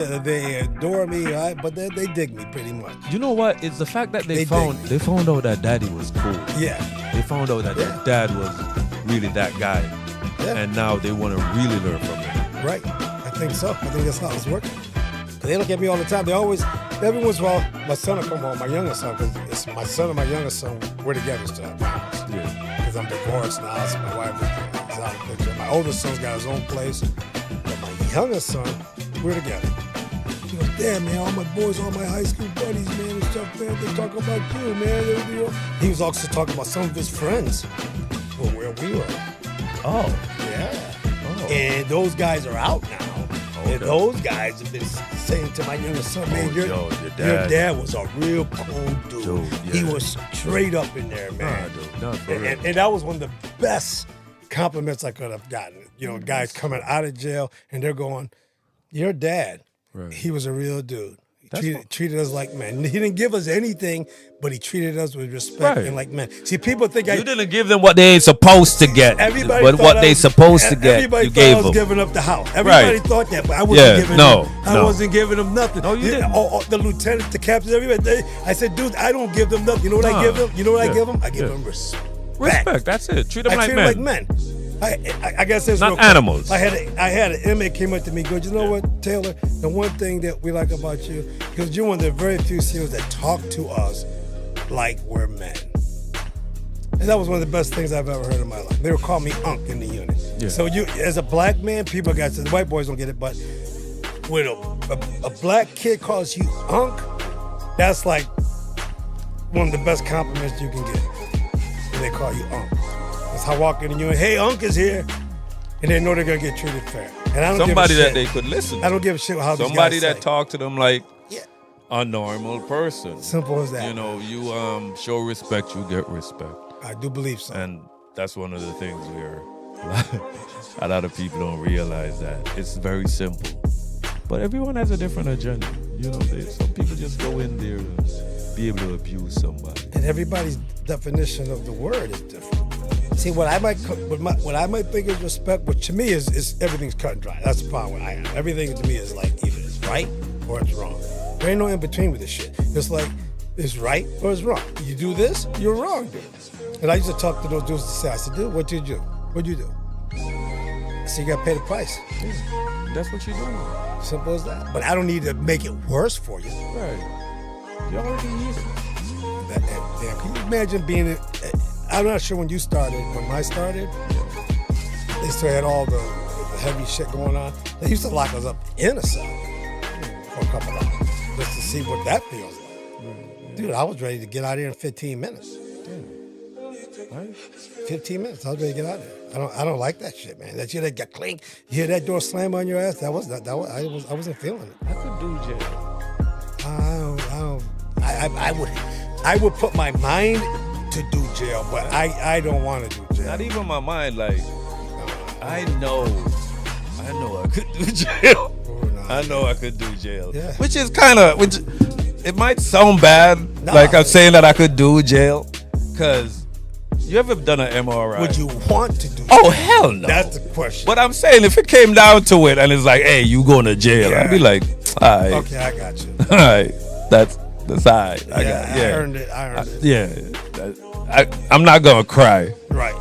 They adore me, right? But they dig me pretty much. You know what? It's the fact that They found out that daddy was cool. Yeah, They found out that their dad was really that guy, yeah, and now they want to really learn from him. right. I think so. I think that's how it's working. They look at me all the time. They always, every once in a while, my son will come home, my youngest son, because it's my son and my youngest son, we're together still at my house. Yeah. Because I'm divorced now, so my wife is out of the picture. My oldest son's got his own place, but my youngest son, we're together. He goes, damn, man, all my boys, all my high school buddies, man, and stuff, man, they talk about you, man. He was also talking about some of his friends from where we were. Oh. Yeah. Oh. And those guys are out now. Okay. And those guys have been saying to my youngest son, man, your dad was a real cool dude. He was straight up in there, man. And that was one of the best compliments I could have gotten. You know, guys coming out of jail and they're going, your dad, he was a real dude. He treated us like men. He didn't give us anything, but he treated us with respect and like men. See, people think you didn't give them what they ain't supposed to get, but what they supposed to get, everybody you thought gave I was them. giving up the house. Everybody thought that, but I wasn't giving them. I wasn't giving them nothing. No, you didn't. The lieutenants, the captains, everybody. I said, dude, I don't give them nothing. You know what I give them? You know what I give them? I give them respect. Respect. That's it. Treat them like men. men. I guess there's not animals. I had an inmate came up to me, goes, you know what, Taylor? The one thing that we like about you, because you're one of the very few SEALs that talk to us like we're men. And that was one of the best things I've ever heard in my life. They would call me Unc in the unit. Yeah. So you, as a black man, people got to, the white boys don't get it, but when a black kid calls you Unc, that's like one of the best compliments you can get. When they call you Unc. I walk in and you, hey, Unc is here, and they know they're gonna get treated fair. And I don't somebody give a that shit. they could listen to. I don't give a shit how somebody these guys that talk to them like yeah. a normal person. Simple as that. You know, you show respect, you get respect. I do believe so. And that's one of the things where a lot of people don't realize that it's very simple. But everyone has a different agenda. You know, some people just go in there and be able to abuse somebody. And everybody's definition of the word is different. See, what I might think is respect, which to me is everything's cut and dry. That's the problem I have. Everything to me is like either it's right or it's wrong. There ain't no in between with this shit. It's like it's right or it's wrong. You do this, you're wrong, dude. And I used to talk to those dudes and say, I said, dude, what did you do? What'd you do? I said, you gotta pay the price. Yeah, that's what you're doing. Simple as that. But I don't need to make it worse for you. Right. You already need it. Can you imagine being I'm not sure when you started. When I started, they still had all the heavy shit going on. They used to lock us up in a cell for a couple hours just to see what that feels like. Dude, I was ready to get out of here in 15 minutes. Right? 15 minutes, I was ready to get out of here. I don't like that shit, man. That shit that got clink. You hear that door slam on your ass? I wasn't feeling it. I could do jail. I would put my mind to do jail, but I don't want to do jail. Not even my mind, like I know I could do jail. I know I could do jail. Yeah. Which is it might sound bad, like I'm saying that I could do jail, cause you ever done an MRI? Would you want to do jail? Oh hell no. That's the question. But I'm saying if it came down to it and it's like, hey, you going to jail, I'd be like, all right. Okay, I got you. All right. That's all right. I earned it. Yeah. I'm not gonna cry. Right.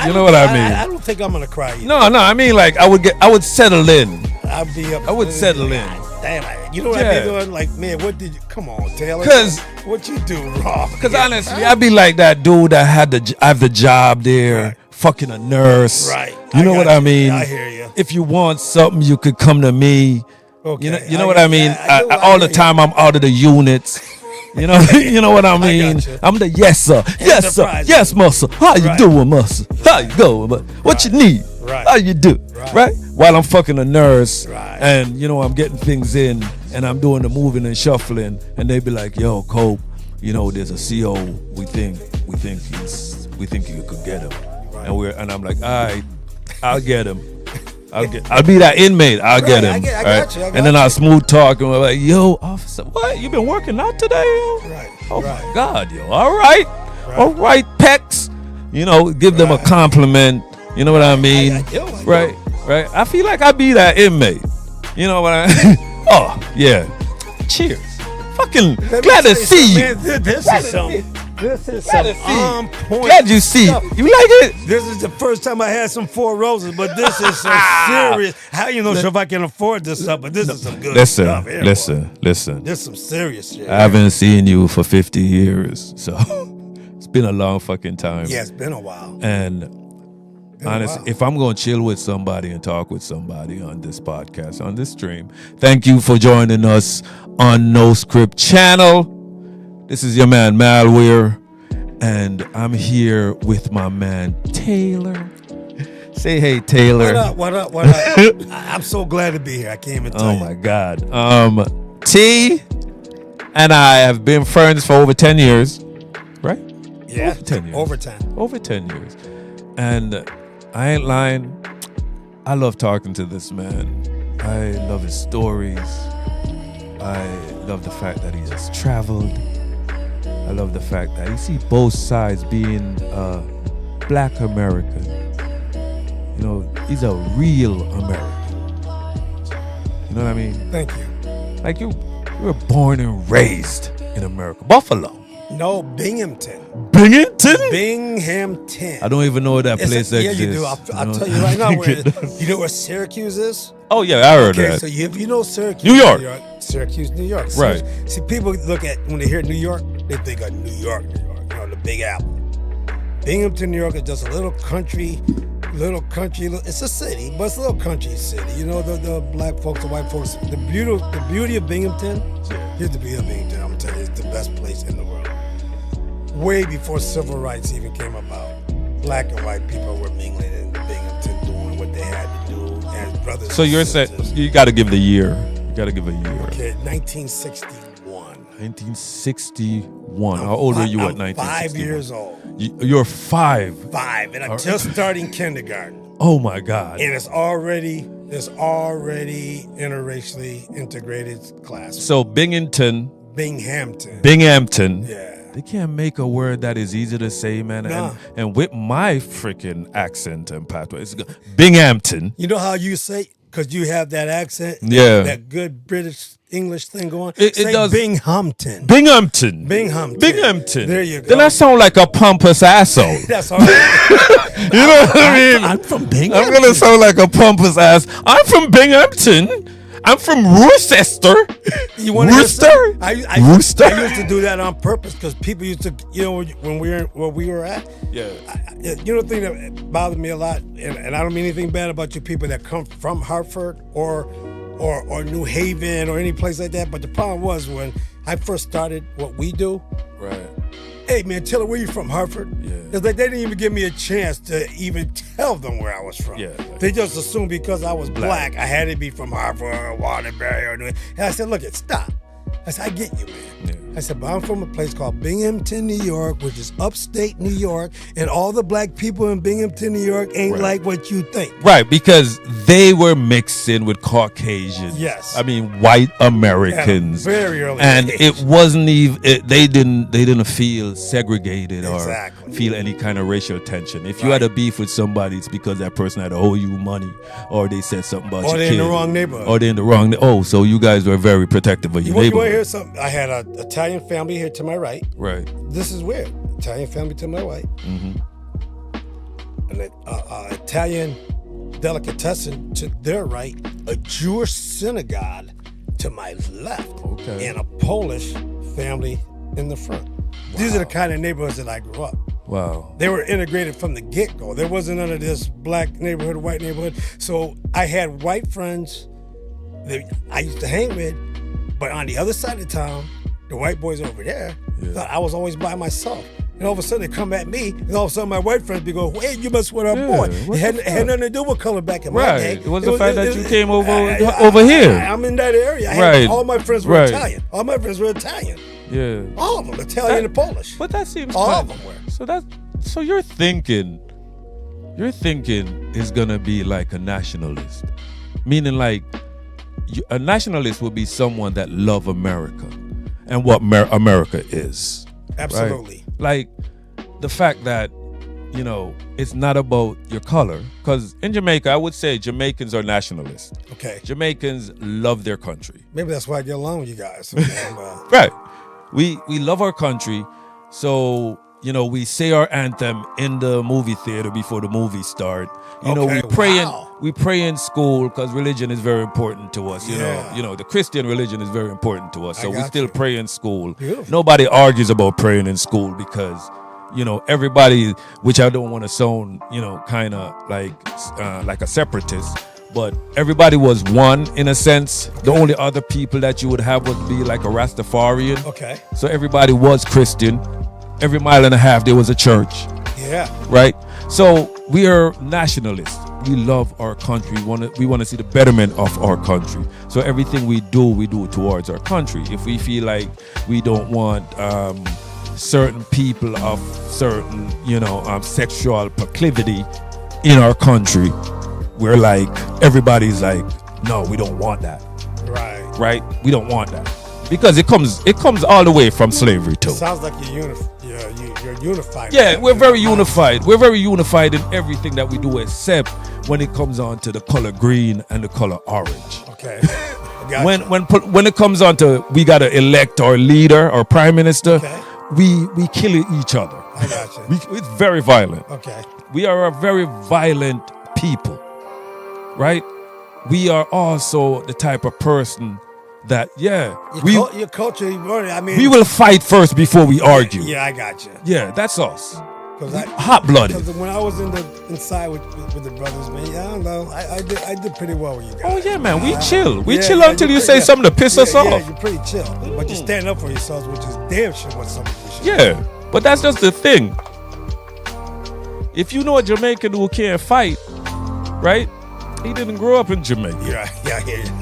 You know what I mean? I don't think I'm gonna cry either. No. I mean, like I would settle in. I'd be up. I would settle in. Damn, you know what I'd be doing? Like, man, what did you? Come on, Taylor. Cause what you do wrong? Cause honestly, I'd be like that dude that have the job there, fucking a nurse. Right. You know what I mean? I hear you. If you want something, you could come to me. Okay. You know what I mean? All the time I'm out of the units. You know what I mean? I'm the yes sir, yes sir, yes muscle. How you doing, muscle? How you going? What you need? How you do? Right? While I'm fucking a nurse, and I'm getting things in, and I'm doing the moving and shuffling, and they be like, "Yo, Cope, there's a CO. We think you could get him," and I'm like, "All right, I'll get him." I'll be that inmate. I'll get him. I got you. And then I'll smooth talk and I'm like, yo, officer, what? You been working out today, yo? Right. Oh my God, yo. All right, pecs. Give them a compliment. You know what I mean? Right. I feel like I be that inmate. You know what I mean? Oh, yeah. Cheers. Fucking glad to see you. Man, this is some on point. Glad you see. stuff. You like it? This is the first time I had some Four Roses, but this is some serious. How you know if I can afford this stuff? But this is some good stuff. Here, listen. This is some serious shit. I haven't seen you for 50 years, so it's been a long fucking time. Yeah, it's been a while. And honestly, if I'm going to chill with somebody and talk with somebody on this podcast, on this stream, thank you for joining us on No Script Channel. This is your man Malware, and I'm here with my man Taylor. Say hey, Taylor. What up? I'm so glad to be here. I can't even tell you. Oh my God. T and I have been friends for over 10 years, right? Yeah, over 10 years. Over 10 years. And I ain't lying. I love talking to this man. I love his stories. I love the fact that he has traveled. I love the fact that you see both sides being Black American. You know, he's a real American. You know what I mean? Thank you. Like you were born and raised in America. Buffalo. No, Binghamton. Binghamton? I don't even know where that place exists. Yeah, you do. I'll tell you right now. You know where Syracuse is? Oh, yeah, I heard that. So if you know Syracuse, New York. Syracuse, New York. Right. See, people look at, when they hear New York, they think of New York, you know, the Big Apple. Binghamton, New York is just a little country, it's a city, but it's a little country city. You know, the black folks, the white folks, the beauty of Binghamton, here's the beauty of Binghamton, I'm gonna tell you, it's the best place in the world. Way before civil rights even came about, black and white people were mingling in Binghamton, doing what they had to do as brothers. So you're saying, you gotta give the year. You gotta give a year. Okay, 1961. 1961. How old were you at 1961? 5 years old. You're 5. 5, and I'm just starting kindergarten. Oh my God! And it's already interracially integrated class. So Binghamton. Yeah. They can't make a word that is easy to say, man. Nah. And with my freaking accent and pathway, it's Binghamton. You know how you say, because you have that accent, yeah, that good British English thing going. It does. Binghamton. Binghamton. There you go. Then I sound like a pompous asshole. That's all right. You know what I mean? I'm from Binghamton. I'm gonna sound like a pompous ass. I'm from Binghamton. I'm from Worcester. You want Worcester? Worcester? I used to do that on purpose because people used to, you know, when we were where we were at. Yeah. You know the thing that bothered me a lot, and I don't mean anything bad about you people that come from Hartford or New Haven or any place like that, but the problem was when I first started what we do. Right. Hey man, Taylor, where you from? Hartford? Yeah. It's like they didn't even give me a chance to even tell them where I was from. Yeah. They just assumed because I was black, I had to be from Hartford or Waterbury or New. And I said, look, stop. I said, I get you, man. Yeah. I said, but I'm from a place called Binghamton, New York, which is upstate New York, and all the black people in Binghamton, New York ain't like what you think. Right, because they were mixed in with Caucasians. Yes. I mean, white Americans. At a very early and age. it wasn't even, they didn't feel segregated Exactly. or feel any kind of racial tension. If you had a beef with somebody, it's because that person had to owe you money, or they said something about your kid. Or they're in the wrong neighborhood. Or they're in the wrong, so you guys were very protective of your You neighborhood. want to hear something? I had an Italian family here to my right. Right. This is weird. Italian family to my right. Mm-hmm. An Italian delicatessen to their right. A Jewish synagogue to my left. Okay. And a Polish family in the front. Wow. These are the kind of neighborhoods that I grew up. Wow. They were integrated from the get-go. There wasn't none of this black neighborhood, white neighborhood. So I had white friends that I used to hang with, but on the other side of town, the white boys over there thought I was always by myself. And all of a sudden they come at me, and all of a sudden my white friends be going, hey, you must with our boy. It had nothing to do with color back in my day. It was the fact that you came over here. I'm in that area. All my friends were Italian. All my friends were Italian. Yeah. All of them, Italian and Polish. But that seems all funny. of them were. So you're thinking is gonna be like a nationalist, meaning like a nationalist would be someone that love America and what America is. Absolutely. Right? Like the fact that you know, it's not about your color. Because in Jamaica, I would say Jamaicans are nationalists. Okay. Jamaicans love their country. Maybe that's why I get along with you guys. Right. We love our country. So, you know, we say our anthem in the movie theater before the movie start. You know, we pray in school because religion is very important to us. You know, the Christian religion is very important to us. So we still pray in school. Beautiful. Nobody argues about praying in school because, you know, everybody, which I don't want to sound, you know, kind of like a separatist, but everybody was one in a sense. The only other people that you would have would be like a Rastafarian. Okay. So everybody was Christian. Every mile and a half there was a church. Yeah. Right? So we are nationalists. We love our country. We want to see the betterment of our country. So everything we do towards our country. If we feel like we don't want certain people of certain, you know, sexual proclivity in our country, we're like, everybody's like, no, we don't want that. Right? We don't want that. Because it comes all the way from slavery too. Sounds like you're unified. Yeah, we're very unified. We're very unified in everything that we do, except when it comes on to the color green and the color orange. Okay. When it comes on to we gotta elect our leader or prime minister, we kill each other. I got you. It's very violent. Okay. We are a very violent people, right? We are also the type of person that your culture, I mean, we will fight first before we argue. Yeah, I got you. Yeah, that's us. Hot-blooded. Because when I was inside with the brothers, man, I don't know, I did pretty well with you guys. Oh yeah, man, we chill. We chill until you say something to piss us off. Yeah, you're pretty chill, but you stand up for yourselves, which is damn sure what some people should. Yeah, but that's just the thing. If you know a Jamaican who can't fight, right? He didn't grow up in Jamaica. Yeah, I hear you.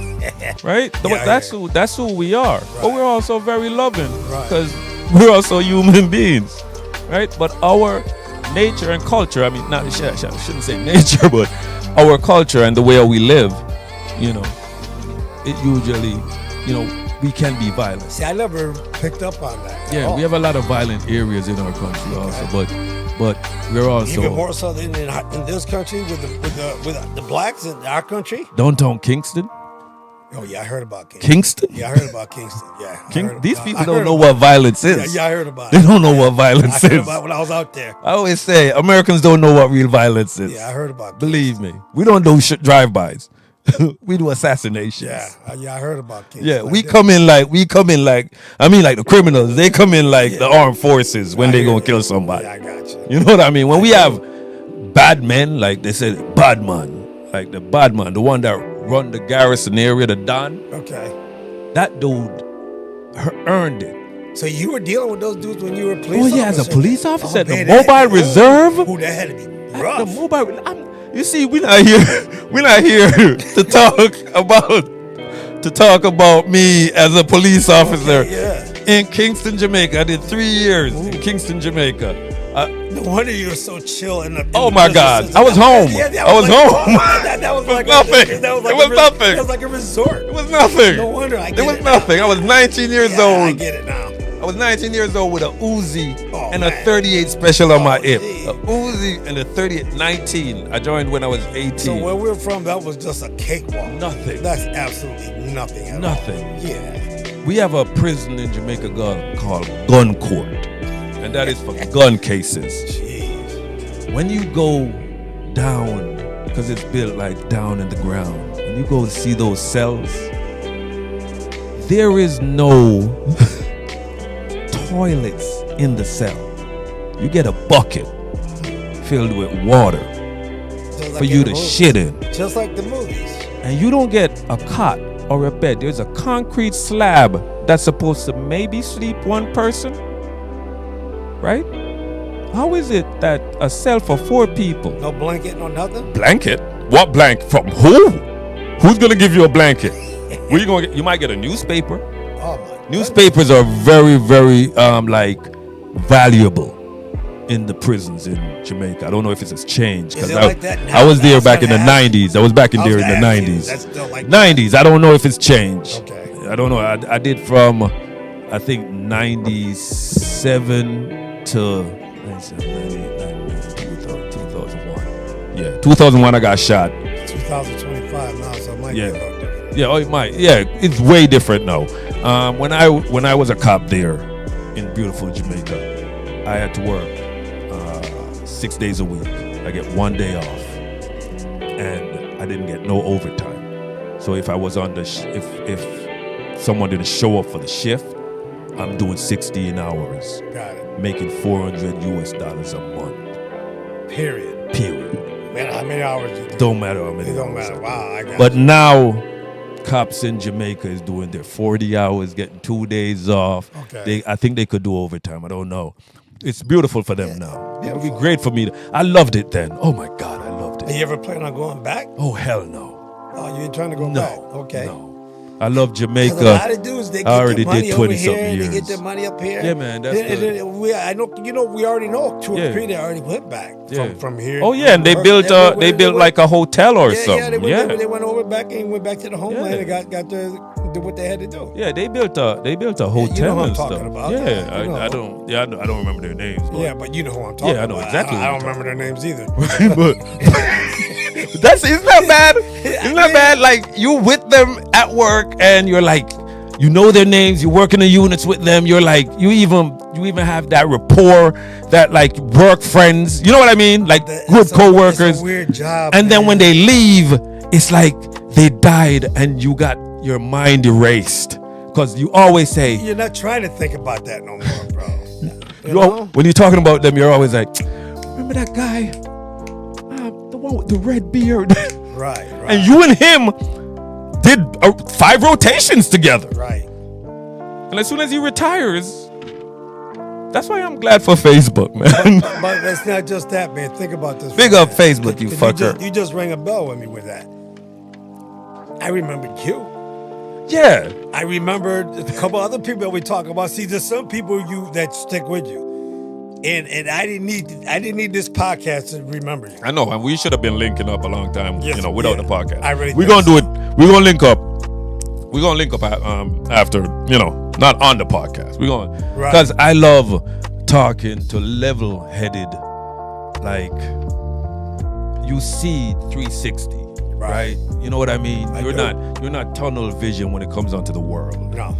Right? That's who we are. Right. But we're also very loving because we're also human beings, right? But our nature and culture, I mean, I shouldn't say nature, but our culture and the way we live, you know, it usually, you know, we can be violent. See, I never picked up on that. Yeah, we have a lot of violent areas in our country also, but we're also even more so than in this country with the blacks in our country. Downtown Kingston. Oh yeah, I heard about Kingston. Kingston? Yeah, I heard about Kingston. Yeah. These people don't know what violence is. Yeah, I heard about it. They don't know what violence I heard is. about it when I was out there. I always say Americans don't know what real violence is. Yeah, I heard about Believe me. We don't do drive-bys. We do assassinations. Yeah, I heard about Kingston. Yeah, we come in like the criminals. They come in like the armed forces when they gonna kill somebody. Yeah, I got you. You know what I mean? When we have bad men, like they said, bad man, like the bad man, the one that run the garrison area, the Don. Okay. That dude earned it. So you were dealing with those dudes when you were a police officer? Oh yeah, as a police officer, man, the mobile reserve. Ooh, that had to be rough. The mobile. You see, we're not here to talk about me as a police officer. In Kingston, Jamaica. I did 3 years in Kingston, Jamaica. No wonder you were so chill. Oh my God! I was home. I was home. That was like nothing. It was nothing. It was like a resort. It was nothing. No wonder. It was nothing. I was 19 years old. I get it now. I was 19 years old with a Uzi and a 38 special on my hip. A Uzi and a 38. 19. I joined when I was 18. So where we're from, that was just a cakewalk. Nothing. That's absolutely nothing. Nothing. Yeah. We have a prison in Jamaica called Gun Court, and that is for gun cases. Jeez. When you go down, because it's built like down in the ground, when you go see those cells, there is no toilets in the cell. You get a bucket filled with water for you to shit in. Just like the movies. And you don't get a cot or a bed. There's a concrete slab that's supposed to maybe sleep one person. Right? How is it that a cell for 4 people? No blanket, no nothing? Blanket? What blanket? From who? Who's gonna give you a blanket? Where you gonna get? You might get a newspaper. Oh my. Newspapers are very, very valuable in the prisons in Jamaica. I don't know if it's changed because I was there back in the 90s. I was back in there in the 90s. That's still like 90s. I don't know if it's changed. Okay. I don't know. I did from I think 97 to 97, 98, 99, Yeah, 2001 I got shot. 2025 now, so it might be a little different. Yeah, it might. Yeah, it's way different now. When I was a cop there in beautiful Jamaica, I had to work 6 days a week. I get 1 day off, and I didn't get no overtime. So if I was on the if someone didn't show up for the shift, I'm doing 16 hours. Got it. Making $400 a month. Period. Man, how many hours you do? Don't matter how many. It don't hours. matter. Wow, I got But you. now, cops in Jamaica is doing their 40 hours, getting 2 days off. Okay. I think they could do overtime. I don't know. It's beautiful for them now. It would be beautiful. great for me. I loved it then. Oh my God, I loved Are it. you ever planning on going back? Oh hell no. Oh, you ain't trying to go No. back? Okay. No. I love 'Cause Jamaica. a lot of dudes, they I get already their money did over 20-something here, and they get years. their money up here. Yeah, man, that's And good. then I know, we already know 2 or Yeah. 3 that already went back Yeah. from here. Oh yeah, and they Work- built they went- like a hotel or yeah, something. Yeah, they went over back and went back to the homeland Yeah. and got to do what they had to do. Yeah, they built a hotel you know who I'm and talking stuff. about. Yeah, Yeah, you know. I don't remember their names. But Yeah, but you know who I'm talking Yeah, I know about. exactly I who don't you're remember their names either. But isn't that bad? Isn't that bad? Like you with them at work and you're like, you know their names, you work in the units with them, you're like, you even have that rapport, that like work friends, you know what I mean? Like good co-workers. It's a weird job. And then man. when they leave, it's like they died and you got your mind erased. Because you always say, You're not trying to think about that no more, bro. when you're talking about them, you're always like, remember that guy? The one with the red beard. Right. And you and him did 5 rotations together. Right. And as soon as he retires, that's why I'm glad for Facebook, man. But it's not just that, man. Think about this. Big up Facebook, you 'Cause fucker. You just rang a bell with me with that. I remembered you. Yeah. I remembered a couple other people that we talk about. See, there's some people that stick with you. And I didn't need this podcast to remember you. I know, and we should have been linking up a long time, Yes, without yeah. the podcast. I really We're think gonna do it. We're gonna link up. We're gonna link up after, not on the podcast. We're gonna, Right. because I love talking to level-headed, like you see 360, right? You know what I mean? I You're do. not tunnel vision when it comes onto the world. No.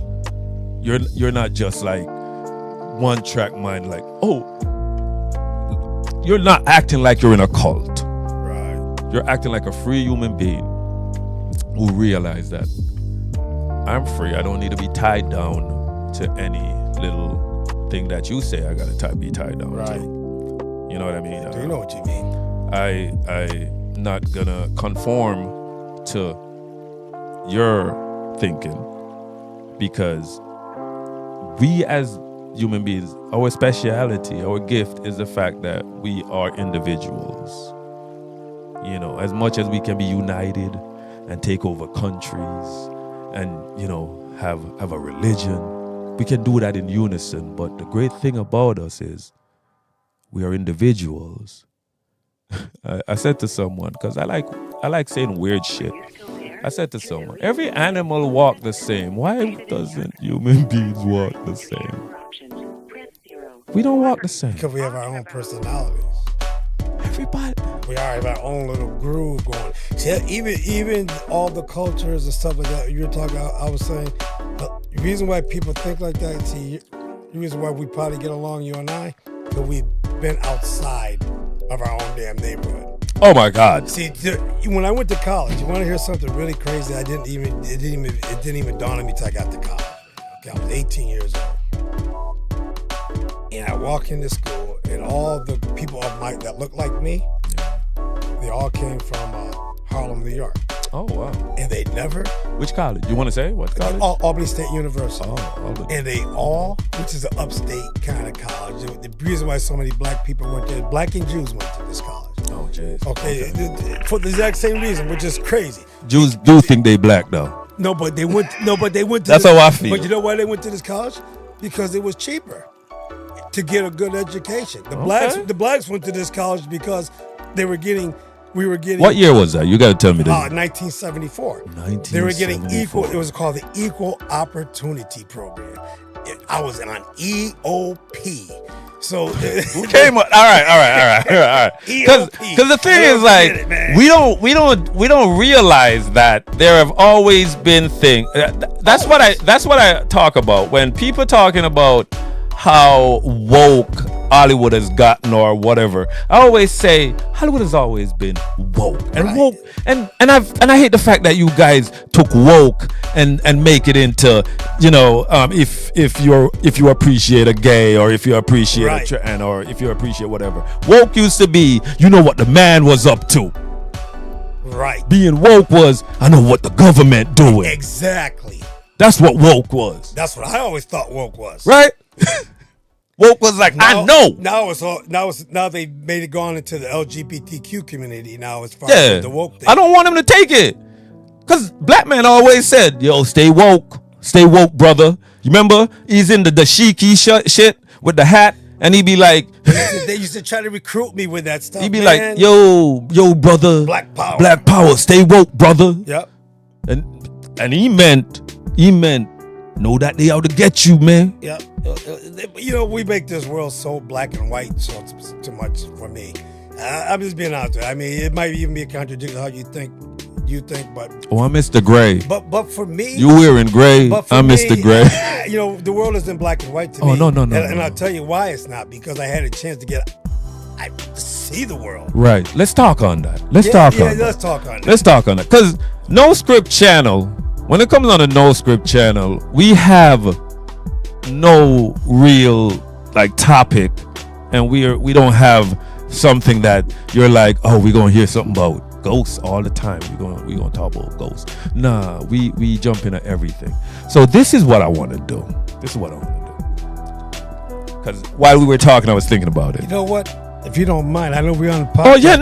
You're not just like one track mind, like, oh, you're not acting like you're in a cult. Right. You're acting like a free human being who realize that I'm free. I don't need to be tied down to any little thing that you say I gotta be tied down Right. to. You know what I mean? Do you know what you mean? I not gonna conform to your thinking, because we as human beings, our speciality, our gift is the fact that we are individuals. As much as we can be united and take over countries and, have a religion, we can do that in unison. But the great thing about us is we are individuals. I said to someone, because I like saying weird shit. I said to someone, every animal walk the same. Why doesn't human beings walk the same? We don't walk the same. Because we have our own personalities. Everybody. We all have our own little groove going. See, even all the cultures and stuff like that you're talking, I was saying, the reason why people think like that, see, the reason why we probably get along, you and I, because we've been outside of our own damn neighborhood. Oh my God. See, when I went to college, you want to hear something really crazy? It didn't even dawn on me until I got to college. Okay, I was 18 years old, and I walk into school, and all the people that look like me, they all came from Harlem, New York, Oh wow. and they never Which college? You want to say what college? Albany State University. Oh, Albany. And they all, which is an upstate kind of college. The reason why so many black people went there, black and Jews went to this college. Oh jeez. Okay, for the exact same reason, which is crazy. Jews do think they black though. No, but they went to That's how I feel. But you know why they went to this college? Because it was cheaper to get a good education. The blacks went to this college because we were getting. What year was that? You got to tell me that. 1974. 1974. They were getting equal. It was called the Equal Opportunity Program. I was on EOP. So who came up? All right. Because the thing is, like, we don't realize that there have always been things. That's what I talk about when people talking about how woke Hollywood has gotten or whatever. I always say Hollywood has always been woke and woke, and I hate the fact that you guys took woke and make it into, you know, if you appreciate a gay or if you appreciate a trans or if you appreciate whatever. Woke used to be, you know what the man was up to. Right. Being woke was, I know what the government doing. Exactly. That's what woke was. That's what I always thought woke was. Right? Woke was like, I know. Now they made it gone into the LGBTQ community now as far as the woke thing. I don't want them to take it. Because black man always said, yo, stay woke, brother. You remember? He's in the dashiki shit with the hat. And he'd be like, they used to try to recruit me with that stuff. He'd be like, yo, brother. Black power. Stay woke, brother. Yep. And he meant, know that they out to get you, man. Yep. You know, we make this world so black and white, so it's too much for me. I'm just being honest. I mean, it might even be a contradiction how you think, but I'm Mr. Gray. But for me, you wearing gray. I'm Mr. Gray. You know, the world isn't black and white to me. No. And I'll tell you why it's not, because I had a chance to see the world. Right. Let's talk on that. Let's talk on that. Because No Script Channel, when it comes on the No Script Channel, we have no real like topic, and we don't have something that you're like, oh, we're gonna hear something about ghosts all the time. We're gonna talk about ghosts. Nah, we jump into everything. So this is what I want to do. Because while we were talking, I was thinking about it. You know what? If you don't mind, I know we're on the podcast. Oh yeah,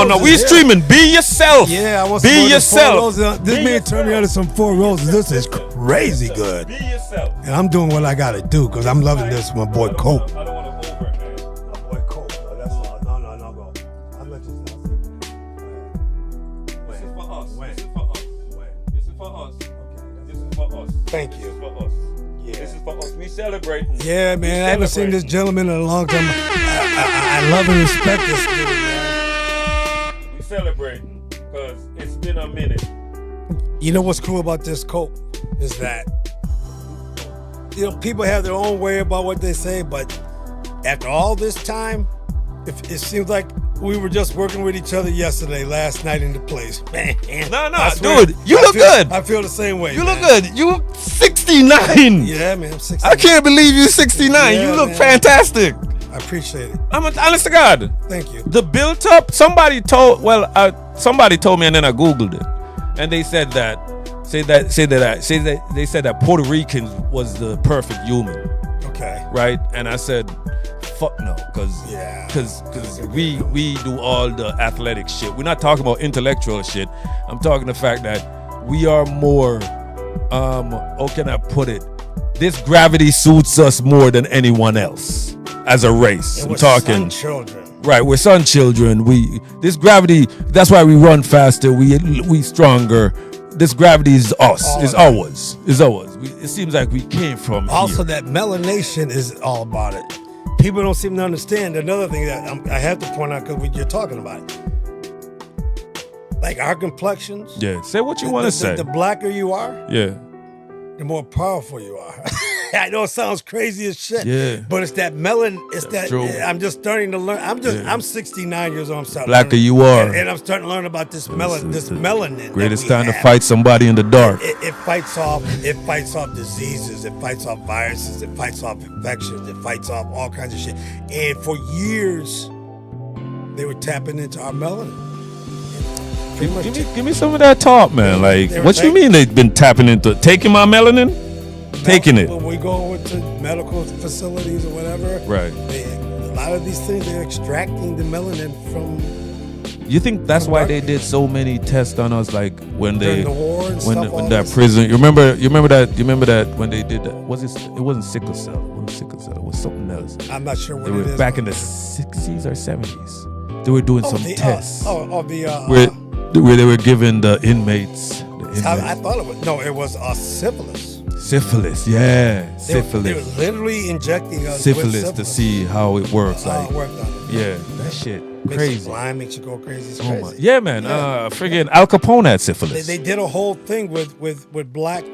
no. We streaming. Be yourself. Yeah, I want be yourself. This man turned me on to some Four Roses. This is crazy good. Be yourself. And I'm doing what I gotta do because I'm loving this. My boy Cope. I don't want to over it, man. My boy Cope. That's all. No, go. I'll let you see. This is for us. This is for us. Okay. This is for us. Thank you. This is for us. Yeah. This is for us. We celebrating. Yeah, man. I haven't seen this gentleman in a long time. I love and respect this dude, man. We celebrating because it's been a minute. You know what's cool about this Cope is that, you know, people have their own way about what they say, but after all this time, it seems like we were just working with each other last night in the place. Man, dude, you look good. I feel the same way. You look good. You 69. Yeah, man, I'm 69. I can't believe you're 69. You look fantastic. I appreciate it. I'm honest to God. Thank you. The built up. Somebody told me, and then I googled it, and they said that they said that Puerto Ricans was the perfect human. Okay. Right, and I said, fuck no, because we do all the athletic shit. We're not talking about intellectual shit. I'm talking the fact that we are more. How can I put it? This gravity suits us more than anyone else as a race. I'm talking sun children. Right, we're sun children. This gravity. That's why we run faster. We stronger. This gravity is us. It's ours. It seems like we came from also here. That melanation is all about it. People don't seem to understand another thing that I have to point out because you're talking about it. Like our complexions. Yeah, say what you want to say. The blacker you are, the more powerful you are. I know it sounds crazy as shit, but it's that true. I'm just starting to learn. I'm 69 years old. I'm starting blacker learning, you are, and I'm starting to learn about this melanin. Greatest time to fight somebody in the dark. It fights off diseases. It fights off viruses. It fights off infections. It fights off all kinds of shit. And for years, they were tapping into our melanin. Give me some of that talk, man. Like, what you mean they've been tapping into taking my melanin? Taking it. When we go into medical facilities or whatever, right? A lot of these things, they're extracting the melanin from. You think that's why they did so many tests on us, like when the war and when that prison? You remember that when they did that? It wasn't sickle cell. It wasn't sickle cell. It was something else. I'm not sure what it is. Back in the 60s or 70s, they were doing some tests. Where they were giving the inmates. I thought it was syphilis. Syphilis, yeah, syphilis. They were literally injecting us syphilis with to see how it works. how Like, it worked on it. yeah, that shit Makes you crazy. blind, makes you go crazy. It's Oh crazy. my, yeah, man. Yeah. Friggin' Al Capone had syphilis. They did a whole thing with black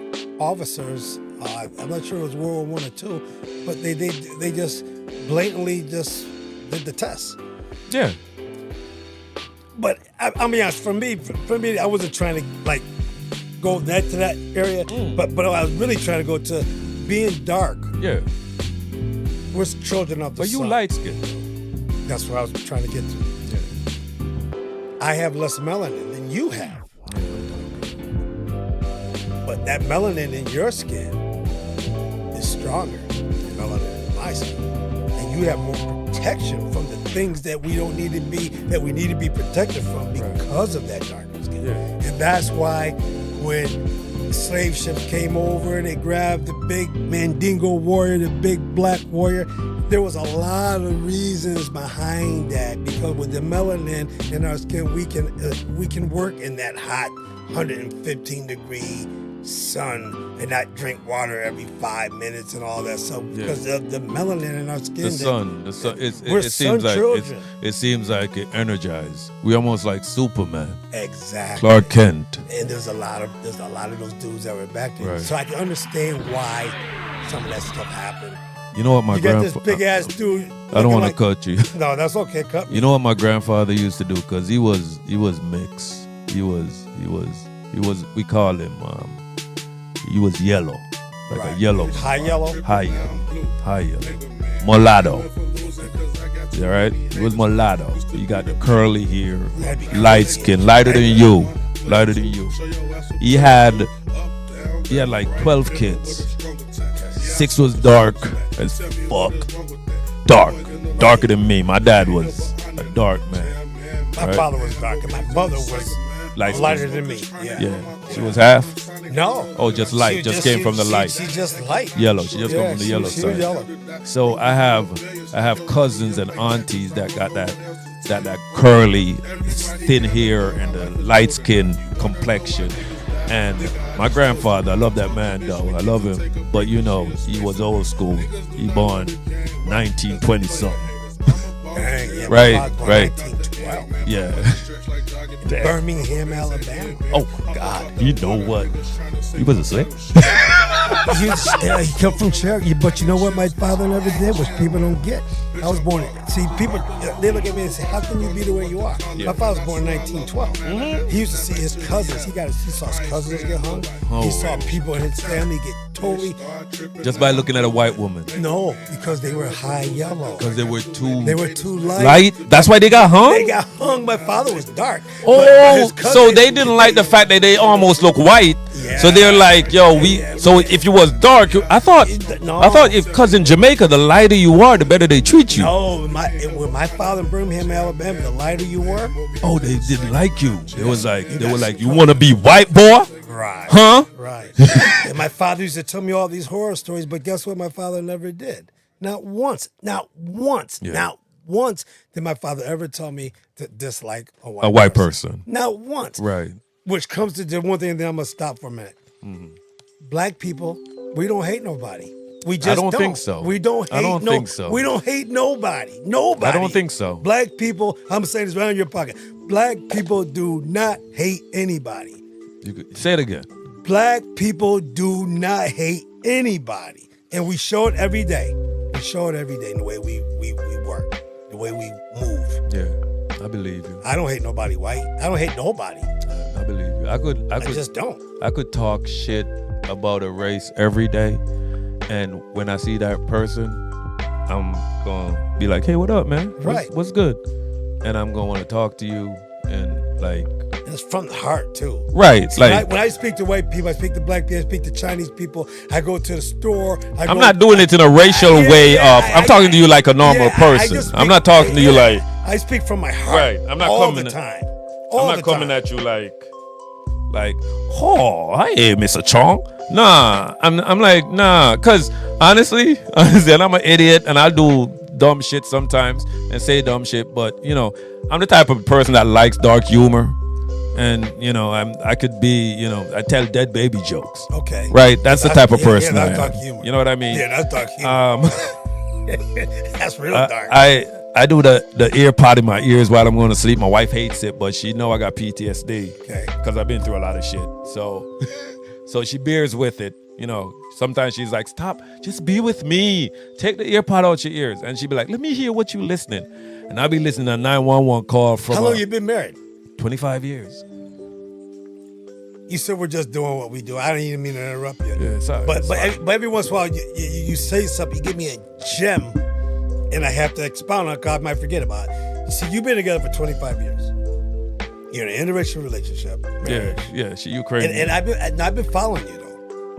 officers. I'm not sure it was World War I or II, but they just blatantly just did the test. Yeah, But I'll be honest, for me, I wasn't trying to like go to that area, but I was really trying to go to being dark. yeah. We're children of the But you sun. light skinned. That's what I was trying to get to. Yeah. I have less melanin than you have. But that melanin in your skin is stronger than melanin in my skin. And you have more protection from the things that we need to be protected from because of that darker skin. Yeah. And that's why when slave ships came over and they grabbed the big Mandingo warrior, the big black warrior, there was a lot of reasons behind that, because with the melanin in our skin, we can work in that hot 115 degree sun and not drink water every 5 minutes and all that stuff because of the melanin in our skin. The sun. We're It seems like children. it seems like it energized. We almost like Superman, Exactly. Clark Kent. And there's a lot of those dudes that were back there. Right. So I can understand why some of that stuff happened. You know what my You got this grandfather? big ass dude. I don't want looking to cut you. like- No, that's okay. Cut me. You know what my grandfather used to do? Because he was mixed. He was. We call him. He was yellow, like a yellow, High yellow. high yellow, mulatto. All right, he was mulatto. He got the curly hair, light skin, lighter than you. He had like 12 kids. 6 was dark as fuck. Darker than me. My dad was a dark man. My father was dark and my mother was lighter than me. Yeah, she was half. No. Oh, just light. She Just came from the light. She just light. Yellow. She just come from the she yellow was side. yellow. So I have cousins and aunties that got that curly, thin hair and the light skin complexion. And my grandfather, I love that man though. I love him. But you know, he was old school. He born 1920 something. Dang, yeah, Right, my father was right. 1912. Yeah. Birmingham, Alabama. Oh God. You know what? He was a slave. He come from Cherokee, but you know what my father never did, which people don't get. I was born. See, people they look at me and say, "How can you be the way you are?" Yeah. My father was born in 1912. He used to see his cousins. He saw his cousins get hung. Oh, he saw people in his family get totally Just by looking at a white woman. no, because they were high yellow. Because they were too light. light. That's why they got hung? They got hung. My father was dark. Oh, but his so cousins- they didn't like the fact that they almost look white. Yeah. So they're like, yo, so if you was dark, I thought No. because in Jamaica, the lighter you are, the better they treat you. No, with my father in Birmingham, Alabama, the lighter you were, Oh, they didn't like you. They were like, you want to be white, boy? right? Huh? Right. And my father used to tell me all these horror stories, but guess what? My father never did. Not once. Yeah. Not once did my father ever tell me to dislike a white A white person. Not once. Right. Which comes to the one thing that I'm gonna stop for a minute. Black people, we don't hate nobody. We just don't think so. We don't hate I don't think so. We don't hate nobody. Nobody. I don't think so. Black people, I'm saying this right in your pocket. Black people do not hate anybody. You could say it again. Black people do not hate anybody. And we show it every day. We show it every day in the way we work, the way we move. Yeah, I believe you. I don't hate nobody white. I don't hate nobody. I believe you. I I just don't. I could talk shit about a race every day, and when I see that person, I'm gonna be like, "Hey, what up, man? Right. What's good?" And I'm gonna want to talk to you, and like, And it's from the heart too. right, See, like when I speak to white people, I speak to black people, I speak to Chinese people. I go to the store. I'm not doing it in a racial way. I'm talking to you like a normal person. I'm not talking to you like. I speak from my heart. Right. I'm not all coming the to- time. I'm not coming at you like, oh, hey, Mr. Chong. Nah, I'm like, nah, cause honestly, and I'm an idiot, and I do dumb shit sometimes and say dumb shit, but you know, I'm the type of person that likes dark humor, and you know, I could be, you know, I tell dead baby jokes. Okay. Right. That's the type of person I that's am. dark humor. You know what I mean? Yeah, that's dark humor. That's real dark. I do the ear pod in my ears while I'm going to sleep. My wife hates it, but she know I got PTSD. Okay. Because I've been through a lot of shit. So, so she bears with it. You know, sometimes she's like, "Stop, just be with me. Take the ear pod out your ears." And she'd be like, "Let me hear what you listening." And I'll be listening to a 911 call from. How long you been married? 25 years. You said we're just doing what we do. I don't even mean to interrupt you. Yeah, sorry. But every once in a while, you say something, you give me a gem, and I have to expound on it because I might forget about it. You see, you've been together for 25 years. You're in an interracial relationship. Marriage. Yeah, she Ukrainian. And I've been following you, though.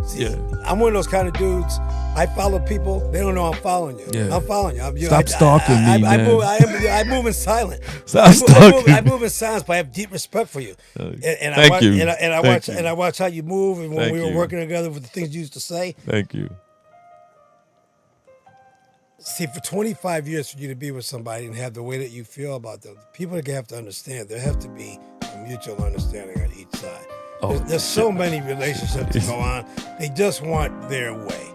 See, Yeah. I'm one of those kind of dudes. I follow people. They don't know I'm following you. Yeah. I'm following you. Stop stalking me, man. I move in silence. Stop stalking I move in silence, but I have deep respect for you. And Thank I watch, you. And I Thank watch you. and I watch how you move, and when Thank we were you. working together with the things you used to say. Thank you. See, for 25 years, for you to be with somebody and have the way that you feel about them, people have to understand. There has to be a mutual understanding on each side. Oh, There's so many relationships that go on. They just want their way.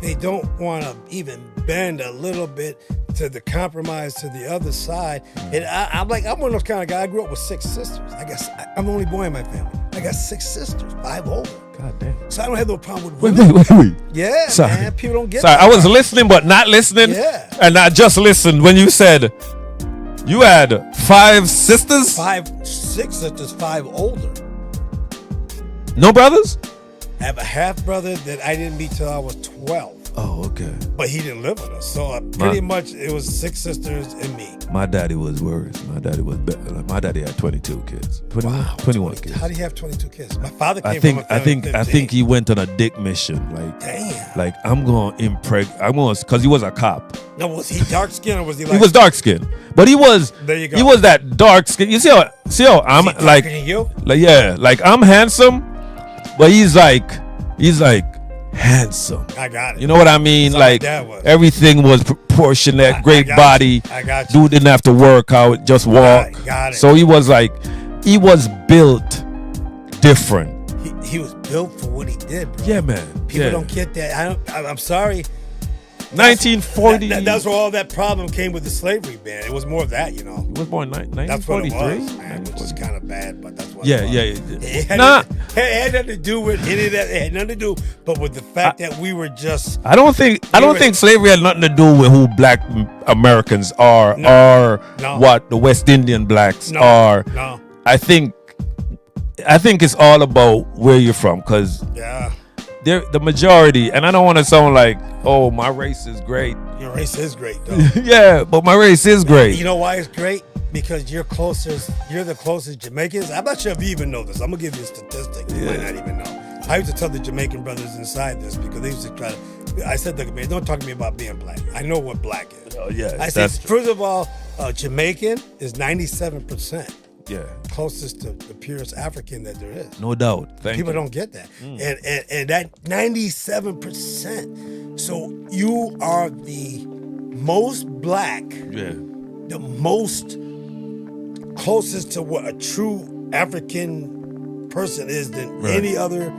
They don't want to even bend a little bit to the compromise to the other side. And I'm one of those kind of guys. I grew up with 6 sisters. I'm the only boy in my family. I got 6 sisters, 5 older. God damn. So I don't have no problem with women. Wait. Yeah, Sorry. man. People don't get Sorry, that. I was listening but not listening. Yeah. And I just listened when you said you had 5 sisters? 6 sisters, 5 older. No brothers? I have a half brother that I didn't meet till I was 12, Oh, okay. but he didn't live with us. So pretty much it was 6 sisters and me. My daddy was worse. My daddy was better. My daddy had 22 kids. 21 kids. How do you have 22 kids? My father came I think from a family of 15. he went on a dick mission. Like, Damn. like I'm going to because he was a cop. No, was he dark skinned or was he like? He was dark skinned, but he was. There you go. He was that dark skin. You see how I'm Is he like, darker than you? like I'm handsome, but he's like handsome. I got it. You know what I mean? That's how my Like dad was. everything was proportionate, great got body. you. I got you. Dude didn't have to work out, just walk. Got it. So he was built different. He was built for what he did, bro. Yeah, man. People Yeah. don't get that. I'm sorry. 1940. That's where all that problem came with the slavery ban. It was more of that, you know. He was born in That's what it 1943. was, man, which is kind of bad, but that's what Yeah, it was. yeah. It had, Nah. it had nothing to do with any of that. It had nothing to do, but with the fact that we were just. I don't think slavery had nothing to do with who black Americans are or No. what the West Indian blacks No. are. No. I think it's all about where you're from, because Yeah. the majority, and I don't want to sound like, oh, my race is great. Your race is great, though. Yeah, but my race is great. You know why it's great? Because you're the closest Jamaicans. I'm not sure if you even know this. I'm gonna give you a statistic. You might not even know. I used to tell the Jamaican brothers inside this because they used to try to. I said, look, man, don't talk to me about being black. I know what black is. Oh, yeah, I said, that's true. first of all, Jamaican is 97%. Yeah, Closest to the purest African that there is. no doubt. Thank People you. don't get that. And that 97%. So you are the most black, Yeah, the most closest to what a true African person is than Right. any other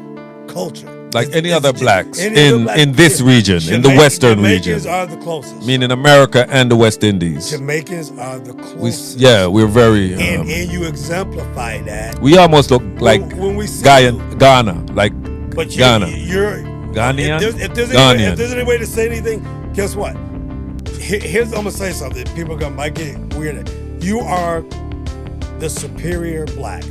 culture. Like any other blacks any other black- in this region, in the Western Jamaicans region, are the closest. meaning America and the West Indies. Jamaicans are the closest. We're very. And you exemplify that. We almost look like when we see Ghana, like But Ghana. you're Ghanaian? If there's any way to say anything, guess what? Here's I'm gonna say something. People might get weird. You are the superior black,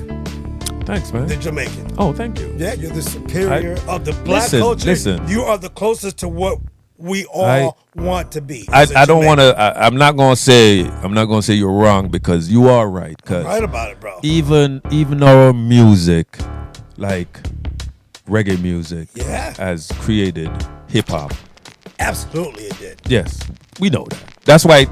Thanks, man. the Jamaican. Oh, thank you. Yeah, you're the superior of the black Listen, culture. listen. You are the closest to what we all want to be. I as a don't Jamaican. want to. I'm not gonna say you're wrong, because you are right. Because Right about it, bro. even our music, like reggae music, Yeah. has created hip hop. Absolutely, it did. Yes, we know that. That's why it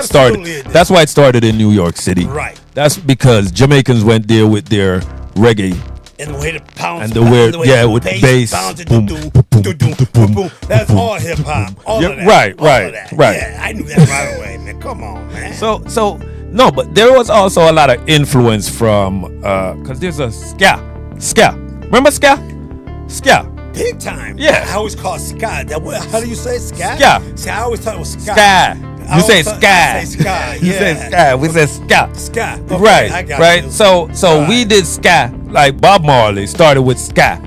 started. Absolutely it did. That's why it started in New York City. Right. That's because Jamaicans went there with their reggae. And the way the pounds, And the way- yeah, the with bass. bounce, Boom, do-do, boom, do-do, boom, boom, boom. That's all hip hop. All Yeah, of that. right, all right, of that. right. Yeah, I knew that right away, man. Come on, man. So No, but there was also a lot of influence from because there's a ska. Remember ska? Big time. Yeah. I always call it ska. How do you say ska? Ska. See, I always thought it was ska. You say ska. I say ska. You say Yeah. ska. We say ska. Ska. Okay, Right. I got Right. you. So Right. we did ska. Like Bob Marley started with ska.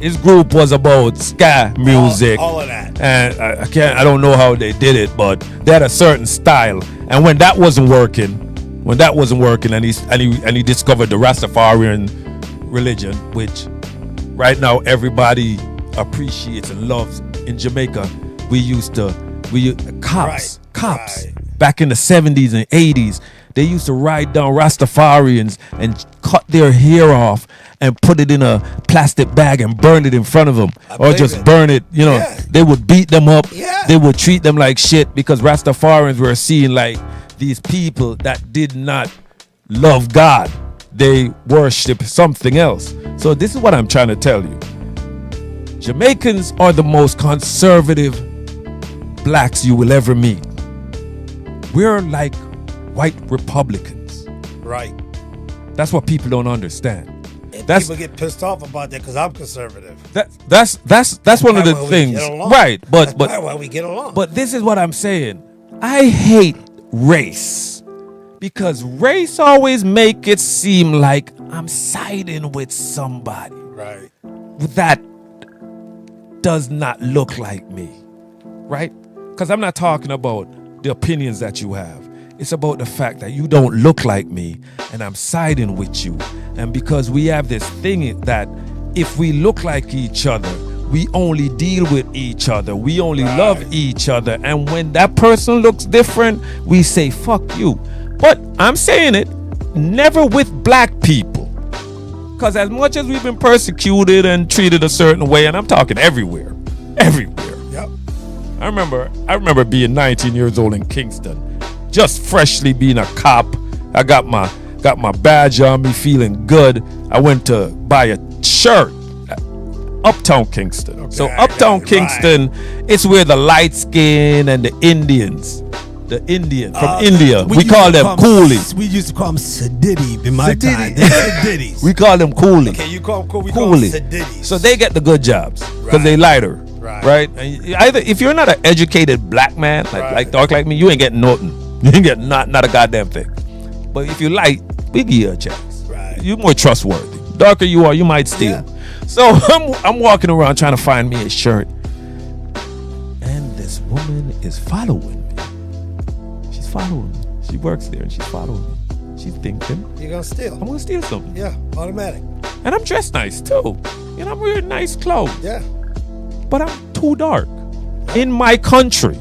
His group was about ska music. All of that. And I don't know how they did it, but they had a certain style. And when that wasn't working, and he discovered the Rastafarian religion, which right now everybody appreciates and loves in Jamaica. Cops Right. back in the 70s and 80s, they used to ride down Rastafarians and cut their hair off and put it in a plastic bag and burn it in front of them, or believe just it. burn it. You know, Yeah. they would beat them up. Yeah. They would treat them like shit because Rastafarians were seen like these people that did not love God. They worship something else. So this is what I'm trying to tell you. Jamaicans are the most conservative blacks you will ever meet. We're like white Republicans. Right. That's what people don't understand. And That's people get pissed off about that because I'm conservative. that's one of the Why we things, get along. right? That's But why we get along. But this is what I'm saying. I hate race because race always make it seem like I'm siding with somebody right. that does not look like me, right? Because I'm not talking about the opinions that you have. It's about the fact that you don't look like me and I'm siding with you. And because we have this thing that if we look like each other, we only deal with each other. We only love each other. And when that person looks different, we say, fuck you. But I'm saying it, never with black people. Because as much as we've been persecuted and treated a certain way, and I'm talking everywhere. Yep. I remember being 19 years old in Kingston, just freshly being a cop. I got my badge on me, feeling good. I went to buy a shirt at Uptown Kingston. Okay, So I Uptown got it, Kingston, it's where the light skin and the Indians, from India, we call them coolies. We used to call them Sadiddy in my time. Sadiddy. They're Sadiddies. We call them coolies. Okay, you call them cool. We call them Coolies. Sadiddies. So they get the good jobs because Right. they lighter, Right. right? And either if you're not an educated black man like dark like me, you ain't getting nothing. You ain't getting not a goddamn thing. But if you light, we give you a chance. Right. You're more trustworthy. Darker you are, you might steal. Yeah. So I'm walking around trying to find me a shirt, and this woman is following me. She's following me. She works there and she's following me. She's thinking, You're gonna steal. I'm gonna steal something. Yeah, automatic. And I'm dressed nice too. You know, I'm wearing nice clothes. Yeah. But I'm too dark. In my country,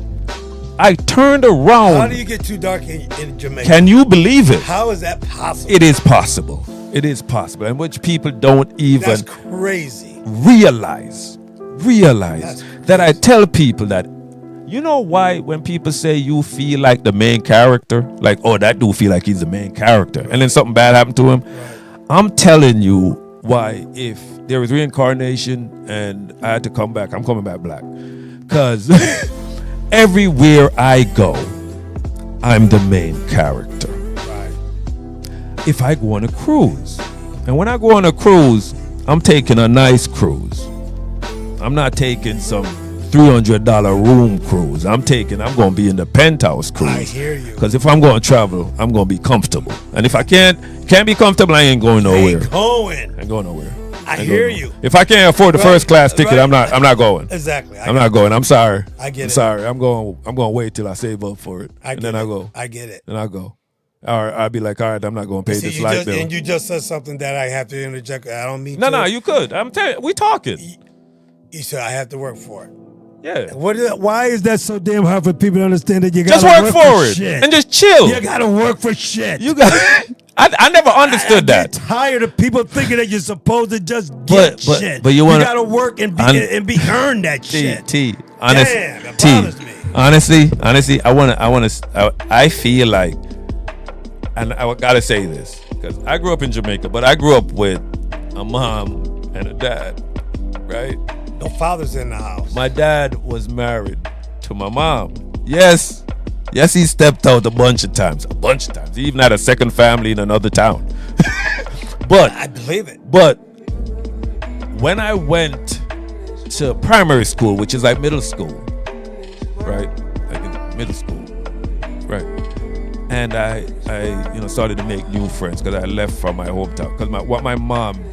I turned around. How do you get too dark in Jamaica? Can you believe it? How is that possible? It is possible. It is possible. And which people don't even That's crazy. realize That's that I tell people that, you know why when people say you feel like the main character, like, oh, that dude feel like he's the main character, and then something bad happened to him? Right. I'm telling you why, if there is reincarnation and I had to come back, I'm coming back black. Because everywhere I go, I'm the main character. Right. If I go on a cruise, and when I go on a cruise, I'm taking a nice cruise. I'm not taking some $300 room cruise. I'm going to be in the penthouse cruise. I hear you. Because if I'm going to travel, I'm going to be comfortable. And if I can't be comfortable, I ain't going nowhere. Ain't going. I ain't going nowhere. I ain't hear going you. nowhere. If I can't afford the Right, first class ticket, right. I'm not going. Exactly. I'm not going. I'm sorry. I get I'm it. sorry. I'm going to wait till I save up for it. I And get then it. I go. I get it. Then I go. All right, I'll be like, all right, I'm not going to pay See, this light bill. and you just said something that I have to interject. I don't mean No, to. you could. I'm telling you, we talking. You said I have to work for it. Yeah. Why is that so damn hard for people to understand that you Just gotta work for it shit? and just chill. You gotta work for shit. You got. I never understood I get that. tired of people thinking that you're supposed to just get shit. But you wanna- gotta work and be earn that shit. Honest, Damn, it bothers me. honestly, I feel like, and I gotta say this because I grew up in Jamaica, but I grew up with a mom and a dad, right? No fathers in the house. My dad was married to my mom. Yes, Yes, he stepped out a bunch of times. He even had a second family in another town. But I believe it. But when I went to primary school, which is like middle school, right? Like in middle school, right? And I started to make new friends because I left from my hometown. Because what my mom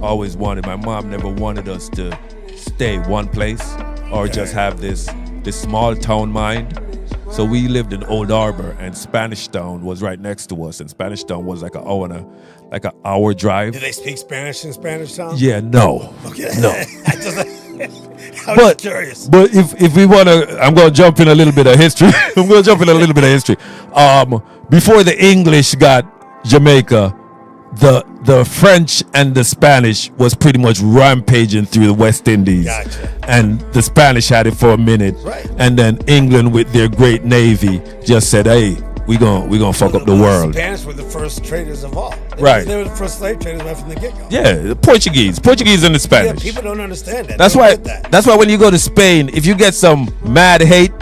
always wanted, my mom never wanted us to stay one place or just have this small town mind. So we lived in Old Harbor, and Spanish Town was right next to us, and Spanish Town was like an hour drive. Do they speak Spanish in Spanish Town? Yeah, no. Okay. No. I was curious. But if we want to, I'm going to jump in a little bit of history. Before the English got Jamaica, the French and the Spanish was pretty much rampaging through the West Indies. Gotcha. And the Spanish had it for a minute. Right. And then England with their great navy just said, hey, we gonna fuck up the world. The Spanish were the first traders of all. Right. They were the first slave traders right from the get-go. Yeah, the Portuguese and the Spanish. Yeah, people don't understand that. That's why. That's why when you go to Spain, if you get some mad hate,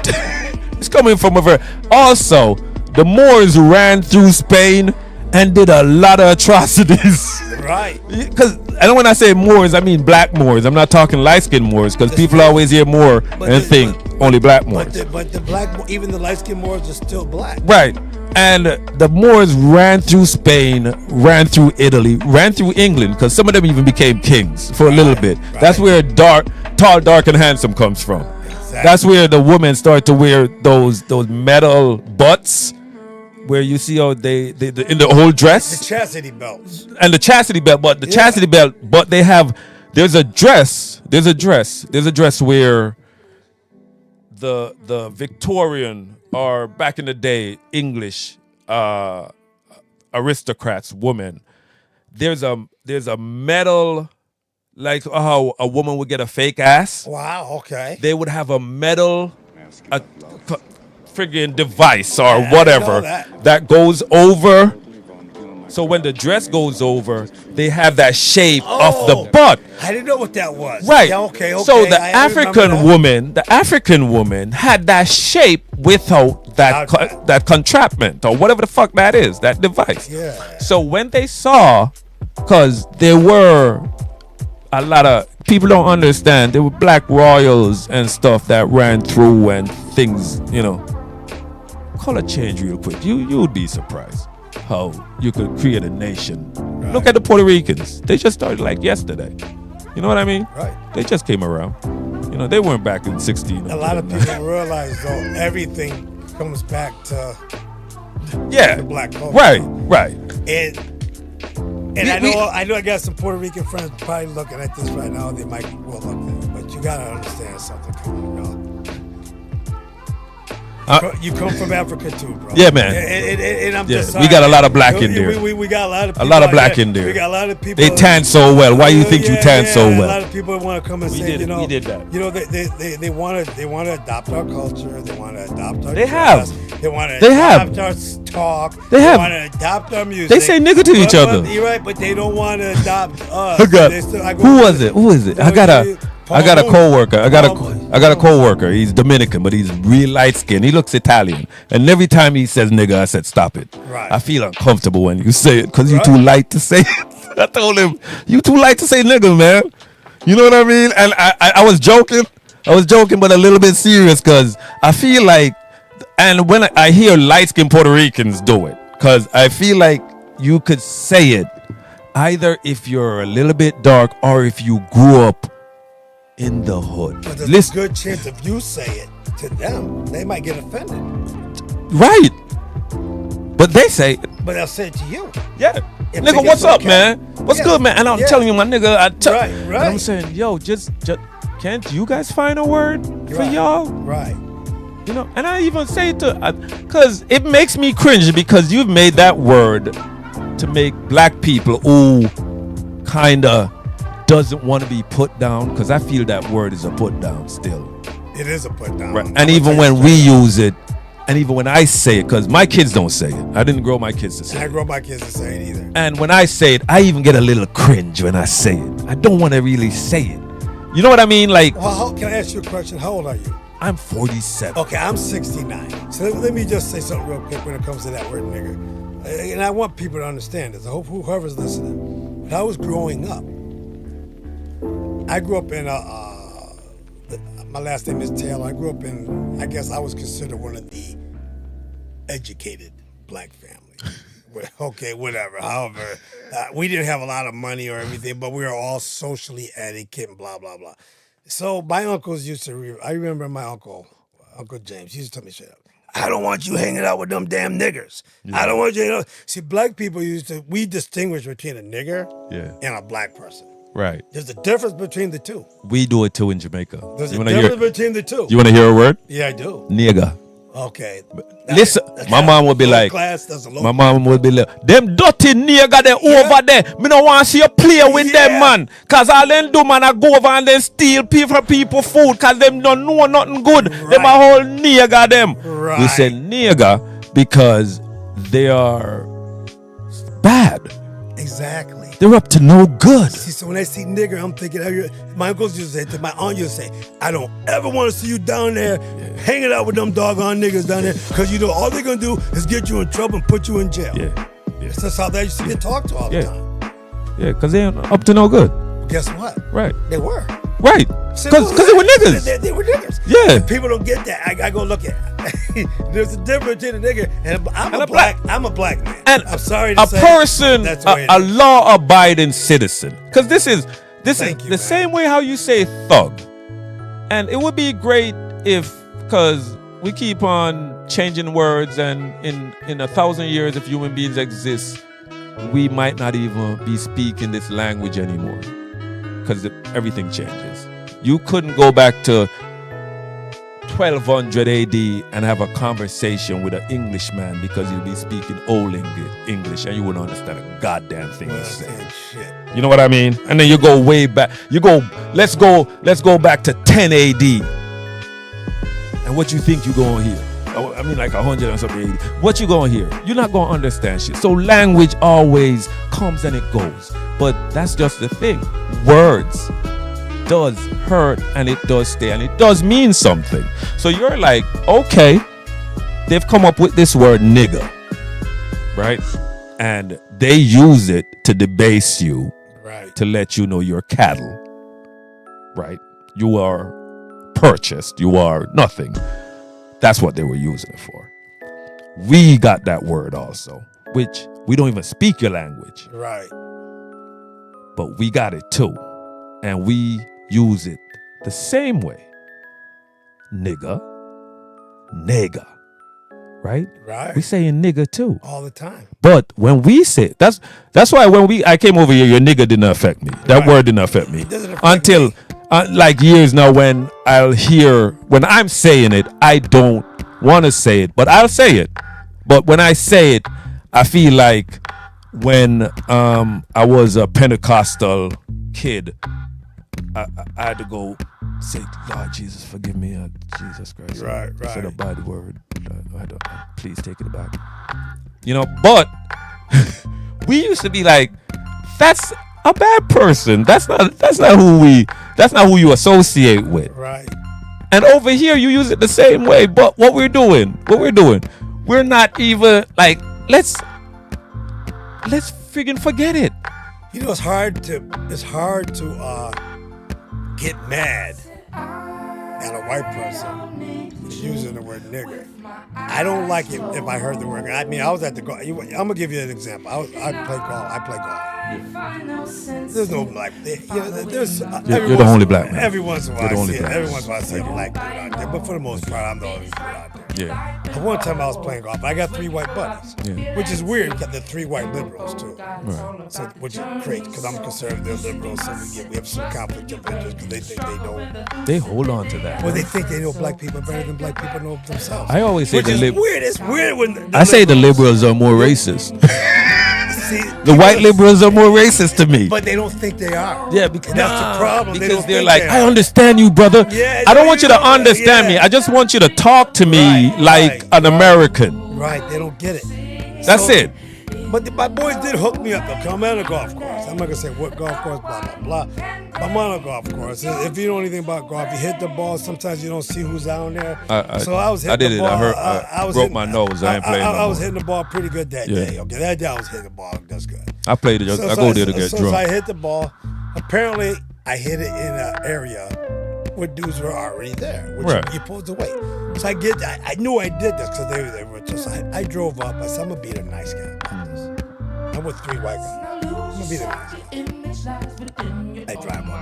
it's coming from a very. Also, the Moors ran through Spain and did a lot of atrocities. Right. Because, and when I say Moors, I mean black Moors. I'm not talking light-skinned Moors, because people always hear Moor and think only black Moors. But the black, even the light-skinned Moors are still black. Right. And the Moors ran through Spain, ran through Italy, ran through England, because some of them even became kings for a little bit. Right. That's where tall, dark, and handsome comes from. Exactly. That's where the women start to wear those metal butts, where you see how they in the whole dress. The chastity belts. And the chastity belt, but chastity belt, but there's a dress where the Victorian or back in the day English aristocrats, women, there's a metal, like how a woman would get a fake ass. Wow, okay. They would have a metal friggin' device or whatever that goes over. So when the dress goes over, they have that shape of the butt. I didn't know what that was. Right. Yeah, okay. So the African woman had that shape without that contraption or whatever the fuck that is, that device. Yeah. So when they saw, because there were a lot of people don't understand, there were black royals and stuff that ran through and things, color change real quick. You would be surprised how you could create a nation. Right. Look at the Puerto Ricans. They just started like yesterday. You know what I mean? Right. They just came around. They weren't back in 16. A lot of people realize though everything comes back to the black culture. Right. And I know I got some Puerto Rican friends probably looking at this right now. They might well look there, but you gotta understand something, y'all. You come from Africa too, bro. Yeah, man. And I'm just we got a lot of black in there. We got a lot of people. A lot of black in there. We got a lot of people. They tan so well. Why you think you tan so well? A lot of people want to come and say, we did that. They want to adopt our culture. They want to adopt our. They dress. have. They want to adopt our talk. They have. want to adopt our music. They say nigga to each other. You're right, but they don't want to adopt us. Who is it? I got a coworker. I got a coworker. He's Dominican, but he's real light skinned. He looks Italian. And every time he says nigga, I said stop it. Right. I feel uncomfortable when you say it because you're too light to say it. I told him, you too light to say nigga, man. You know what I mean? And I was joking. But a little bit serious, because I feel like, and when I hear light skinned Puerto Ricans do it, because I feel like you could say it either if you're a little bit dark or if you grew up in the hood. But there's a good chance if you say it to them, they might get offended. Right. But they say it. But they'll say it to you. Yeah. Nigga, what's up, man? What's good, man? And I'm telling you, my nigga, right. And I'm saying, yo, just can't you guys find a word for y'all? Right. And I even say it to, because it makes me cringe, because you've made that word to make black people who kind of doesn't want to be put down, because I feel that word is a put down still. It is a put down. Right. And even when we use it, and even when I say it, because my kids don't say it. I didn't grow my kids to say it. I grow my kids to say it either. And when I say it, I even get a little cringe when I say it. I don't want to really say it. You know what I mean? Like, Well, can I ask you a question? How old are you? I'm 47. Okay, I'm 69. So let me just say something real quick when it comes to that word nigger. And I want people to understand this. I hope whoever's listening. When I was growing up, I grew up in my last name is Taylor. I grew up in, I guess I was considered one of the educated black families. Okay, whatever. However, we didn't have a lot of money or everything, but we were all socially etiquette and blah, blah, blah. So my uncles used to, I remember my Uncle James, he used to tell me straight up, I don't want you hanging out with them damn niggers. Yeah. I don't want you, See, black people we distinguish between a nigger and a black person. Right. There's a difference between the two. We do it too in Jamaica. There's a difference between the two. You want to hear a word? Yeah, I do. Nigger. Okay. Listen, my mom would be like, them dirty nigger they over there. Me no want to see you play with them, man. Cause all them do, man, I go over and then steal people food. Cause them don't know nothing good. Right. Them a whole nigger them. Right. We say nigger because they are bad. Exactly. They're up to no good. See, so when I see nigger, I'm thinking, my uncles used to say, to my aunt used to say, I don't ever want to see you down there hanging out with them doggone niggas down there, because you know all they're going to do is get you in trouble and put you in jail. Yeah. That's how they used to get talked to all the time. Yeah, because they're up to no good. Guess what? Right. They were. Right. Because they were niggas. They were niggas. Yeah. And people don't get that. I go look at it. There's a difference between a nigga and I'm a black man. And I'm sorry to say. A person, a law-abiding citizen. Because this is the same way how you say thug. And it would be great because we keep on changing words, and in 1,000 years, if human beings exist, we might not even be speaking this language anymore. Because everything changes. You couldn't go back to 1200 AD and have a conversation with an Englishman because you'd be speaking old English and you wouldn't understand a goddamn thing he's saying. Shit. You know what I mean? And then you go way back. Let's go back to 10 AD. And what you think you gonna hear? I mean, like 100 and something AD. What you gonna hear? You're not gonna understand shit. So language always comes and it goes. But that's just the thing. Words does hurt and it does stay and it does mean something. So you're like, okay, they've come up with this word nigger, right? And they use it to debase you, right? To let you know you're cattle, right? You are purchased, you are nothing. That's what they were using it for. We got that word also, which we don't even speak your language. Right. But we got it too. And we use it the same way. Nigga, nigga, right? Right. We saying nigga too. All the time. But when we say, that's why when I came over here, your nigga didn't affect me. That word didn't affect me. Until like years now when when I'm saying it, I don't want to say it, but I'll say it. But when I say it, I feel like when I was a Pentecostal kid, I had to go say, Lord Jesus, forgive me, Jesus Christ. Right. I said a bad word. Please take it back. You know, but we used to be like, that's a bad person. That's not who you associate with. Right. And over here you use it the same way. But what we're doing, we're not even like, let's friggin' forget it. You know, it's hard to get mad at a white person using the word nigger. I don't like it if I heard the word. I mean, I was at the golf. I'm gonna give you an example. I play golf. There's no black. You're the only black man. Every once in a while, I see black people out there, but for the most part, I'm the only one out there. Yeah. One time I was playing golf, I got 3 white buddies, which is weird because they're 3 white liberals too. Right. So, which is great because I'm conservative, liberal, so we have some conflict of interest because they think they know. They hold on to that. Well, they think they know black people better than black people know themselves. I always say which is weird. It's weird when I say the liberals are more racist. See, the white liberals are more racist to me. But they don't think they are. Yeah, because that's the problem. Because they're like, I understand you, brother. Yeah, I don't want you to understand me. I just want you to talk to me like an American. Right, they don't get it. That's it. But my boys did hook me up. Though. I'm on a golf course. I'm not gonna say what golf course, blah blah blah. I'm on a golf course. If you know anything about golf, you hit the ball. Sometimes you don't see who's down there. So I was hitting the ball. I broke my nose. I ain't playing. I was hitting the ball pretty good that day. Okay, that day I was hitting the ball. That's good. I played it. I go there to get drunk. So I hit the ball. Apparently, I hit it in an area where dudes were already there, which you're supposed to wait. So I knew I did this because they were just. I drove up. I said, I'm gonna be the nice guy about this. I'm with 3 white guys. I'm gonna be the nice guy. I drive up.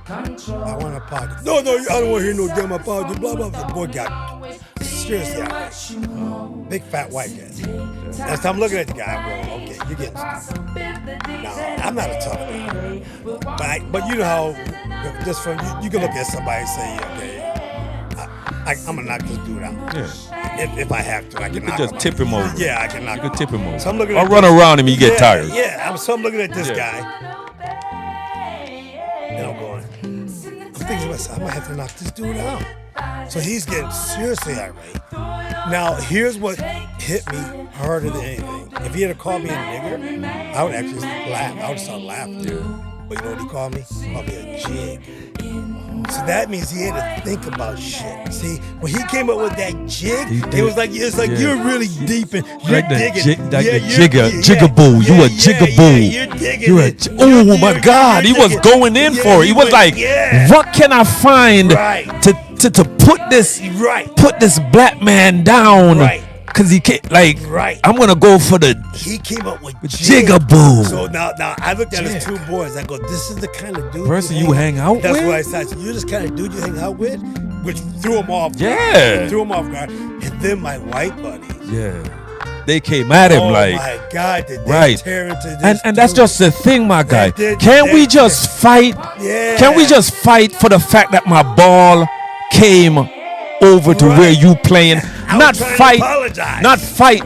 I want to apologize. No, I don't want to hear no damn apology. Blah blah. The boy got seriously outraged. Big fat white guy. As I'm looking at the guy, I'm going, okay, you're getting stupid. No, I'm not a tough guy. But you know how just from you can look at somebody and say, okay, I'm gonna knock this dude out. Yeah. If I have to, I can knock him out. Just tip him over. Yeah, I can knock him out. You can tip him over. So I'm looking or run around him and you get tired. Yeah, so I'm looking at this guy. And I'm going, I'm thinking to myself, I might have to knock this dude out. So he's getting seriously irate. Now, here's what hit me harder than anything. If he had called me a nigger, I would actually laugh. I would start laughing. Yeah. But you know what he called me? He called me a jig. So that means he had to think about shit. See, when he came up with that jig, it was like you're really deep in. You're digging. Jigaboo. You a jigaboo. You're digging. Oh my God, he was going in for it. He was like, what can I find to put this black man down? Right. Cause he can't I'm gonna go for the. He came up with jigaboo. So now I looked at his 2 boys. I go, this is the kind of dude person you hang out with. That's what I said. So you're this kind of dude you hang out with, which threw him off. Threw him off guard. And then my white buddies. Yeah. They came at him my God, did they tear into this? And that's just the thing, my guy. Can we just fight? Yeah. Can we just fight for the fact that my ball came over to where you playing? Not fight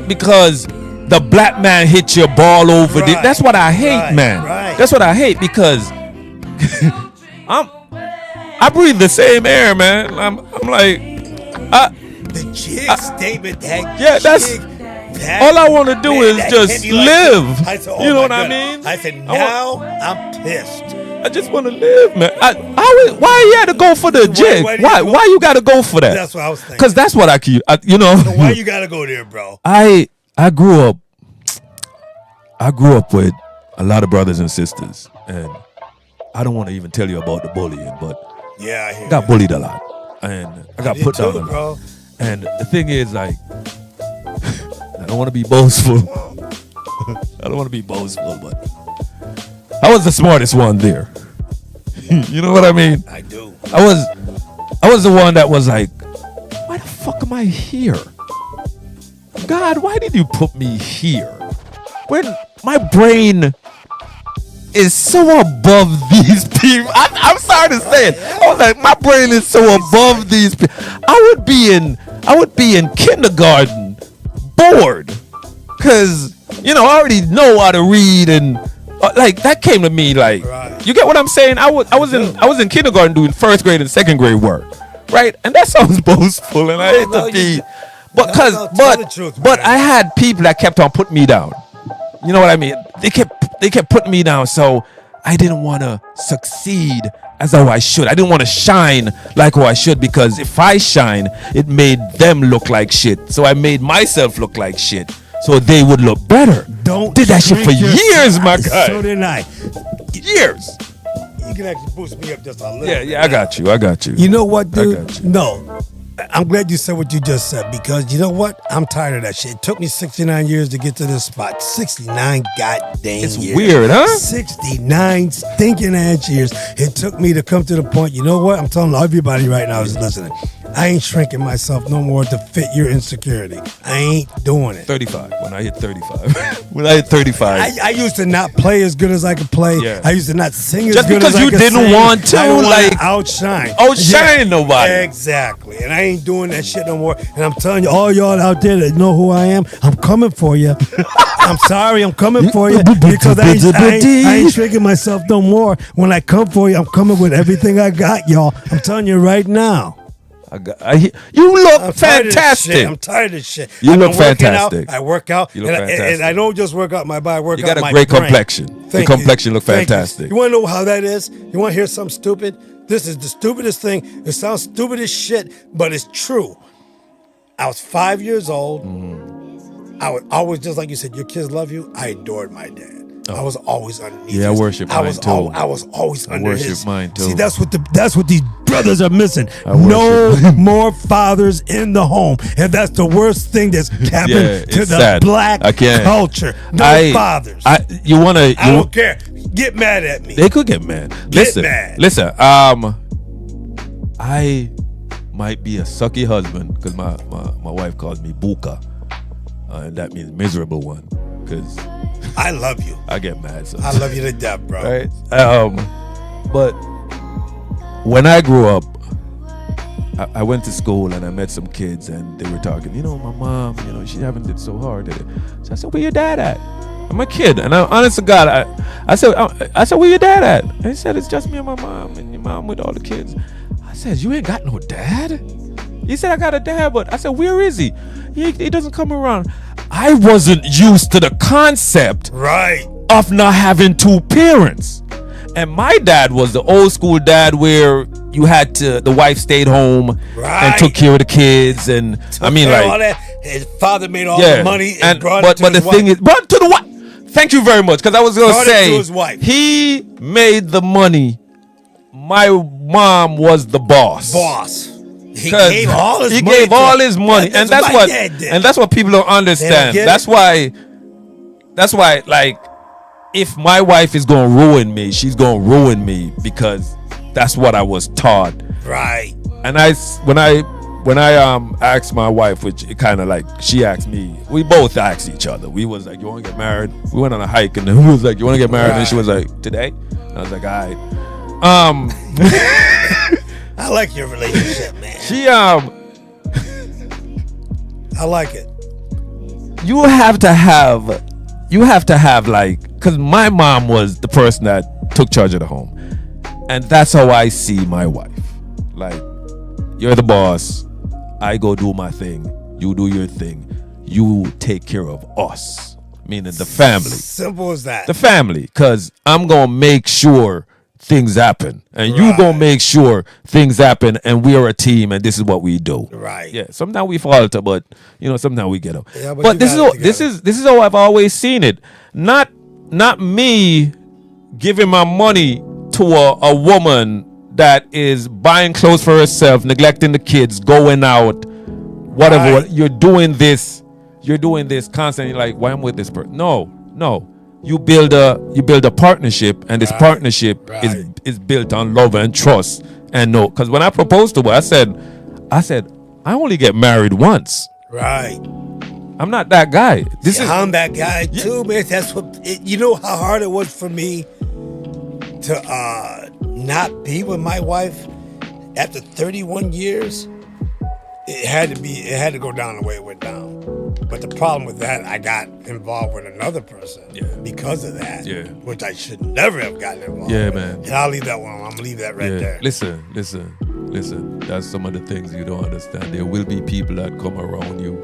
because the black man hit your ball over. That's what I hate, man. That's what I hate because I breathe the same air, man. I'm like the jig statement. That's all I want to do is just live. Said, you know what I mean? I said now I'm pissed. I just want to live, man. Why you had to go for the jig? Why you got to go for that? That's what I was thinking. Because that's what you know. So why you got to go there, bro? I grew up with a lot of brothers and sisters, and I don't want to even tell you about the bullying, but I got bullied a lot, and I got put down a lot. Bro. And the thing is, like, I don't want to be boastful. But I was the smartest one there. You know what I mean? I do. I was the one that was like, why the fuck am I here? God, why did you put me here? When my brain is so above these people. I'm sorry to say it. I was like, my brain is so above these people. I would be in kindergarten bored. Cause, you know, I already know how to read and that came to me like, you get what I'm saying? I was in kindergarten doing 1st grade and 2nd grade work, right? And that sounds boastful, and I hate to be, but I had people that kept on putting me down. You know what I mean? They kept putting me down, so I didn't want to succeed as though I should. I didn't want to shine like how I should, because if I shine, it made them look like shit. So I made myself look like shit, so they would look better. Did that shit for years, my guy. So did I. Years. You can actually boost me up just a little. Yeah, I got you. You know what, dude? No. I'm glad you said what you just said, because you know what? I'm tired of that shit. It took me 69 years to get to this spot. 69 goddamn years. It's weird, huh? 69 stinking ass years. It took me to come to the point, you know what? I'm telling everybody right now who's listening. I ain't shrinking myself no more to fit your insecurity. I ain't doing it. 35. When I hit 35. I used to not play as good as I could play. Yeah. I used to not sing as just good as I could sing. Just because you didn't want to, I like outshine. Outshine nobody. Exactly. And I ain't doing that shit no more. And I'm telling you, all y'all out there that know who I am, I'm coming for you. I'm sorry, I'm coming for you, because I ain't shrinking myself no more. When I come for you, I'm coming with everything I got, y'all. I'm telling you right now. You look fantastic. I'm tired of this shit. You look fantastic. I work out. You look fantastic. And I don't just work out my body. I work You out got my a great brain. complexion. Thank Your complexion look Thank fantastic. You want to know how that is? You want to hear something stupid? This is the stupidest thing. It sounds stupid as shit, but it's true. I was 5 years old. Mm-hmm. I was always, just like you said, your kids love you. I adored my dad. I was always underneath. Yeah, I worship mine too. I was always under worship his. mine too. See, that's what these brothers are missing. I No worship. more fathers in the home, and that's the worst thing that's happened to it's the sad. black I can't. culture. No fathers. I don't care. Get mad at me. They could get mad. Get mad. Listen. I might be a sucky husband because my wife calls me Buka, and that means miserable one. Because I love you. I get mad. I love you to death, bro. Right. But when I grew up, I went to school and I met some kids and they were talking. You know, my mom. You know, she haven't did so hard. So I said, "Where your dad at?" I'm a kid, and honest to God, I said, "Where your dad at?" And he said, "It's just me and my mom, and your mom with all the kids." I said, "You ain't got no dad?" He said, "I got a dad, but," I said, "Where is he? He doesn't come around." I wasn't used to the concept of not having two parents. And my dad was the old school dad where you had to, the wife stayed home and took care of the kids. And I mean, like, all that. His father made all the money and brought it to but his the wife. thing is, brought to the wife. Thank you very much. Because I was going to say, to his wife. He made the money. My mom was the boss. He gave all his money. He gave all his money, and that's what people don't understand. That's why, like, if my wife is gonna ruin me, she's gonna ruin me because that's what I was taught. Right. And when I asked my wife, which it kind of like she asked me, we both asked each other. We was like, "You want to get married?" We went on a hike, and then we was like, "You want to get married?" And she was like, "Today?" And I was like, "All right." I like your relationship, man. I like it. You have to have like, because my mom was the person that took charge of the home, and that's how I see my wife. Like, you're the boss, I go do my thing, you do your thing, you take care of us, meaning the family. Simple as that. The family, because I'm gonna make sure things happen, and you gonna make sure things happen, and we are a team, and this is what we do. Right. Yeah. Sometimes we falter, but sometimes we get up. Yeah, but this is how I've always seen it. Not me giving my money to a woman that is buying clothes for herself, neglecting the kids, going out, whatever. Right. You're doing this constantly. Like, why I'm with this person? No. You build a partnership, and this partnership is built on love and trust. And no, because when I proposed to her, I said, I only get married once. Right. I'm not that guy. I'm that guy too, man. That's you know how hard it was for me to not be with my wife after 31 years. It had to go down the way it went down. But the problem with that, I got involved with another person because of that, which I should never have gotten involved with. Man. And I'll leave that one. I'm going to leave that right there. Listen. That's some of the things you don't understand. There will be people that come around you,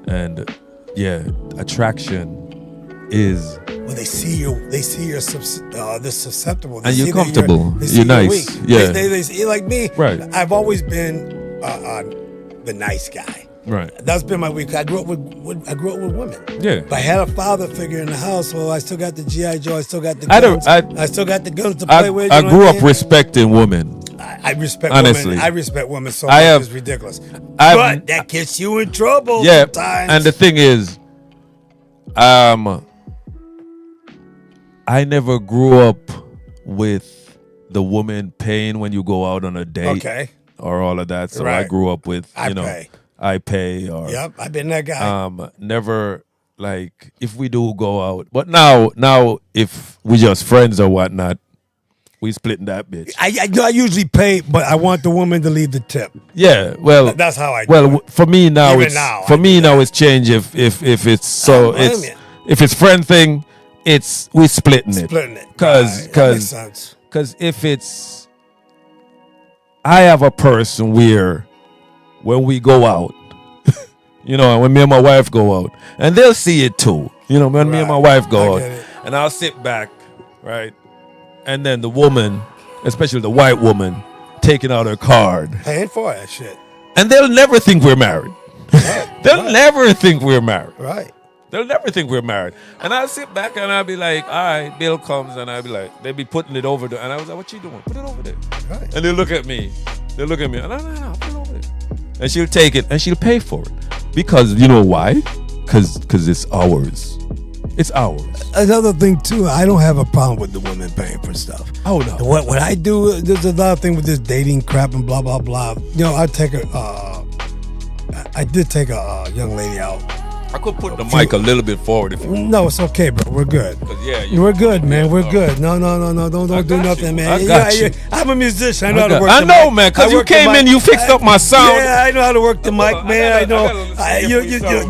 and attraction is. When they see you're this susceptible, and you're comfortable. You're nice. They see like me. Right. I've always been the nice guy. Right. That's been my week. I grew up with women. Yeah. But I had a father figure in the house, so I still got the G.I. Joe. I still got the guns. I still got the guns to play with. I grew up respecting women. I respect honestly. women. I respect women so much. It's ridiculous. But that gets you in trouble sometimes. And the thing is, I never grew up with the woman paying when you go out on a date. Okay. Or all of that. So I grew up with, I pay or I've been that guy. Never, like, if we do go out, but now if we just friends or whatnot, we splitting that bitch. I usually pay, but I want the woman to leave the tip. Yeah, well, that's how I do it. For me now, it's changed. If it's friend thing, we splitting it. Because if it's, I have a person where when we go out. You know, and when me and my wife go out. And they'll see it too. You know, when me and my wife go out. And I'll sit back, right? And then the woman, especially the white woman, taking out her card. Paying for that shit. And they'll never think we're married. Right. They'll never think we're married. Right. They'll never think we're married. And I'll sit back and I'll be like, all right, bill comes, and I'll be like, they'll be putting it over there. And I was like, what you doing? Put it over there. Right. And they look at me. They look at me. No, put it over there. And she'll take it and she'll pay for it. Because you know why? Because it's ours. It's ours. Another thing too, I don't have a problem with the women paying for stuff. Oh no. What I do, there's another thing with this dating crap and blah blah blah. You know, I did take a young lady out. I could put the mic a little bit forward if you want. No, it's okay, bro. We're good. Yeah, we're good, man. We're good. No. Don't do nothing, man. I got you. I'm a musician. I know how to work. I know, man. Because you came in, you fixed up my sound. Yeah, I know how to work the mic, man. I know. You get a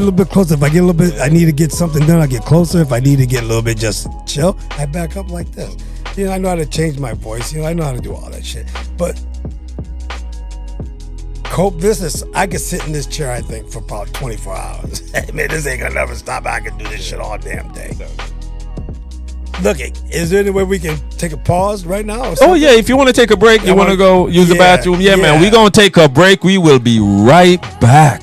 little bit closer. If I get a little bit, I need to get something done. I get closer. If I need to get a little bit, just chill. I back up like this. You know, I know how to change my voice. You know, I know how to do all that shit. But cope business, I could sit in this chair, I think, for about 24 hours. Man, this ain't gonna never stop. I can do this shit all damn day. Look, is there any way we can take a pause right now? Oh, yeah. If you want to take a break, you want to go use the bathroom. Yeah, man. We're going to take a break. We will be right back.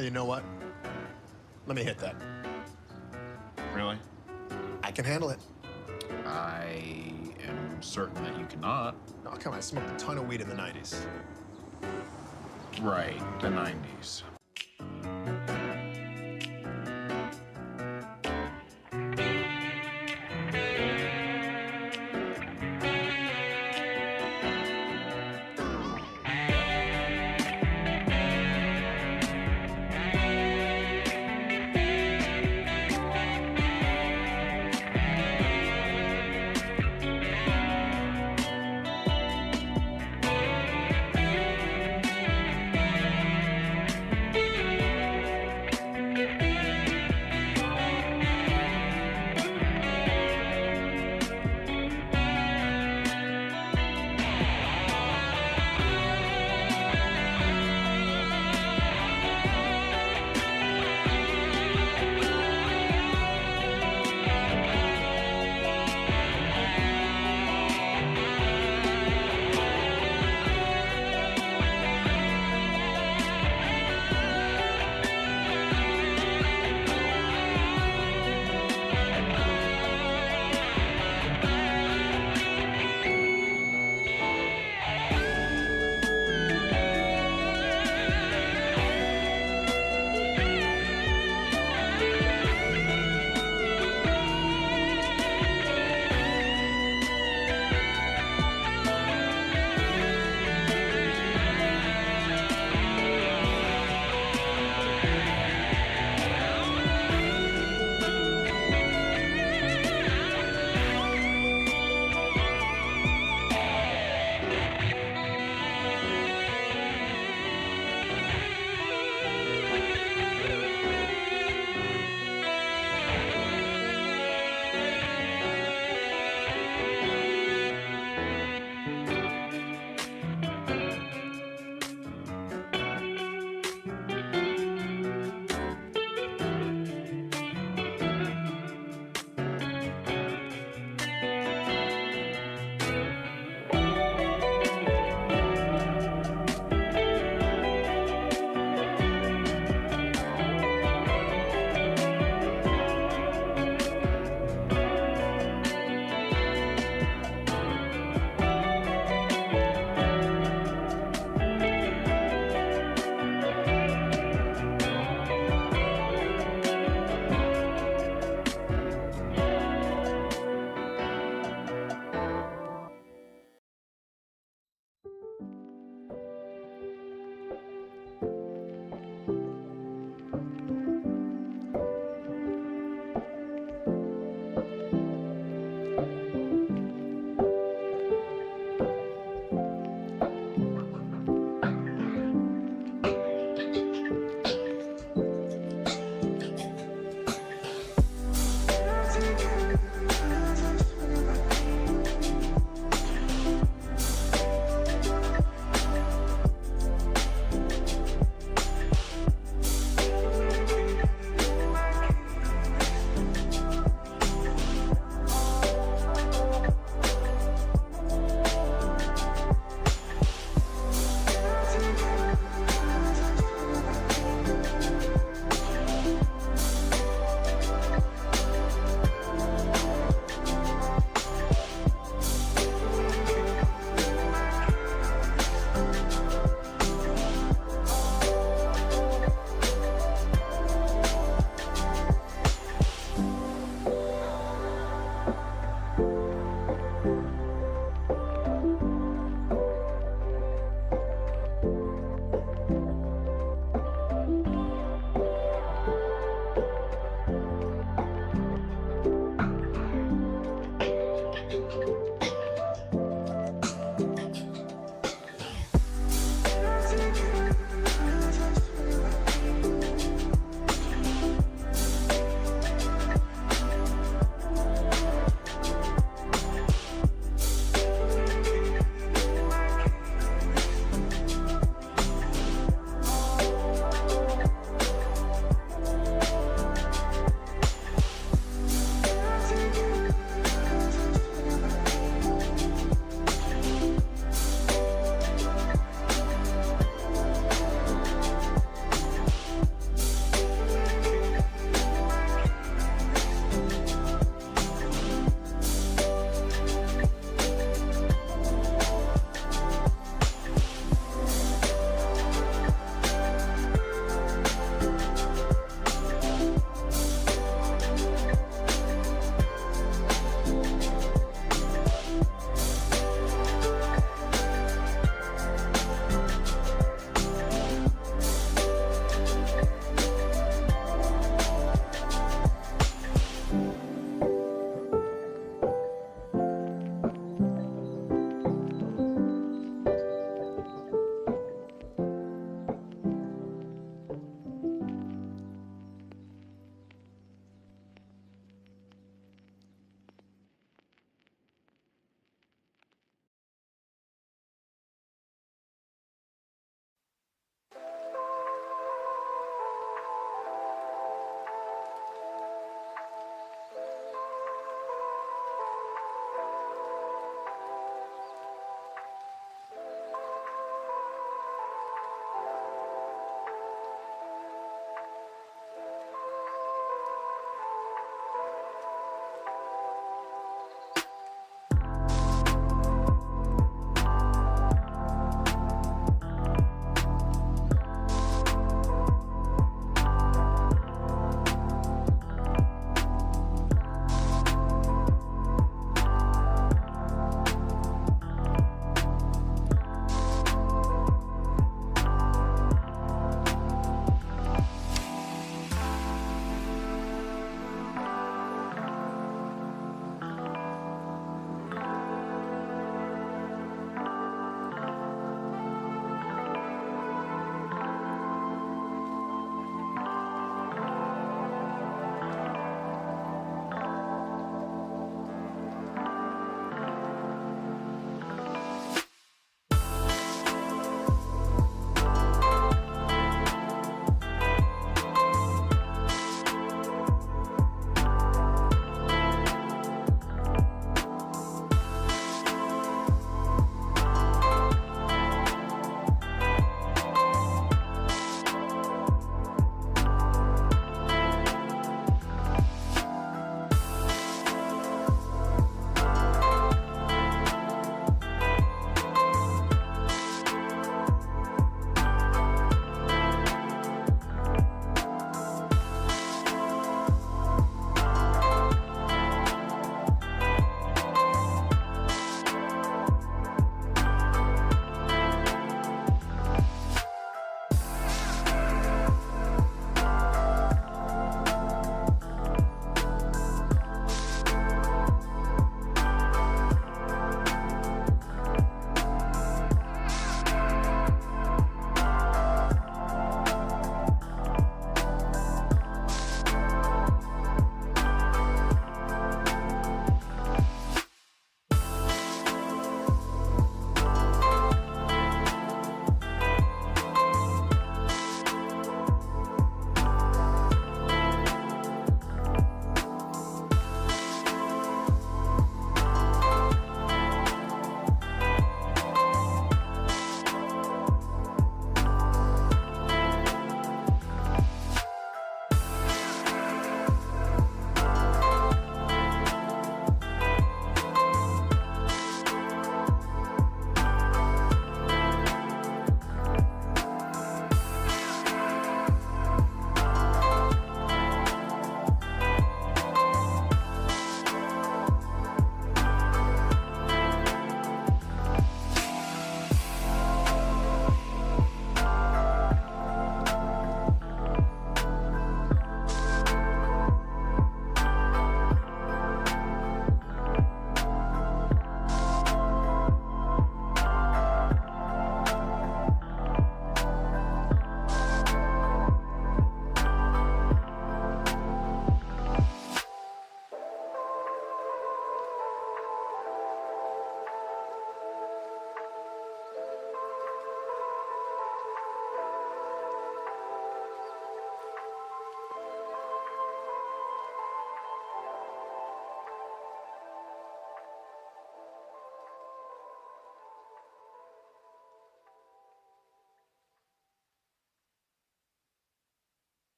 Hey, you know what? Let me hit that. Really? I can handle it. I am certain that you cannot. Oh, come on, I smoked a ton of weed in the 90s. Right, the 90s.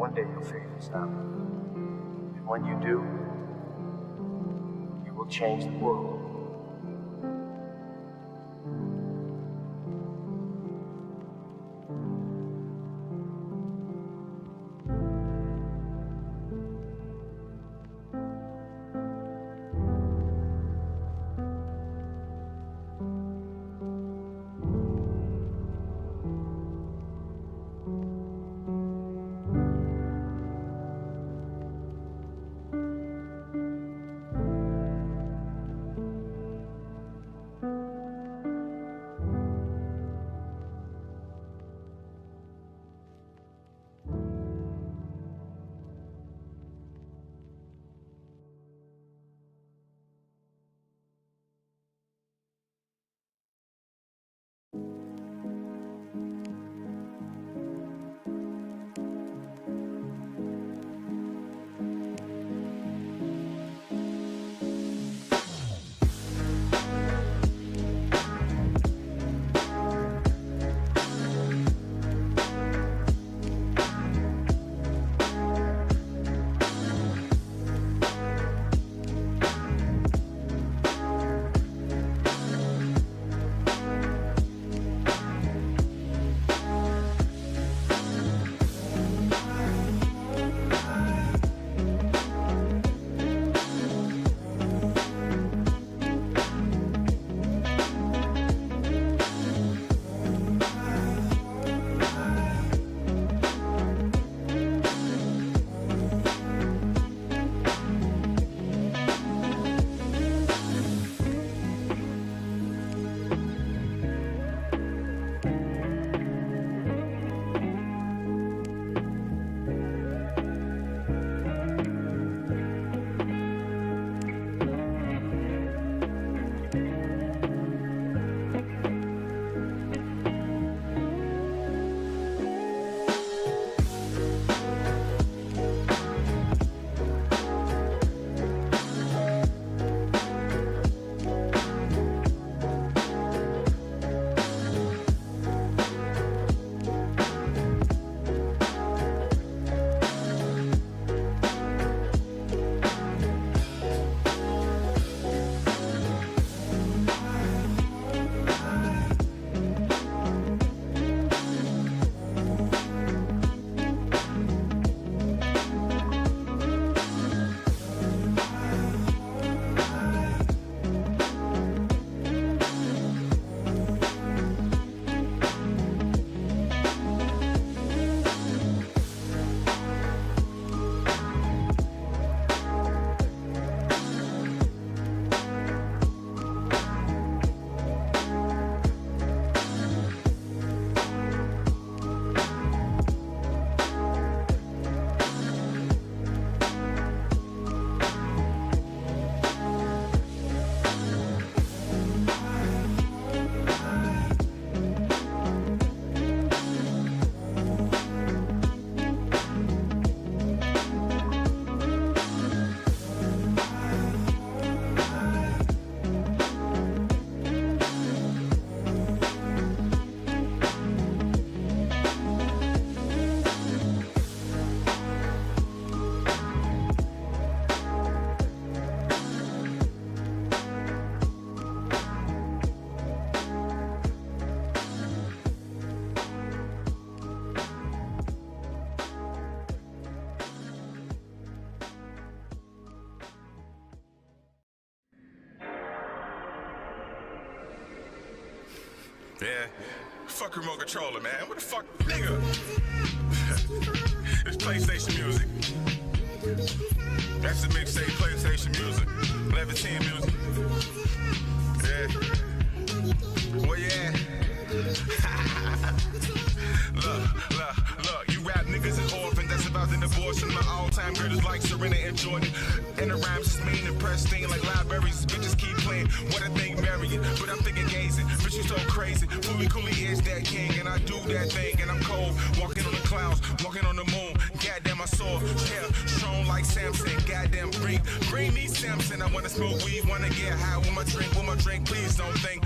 one day you'll figure this out. And when you do, you will change the world. Yeah, fuck remote controller, man. What the fuck, nigga? It's PlayStation music. That's the mixtape, PlayStation music. 1110 music. Yeah. Well, yeah. Look, you rap niggas is orphan. That's about an abortion. My all-time greatest like Serena and Jordan. And the rhymes is mean and pristine like libraries. Bitches keep playing what I think marrying, but I'm thinking gazing. Bitch, you so crazy. Fully coolly is that king, and I do that thing, and I'm cold. Walking on the clouds, walking on the moon. Goddamn, I saw, yeah, strong like Samson. Goddamn, bring me Samson. I wanna smoke weed, wanna get high with my drink, please don't think,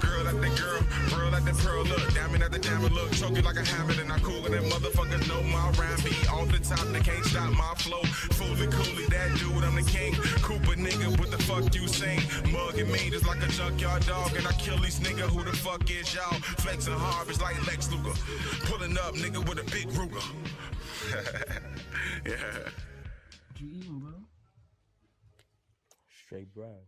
girl. Girl at the girl, pearl at the pearl, look, diamond at the diamond, look, choke it like a hammer, and I cool and them motherfuckers know my rhyme be off the top, they can't stop my flow. Fooly coolie, that dude, I'm the king. Cooper nigga, what the fuck you sing? Mugging me just like a junkyard dog, and I kill these nigga. Who the fuck is y'all? Flexing hard, it's like Lex Luger. Pulling up, nigga, with a big Ruger. Yeah. What you eating, bro? Straight bread.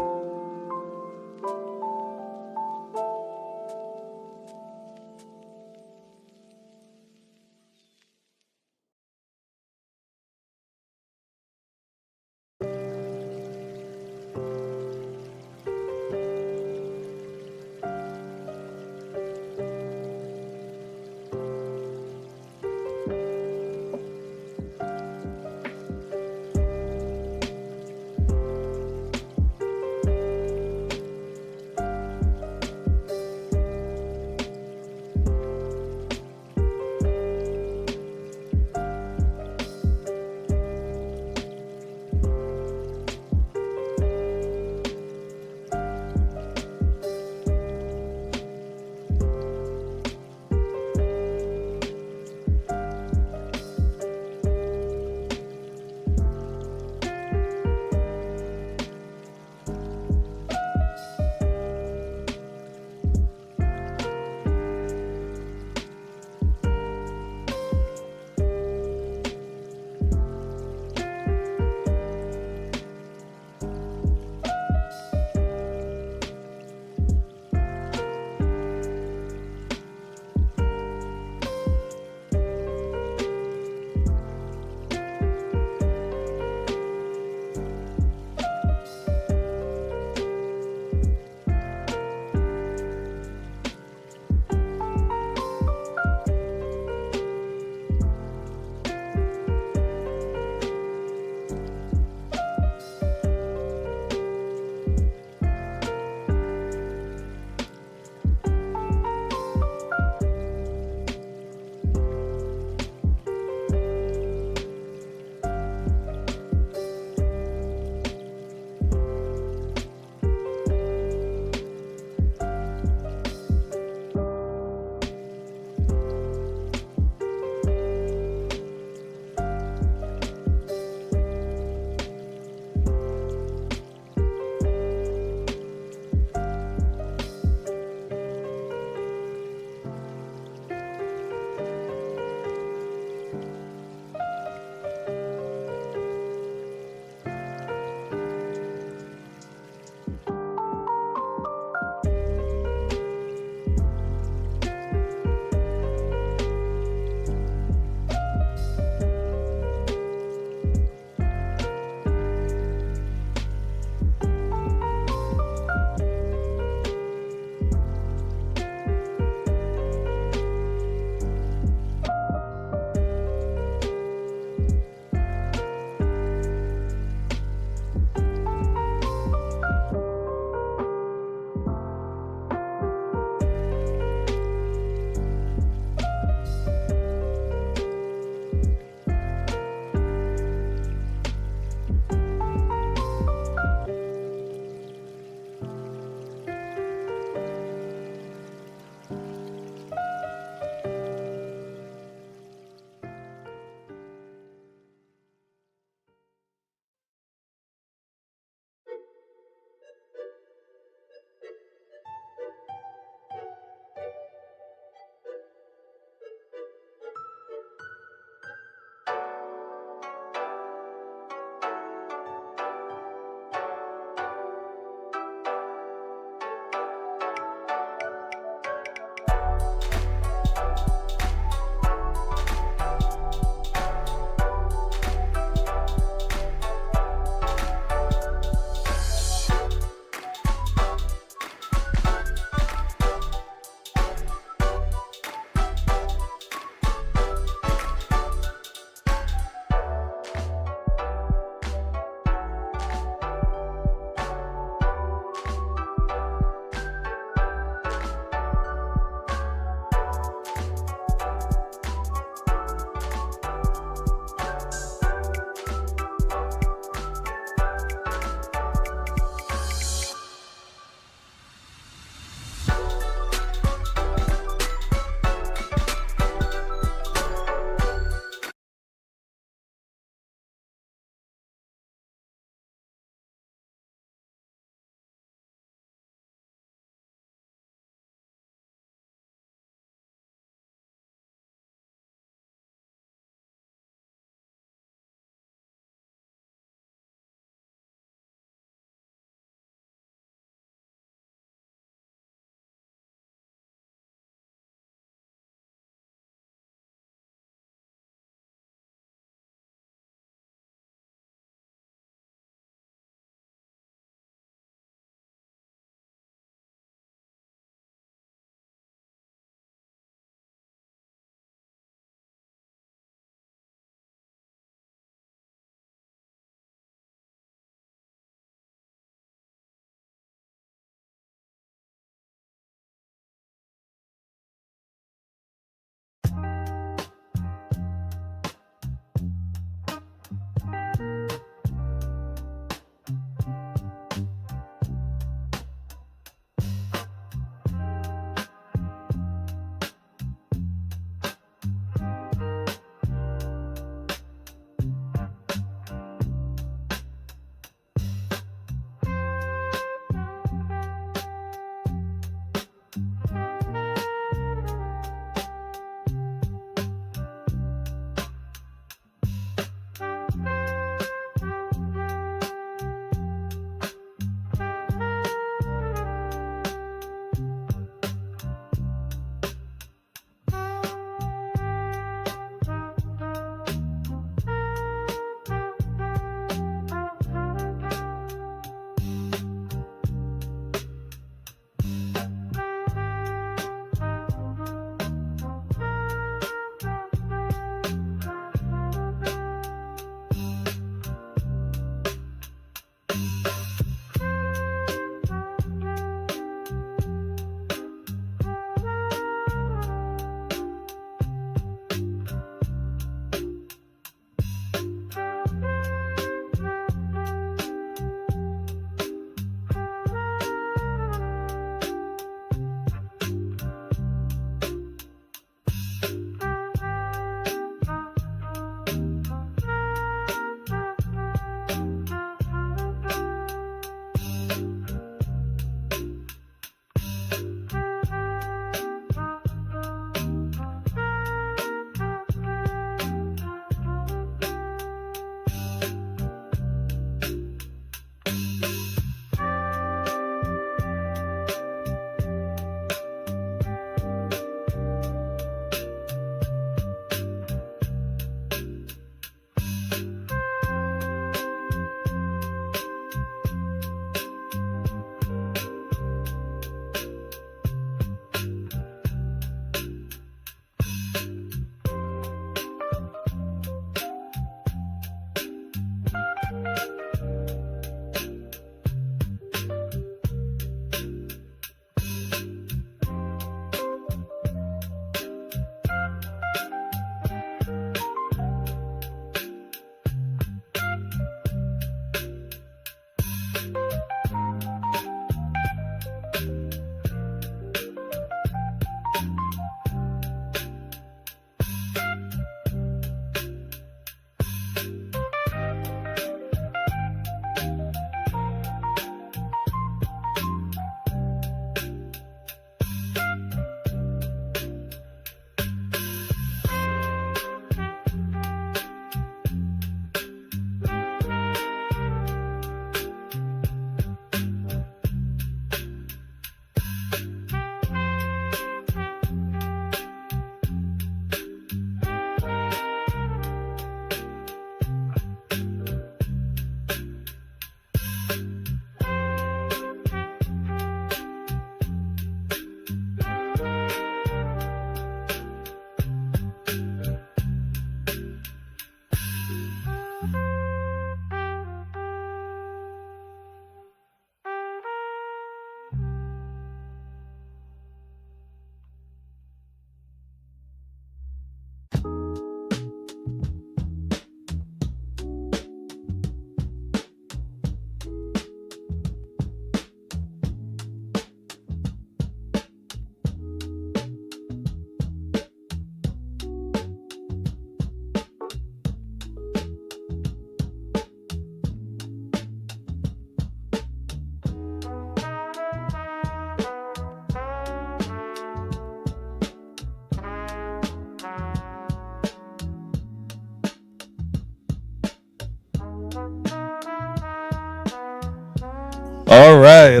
All right.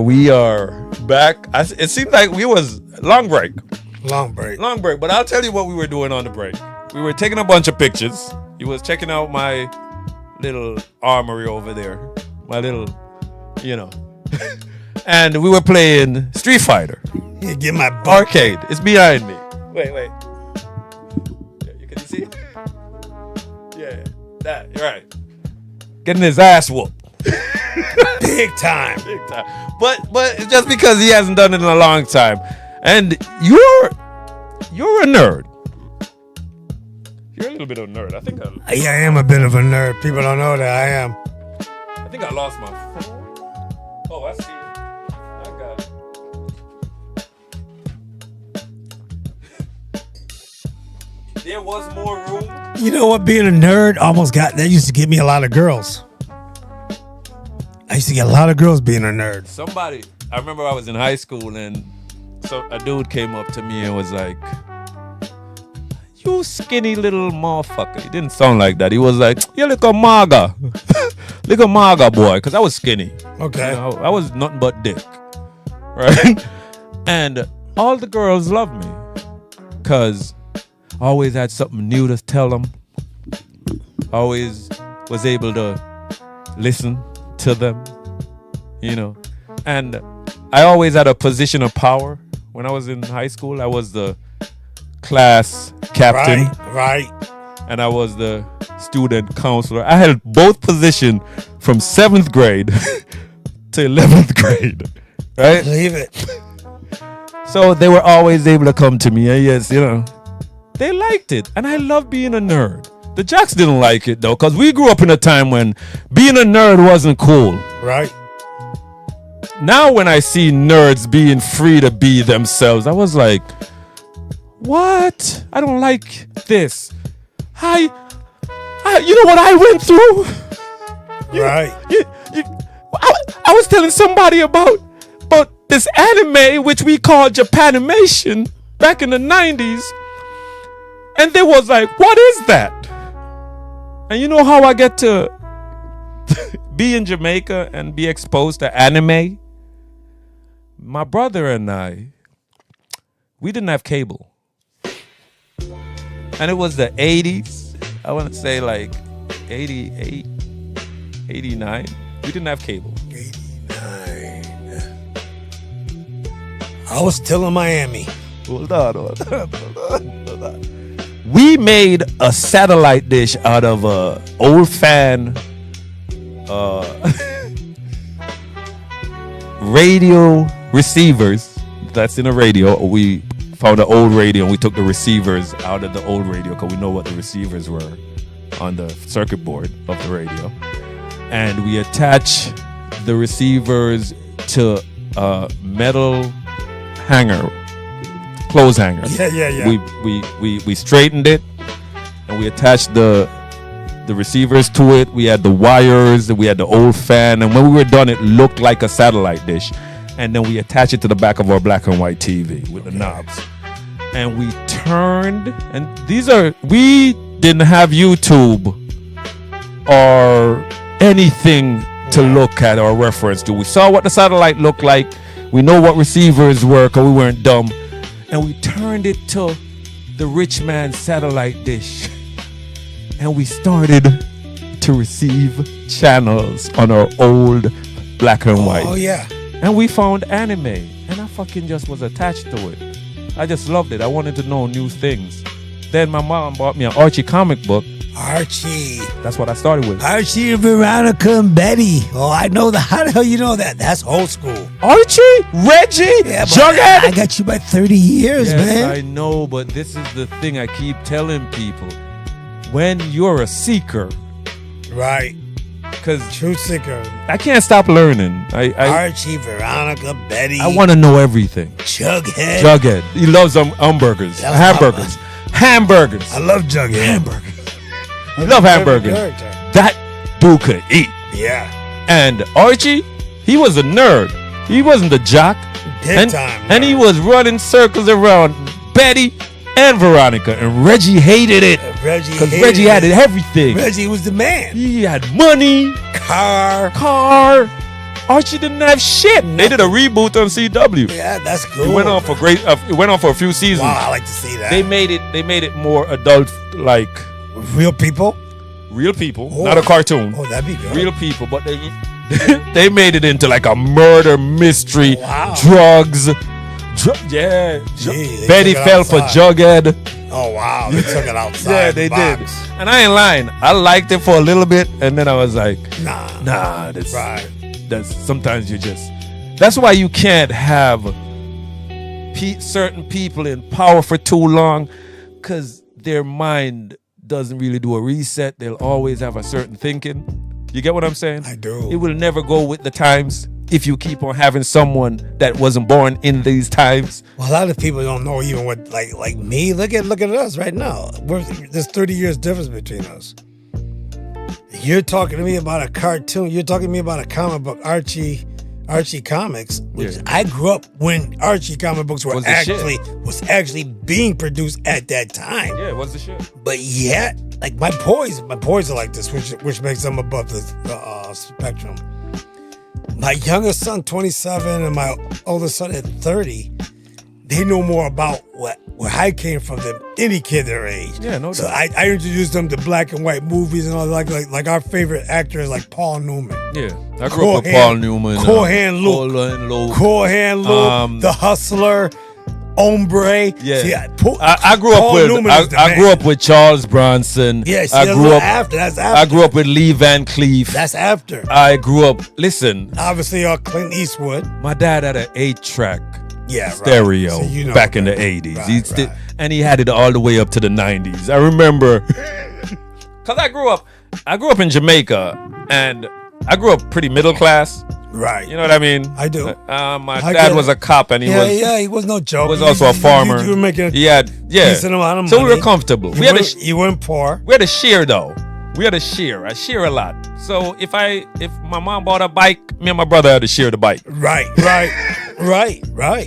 We are back. It seemed like we was long break, but I'll tell you what we were doing on the break. We were taking a bunch of pictures. He was checking out my little armory over there, my little, and we were playing Street Fighter. Yeah, get my butt. Arcade. It's behind me. Wait. Yeah, you can see it? Yeah, that. You're right. Getting his ass whooped. Big time. But it's just because he hasn't done it in a long time. And you're a nerd. You're a little bit of a nerd. I am a bit of a nerd. People don't know that I am. I think I lost my phone. Oh, I see it. I got it. There was more room. You know what? Being a nerd that used to get me a lot of girls. I used to get a lot of girls being a nerd. I remember I was in high school and a dude came up to me and was like, "You skinny little motherfucker." He didn't sound like that. He was like, "You look a maga." Look a maga boy, because I was skinny. Okay. I was nothing but dick. Right? And all the girls loved me because I always had something new to tell them. Always was able to listen to them, and I always had a position of power. When I was in high school, I was the class captain, right, and I was the student counselor. I held both positions from 7th grade to 11th grade, right? Believe it. So they were always able to come to me, and yes, they liked it, and I love being a nerd. The jocks didn't like it though, because we grew up in a time when being a nerd wasn't cool. Right. Now when I see nerds being free to be themselves, I was like, what? I don't like this. You know what I went through? Right. I was telling somebody about this anime, which we call Japanimation, back in the 90s. And they was like, what is that? And you know how I get to be in Jamaica and be exposed to anime? My brother and I, we didn't have cable. And it was the 80s. I want to say like 88, 89. We didn't have cable. 89. I was still in Miami. Hold on. We made a satellite dish out of old fan radio receivers. That's in a radio. We found an old radio and we took the receivers out of the old radio because we know what the receivers were on the circuit board of the radio. And we attached the receivers to a metal hanger. Clothes hanger. Yeah. We straightened it and we attached the receivers to it. We had the wires, we had the old fan, and when we were done, it looked like a satellite dish. And then we attached it to the back of our black and white TV with the knobs. And we turned, and we didn't have YouTube or anything to look at or reference to. We saw what the satellite looked like. We know what receivers were because we weren't dumb. And we turned it to the rich man's satellite dish. And we started to receive channels on our old black and white. Oh, yeah. And we found anime. And I fucking just was attached to it. I just loved it. I wanted to know new things. Then my mom bought me an Archie comic book. Archie. That's what I started with. Archie, Veronica, and Betty. Oh, I know that. How the hell you know that? That's old school. Archie? Reggie? Yeah, Jughead? I got you by 30 years, yes, man. I know, but this is the thing I keep telling people. When you're a seeker. Right. Because Truth seeker. I can't stop learning. Archie, Veronica, Betty. I want to know everything. Jughead. He loves hamburgers. Hamburgers. I love Jughead. Hamburgers. I love hamburgers. That dude could eat. Yeah. And Archie, he was a nerd. He wasn't a jock. Big time. And he was running circles around Betty. and Veronica, and Reggie hated it Reggie because hated Reggie had it. everything. Reggie was the man. He had money, Car. Archie didn't have shit. They did a reboot on CW. Yeah, that's good. It went on for it went on for a few seasons. Wow, I like to see that. They made it more adult, like Real people. real people, Oh. not a cartoon. Oh, that'd be good. Real people, but they they made it into like a murder mystery, Wow. drugs. Gee, they Betty took it fell for outside. Jughead. Oh wow, they took it outside. Yeah, the they did. box. And I ain't lying. I liked it for a little bit, and then I was like, Nah, that's right. That's sometimes you just. That's why you can't have certain people in power for too long, because their mind doesn't really do a reset. They'll always have a certain thinking. You get what I'm saying? I do. It will never go with the times if you keep on having someone that wasn't born in these times. Well, a lot of people don't know even what like me. Look at us right now. There's 30 years difference between us. You're talking to me about a cartoon. You're talking to me about a comic book, Archie Comics, which Yeah. I grew up when Archie comic books were Was the shit. actually being produced at that time. Yeah, what's the shit? But yet, like my boys are like this, which makes them above the spectrum. My youngest son, 27, and my oldest son at 30, they know more about where I came from than any kid their age. Yeah, no So doubt. I introduced them to black and white movies and all like our favorite actor is like Paul Newman. Yeah, I grew up with Paul Newman. Cohan Luke. Cohan Luke, The Hustler, Hombre. Yeah, See, I grew up Paul with Newman is the I grew man. up with Charles Bronson. Yeah, see, I that's grew up after. That's after. I grew up with Lee Van Cleef. That's after. I grew up. Listen, Obviously, Clint Eastwood. my dad had an 8-track Yeah, stereo right. So you know back in the that. 80s. Right. And he had it all the way up to the 90s. I remember because I grew up in Jamaica, and I grew up pretty middle class. Right. You know what I mean? I do. My I dad get was it. a cop, and he he was no joke. was You- also a you- farmer. You were making He had decent amount of So we money. were comfortable. You weren't poor. We had a share though. We had a share. I share a lot. So if my mom bought a bike, me and my brother had to share the bike. Right.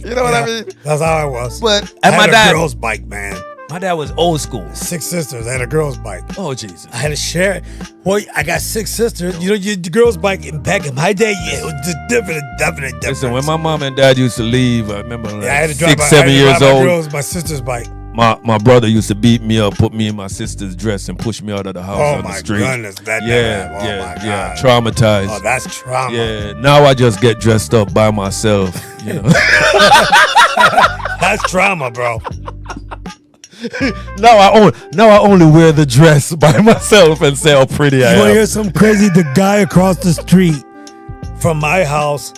You know what I mean? That's how I was. But I and had my dad, a girl's bike, man. my dad was old school. 6 sisters. I had a girl's bike. Oh Jesus. I had to share it. Boy, I got 6 sisters. You know, the girl's bike back in my day, yeah, it was just definite difference. Listen, when my mom and dad used to leave, I remember like I had to drive 6, my, 7 I had to years drive old. my sister's bike. My brother used to beat me up, put me in my sister's dress, and push me out of the house Oh on the my street. goodness, that Yeah, never, oh yeah, my yeah. God. Traumatized. Oh, that's trauma. Yeah, now I just get dressed up by myself, you know. That's trauma, bro. now I only wear the dress by myself and say how pretty I You want to am. hear something crazy? The guy across the street from my house,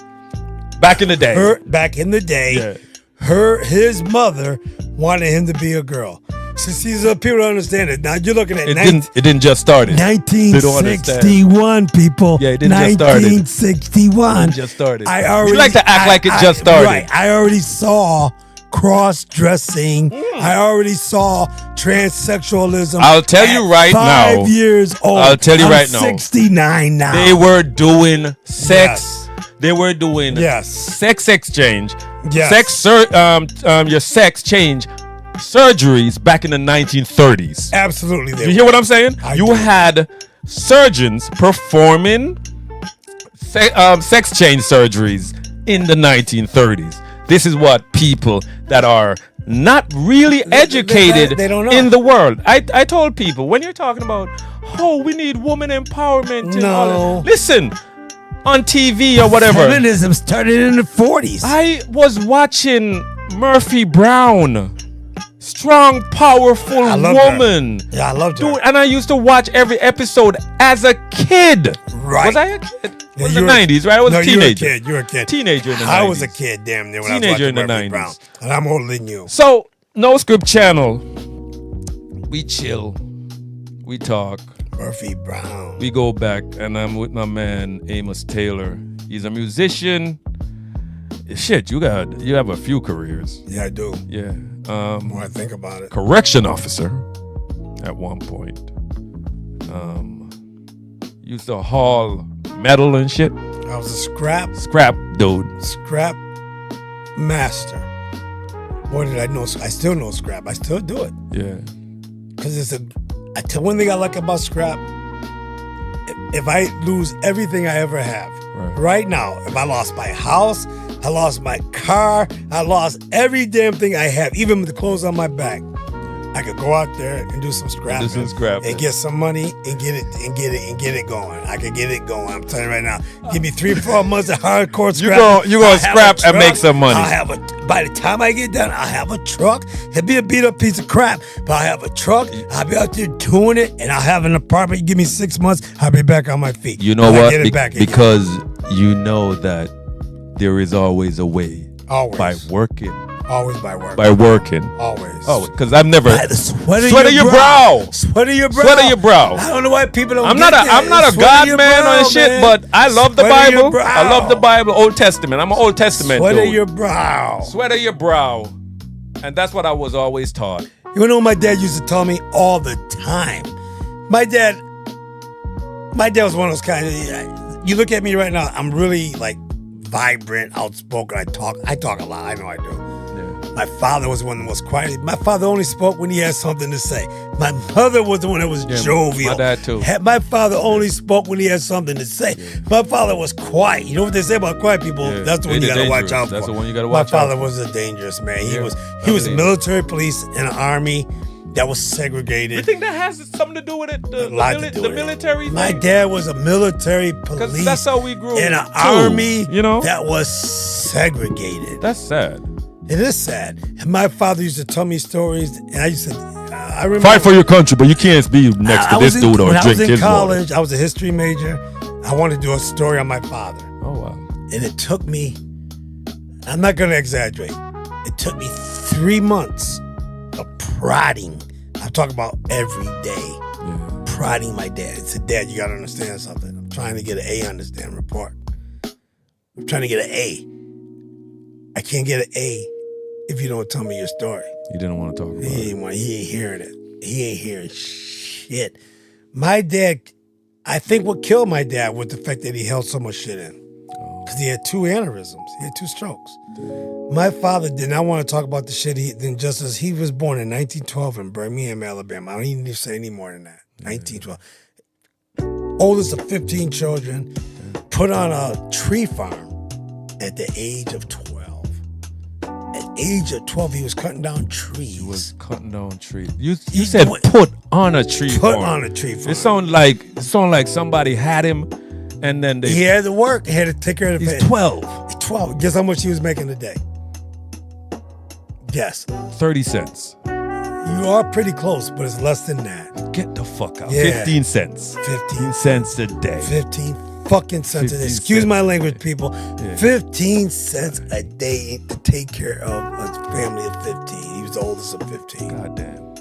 Back in the day. back in the day, Yeah. his mother wanted him to be a girl. So see, so people don't understand it. Now you're looking at It didn't just start it. They don't understand. 1961, people. Yeah, it didn't just start it. 1961. It just started. I already You like to act like it just started. Right. I already saw cross-dressing. I already saw transsexualism. I'll tell you at right now. 5 years old. I'll tell you I'm right now. 69 now. They were doing sex. Yes. They were doing Yes. sex exchange. Yes. Your sex change surgeries back in the 1930s. Absolutely. You hear what I'm saying? You do. had surgeons performing sex change surgeries in the 1930s. This is what people that are not really educated they don't know. in the world. I told people, when you're talking about, oh, we need woman empowerment. And all No. that, listen, on TV or whatever. Feminism started in the 40s. I was watching Murphy Brown. Strong, powerful I loved woman. her. Yeah, I loved her. Dude, and I used to watch every episode as a kid. Right. Was I a kid? Yeah, Was you the were- 90s, right? I was no, a teenager. You were a kid. Teenager in the 90s. I was a kid, damn near, when Teenager I was in the watching Murphy 90s. Brown. And I'm older than you. So, No Script Channel. We chill. We talk. Murphy Brown. We go back, and I'm with my man Amos Taylor. He's a musician. Shit, you have a few careers. Yeah, I do. Yeah. The more I think about it. Correction officer at one point. Used to haul metal and shit. I was a scrap Scrap dude. master. Boy, did I know. I still know scrap. I still do it. Yeah. Because I tell one thing I like about scrap. If I lose everything I ever have, right now, if I lost my house, I lost my car, I lost every damn thing I have, even the clothes on my back, I could go out there and do some scrapping and get some money and get it going. I could get it going. I'm telling you right now. Give me 3 or 4 months of hardcore scrap. You gonna scrap and make some money. By the time I get done, I'll have a truck. It'll be a beat up piece of crap, but I'll have a truck. I'll be out there doing it, and I'll have an apartment. You give me 6 months, I'll be back on my feet. You know what? Because you know that there is always a way. Always. By working. Always by working. By working. Always. Oh, because I've never. By the sweat of your brow. Sweat of your brow. Sweat of your brow. I don't know why people don't. I'm not a God man or shit, but I love the Bible. I love the Bible, Old Testament. I'm an Old Testament dude. Sweat of your brow. Sweat of your brow. And that's what I was always taught. You know what my dad used to tell me all the time? My dad was one of those kind of, you look at me right now, I'm really like vibrant, outspoken. I talk a lot. I know I do. Yeah. My father was one of the most quiet. My father only spoke when he had something to say. My mother was the one that was jovial. My dad too. My father only spoke when he had something to say. Yeah. My father was quiet. You know what they say about quiet people? Yeah. That's the one you gotta watch out for. That's the one you gotta watch out for. My father was a dangerous man. He was military police in an army that was segregated. You think that has something to do with it? The military thing? My dad was a military police. That's how we grew in an army that was segregated. That's sad. It is sad. And my father used to tell me stories, and I used to. I remember, fight for your country, but you can't be next to this dude or drink his water. When I was in college, I was a history major. I wanted to do a story on my father. Oh wow! And it took me. I'm not going to exaggerate. It took me 3 months of prodding. I talk about every day, prodding my dad. I said, Dad, you got to understand something. I'm trying to get an A on this damn report. I'm trying to get an A. I can't get an A if you don't tell me your story. You didn't want to talk about it. He ain't hearing it. He ain't hearing shit. My dad, I think what killed my dad was the fact that he held so much shit in. Because he had 2 aneurysms. He had 2 strokes. My father did not want to talk about the shit just as he was born in 1912 in Birmingham, Alabama. I don't even need to say any more than that. 1912. Oldest of 15 children, put on a tree farm at the age of 12. At age of 12, he was cutting down trees. He was cutting down trees. You said put on a tree farm. Put on a tree farm. It sounded like somebody had him, and then he had to work. He had to take care of the family. He's 12. 12. Guess how much he was making a day? Guess. 30 cents. You are pretty close, but it's less than that. Get the fuck out. Yeah. 15 cents. 15 cents a day. 15 fucking cents a day. Excuse my language, people. Yeah. 15 cents a day to take care of a family of 15. He was the oldest of 15. God damn.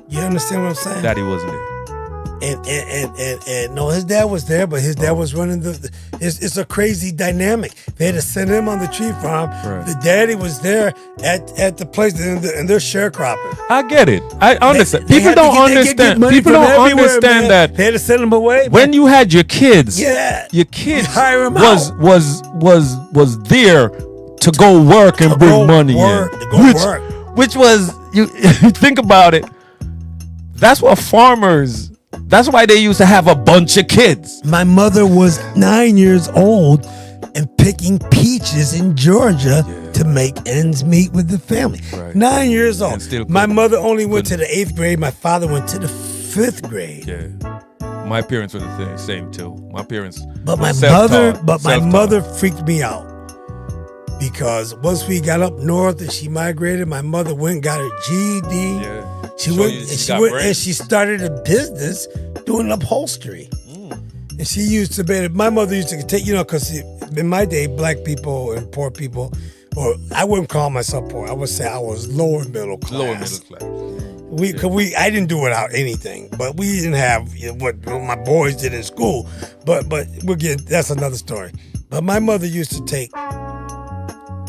You understand what I'm saying? Daddy wasn't there. And no, his dad was there, but his dad was running it's a crazy dynamic. They had to send him on the tree farm. Right. The daddy was there at the place, and they're sharecropping. I get it. I understand. People don't understand. People don't understand that. They had to send him away. When you had your kids, your kids was there to go work and bring money in. Which was you think about it. That's what farmers. That's why they used to have a bunch of kids. My mother was 9 years old and picking peaches in Georgia to make ends meet with the family. Right. 9 years old. My mother only went to the 8th grade. My father went to the 5th grade. Yeah. My parents were the same too. My parents. But my mother freaked me out. Because once we got up north and she migrated, my mother went and got her GED. Yeah. She went and she started a business doing upholstery. And she used to my mother used to take, because in my day, black people and poor people, or I wouldn't call myself poor. I would say I was lower middle class. I didn't do without anything, but we didn't have what my boys did in school. But that's another story. But my mother used to take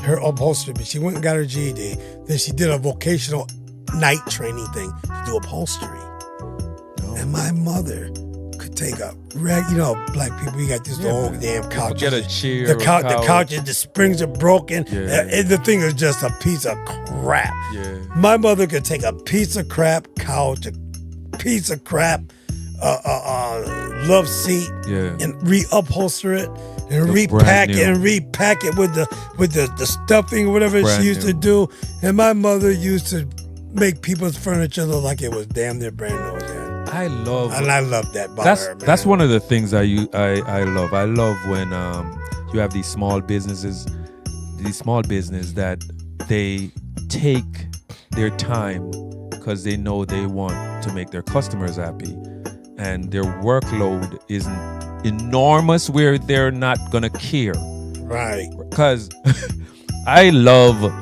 her upholstery, but she went and got her GED. Then she did a vocational night training thing to do upholstery. And my mother could take a black people, we got this old damn couch. Get a chair. The couch, the springs are broken. Yeah. And the thing is just a piece of crap. Yeah. My mother could take a piece of crap couch, a piece of crap love seat, and reupholster it and repack it with the stuffing or whatever she used to do. And my mother used to make people's furniture look like it was damn near brand new again. I love that about her, man. That's one of the things I love. I love when you have these small businesses that they take their time because they know they want to make their customers happy, and their workload isn't enormous where they're not gonna care. Right. Because I love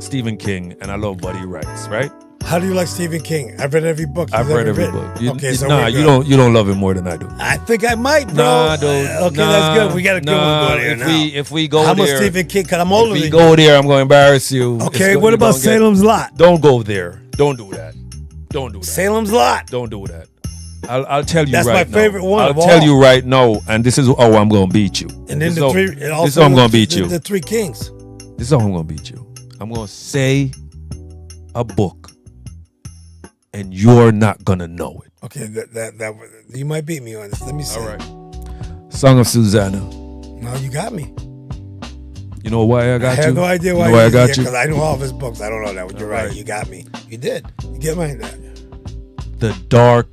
Stephen King and I love Buddy Rice, right? How do you like Stephen King? I've read every book. I've read every book. You don't love him more than I do. I think I might, bro. Nah, dude. Okay, that's good. We got a good one going here now. If we go there, I'm a Stephen King because I'm older than you. If we go there, I'm going to embarrass you. Okay, what about Salem's Lot? Don't go there. Don't do that. Don't do that. Salem's Lot. Don't do that. I'll tell you that's right now. That's my favorite one. I'll tell you right now, and this is how I'm going to beat you. And then this is how I'm going to beat you. The Three Kings. This is how I'm going to beat you. I'm going to say a book, and you're not gonna know it. Okay, that you might beat me on this. Let me see. All right. Song of Susanna. No, you got me. You know why I got you? I have no idea why I got you. Because I know all of his books. I don't know that one. You're right. You got me. You did. You get my The Dark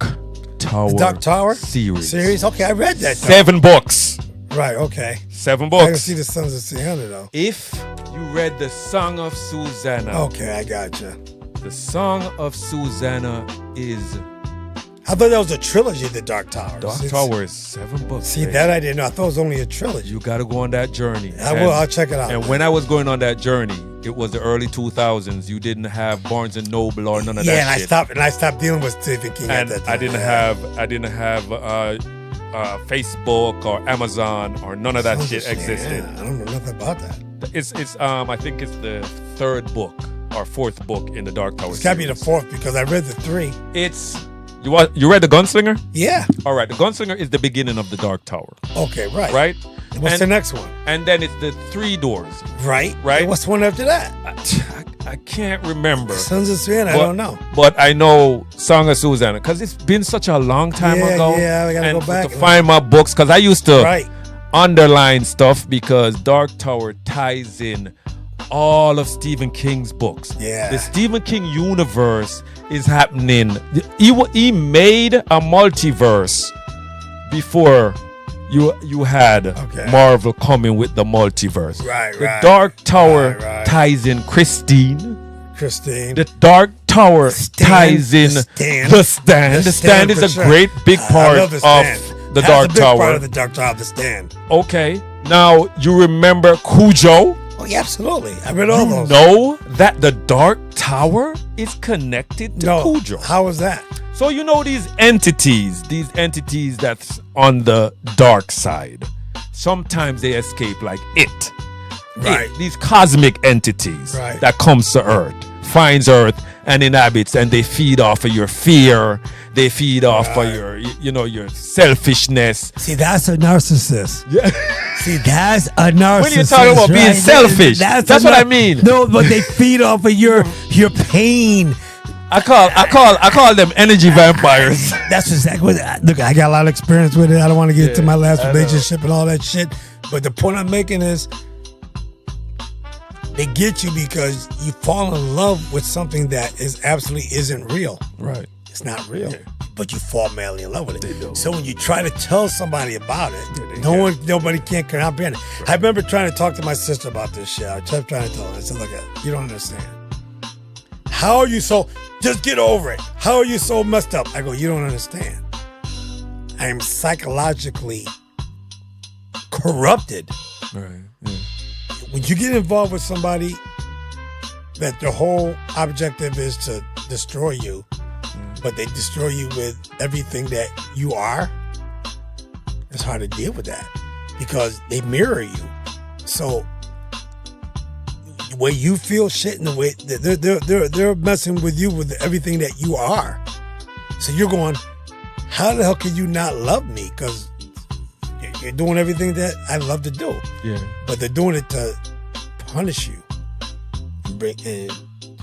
Tower. The Dark Tower series. Okay, I read that. 7 books. Right. Okay. 7 books. I didn't see the Sons of Susanna though. If you read the Song of Susanna. Okay, I got you. The Song of Susanna is... I thought that was a trilogy, The Dark Tower. Dark Tower is 7 books. See, that I didn't know. I thought it was only a trilogy. You got to go on that journey. I will. I'll check it out. And when I was going on that journey, it was the early 2000s. You didn't have Barnes and Noble or none of that shit. Yeah, I stopped dealing with Stephen King at that time. I didn't have Facebook or Amazon or none of that shit existed. I don't know nothing about that. It's I think it's the 3rd book or 4th book in the Dark Tower. It's got to be the 4th because I read the 3. It's you read The Gunslinger? Yeah. All right, The Gunslinger is the beginning of the Dark Tower. Okay, right. Right? What's the next one? And then it's the 3 doors. Right. Right. And what's the one after that? I can't remember. Sons of Susanna, I don't know. But I know Song of Susanna because it's been such a long time ago. Yeah, I gotta go back to find my books because I used to underline stuff because Dark Tower ties in all of Stephen King's books. Yeah. The Stephen King universe is happening. He made a multiverse before you had Marvel coming with the multiverse. Right, the Dark Tower ties in Christine. The Dark Tower ties in The Stand. The Stand is a great big part of the Dark Tower. Part of the Dark Tower, The Stand. Okay. Now you remember Cujo? Oh, yeah, absolutely. I read all those. You know that the Dark Tower is connected to Cujo. How is that? So you know these entities that's on the dark side. Sometimes they escape like it. Right. These cosmic entities that comes to Earth, finds Earth and inhabits, and they feed off of your fear. They feed off of your selfishness. See, that's a narcissist. Yeah. See, that's a narcissist. When you're talking about being selfish, that's what I mean. No, but they feed off of your pain. I call them energy vampires. That's exactly what. Look, I got a lot of experience with it. I don't want to get into my last relationship and all that shit. But the point I'm making is, they get you because you fall in love with something that absolutely isn't real. Right. It's not real. But you fall madly in love with it. So when you try to tell somebody about it, nobody can't comprehend it. Right. I remember trying to talk to my sister about this shit. I kept trying to tell her. I said, look, you don't understand. How are you so... Just get over it. How are you so messed up? I go, you don't understand. I am psychologically corrupted. Right. Yeah. When you get involved with somebody that their whole objective is to destroy you, but they destroy you with everything that you are, it's hard to deal with that because they mirror you. So the way you feel shit and the way they're messing with you with everything that you are. So you're going, how the hell can you not love me? Because you're doing everything that I love to do. Yeah. But they're doing it to punish you and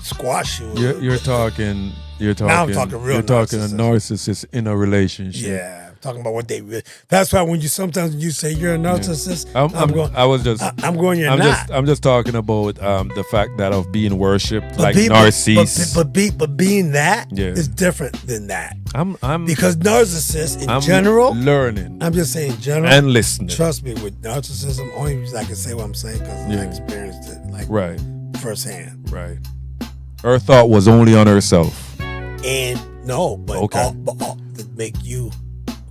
squash you. You're talking. Now I'm talking real You're talking a narcissist. narcissist in a relationship. Yeah. Talking about what they really. That's why when you sometimes you say you're a narcissist, I'm going. You're not. I'm just talking about the fact that of being worshipped But like be- narcissists. But being that is Yeah. different than that. I'm Because narcissists in I'm general, learning I'm just saying in general and listening. Trust me, with narcissism, only reason I can say what I'm saying because I experienced it like Right. firsthand. Right. Her thought was only on herself. And no, but Okay. all to make you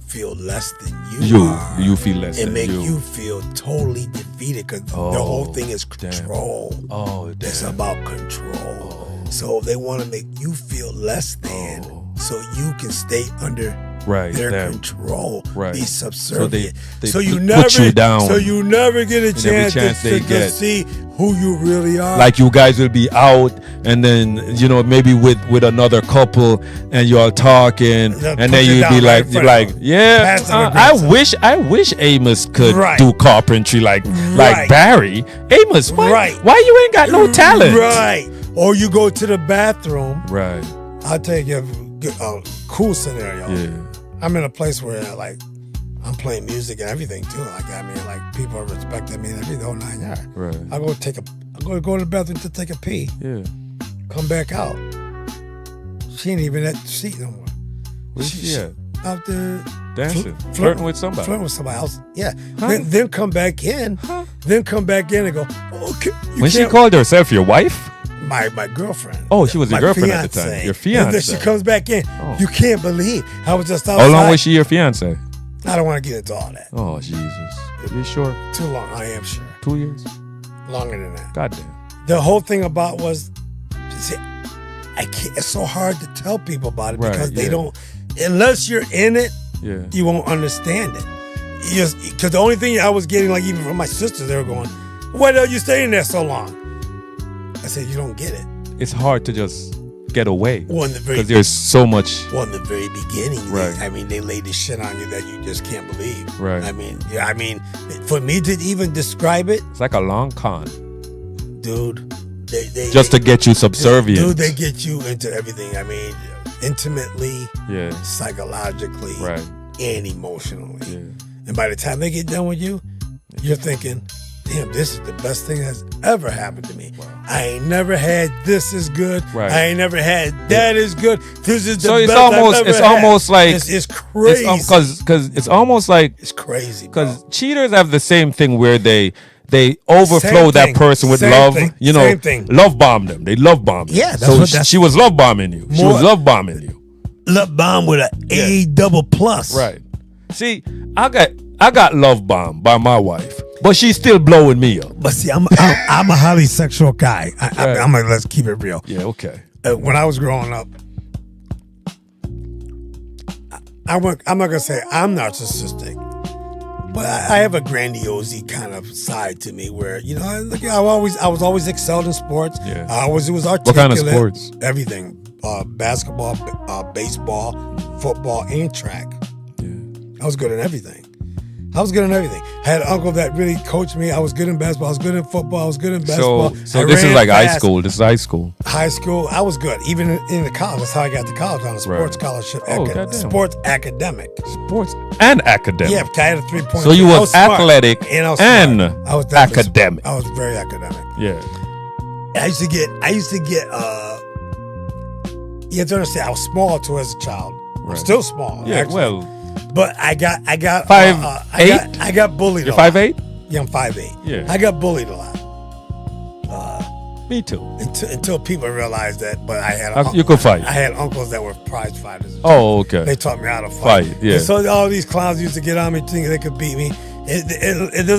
feel less than you are. You feel less and than make you. you feel totally defeated because the whole thing is control. Oh, damn. It's about control. So they want to make you feel less than, so you can stay under their them. control, Right. be subservient. they so you put never, you down. so you never get a every chance, chance they to get. see who you really are. Like you guys will be out, and then maybe with another couple, and you're all talking, They'll and put then you you'd down be right like, in you're front like, of yeah, Passive I aggressive. wish Amos could Right. do carpentry like Right. Barry. Amos, why Right. you ain't got no talent? Right. Or you go to the bathroom. Right. I'll tell you a cool scenario. Yeah. I'm in a place where like I'm playing music and everything too. Like like people are respecting me and everything, the whole 9 yards. Right. I go to the bathroom to take a pee. Yeah. Come back out. She ain't even at the seat no more. Where's she at? Out there Dancing, flirting with somebody. Flirting with somebody else. Yeah. Then come back in. Then come back in and go, okay. When she called herself your wife? My girlfriend. Oh, she was your My girlfriend at the time. fiancé. Your And then fiancé. she comes back in. Oh. You can't believe. I was just outside. How long was she your fiance? I don't want to get into all that. Oh, Jesus. You sure? Too long. I am sure. 2 years? Longer than that. Goddamn. The whole thing about was, see, I can't. It's so hard to tell people about it Right, because they yeah. don't. Unless you're in it, Yeah. you won't understand it. Because the only thing I was getting, like even from my sisters, they were going, "Why are you staying there so long?" I said, "You don't get it." It's hard to just get away Well, in the very because there's so much. Well, in the very beginning, Right. they lay this shit on you that you just can't believe. Right. I mean, for me to even describe it, It's like a long con, dude, they just to get you subservient. Dude, they get you into everything. I mean, intimately, Yeah. psychologically, Right. and emotionally. Yeah. And by the time they get done with you, you're thinking, damn, this is the best thing that's ever happened to me. I ain't never had this is good. Right. I ain't never had that is good. This is the So it's best almost- I've ever it's had. almost like- it's crazy. Because it's almost like It's crazy, bro. because cheaters have the same thing where they overflow Same that thing. person with Same love. thing. You know, Same thing. love bomb them. They love bomb you. Yeah, that's so what that's- she was love bombing you. She More- was love bombing you. Love bomb with an A double plus. Right. See, I got love bombed by my wife, but she's still blowing me up. But see, I'm a highly sexual guy. Right. I'm gonna let's keep it real. Yeah. Okay. When I was growing up, I'm not gonna say I'm narcissistic, but I have a grandiose kind of side to me where I was always excelled in sports. Yeah. I was articulate. What kind of sports? Everything: basketball, baseball, football, and track. Yeah. I was good at everything. I had an uncle that really coached me. I was good in basketball. I was good in football. I was good in basketball. So I this is ran like high fast. school. This is high school. High school, I was good. Even in the college, that's how I got to college on a sports Right. scholarship. Oh, goddamn. Sports academic. Sports and academic. Yeah, I had a 3-point. So you I was smart. athletic and I was and smart. I was definitely academic. smart. I was very academic. Yeah. I used to get. You have to understand, I was small too as a child. I'm Right. still small. Yeah. actually. Well, But I got 5'8"? I got bullied. you're a lot. 5'8". Yeah, I'm 5'8". Yeah. I got bullied a lot Me too. until people realized that. But I had You could fight. I had uncles that were prize fighters. Oh, okay. They taught me how to fight. Fight, yeah. And so all these clowns used to get on me thinking they could beat me.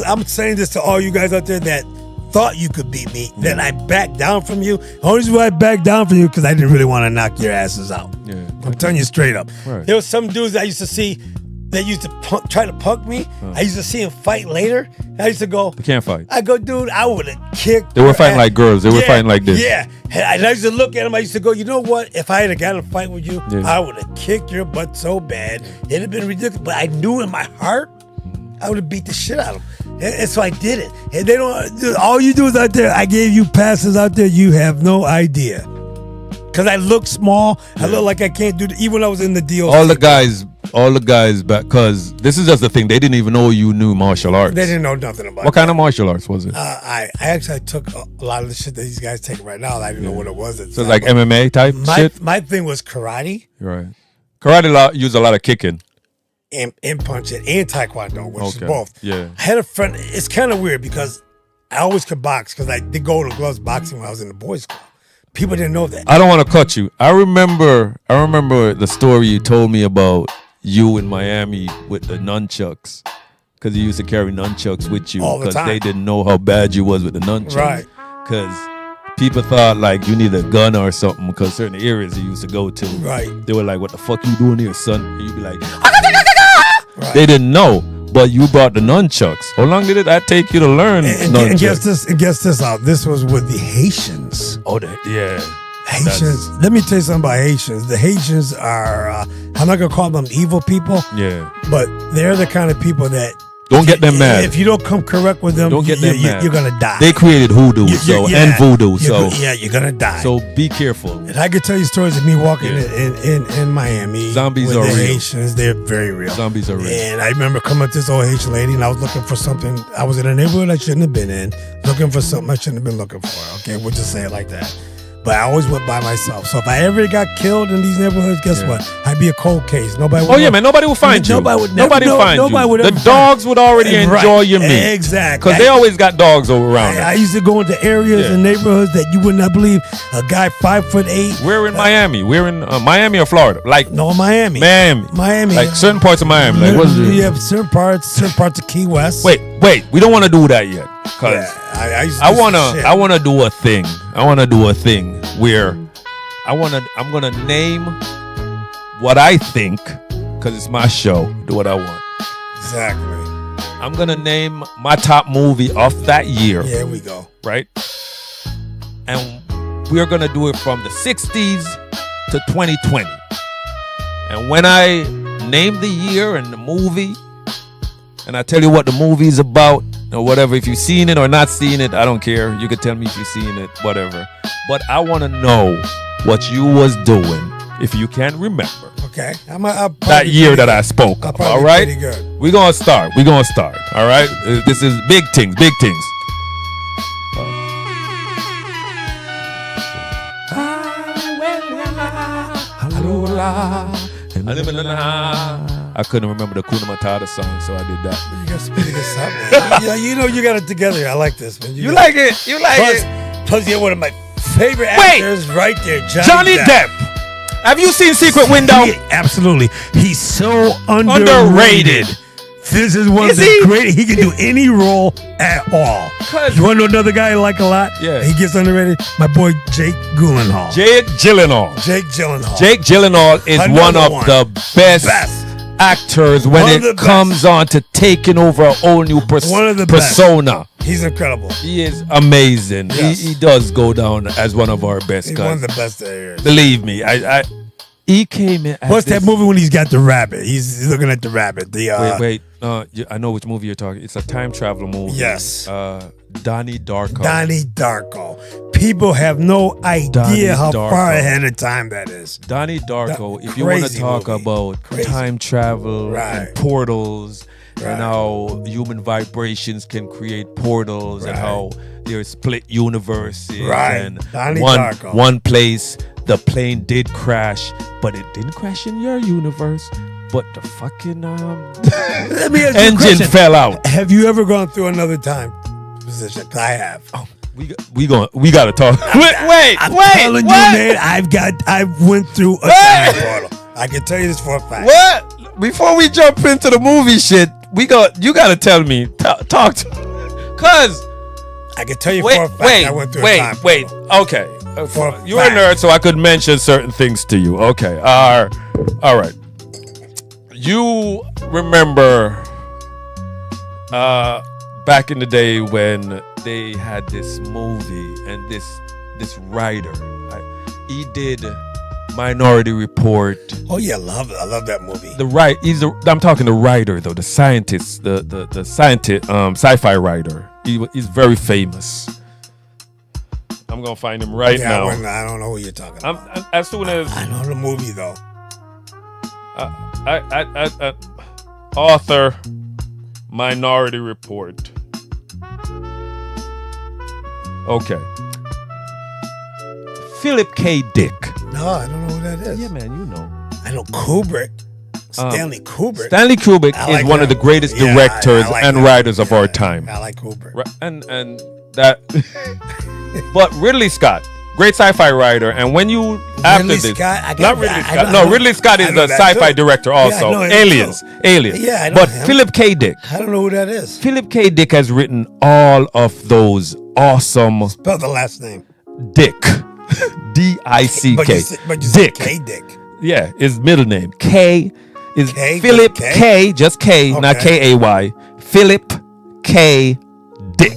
I'm saying this to all you guys out there that thought you could beat me, that I backed down from you. The only reason why I backed down from you because I didn't really want to knock your asses out. Yeah. I'm telling you straight up. Right. There was some dudes I used to see that used to try to punk me. I used to see him fight later. I used to go, They can't fight. I go, dude, I would have kicked. They were her fighting ass. like girls. They were fighting like this. Yeah. And I used to look at him. I used to go, you know what? If I had got in a fight with you, Yeah. I would have kicked your butt so bad. It'd have been ridiculous. But I knew in my heart, I would have beat the shit out of him. And so I did it. And they don't, all you do is out there, I gave you passes out there, you have no idea. Because I look small. I look like I can't do it. Even when I was in the deal. All the guys back, because this is just the thing. They didn't even know you knew martial arts. They didn't know nothing about it. What kind of martial arts was it? I actually took a lot of the shit that these guys take right now. I didn't know what it was. So it's like MMA type shit? My thing was karate Right. Karate use a lot of kicking. and punching and taekwondo, which is Okay. both. Yeah. I had a friend. It's kind of weird because I always could box because I did go to gloves boxing when I was in the boys' club. People didn't know that. I don't want to cut you. I remember the story you told me about you in Miami with the nunchucks. Because you used to carry nunchucks with you. All the time. They didn't know how bad you was with the nunchucks. Right. Because people thought like you need a gun or something because certain areas you used to go to. Right. They were like, what the fuck you doing here, son? And you'd be like, Right. they didn't know. But you brought the nunchucks. How long did that take you to learn And nunchucks? guess this out. This was with the Haitians. Oh, yeah. Haitians. Let me tell you something about Haitians. The Haitians are, I'm not going to call them evil people, Yeah. but they're the kind of people that Don't get them mad. If you don't come correct with them, Don't get them mad. you're going to die. They created hoodoo and voodoo. You're going to die. So be careful. And I could tell you stories of me walking in Miami. Zombies with are the real. Haitians, they're very real. Zombies are real. And I remember coming up to this old Haitian lady, and I was looking for something. I was in a neighborhood I shouldn't have been in, looking for something I shouldn't have been looking for. Okay, we'll just say it like that. But I always went by myself. So if I ever got killed in these neighborhoods, guess what? I'd be a cold case. Nobody would. Oh yeah, man. Nobody will find you. Nobody would. Nobody will find you. Nobody would the ever dogs would already Right. enjoy your meat. Exactly. Because they always got dogs over around. I used to go into areas and neighborhoods that you would not believe. A guy 5'8". We're in Miami. We're in Miami or Florida. Like No, Miami. Miami. Like certain parts of Miami. Like what's You it? have certain parts of Key West. Wait. We don't want to do that yet. Cause Yeah, I used to do some shit. I wanna do a thing. I wanna do a thing where I'm gonna name what I think, because it's my show. Do what I want. Exactly. I'm gonna name my top movie of that year. Here we go. Right? And we're gonna do it from the 60s to 2020. And when I name the year and the movie, and I tell you what the movie is about, or whatever, if you've seen it or not seen it, I don't care. You can tell me if you've seen it, whatever. But I want to know what you was doing, if you can remember. Okay. That year that I spoke. I'll probably All be right? pretty good. We're going to start. All right? This is big things. I couldn't remember the Kuna Matata song, so I did that. You got some pretty good stuff. Yeah, you know you got it together. I like this, man. You like it? You like it? Plus, you're one of my favorite actors right there, Johnny Depp. Have you seen Secret Window? Absolutely. He's so Underrated. This is one of Is the he? great. He can do any role at all. 'Cause- You want to know another guy I like a lot? Yeah. He gets underrated. My boy Jake Gyllenhaal. Jake Gyllenhaal. Jake Gyllenhaal. Jake Gyllenhaal is Another one of one. the best actors when One of the it best. comes on to taking over a whole new One of the best. persona. He's incredible. He is amazing. Yes. He does go down as one of our best He's guys. one of the best there is. Believe me, he came in. As What's that this- movie when he's got the rabbit? He's looking at the rabbit. The Wait. I know which movie you're talking. It's a time travel movie. Yes. Donnie Darko. Donnie Darko. People have no idea Donnie how Darko. far ahead of time that is. Donnie Darko. If you want to Crazy talk movie. about Crazy. time travel Right. and portals Right. and how human vibrations can create portals and Right. how there's split universes Right. and Donnie one Darko. one place the plane did crash, but it didn't crash in your universe. But the fucking Let me ask you a engine question. fell out. Have you ever gone through another time position? 'Cause I have. We gotta talk. Wait, I'm wait, telling what? you, man. I went through a time portal. I can tell you this for a fact. What? Before we jump into the movie shit, you gotta tell me. Talk to me. Cause I can tell you for a fact I went through a time portal. Okay. For a You're a fact. nerd, so I could mention certain things to you. Okay. All right. You remember back in the day when they had this movie and this writer, he did Minority Report. Oh yeah, I love that movie. I'm talking the writer though, the scientist, the scientist, sci-fi writer. He's very famous. I'm gonna find him right now. I don't know who you're talking about. As soon as I know the movie though. Author, Minority Report. Okay. Philip K. Dick. No, I don't know who that is. Yeah, man, you know. I know Kubrick. Stanley Kubrick. Stanley Kubrick is one of the greatest directors and writers of our time. I like Kubrick. Right, and that. But Ridley Scott, great sci-fi writer, and when you Ridley Scott, Ridley Scott is the sci-fi director also. Aliens. Yeah, I know But him. Philip K. Dick. I don't know who that is. Philip K. Dick has written all of those awesome Spell the last name. Dick. D-I-C-K. But you said Dick. K. Dick. Yeah, his middle name. K is K, Philip just K? K, just K, Okay. not K-A-Y. Philip K. Dick.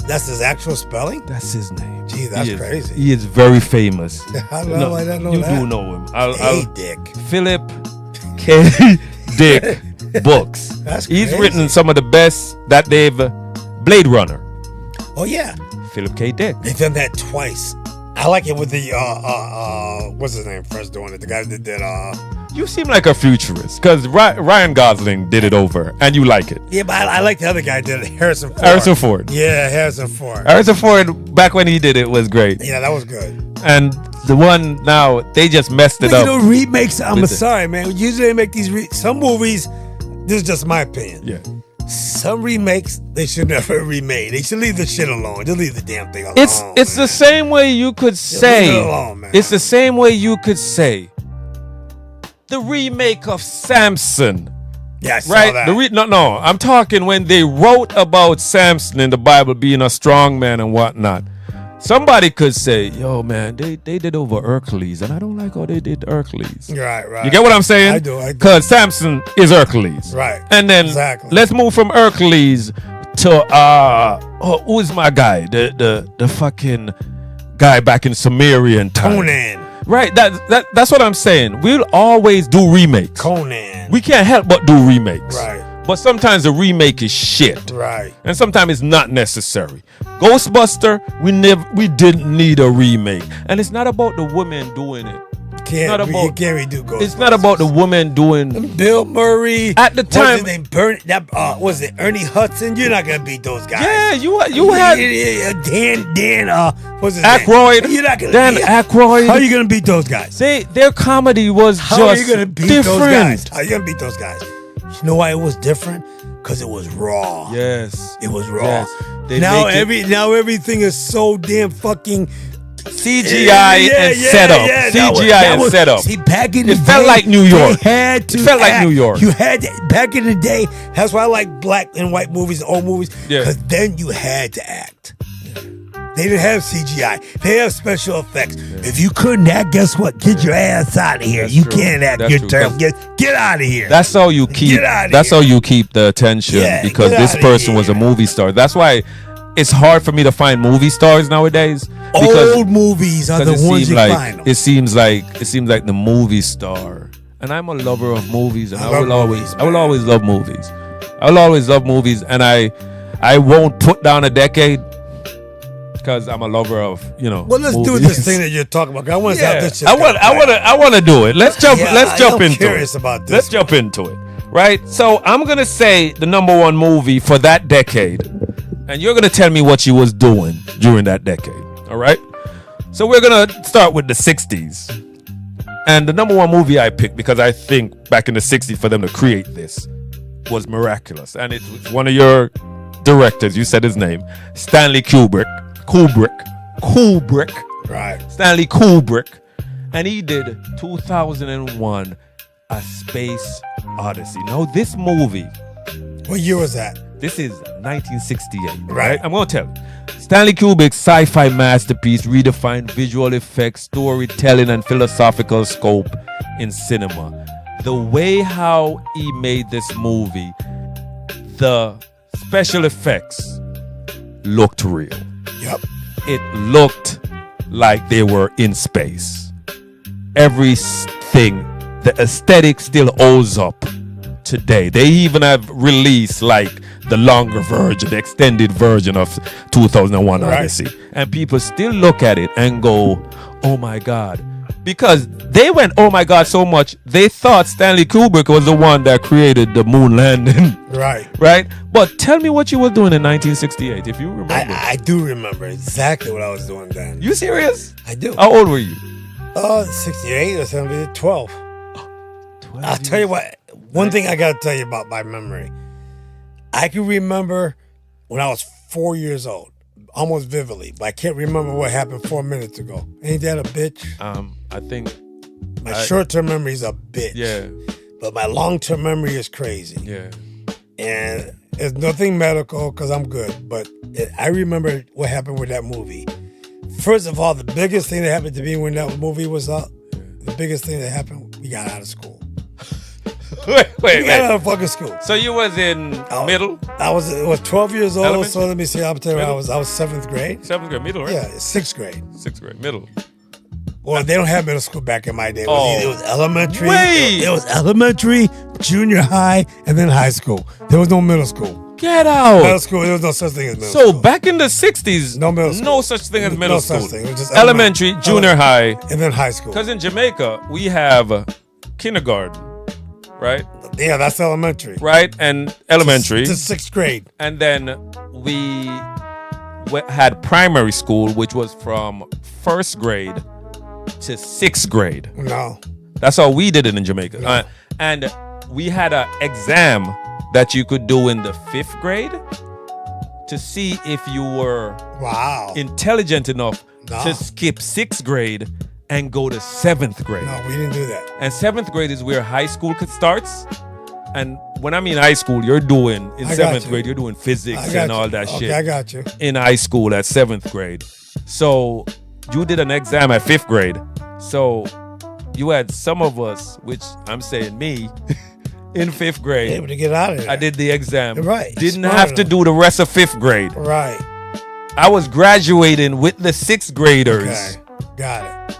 That's his actual spelling? That's his name. Gee, that's crazy. He is very famous. I don't know you that. do know him. Hey, Dick. Philip K. Dick books. That's He's crazy. written some of the best that they've. Blade Runner. Oh yeah, Philip K. Dick. they've done that twice. I like it with the what's his name first doing it? The guy that did You seem like a futurist because Ryan Gosling did it over, and you like it. yeah, but I like the other guy that did it, Harrison Ford. Harrison Ford. Yeah, Harrison Ford. Harrison Ford, back when he did it, was great. Yeah, that was good. And the one now, they just messed it But up. you know, remakes. I'm With the- sorry, man. Usually they make these some movies. This is just my opinion. Yeah. Some remakes they should never remade. They should leave the shit alone. Just leave the damn thing alone. It's the same way you could say. leave it alone, man. It's the same way you could say. The remake of Samson. Yeah, I saw Right? that. No. I'm talking when they wrote about Samson in the Bible being a strong man and whatnot. Somebody could say, yo, man, they did over Hercules, and I don't like how they did Hercules. Right. You get what I'm saying? I do. Because Samson is Hercules. Right. And then Exactly. let's move from Hercules to who is my guy? The fucking guy back in Sumerian time. Conan. Right. That's what I'm saying. We'll always do remakes. Conan. We can't help but do remakes. Right. But sometimes the remake is shit. Right. And sometimes it's not necessary. Ghostbuster, we didn't need a remake. And it's not about the women doing it. You can't redo Ghostbusters. It's not about the women doing Bill Murray. At the time- was it Ernie Hudson? You're not gonna beat those guys. Yeah, you had Dan what's his Aykroyd. name? You're not gonna Dan beat Aykroyd. How are you gonna beat those guys? Their comedy was How are just you gonna beat different. those guys? How are you gonna beat those guys? You know why it was different? Because it was raw. Yes. It was raw. Yes. They Now make it- now everything is so damn fucking CGI and setup. CGI and setup. See, back in the It day, felt like New York. They had to It felt like act. New York. You had to, back in the day. That's why I like black and white movies and old movies. Yeah. Because then you had to act. They didn't have CGI. They have special effects. If you couldn't act, guess what? Get your ass out of here. That's You true. can't act. That's You're true. terrible. Get out of here. That's how you keep. Get outta That's here. how you keep the attention Yeah, because get this outta person was a here. movie star. That's why it's hard for me to find movie stars nowadays. Because Old movies are the ones you find them. it seems like the movie star. And I'm a lover of movies, and I I love will always movies, I will man. always love movies. I will always love movies, and I won't put down a decade because I'm a lover of Well, let's do movies. this thing that you're talking about. 'cause I want to have this shit. I want to do it. Let's jump Yeah, jump I'm into curious it. about this Let's jump into it. Right? So I'm going to say the number one movie for that decade. And you're going to tell me what you was doing during that decade. All right? So we're going to start with the 60s. And the number one movie I picked because I think back in the 60s for them to create this was Miraculous. And it was one of your directors, you said his name, Stanley Kubrick. Right. Stanley Kubrick, and he did 2001 A Space Odyssey. Now this movie, What year was that? this is 1968, Right. right? I'm going to tell you. Stanley Kubrick's sci-fi masterpiece redefined visual effects, storytelling, and philosophical scope in cinema. the way how he made this movie, the special effects looked real. Yep. It looked like they were in space. Everything, the aesthetic still holds up today. They even have released like the longer version, the extended version of 2001 Right. Odyssey. And people still look at it and go, oh my God. Because they went, oh my God, so much. They thought Stanley Kubrick was the one that created the moon landing. Right. Right? But tell me what you were doing in 1968, if you remember. I do remember exactly what I was doing then. You serious? I do. How old were you? 68 or something, 12. 12 I'll tell you what, one thing I got to tell you about my memory. I can remember when I was 4 years old, almost vividly, but I can't remember what happened 4 minutes ago. Ain't that a bitch? I think, My short-term memory is a bitch. yeah, But my long-term memory is crazy. yeah. And it's nothing medical because I'm good. But I remember what happened with that movie. First of all, the biggest thing that happened to me when that movie was up, the biggest thing that happened, we got out of school. Wait, We got out of fucking school. So you was in middle, I was 12 years old, Elementary? so let me see. I'll tell you, Middle? I was 7th grade. 7th grade, middle, right? Yeah, 6th grade. 6th grade, middle. Well, they don't have middle school back in my day. Oh. It was elementary. Wait. It was elementary, junior high, and then high school. There was no middle school. Get Middle out. school, there was no such thing as middle So school. back in the 60s, No middle school. no such thing as middle No school. such thing. It was just Elementary, junior high. and then high school. Because in Jamaica, we have kindergarten, right? Yeah, that's elementary. Right? And elementary. To 6th grade. And then we had primary school, which was from 1st grade to 6th grade. No. That's how we did it in Jamaica. And we had an exam that you could do in the 5th grade to see if you were Wow. intelligent enough No. to skip 6th grade and go to 7th grade. No, we didn't do that. And 7th grade is where high school starts. And when I mean high school, you're doing, in I got 7th you. grade, you're doing I physics got and you. all that Okay, shit I got you. in high school at 7th grade. So you did an exam at 5th grade. So you had some of us, which I'm saying me, in 5th grade. Able to get out of there. I did the exam. Right. Didn't Smart have to enough. do the rest of 5th grade. Right. I was graduating with the 6th graders Okay. Got it.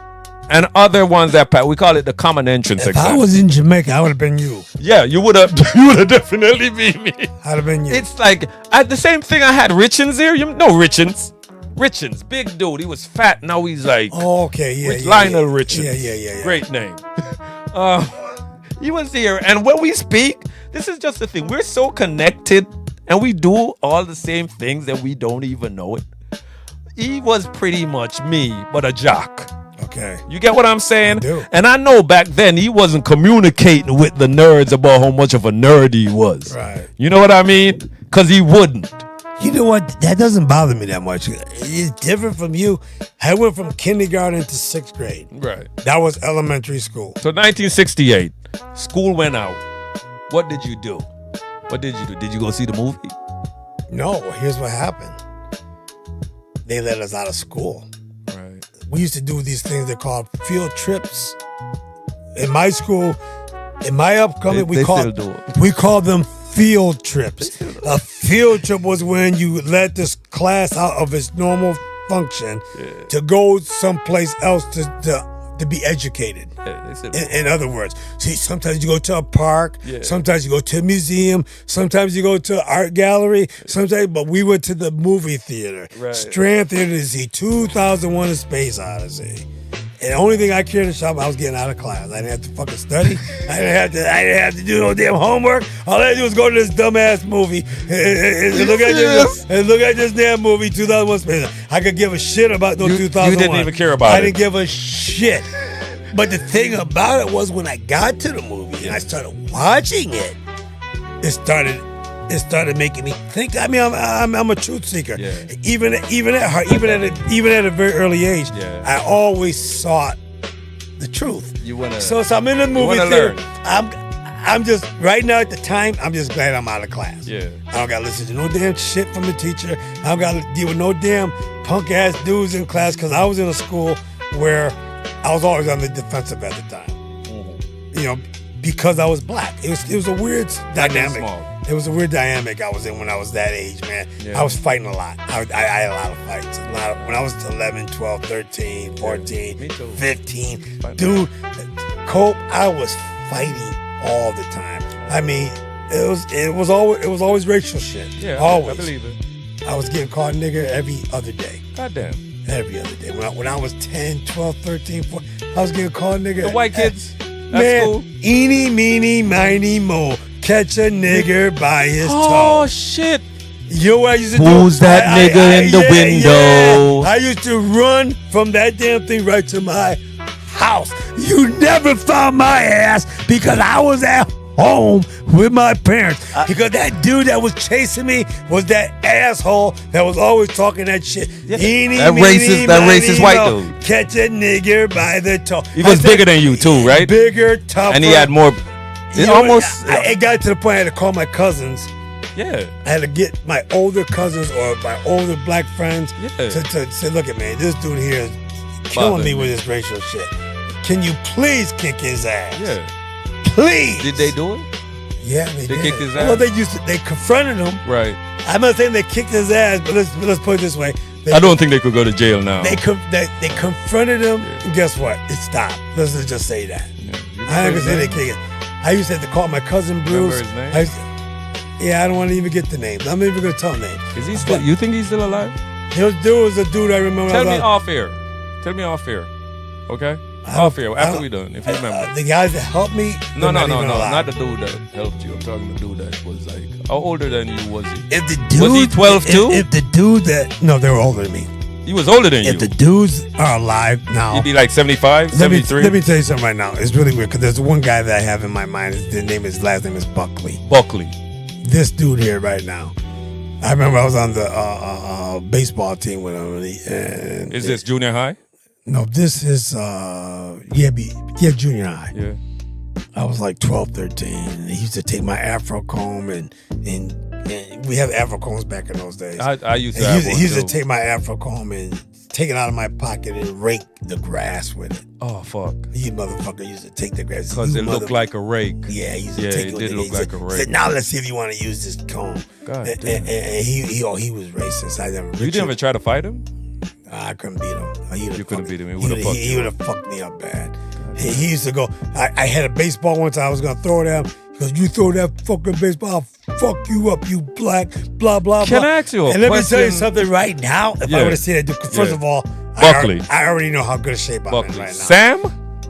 and other ones that we call it the common entrance If exam. I was in Jamaica, I would have been you. Yeah, you would have definitely been me. I'd have been you. It's like the same thing. I had Richens here. You know Richens, big dude. He was fat. Now he's like Oh, okay, yeah, with yeah, Lionel yeah. Richens. Yeah. Great name. He was here, and when we speak, this is just the thing. We're so connected, and we do all the same things that we don't even know it. He was pretty much me, but a jock. Okay. You get what I'm saying? I do. And I know back then he wasn't communicating with the nerds about how much of a nerd he was. Right. You know what I mean? Because he wouldn't. You know what? That doesn't bother me that much. It's different from you. I went from kindergarten to 6th grade. Right. That was elementary school. So 1968, school went out. What did you do? What did you do? Did you go see the movie? No, here's what happened. They let us out of school. Right. We used to do these things they called field trips. In my school, in my upcoming, They still do it. we called them field trips. A field trip was when you let this class out of its normal function to go someplace else to be educated. Yeah, they still In other words, see, sometimes you go to a park, Yeah. sometimes you go to a museum, sometimes you go to an art gallery, but we went to the movie theater, Right. Strand Theater, to see 2001: A Space Odyssey. And the only thing I cared to shop, I was getting out of class. I didn't have to fucking study. I didn't have to do no damn homework. All I had to do was go to this dumbass movie and look at this damn movie, 2001: Space Odyssey. I could give a shit about no You 2001. didn't even care about I it. didn't give a shit. But the thing about it was when I got to the movie and I started watching it, it started making me think. I mean, I'm a truth seeker. Yeah. Even at heart, even at a very early age, Yeah. I always sought the truth. You wanna- So I'm in the movie wanna theater. learn. I'm just right now at the time. I'm just glad I'm out of class. Yeah. I don't gotta listen to no damn shit from the teacher. I don't gotta deal with no damn punk ass dudes in class because I was in a school where I was always on the defensive at the time. You know, because I was black. It was a weird dynamic. small. It was a weird dynamic I was in when I was that age, man. Yeah. I was fighting a lot. I had a lot of fights. When I was 11, 12, 13, 14, Me too. 15. Fight Dude, Cope, I was fighting all the time. I mean, it was always racial shit. Yeah, always. I believe it. I was getting called nigger every other day. Goddamn. Every other day. When I was 10, 12, 13, 14, I was getting called nigger. The white kids. That's Man, cool. eeny, meeny, miny, mo. Catch a nigger by his Oh toe. shit. You know what I used to do? Who's that nigga in the window? Yeah. I used to run from that damn thing right to my house. You never found my ass because I was at home with my parents. Because that dude that was chasing me was that asshole that was always talking that shit. Eeny, That meeny, racist miny, white mo. dude. Catch a nigger by the toe. He was I said, bigger than you too, right? Bigger, tougher. And he had more. You It know, almost. it got to the point I had to call my cousins. Yeah. I had to get my older cousins or my older black friends Yeah. to say, look at me, this dude here is killing me with his racial shit. Can you please kick his ass? Yeah. Please. Did they do it? Yeah, they did. kicked his Well, ass? they confronted him. Right. I'm not saying they kicked his ass, but let's put it this way. They, I don't think they could go to jail now. They confronted him, and guess what? It stopped. Let's just say that. Yeah. You I ain't remember gonna say they his name? kick it. I used to have to call my cousin Bruce. Remember his name? I used to- yeah, I don't want to even get the name. I'm not even gonna tell names. Is he still? You think he's still alive? There was a dude I remember. Tell me I was off air. Tell me off air. Okay. Off air. I After don't- we done, if you remember. the guys that helped me. No, they're no, even alive. not the dude that helped you. I'm talking the dude that was like, how older than you was he? If the dude, Was he 12 too? If the dude that they were older than me. He was older than you. If the dudes are alive now, He'd be like 75, let me 73. tell you something right now. It's really weird because there's one guy that I have in my mind. His last name is Buckley. Buckley. This dude here right now. I remember I was on the baseball team with him. And Is this junior high? No, this is junior high. Yeah. I was like 12, 13. And he used to take my Afro comb and we have Afro combs back in those days. I used to And have he one used to too. take my Afro comb and take it out of my pocket and rake the grass with it. Oh, fuck. You motherfucker used to take the grass. Because You it looked like a rake. Yeah, he used to Yeah, take it it. did look He like said- a he rake. said, now let's see if you want to use this comb. God and, damn. and he was racist. I never. You didn't even try to fight him? I couldn't beat him. You couldn't beat him. He He would've fucked He you would have fucked me up bad. He used to go. I had a baseball one time. I was gonna throw it at him. He goes, "You throw that fucking baseball, I'll fuck you up, you black, blah blah Can blah." I ask you a And let me tell you question? something right now. If I Yeah. would have seen that dude, first Yeah. of all, Buckley. I already know how good a shape I'm in Buckley. right now. Sam?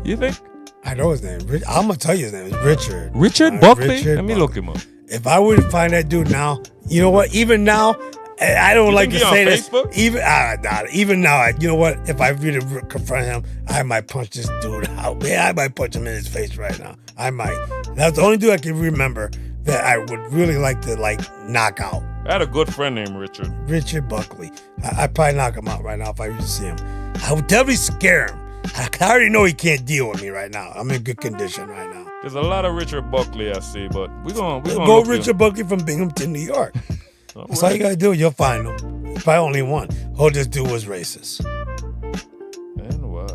You think? I know his name. I'm gonna tell you his name. It's Richard. Richard All right, Buckley? Richard Let me Buckley. look him up. If I were to find that dude now, you know what? Even now, I don't You like think to he say on this. Facebook? Even now, you know what? If I really confront him, I might punch this dude out. Man, I might punch him in his face right now. I might. That's the only dude I can remember that I would really like to knock out. I had a good friend named Richard. Richard Buckley. I'd probably knock him out right now if I used to see him. I would definitely scare him. I already know he can't deal with me right now. I'm in good condition right now. There's a lot of Richard Buckley I see, but we're gonna Go look Richard Buckley from Binghamton, New York. All That's all right. you gotta do. You'll find him. There's probably only one. Oh, this dude was racist. And why?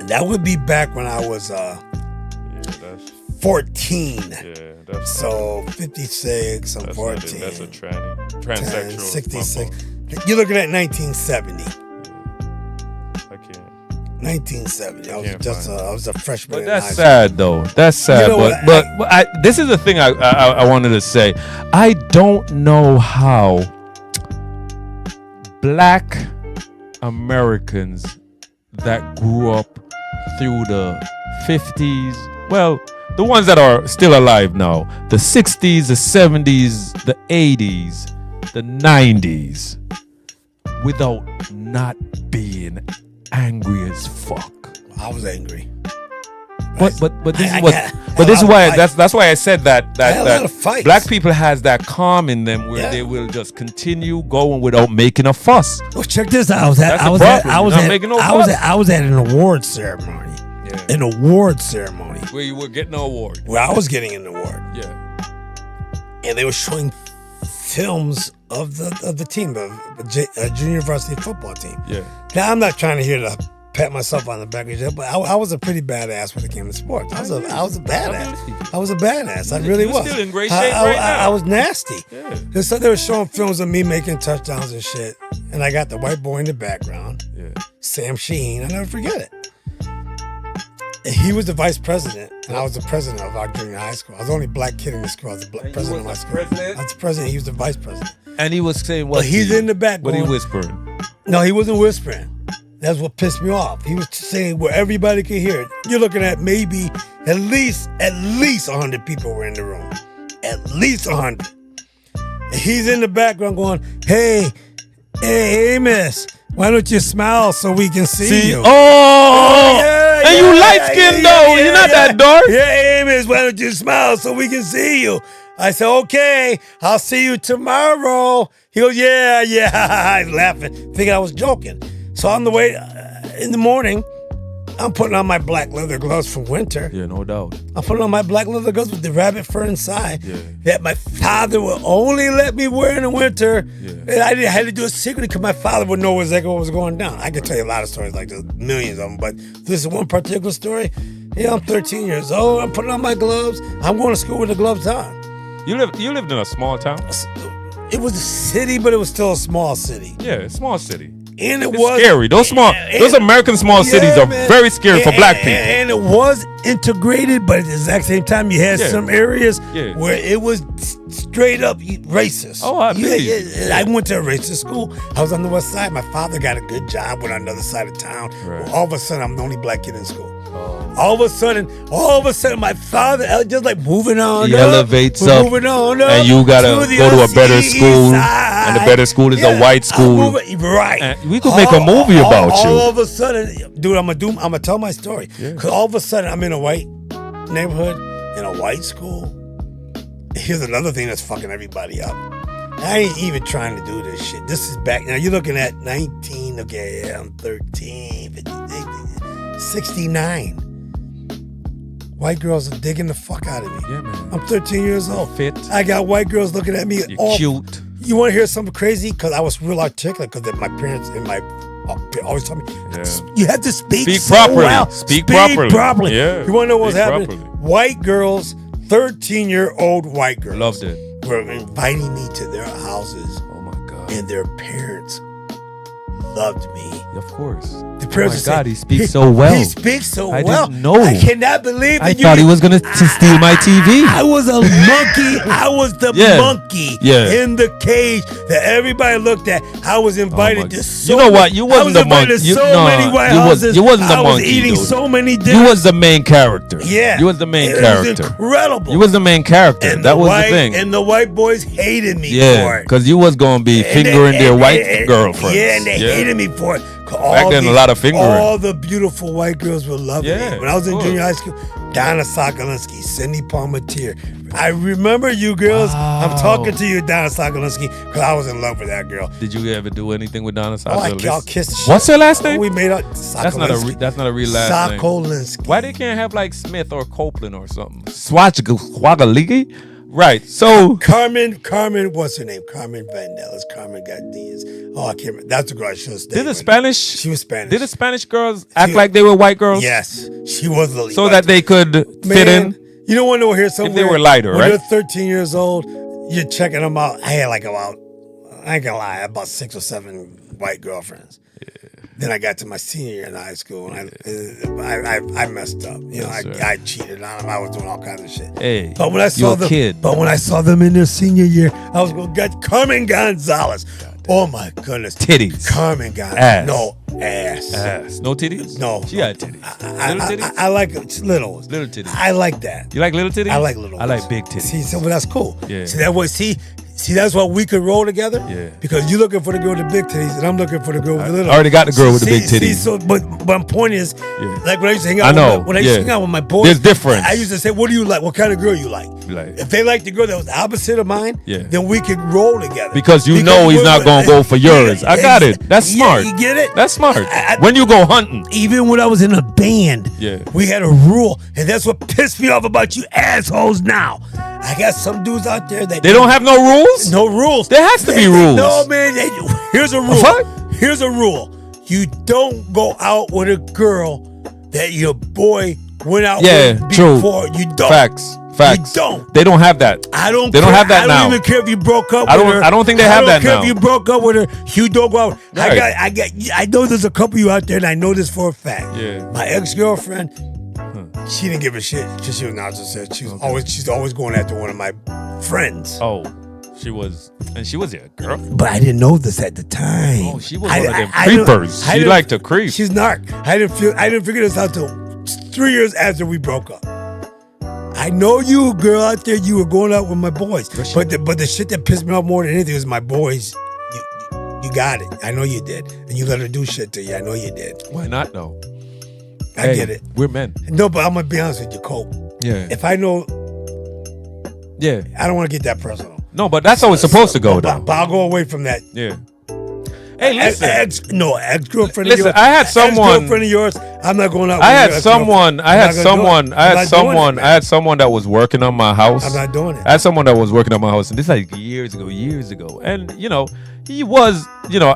And that would be back when I was Yeah, that's 14. that's So 56, I'm that's 14. That's a 10, transsexual. 66. You're looking at 1970. I can't. 1970. I can't was a freshman. But in that's high sad, though. That's sad. You know but what? this is the thing I wanted to say. I don't know how Black Americans that grew up through the 50s, well, the ones that are still alive now, the 60s, the 70s, the 80s, the 90s, without not being angry as fuck. I was angry. But this I is what. got- But a this is lot of why. fights. That's why I said that I had a lot that of fights. black people has that calm in them where Yeah. they will just continue going without making a fuss. Well, check this out. That's the problem. You're not making no fuss. I was at an award ceremony. Yeah. An award ceremony Where you were getting an award. where I was getting an award. Yeah. And they were showing films of the team, of a junior varsity football team. Yeah. Now I'm not trying to hear the pat myself on the back of the head, but I was a pretty badass when it came to sports. I was a badass. I was a badass. I really was. Still in great shape right now. I was nasty. Yeah. So they were showing films of me making touchdowns and shit, and I got the white boy in the background, Sam Sheen. I never forget it. And he was the vice president, and I was the president of our junior high school. I was the only black kid in the school. I was the president of my school. I was the president. He was the vice president. And he was saying what? But he's in the back. What he going, whispering? No, he wasn't whispering. That's what pissed me off. He was saying where everybody could hear it. You're looking at maybe at least 100 people were in the room. At least 100. And he's in the background going, hey, miss, why don't you smile so we can see you? And you light-skinned though. You're not that dark. Yeah, hey, miss, why don't you smile so we can see you? I said, okay, I'll see you tomorrow. He goes, yeah. I was laughing, thinking I was joking. So on the way, in the morning, I'm putting on my black leather gloves from winter. Yeah, no doubt. I'm putting on my black leather gloves with the rabbit fur inside that my father would only let me wear in the winter. Yeah. And I had to do it secretly because my father would know exactly what was going down. I could tell you a lot of stories like this, millions of them, but this is one particular story. Yeah, I'm 13 years old. I'm putting on my gloves. I'm going to school with the gloves on. You lived in a small town? It was a city, but it was still a small city. Yeah, a small city. And it it's was scary. Those American small cities are very scary for black people. And it was integrated, but at the exact same time, you had some areas where it was straight up racist. Oh, I believe. I went to a racist school. I was on the west side. My father got a good job, went on the other side of town. Right. Well, all of a sudden, I'm the only black kid in school. All of a sudden, my father just like moving on. He elevates up, moving on and you gotta go to a better school, and the better school is a white school. Right. And we could make a movie about you. All of a sudden, dude, I'm gonna tell my story. Cause all of a sudden, I'm in a white neighborhood in a white school. Here's another thing that's fucking everybody up. I ain't even trying to do this shit. This is back now. You're looking at 19. Okay, yeah, I'm 13, 15, 69. White girls are digging the fuck out of me. Yeah, man. I'm 13 years old. Fit. I got white girls looking at me. You're cute. You want to hear something crazy? Because I was real articulate. Because my parents and my always told me, you have to speak so properly. well. Speak properly. Yeah. You want to know what's happening? Properly. White girls, 13-year-old white girls, loved it. Were inviting me to their houses. Oh my God. And their parents loved me. Of course. The parents oh my God, he speaks so well. He speaks so well. I didn't know. I cannot believe I thought he was going to steal my TV. I was a monkey. I was the monkey in the cage that everybody looked at. I was invited to so You know what? You wasn't the monkey. Many White Houses. You wasn't the monkey. I was eating so many dinners. You was the main character. Yeah. You was the main character. It was incredible. You was the main character. And that was the thing. And the white boys hated me for it. Because you was going to be fingering their white girlfriends. Yeah, and they hated me for it. Back then, a lot of fingering. All the beautiful white girls were loving me. When I was in junior high school, Donna Sokolinsky, Cindy Palmatier. I remember you girls. Wow. I'm talking to you, Donna Sokolinsky, because I was in love with that girl. Did you ever do anything with Donna Sokolinsky? I'll kiss the shit. What's her last name? We made up. That's not a real last name. Sokolinsky. Why they can't have like Smith or Copeland or something? Swagalighi? Right. So Carmen, what's her name? Carmen Vandellas. Carmen Gardias. Oh, I can't remember. That's the girl I should have stayed Did the with. Spanish? She was Spanish. Did the Spanish girls act like they were white girls? Yes. She was the lead. So that they could fit in? You don't want to hear something. If they were lighter, when right? When you're 13 years old, you're checking them out. I had I ain't gonna lie, about 6 or 7 white girlfriends. Then I got to my senior year in high school, and I messed up. You know, I cheated on them. I was doing all kinds of shit. Hey, but when I saw them, but when I saw them in their senior year, I was going, "God, Carmen Gonzalez." Oh my goodness, titties. Carmen Gonzalez. No ass. Ass. No titties. No. She had titties. Little titties. I like little. Little titties. I like that. You like little titties? I like little. I like big titties. See, so that's cool. Yeah. See that was See, that's why we could roll together. Yeah. Because you're looking for the girl with the big titties, and I'm looking for the girl with the little. I already got the girl with the big titties. So, but my point is, like when I used to hang out, when I used to hang out with my boys, there's difference. I used to say, "What do you like? What kind of girl you like?" If they like the girl that was opposite of mine, then we could roll together. Because you know he's not gonna go for yours. I got it. That's smart. You get it? That's smart. When you go hunting, even when I was in a band, we had a rule, and that's what pissed me off about you assholes now. I got some dudes out there that they don't have no rules. No rules. There has to be rules. No, man. Here's a rule. What? Here's a rule. You don't go out with a girl that your boy went out Yeah, with true. before. You don't. Facts. You don't. They don't have that. I don't. They don't have that I now. don't even care if you broke up I with don't- her. I don't think they have that I don't care now. if you broke up with her. You don't go out. Right. I know there's a couple of you out there, and I know this for a fact. Yeah. My ex-girlfriend, she didn't give a shit. She was not just said she's always going after one of my friends. Oh, she was your girl. But I didn't know this at the time. Oh, she was one of them creepers. She liked to creep. She's narc. I didn't figure this out till 3 years after we broke up. I know you, girl, out there. You were going out with my boys, but the shit that pissed me off more than anything was my boys. You got it. I know you did, and you let her do shit to you. I know you did. Why not though? I get it. We're men. No, but I'm gonna be honest with you, Cole. Yeah. If I know, Yeah. I don't want to get that personal. No, but that's how it's supposed to go, though. But I'll go away from that. Yeah. Hey, listen. Ex-girlfriend. Listen, I had someone. Ex-girlfriend of yours. I'm not going out. I with had your someone. I had ex-girlfriend. someone. I had someone that was working on my house. I'm not doing it. I had someone that was working on my house, and this is like years ago. And he was,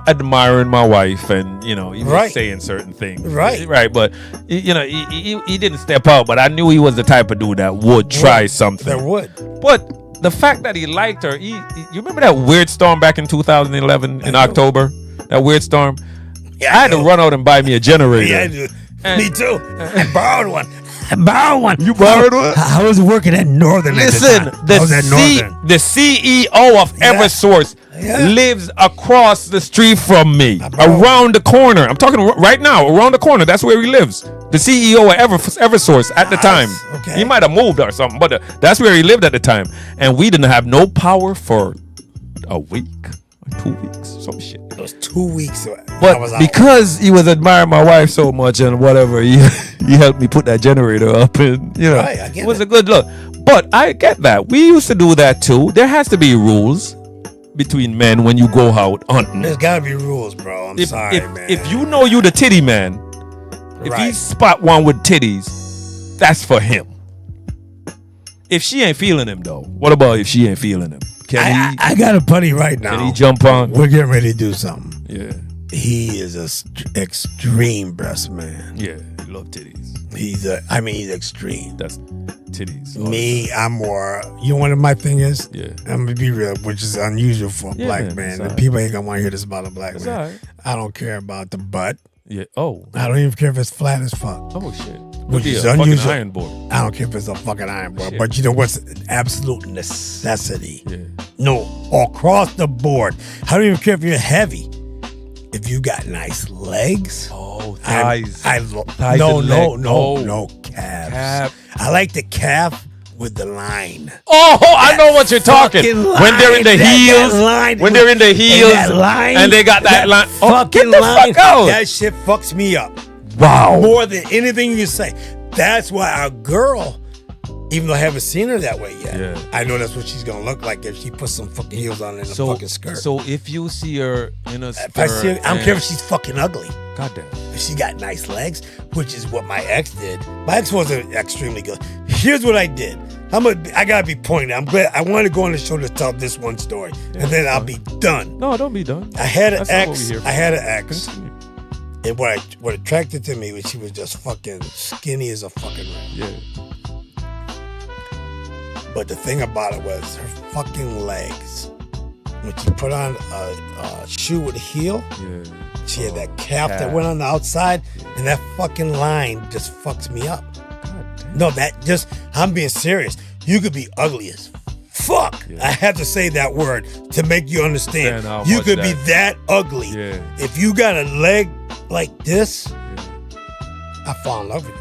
admiring my wife, and he was Right. saying certain things. Right. Right. But he didn't step out. But I knew he was the type of dude that would try something. That would. But the fact that he liked her, you remember that weird storm back in 2011 in October? That weird storm? Yeah, I had to run out and buy me a generator. Yeah, dude. And- Me too. I borrowed one. You borrowed one? I was working at Northern. Listen, at the time. I was at Northern. the CEO of Yeah. Eversource Yeah. lives across the street from me, borrowed around the corner. I'm talking right now, around the corner. That's where he lives. The CEO of Eversource at the time. okay. He might have moved or something, but that's where he lived at the time. And we didn't have no power for a week, or 2 weeks, some shit. It was 2 weeks. I But was out. because he was admiring my wife so much and whatever, he helped me put that generator up, and Right, I get it was it. a good look. But I get that. We used to do that too. There has to be rules between men when you go out hunting. There's gotta be rules, bro. I'm sorry, man. If you know you the titty man, if he Right. spot one with titties, that's for him. If she ain't feeling him though, what about if she ain't feeling him? Can I got a buddy right now. he jump on? We're getting ready to do something. Yeah, He is a extreme breast man. yeah. He love titties. He's extreme. That's titties. Me, I'm more. You know what my thing is? Yeah. I'm gonna be real, which is unusual for a Yeah, black it's man. all And people ain't gonna want to hear this about a black It's man. all right. I don't care about the butt. Yeah. Oh. I don't even care if it's flat as fuck. Oh shit. Which Would be is a fucking unusual. iron board. I don't care if it's a fucking iron board. Shit. But you know what's an absolute necessity? Yeah. No, across the board. I don't even care if you're heavy. If you got nice legs. Oh, Thighs thighs no, and no, leg. no, Oh. no, calves. Calf. I like the calf with the line. Oh, I know what you're talking. Fucking When they're in the line, that heels, line when they're in the and heels, that line, and they got that line. Oh, fucking get the line. fuck out. That shit fucks me up Wow. more than anything you say. That's why a girl, even though I haven't seen her that way yet, Yeah. I know that's what she's gonna look like if she puts some fucking heels on and a fucking skirt. So if you see her in a skirt, if I see her, I don't care if she's fucking ugly. Goddamn. If she got nice legs, which is what my ex did. My ex wasn't extremely good. Here's what I did. I gotta be pointed. I'm glad. I want to go on the show to tell this one story, and then I'll be done. No, don't be done. I had an That's not what ex. we here for. I had an ex, Continue. and what attracted to me was she was just fucking skinny as a fucking rat. Yeah. But the thing about it was her fucking legs. When she put on a shoe with a heel, Yeah. she had that calf that calf. went on the outside, and that fucking line just fucks me up. No, I'm being serious. You could be ugly as fuck. Yeah. I have to say that word to make you understand. Understand how You much could be that ugly. Yeah. If you got a leg like this, I fall in love with you.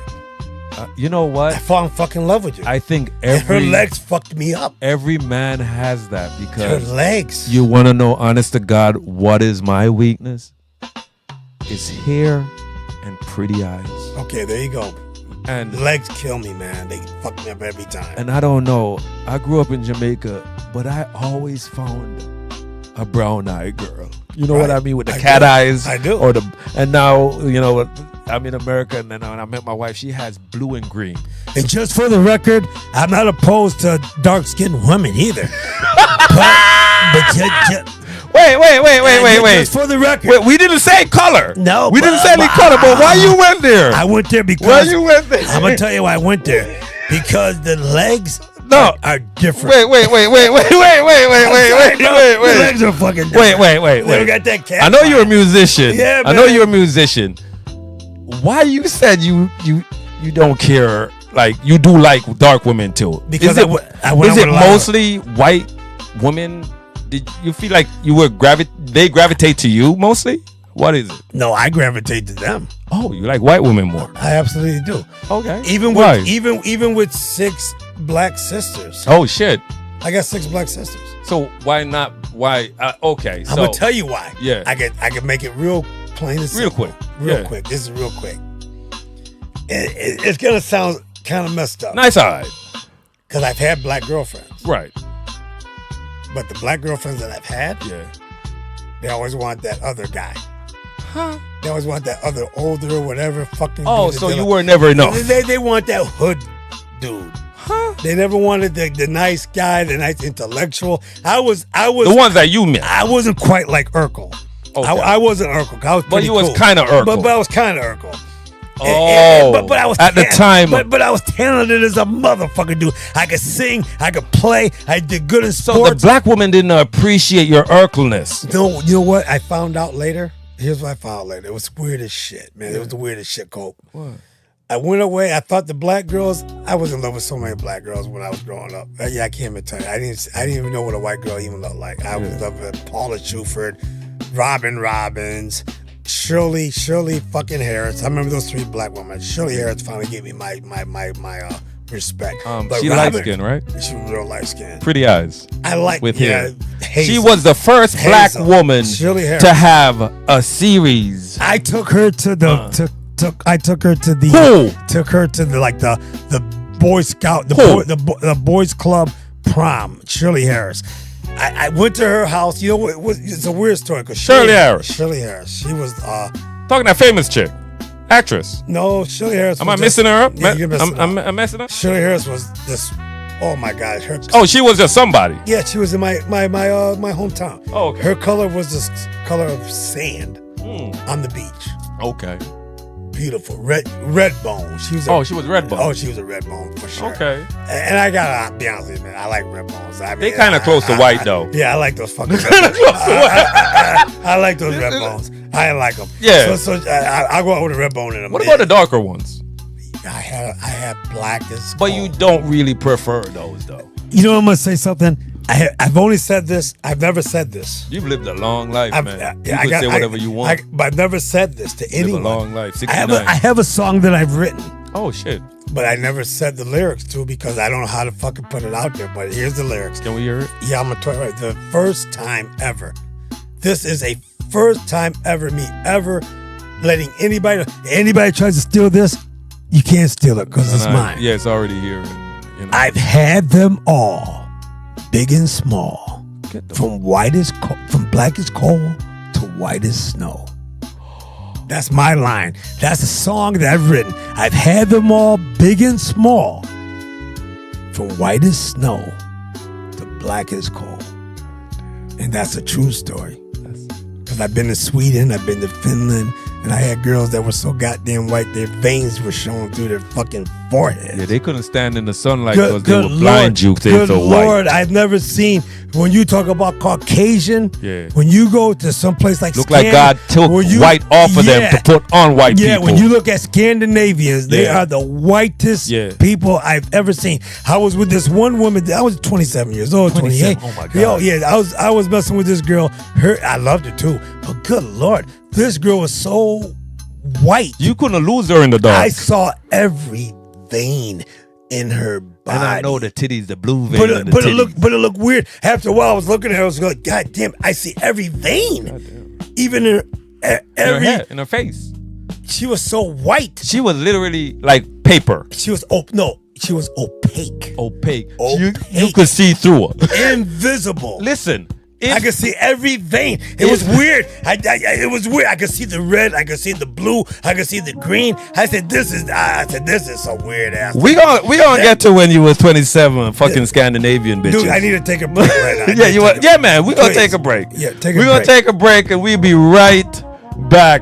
You know I what? fall in fucking love with you. I think and her every legs fucked me up. every man has that Her because legs. you want to know, honest to God, what is my weakness? It's hair and pretty eyes. Okay, there you go. And Legs kill me, man. They fuck me up every time. And I don't know. I grew up in Jamaica, but I always found a brown-eyed girl. You know what Right. I mean with the I cat do. eyes. I do. Or and now I'm in America, and then when I met my wife, she has blue and green. And just for the record, I'm not opposed to dark-skinned women either. but Wait. Just for the record. Wait, we didn't say color. No, we didn't say any color. But why you went there? I went there because Why you went there? I'm gonna tell you why I went there. Because the legs No. are different. Wait. The legs are fucking different. Wait. They don't got that cat. I know you're a musician. Yeah, I know man. you're a musician. Why you said you don't care? Like you do like dark women too? Because is I went it out with a lot of- mostly white women? Did you feel like you were they gravitate to you mostly? What is it? No, I gravitate to them. Oh, you like white women more? I absolutely do. Okay. Even Why? with even with 6 black sisters. Oh shit. I got 6 black sisters. So why not? Why? Okay. I'm gonna tell you why. Yeah. I can make it real plain and Real simple. quick. Real Yeah. quick. This is real quick. It's gonna sound kind of messed up. Nice eye. Because I've had black girlfriends. Right. But the black girlfriends that I've had, Yeah. they always want that other guy. Huh? They always want that other older, whatever fucking Oh, dude. so that you they- were never enough. They want that hood dude. Huh? They never wanted the nice guy, the nice intellectual. I was The ones that you met. I wasn't quite like Urkel. Okay. I wasn't Urkel. I was But pretty you was cool. kinda Urkel. But I was kind of Urkel. Oh, but I was at the time. But I was talented as a motherfucker, dude. I could sing, I could play, I did good in So sports. the black woman didn't appreciate your Urkelness. No, you know what? I found out later. Here's what I found out later. It was weird as shit, man. It was the weirdest shit, Cope. What? I went away. I thought the black girls. I was in love with so many black girls when I was growing up. Yeah, I can't even tell you. I didn't even know what a white girl even looked like. I was in love with Paula Schuford, Robin Robbins, Shirley fucking Harris. I remember those 3 black women. Shirley Harris finally gave me my respect. But She Robin, light skin, right? She was real light skin. Pretty eyes. I like With yeah, hair. Hazel. She was the first black Hazel. woman Shirley Harris. to have a series. I took her to the I took her to the Who? took her to the Boy Scout Who? the Boys Club prom. Shirley Harris. I went to her house. You know what? It's a weird story because Shirley Harris. Shirley Harris. She was Talking that famous chick, actress. no Shirley Harris. Am was I messing her up? Yeah, you're messing her up. I'm messing up. Shirley Harris was this. Oh my God. Her. Oh, she was just somebody. Yeah, she was in my hometown. Oh, okay. Her color was this color of sand on the beach. Okay. Beautiful red bone. She was. She was red bone. Oh, she was a red bone for sure. Okay. And I gotta be honest with you, man. I like red bones. I mean, They kinda close to white, though. Yeah, I like those fucking. I like those red bones. I like them. Yeah. So I go out with a red bone in them. What about the darker ones? I had black as. But you don't really prefer those, though. You know, I'm gonna say something. I've only said this. I've never said this. You've lived a long life, man. You I can say whatever you want. but I've never said this to Live a anyone. long life. I have 69. I have a song that I've written. Oh shit! But I never said the lyrics to because I don't know how to fucking put it out there. But here's the lyrics. Can we hear it? Yeah, I'm gonna tell you right. The first time ever. This is a first time ever me ever letting anybody tries to steal this, you can't steal it because it's mine. Yeah, it's already here. You know. I've had them all, big and small, from black as coal to white as snow. That's my line. That's a song that I've written. I've had them all, big and small, from white as snow to black as coal. And that's a true story. Because I've been to Sweden, I've been to Finland, and I had girls that were so goddamn white, their veins were showing through their fucking forehead. Yeah, they couldn't stand in the sunlight because they Good were blind Lord, jukes. They were good so Lord, white. I've never seen, when you talk about Caucasian, Yeah. when you go to some place like Look like God took white off of them to put on white yeah, people. when you look at Scandinavians, they Yeah. are the whitest Yeah. people I've ever seen. I was with this one woman, I was 27 years old, 28. 27, oh my God. Yo, yeah, I was messing with this girl. I loved her too. But good Lord, this girl was so white. You couldn't lose her in the dark. I saw every vein in her body. and I know the titties, the blue vein. But and the it titties. looked weird. After a while, I was looking at her. I was like, God damn! I see every vein, even in her, in her every. head, in her face. She was so white. She was literally like paper, She was she was opaque, opaque. Opaque. You could see through her. invisible. Listen, I could see every vein. It was weird. It was weird. I could see the red. I could see the blue. I could see the green. I said, "This is." I said, "This is some weird ass." We gonna get to when you was 27, fucking Scandinavian bitches. Dude, I need to take a break right now. Yeah, you want? Yeah, man. We gonna take a break. Yeah, take a break. We're gonna take a break, and we'll be right back.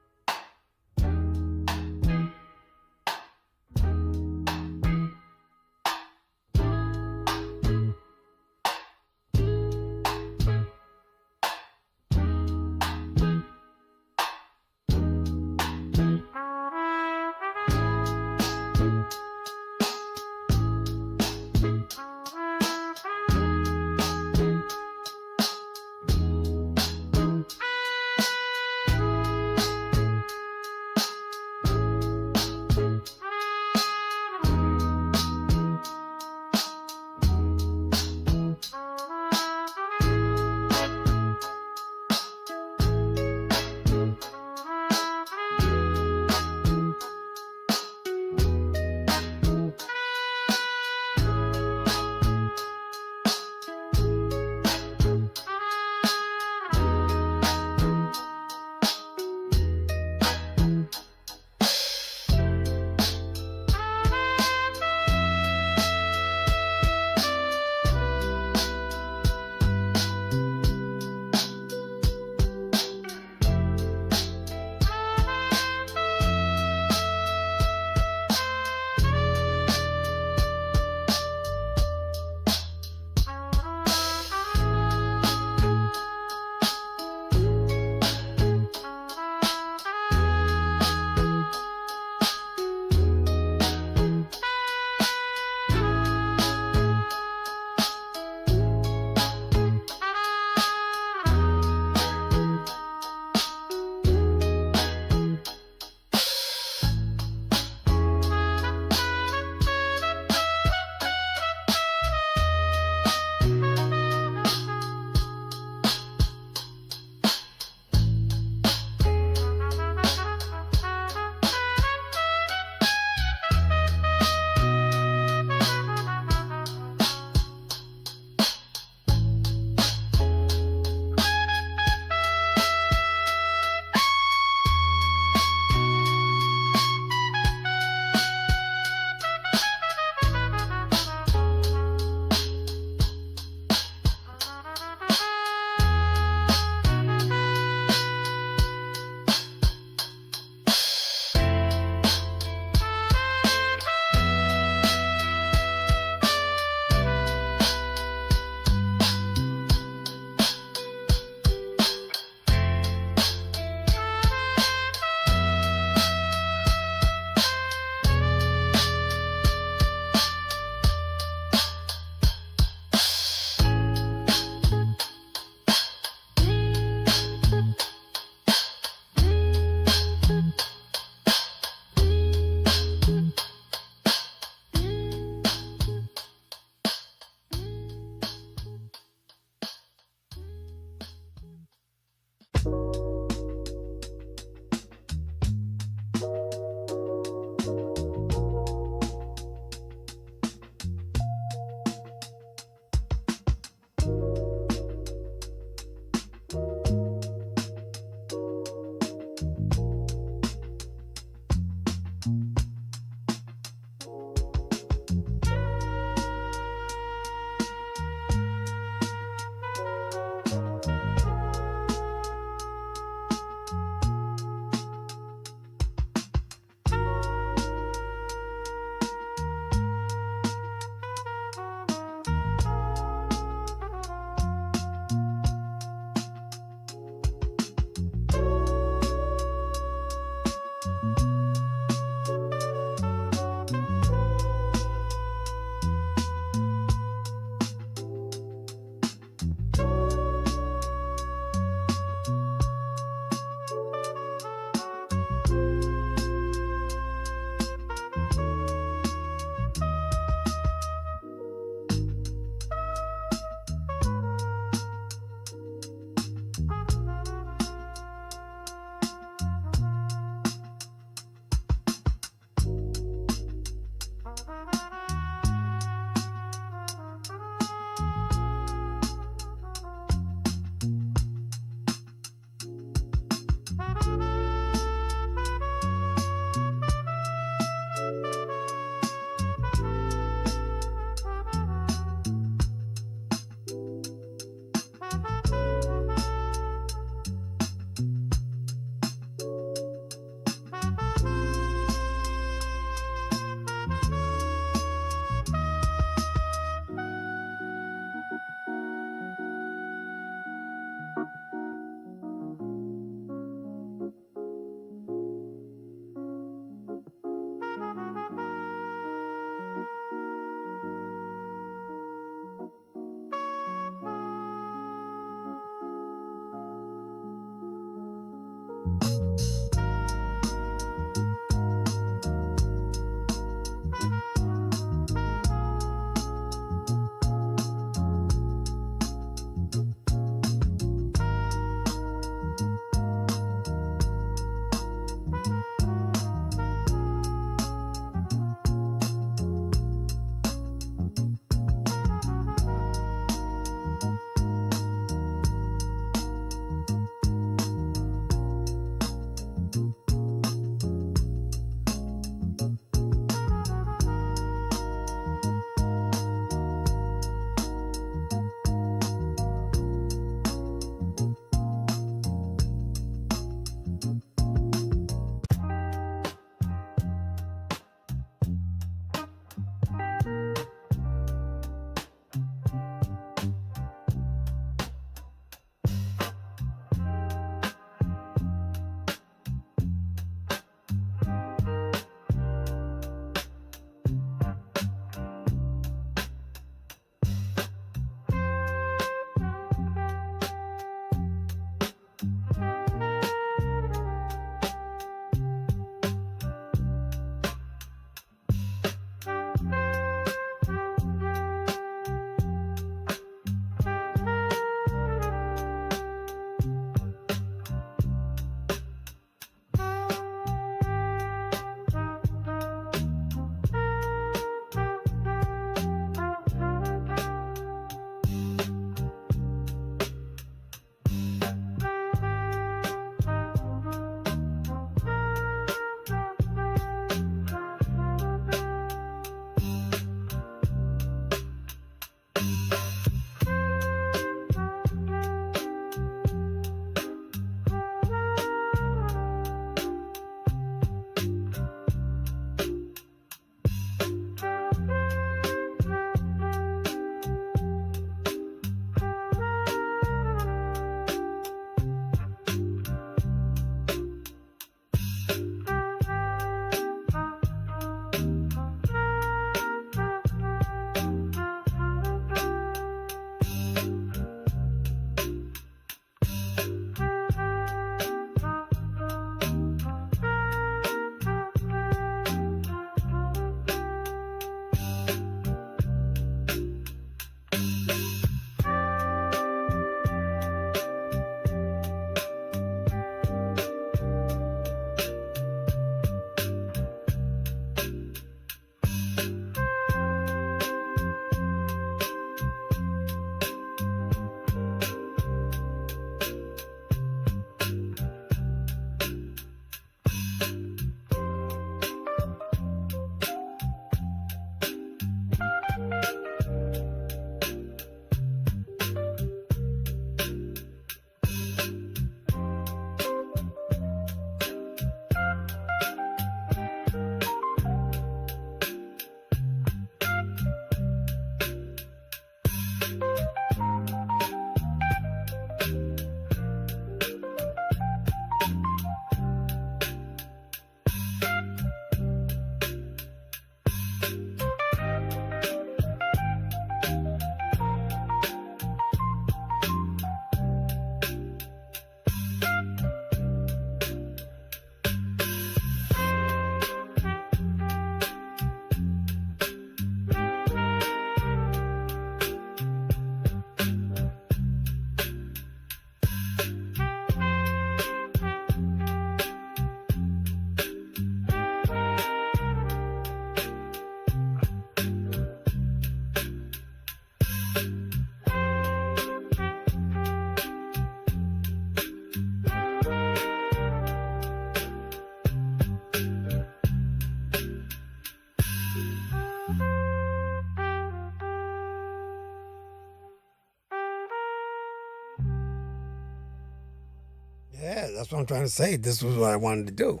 Yeah, that's what I'm trying to say. This was what I wanted to do.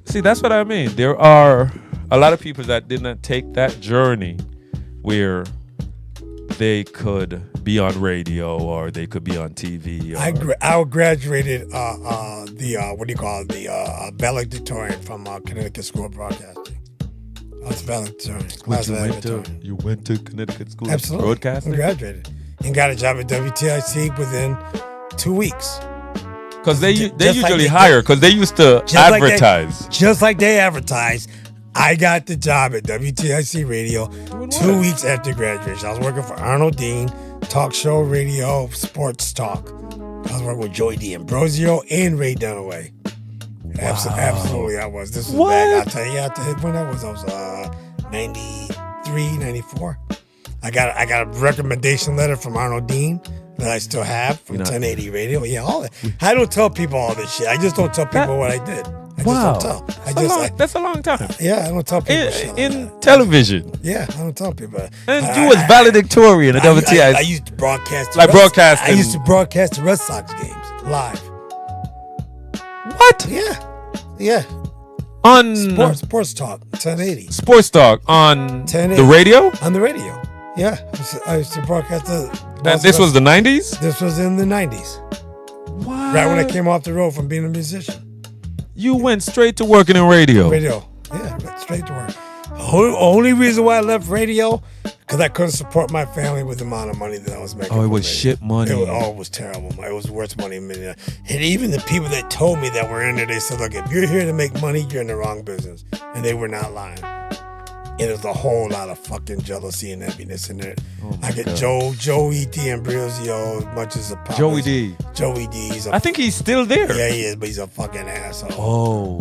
See, that's what I mean. There are a lot of people that did not take that journey where they could be on radio or they could be on TV. I graduated the valedictorian from Connecticut School of Broadcasting. I was valedictorian. You went to Connecticut School Absolutely. of Broadcasting? I graduated and got a job at WTIC within 2 weeks. Because they Just like usually they hire, did. because they used to advertise. Just like they advertised, I got the job at WTIC Radio 2 weeks after graduation. I was working for Arnold Dean, talk show, radio, sports talk. I was working with Joey D'Ambrosio and Ray Dunaway. Absolutely, I was. This was back, I'll tell you when I was 93, 94. I got a recommendation letter from Arnold Dean that I still have from 1080 Radio. Yeah, all that. I don't tell people all this shit. I just don't tell people what I did. I just don't tell. That's a long time. Yeah, I don't tell people shit in television. Yeah, I don't tell people. And you was valedictorian at WTIC. I used to broadcast. Broadcasting. I used to broadcast the Red Sox games live. What? Yeah. On Sports Talk, 1080. Sports Talk on 1080. the radio? On the radio. Yeah, I used to broadcast And this was the 90s? This was in the 90s. What? Right when I came off the road from being a musician. You went straight to working in radio. Radio. Yeah, went straight to work. Only reason why I left radio, because I couldn't support my family with the amount of money that I was making. Oh, it was shit money. It was terrible. It was worse money. And even the people that told me that were in there, they said, look, if you're here to make money, you're in the wrong business. And they were not lying. And there's a whole lot of fucking jealousy and enviness in there. Oh I get Joey D'Ambrosio as much as a pop. Joey D. Joey D. I think he's still there. Yeah, he is, but he's a fucking asshole. Oh,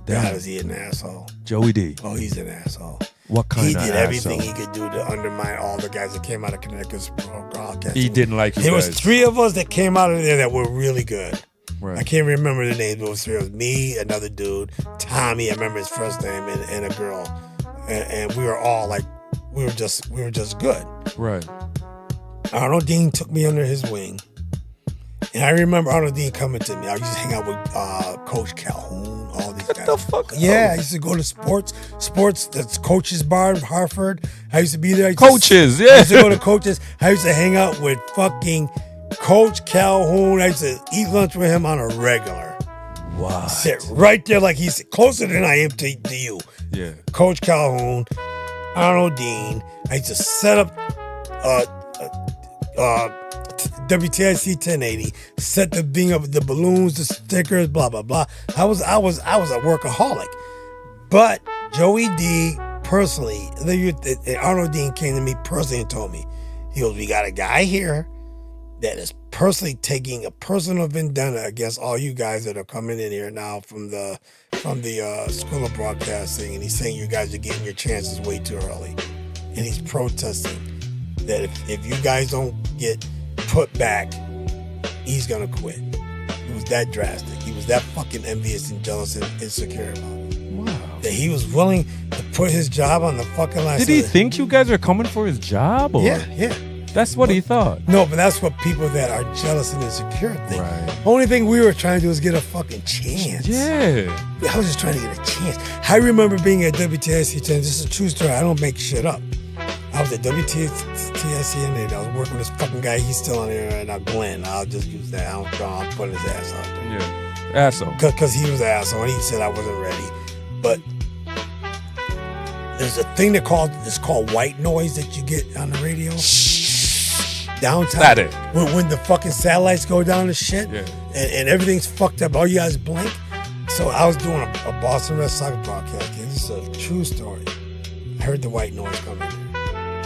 God, is he an asshole? Joey D. Oh, he's an asshole. What kind of asshole? He did everything he could do to undermine all the guys that came out of Connecticut Broadcasting. He didn't like you There guys. was 3 of us that came out of there that were really good. Right. I can't remember the names, but it was 3 of us. Me, another dude, Tommy, I remember his first name, and a girl. And we were all like, we were just good. Right. Arnold Dean took me under his wing. And I remember Arnold Dean coming to me. I used to hang out with Coach Calhoun, all these guys. What the fuck? Yeah, I used to go to sports, that's Coach's Bar in Hartford. I used to be there. Coaches, I yeah. used to go to Coaches. I used to hang out with fucking Coach Calhoun. I used to eat lunch with him on a regular. Wow. Sit right there like he's closer than I am to you. Yeah. Coach Calhoun, Arnold Dean. I used to set up WTIC 1080, set the thing up, the balloons, the stickers, blah blah blah. I was a workaholic. But Joey D personally, Arnold Dean came to me personally and told me, he goes, we got a guy here that is personally taking a personal vendetta against all you guys that are coming in here now from the from the School of Broadcasting, and he's saying you guys are getting your chances way too early, and he's protesting that if you guys don't get put back, he's gonna quit. It was that drastic. He was that fucking envious and jealous and insecure about it. Wow. That he was willing to put his job on the fucking line. Did he think you guys are coming for his job? Or? Yeah. That's what he thought. No, but that's what people that are jealous and insecure think. Right. Only thing we were trying to do is get a fucking chance. Yeah. I was just trying to get a chance. I remember being at WTSC, and this is a true story. I don't make shit up. I was at WTSC and I was working with this fucking guy. He's still on there right now, Glenn. I'll just use that. I'm putting his ass out there. Yeah. Asshole. Because he was an asshole and he said I wasn't ready. But there's a thing it's called white noise that you get on the radio. Downtown. Static. When the fucking satellites go down to shit and everything's fucked up, all you guys blink. So I was doing a Boston Red Sox broadcast. This is a true story. I heard the white noise coming in.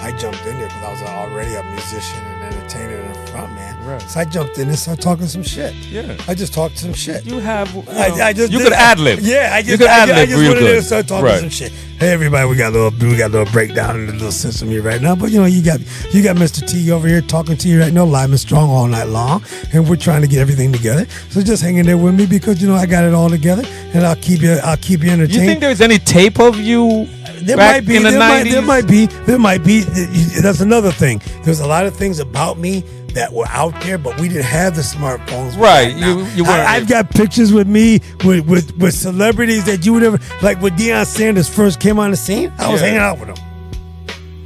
I jumped in there because I was already a musician and entertainer and a front man. Right. So I jumped in and started talking some shit. Yeah. I just talked some shit. You have. You could ad-lib. Yeah, I just you could ad-lib I just real went in there good. and started talking Right. some shit. Hey everybody, we got a little breakdown in the little system here right now. But you got Mr. T over here talking to you right now, live and strong all night long, and we're trying to get everything together. So just hang in there with me because I got it all together, and I'll keep you entertained. You think there's any tape of you There back might be. in the 90s? There might be. That's another thing. There's a lot of things about me that were out there, but we didn't have the smartphones. Right. Now. You weren't. I've got pictures with me with celebrities that you would never, like when Deion Sanders first came on the scene. I was hanging out with him.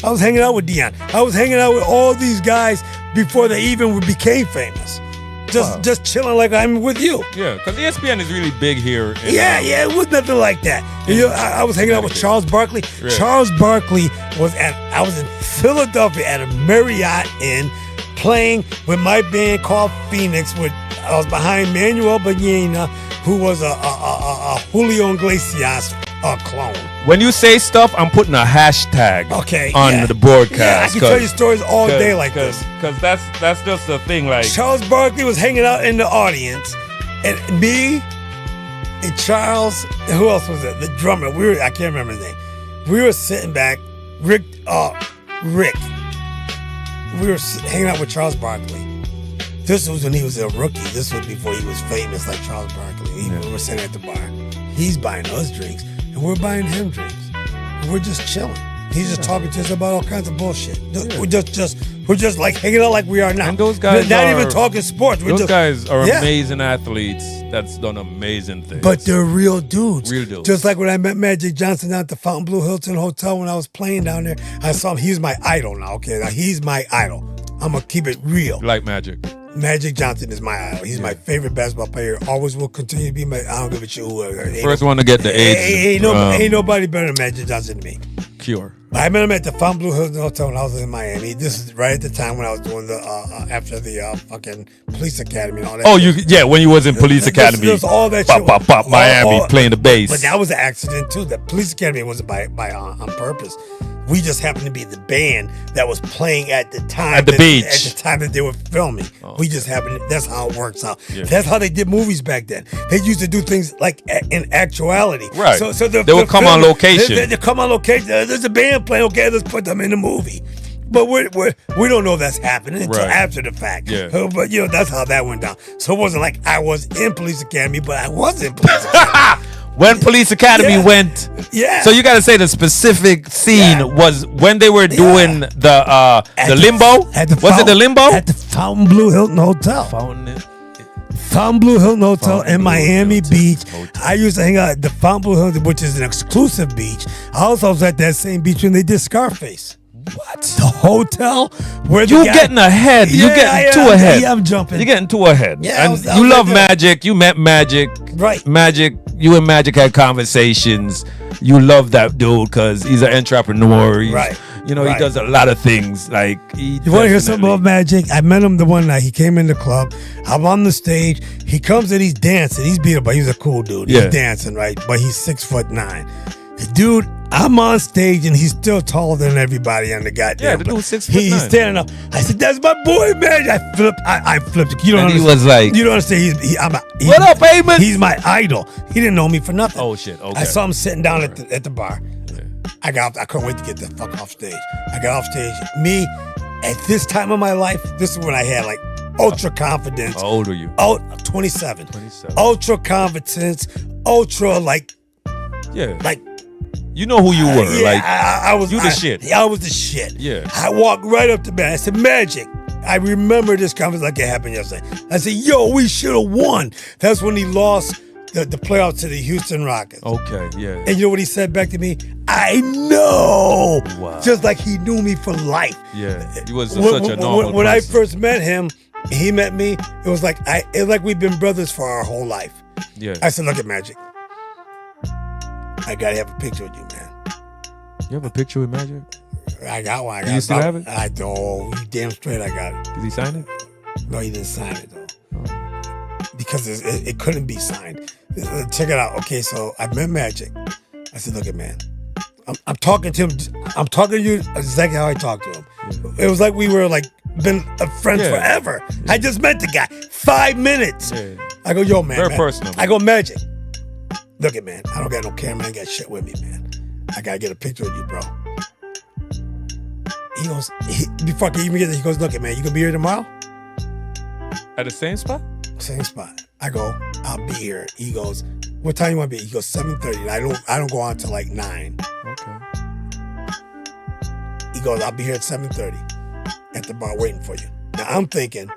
I was hanging out with Deion. I was hanging out with all these guys before they even became famous. Just chilling like I'm with you. Yeah, because ESPN is really big here. It was nothing like that. I was hanging out with Charles Barkley. Yeah. Charles Barkley I was in Philadelphia at a Marriott Inn playing with my band called Phoenix. I was behind Manuel Ballena, who was a Julio Iglesias clone. When you say stuff, I'm putting a hashtag on the broadcast. Yeah, I can tell you stories all day like this. Because that's just the thing. Like Charles Barkley was hanging out in the audience, and me and Charles, and who else was it? The drummer. I can't remember his name. We were sitting back. Rick. We were hanging out with Charles Barkley. This was when he was a rookie. This was before he was famous like Charles Barkley. We were sitting at the bar. He's buying us drinks, and we're buying him drinks. And we're just chilling. He's just talking to us about all kinds of bullshit. We're just like hanging out like we are now. And those guys not even talking sports. Those guys are amazing athletes that's done amazing things. But they're real dudes. Real dudes. Just like when I met Magic Johnson down at the Fontainebleau Hilton Hotel when I was playing down there, I saw him. He's my idol now, okay? Now, he's my idol. I'm going to keep it real. Like Magic. Magic Johnson is my idol. He's my favorite basketball player. Always will continue to be my. I don't give a shit who. First one to get the AIDS. Ain't nobody better than Magic Johnson than me. Cure. I met him at the Fontainebleau Hilton Hotel when I was in Miami. This is right at the time when I was doing the after the fucking police academy and all that. Oh, shit. when you was in police academy. There's all that shit. Pop, Miami playing the bass. But that was an accident too. The police academy wasn't by on purpose. We just happened to be the band that was playing at the time. At the beach. At the time that they were filming. We just happened. That's how it works out. Yeah. That's how they did movies back then. They used to do things like in actuality. Right. So they would come on location. They come on location. There's a band playing. Okay, let's put them in the movie. But we don't know that's happening until after the fact. Yeah. But that's how that went down. So it wasn't like I was in police academy, but I was in police academy. When Police Academy went, so you got to say the specific scene was when they were doing the Limbo. Was it the Limbo? At the Fontainebleau Hilton Hotel. Fontainebleau Hilton Hotel in Miami Beach. I used to hang out at the Fontainebleau Hilton, which is an exclusive beach. I also was at that same beach when they did Scarface. What? The hotel where you getting ahead. You getting too ahead. Yeah, I'm jumping. You're getting too ahead. Yeah, and you love Magic. You met Magic. Right. Magic. You and Magic had conversations. You love that dude because he's an entrepreneur. Right. He does a lot of things. Like you want to hear something about Magic? I met him the one night. He came in the club. I'm on the stage. He comes and he's dancing. He's beautiful. He's a cool dude. He's dancing, right? But he's 6'9". The dude I'm on stage and he's still taller than everybody on the goddamn. Yeah, the dude 6'9". He's standing up. I said, "That's my boy, man." I flipped. You don't And he understand. was like, "You don't understand." "What up, Heyman?" He's my idol. He didn't know me for nothing. Oh shit. Okay. I saw him sitting down at the bar. I couldn't wait to get the fuck off stage. I got off stage. Me, at this time of my life, this is when I had like ultra confidence. How old are you? 27. 27. Ultra confidence. Ultra like. You know who you were. Yeah, Like I was you the shit. I was the shit. Yeah. I walked right up to man. I said, "Magic." I remember this conference like it happened yesterday. I said, "Yo, we should have won." That's when he lost the playoffs to the Houston Rockets. Okay, yeah. And you know what he said back to me? "I know." Wow. Just like he knew me for life. Yeah. He was such a normal When I person. first met him, he met me. It was like we've been brothers for our whole life. Yeah. I said, "Look at Magic. I gotta have a picture with you, man." You have a picture with Magic? I got one. Do you still have it? I don't. You damn straight I got it. Did he sign it? No, he didn't sign it though. Because it couldn't be signed. Check it out. Okay, so I met Magic. I said, "Look at man. I'm talking to him. I'm talking to you exactly how I talked to him. It was like we were like been friends forever. I just met the guy. 5 minutes. Yeah. I go, "Yo, man. Very man." personal. I go, "Magic. Look at man. I don't got no camera. I ain't got shit with me, man. I gotta get a picture of you, bro." He goes, before I can even get there, he goes, "Look at man, you gonna be here tomorrow?" At the same spot? Same spot. I go, "I'll be here." He goes, "What time you want to be?" He goes, 7:30. I don't go on till like 9. Okay. He goes, "I'll be here at 7:30 at the bar waiting for you." Now I'm thinking,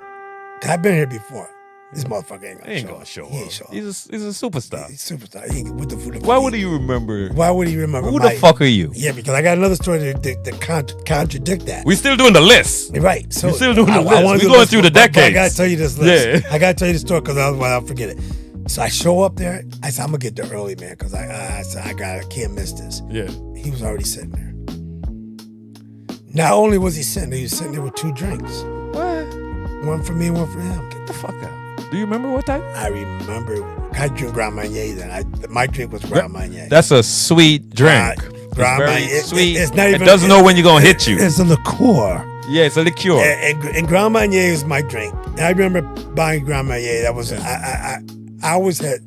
I've been here before. This motherfucker ain't gonna show up. He ain't show up. He's a superstar. He's a superstar. He ain't, with the Why would he remember? Why would he remember? Who the fuck are you? Yeah, because I got another story to contradict that. We still doing the list. Right. So We're still doing the I list. wanna We do going this, through the but I decades. gotta tell you this list. Yeah. I gotta tell you the story because I'll forget it. So I show up there. I said, "I'm gonna get there early, man, because I said I can't miss this." Yeah. He was already sitting there. Not only was he sitting there, he was sitting there with 2 drinks. What? One for me and one for him. Get the fuck out. Do you remember what type? I remember I drink Grand Marnier then. My drink was Grand Marnier. That's a sweet drink. Grand very Marnier. sweet. It's not even, it doesn't know when you're gonna hit you. It's a liqueur. Yeah, it's a liqueur. And Grand Marnier is my drink. And I remember buying Grand Marnier. That was I always had.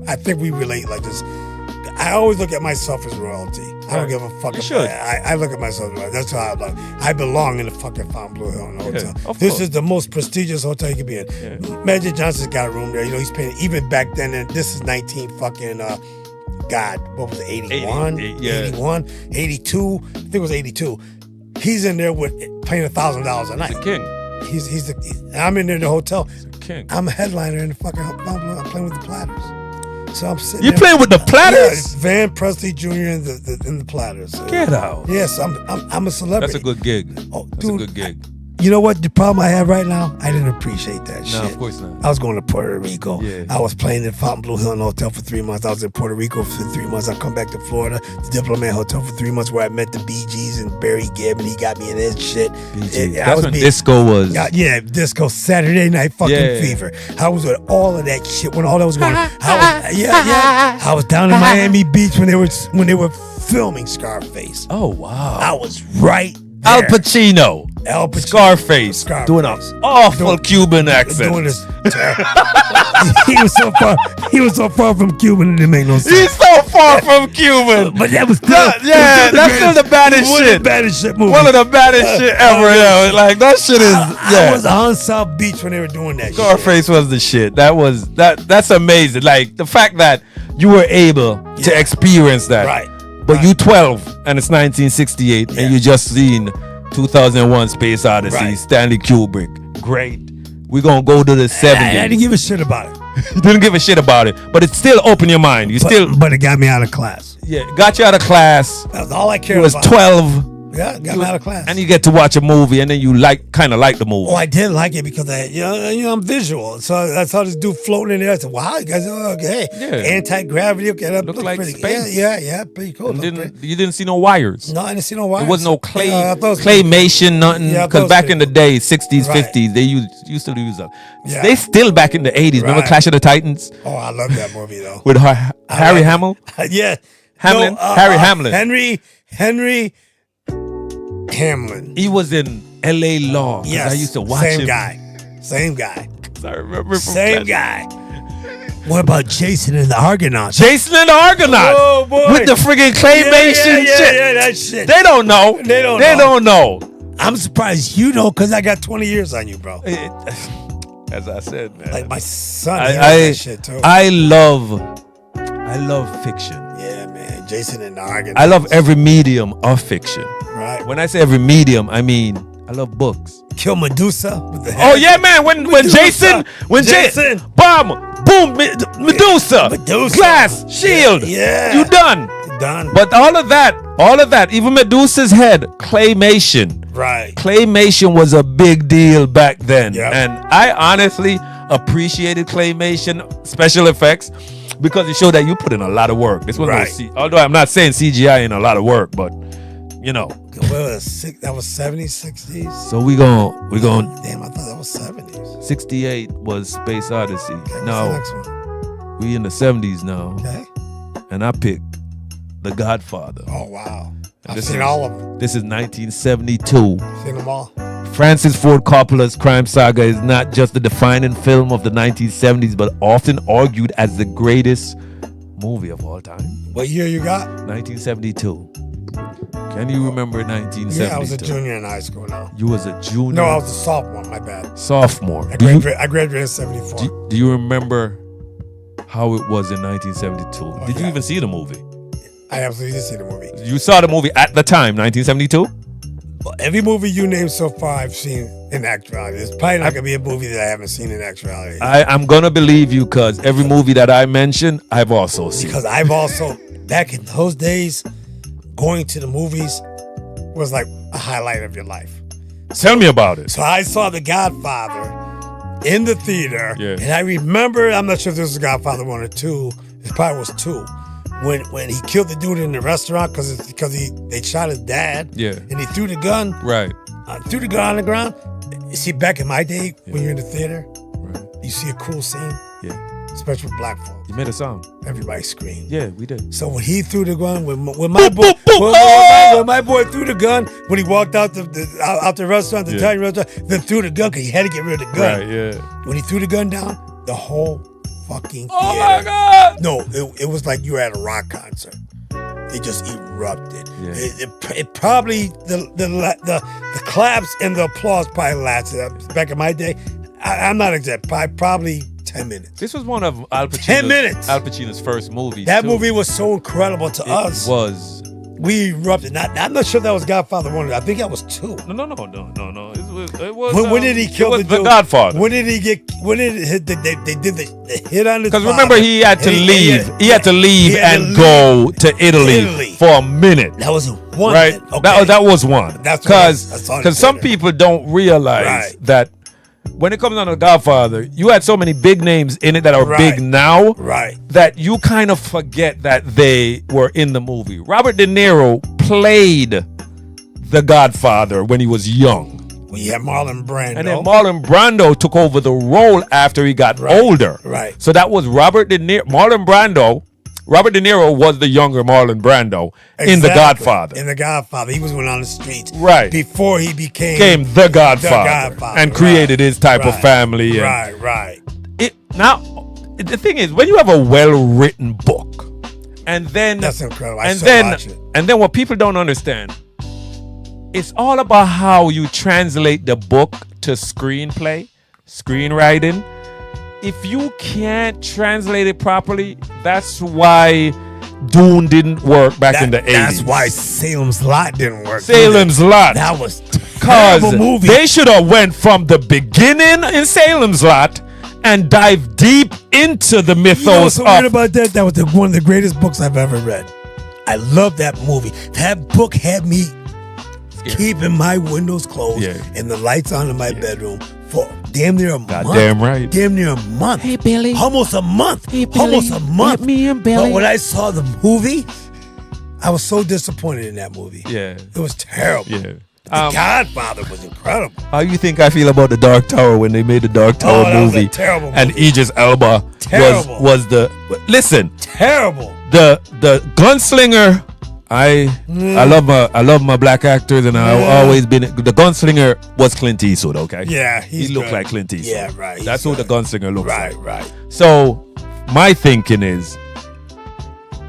I think we relate like this. I always look at myself as royalty. I don't give a fuck. You should. I look at myself as royalty. That's how I look. I belong in the fucking Fontainebleau Hilton Hotel. of This course. is the most prestigious hotel you can be in. Magic Johnson's got a room there. You know, he's paying even back then. And this is 19 fucking. God, what was it? 81, 81, 82. I think it was 82. He's in there with paying $1,000 a night. The king. I'm in there in the hotel. King. I'm a headliner in the fucking. I'm playing with the Platters. So I'm sitting. You there. playing with the Platters? Yeah, Van Presley Jr. in the Platters. Get out. Yes, I'm a celebrity. That's a good gig. Oh, That's dude, a good gig. You know what the problem I have right now? I didn't appreciate that shit. No, of course not. I was going to Puerto Rico. Yeah. I was playing in Fontainebleau Hilton Hotel for 3 months. I was in Puerto Rico for 3 months. I come back to Florida, the Diplomat Hotel for 3 months, where I met the Bee Gees and Barry Gibb, and he got me in his shit. That's when disco was. Yeah, disco Saturday Night fucking fever. I was with all of that shit when all that was going on. I was down in Miami Beach when they were filming Scarface. Oh wow. I was right there. Al Pacino. Scarface. Doing an awful Cuban accent. Doing this. he was so far from Cuban it didn't make no sense. He's so far from Cuban. But that was still, that's still the baddest one shit. of the baddest shit movie. One of the baddest shit ever. Yeah, like that shit is. I was on South Beach when they were doing that. Scarface was the shit. That's amazing. Like the fact that you were able to experience that. Right. But you 12 and it's 1968 and you just seen 2001 Space Odyssey, Right. Stanley Kubrick. Great. We're going to go to the 70s. I didn't give a shit about it. You didn't give a shit about it, but it still opened your mind. But it got me out of class. Yeah, got you out of class. That was all I cared You was about. 12. Yeah, got me out of class. And you get to watch a movie and then you kind of like the movie. Oh, I did like it because I'm visual. So I saw this dude floating in there. I said, "Wow, you guys are okay. Anti-gravity. Okay, that Looked looks like pretty. space. Yeah, pretty cool. You didn't see no wires. No, I didn't see no wires. There was no clay, I thought it was claymation, nothing. Yeah, I thought it Because was back pretty in the day, 60s, Right. 50s, they used to use that. Yeah. They still back in the 80s. Remember Right. Clash of the Titans Oh, I love that movie though. with Harry Hamill? Yeah. Hamlin? No, Harry Hamlin. Henry Hamlin. He was in L.A. Law. 'cause Yes. I used to watch Same him. Same guy. I remember from Same Clash. guy. What about Jason and the Argonauts? Jason and the Argonaut. Oh, boy. With the friggin' claymation shit. Yeah, that shit. They don't know. They don't They know. don't know. I'm surprised you know, because I got 20 years on you, bro. As I said, man. Like my son, he knows that shit too. I love fiction. Yeah, man. Jason and the Argonauts. I love every medium of fiction. Right. When I say every medium, I mean I love books. Kill Medusa with the Oh head. yeah, man. When Jason, Jason. bomb, boom, Medusa, Medusa. glass, shield. Yeah. You done. Done. But all of that, even Medusa's head, claymation. Right. Claymation was a big deal back then. Yep. And I honestly appreciated claymation special effects because it showed that you put in a lot of work. This was Right. although I'm not saying CGI in a lot of work, but you know. What was it? That was 70s, 60s? So we gon' Damn, I thought that was 70s. 68 was Space Odyssey. Okay, what's the Now next one? we in the 70s now, Okay. and I picked The Godfather. Oh, wow. I've This seen is- all of them. This is 1972. Seen them all. Francis Ford Coppola's crime saga is not just the defining film of the 1970s, but often argued as the greatest movie of all time. What year you got? 1972. Can you remember 1972? Yeah, I was a junior in high school now. You was a junior. No, I was a sophomore, my bad. sophomore. I Do you, graduated in 74. do you remember how it was in 1972? Did you yeah. even see the movie? I absolutely did see the movie. You saw the movie at the time, 1972? Well, every movie you named so far, I've seen in actuality. There's probably not going to be a movie that I haven't seen in actuality. I'm gonna believe you because every movie that I mentioned, I've also seen. Because I've also, back in those days, going to the movies was like a highlight of your life. Tell me about it. So I saw The Godfather in the theater. Yeah. And I remember, I'm not sure if this was Godfather 1 or 2. It probably was 2. When he killed the dude in the restaurant because they shot his dad. Yeah. And he threw the gun. Right. Threw the gun on the ground. You see, back in my day, when you're in the theater, Right. you see a cool scene, Yeah. especially with black folks. You made a song. Everybody screamed. Yeah, we did. So when he threw the gun, when my boy, when my boy threw the gun, when he walked out the restaurant, the Italian restaurant, then threw the gun because he had to get rid of the gun. Right, yeah. When he threw the gun down, the whole fucking theater. Oh my God! No, it was like you were at a rock concert. It just erupted. Yeah. It probably the claps and the applause probably lasted. Back in my day, I'm not exact. Probably 10 minutes. This was one of Al Pacino's, 10 minutes. Al Pacino's first movies. That too. movie was so incredible to us. It was. We erupted. I'm not sure that was Godfather 1. I think that was 2. No. It was. When did he kill it was the dude? Godfather. When did he get? When did it hit? They did the hit on his. Because father, remember, he had to and leave. He had to leave he had and to go to Italy Italy. for a minute. That was one. Right. Hit. Okay. That was one. That's what I saw in the Because some theater. people don't realize Right. that when it comes down to Godfather, you had so many big names in it that are Right. big now. Right. That you kind of forget that they were in the movie. Robert De Niro played the Godfather when he was young. We had Marlon Brando. And then Marlon Brando took over the role after he got older. Right. So that was Robert De Niro. Marlon Brando. Robert De Niro was the younger Marlon Brando in The Exactly. Godfather. In The Godfather, he was went on the streets. Right. Before he became The Godfather. Godfather, And right. created his type of Right. family. And Right. now, the thing is, when you have a well-written book, and then That's incredible. I and still then watch it. and then what people don't understand, it's all about how you translate the book to screenplay, screenwriting. If you can't translate it properly, that's why Dune didn't work back in the 80s. That's why Salem's Lot didn't work. Salem's Lot. That was Because terrible movie. they should have went from the beginning in Salem's Lot and dive deep into the You know what's mythos so weird of about that? That was one of the greatest books I've ever read. I love that movie. That book had me keeping my windows closed and the lights on in my bedroom for damn near a month. Goddamn right. Damn near a month. Hey, Billy. Almost a month. Hey, Billy. Almost a month. Let me in, Billy. But when I saw the movie, I was so disappointed in that movie. Yeah. It was terrible. Yeah. The Godfather was incredible. How you think I feel about the Dark Tower when they made the Dark Tower that was a movie? terrible And movie. Idris Elba Terrible. was the listen. Terrible. the gunslinger. I love my black actors, and I've always been the gunslinger was Clint Eastwood. Okay, Yeah, he looked like Clint Eastwood. Yeah, right. he's That's who the good. gunslinger looks like. Right. So my thinking is,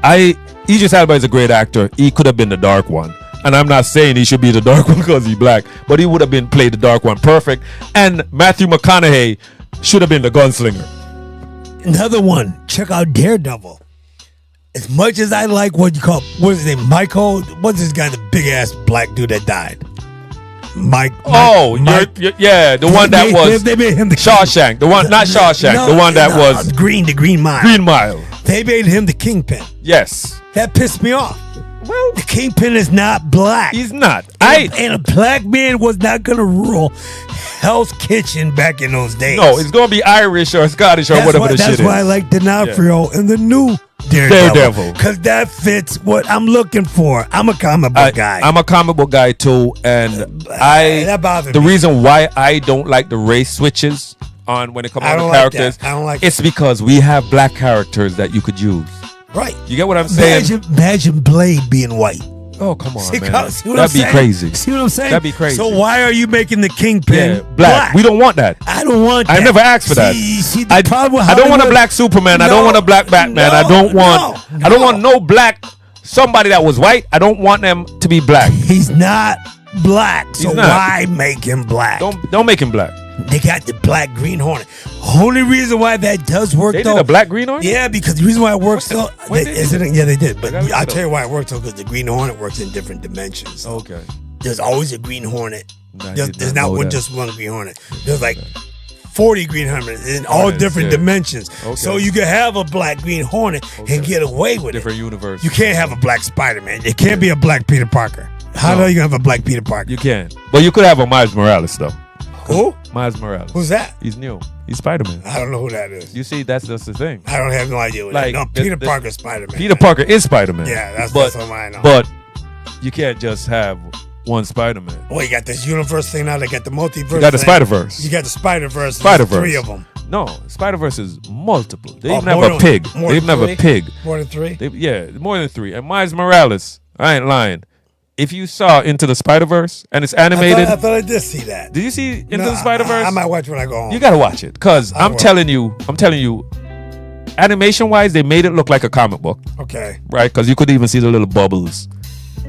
Idris Elba is a great actor. He could have been the dark one, and I'm not saying he should be the dark one because he's black, but he would have been played the dark one perfect. And Matthew McConaughey should have been the gunslinger. Another one. Check out Daredevil. As much as I like what is his name? Michael. What's this guy? The big ass black dude that died. Mike. Yeah, the one that was They made him the Shawshank. The one, not Shawshank. The one that was the Green Mile. Green Mile. They made him the Kingpin. Yes. That pissed me off. Well, The Kingpin is not black. he's not. And a black man was not gonna rule Hell's Kitchen back in those days. No, it's gonna be Irish or Scottish or whatever the shit is. That's why I like D'Onofrio in the new Daredevil. Because that fits what I'm looking for. I'm a comic book guy. I'm a comic book guy too, and that bothers the me. reason why I don't like the race switches on when it comes I on the don't like characters, that. I don't like it's because we have black characters that you could use. Right. You get what I'm saying? Imagine Blade being white. Oh, come on, See, man. see what I'm That'd be saying? crazy. See what I'm saying? That'd be crazy. So why are you making the Kingpin Yeah, black. We don't want that. I don't want I that. never asked for that. See, the I problem with don't want a Hollywood- black Superman. I don't want a black Batman. I don't want no black somebody that was white. I don't want them to be black. He's not black. So He's not. why make him black? Don't make him black. They got the black Green Hornet. Only reason why that does work They though. did a black Green Hornet? Yeah, because the reason why it works so when did they do yeah, they did. But gotta look I'll it tell up. you why it works so because the Green Hornet works in different dimensions. Okay. There's always a Green Hornet. I There's did not not know one, that. just one Green Hornet. There's like 40 Green Hornets in all Hornets, different yeah. dimensions. Okay. So you can have a black Green Hornet and get away with Different it. universe. You can't have a black Spider-Man. It can't be a black Peter Parker. How No. the hell you gonna have a black Peter Parker? You can. But you could have a Miles Morales though. Who? Miles Morales. Who's that? He's new. He's Spider-Man. I don't know who that is. You see, that's just the thing. I don't have no idea what Like, that is. No, the- Peter the- Parker, Spider-Man. Peter Parker is Spider-Man. Yeah, that's but, what I know. But you can't just have one Spider-Man. Well, you got this universe thing now. They got the multiverse. You got the thing. Spider-Verse. You got the Spider-Verse. Spider-Verse. 3 of them. No, Spider-Verse is multiple. They Oh, even have more a than- pig. more They than even have a three? pig. More than 3? Yeah, more than 3. And Miles Morales, I ain't lying. If you saw Into the Spider-Verse and it's animated, I thought I did see that. did you see Into No, the Spider-Verse? I might watch when I go home. You gotta watch it, cause I I'm will. telling you, animation-wise, they made it look like a comic book, Okay. right? Cause you could even see the little bubbles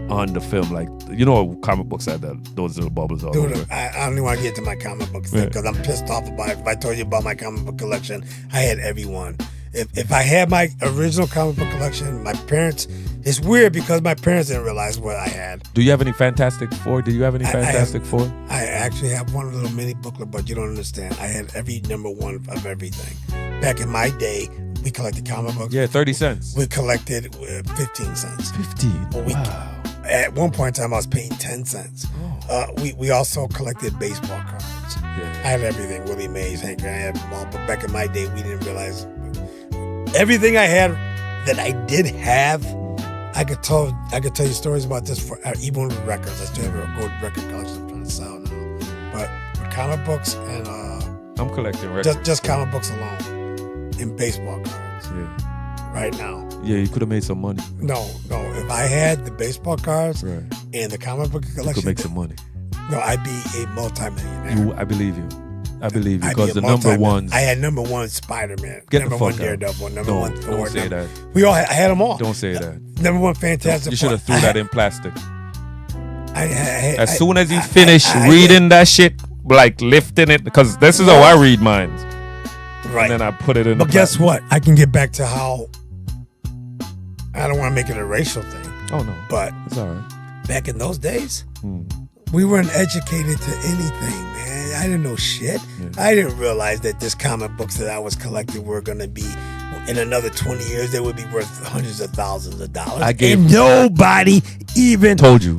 on the film, like you know, comic books had those little bubbles all Dude, over. I don't even want to get to my comic books Yeah. because I'm pissed off about it. If I told you about my comic book collection, I had every one. If I had my original comic book collection, my parents, it's weird because my parents didn't realize what I had. Do you have any Fantastic Four? Do you have any I have- Fantastic Four? I actually have one little mini booklet, but you don't understand. I had every number one of everything. Back in my day, we collected comic books. Yeah, 30 cents. We collected 15 cents. 15. Well, at one point in time, I was paying 10 cents. We also collected baseball cards. I had everything. Willie Mays, Hank Grant, I had them all. But back in my day, we didn't realize everything I had that I did have. I could tell you stories about this for even with records. I still have a gold record collection I'm trying to sell now. But comic books and I'm collecting records. just comic books alone and baseball cards Yeah. right now. Yeah, you could have made some money. No. If I had the baseball cards Right. and the comic book You collection, could make some money. no, I'd be a multimillionaire. I believe you. I believe you I'd be because a the number ones. I had number one Spider-Man, Get the number fuck one out. Daredevil, number Don't- one Thor. don't say number- that. I had them all. Don't say that. Number one Fantastic. You should have Four. threw that in plastic. As I- soon as you I- finish I- reading that shit, like lifting it, because this is how I read mine. right. And then I put it in. But the guess plastic. what? I can get back to how. I don't want to make it a racial thing, Oh no, but it's all right. back in those days, we weren't educated to anything, man. I didn't know shit. I didn't realize that this comic books that I was collecting were going to be, in another 20 years, they would be worth hundreds of thousands of dollars. And nobody even Told you.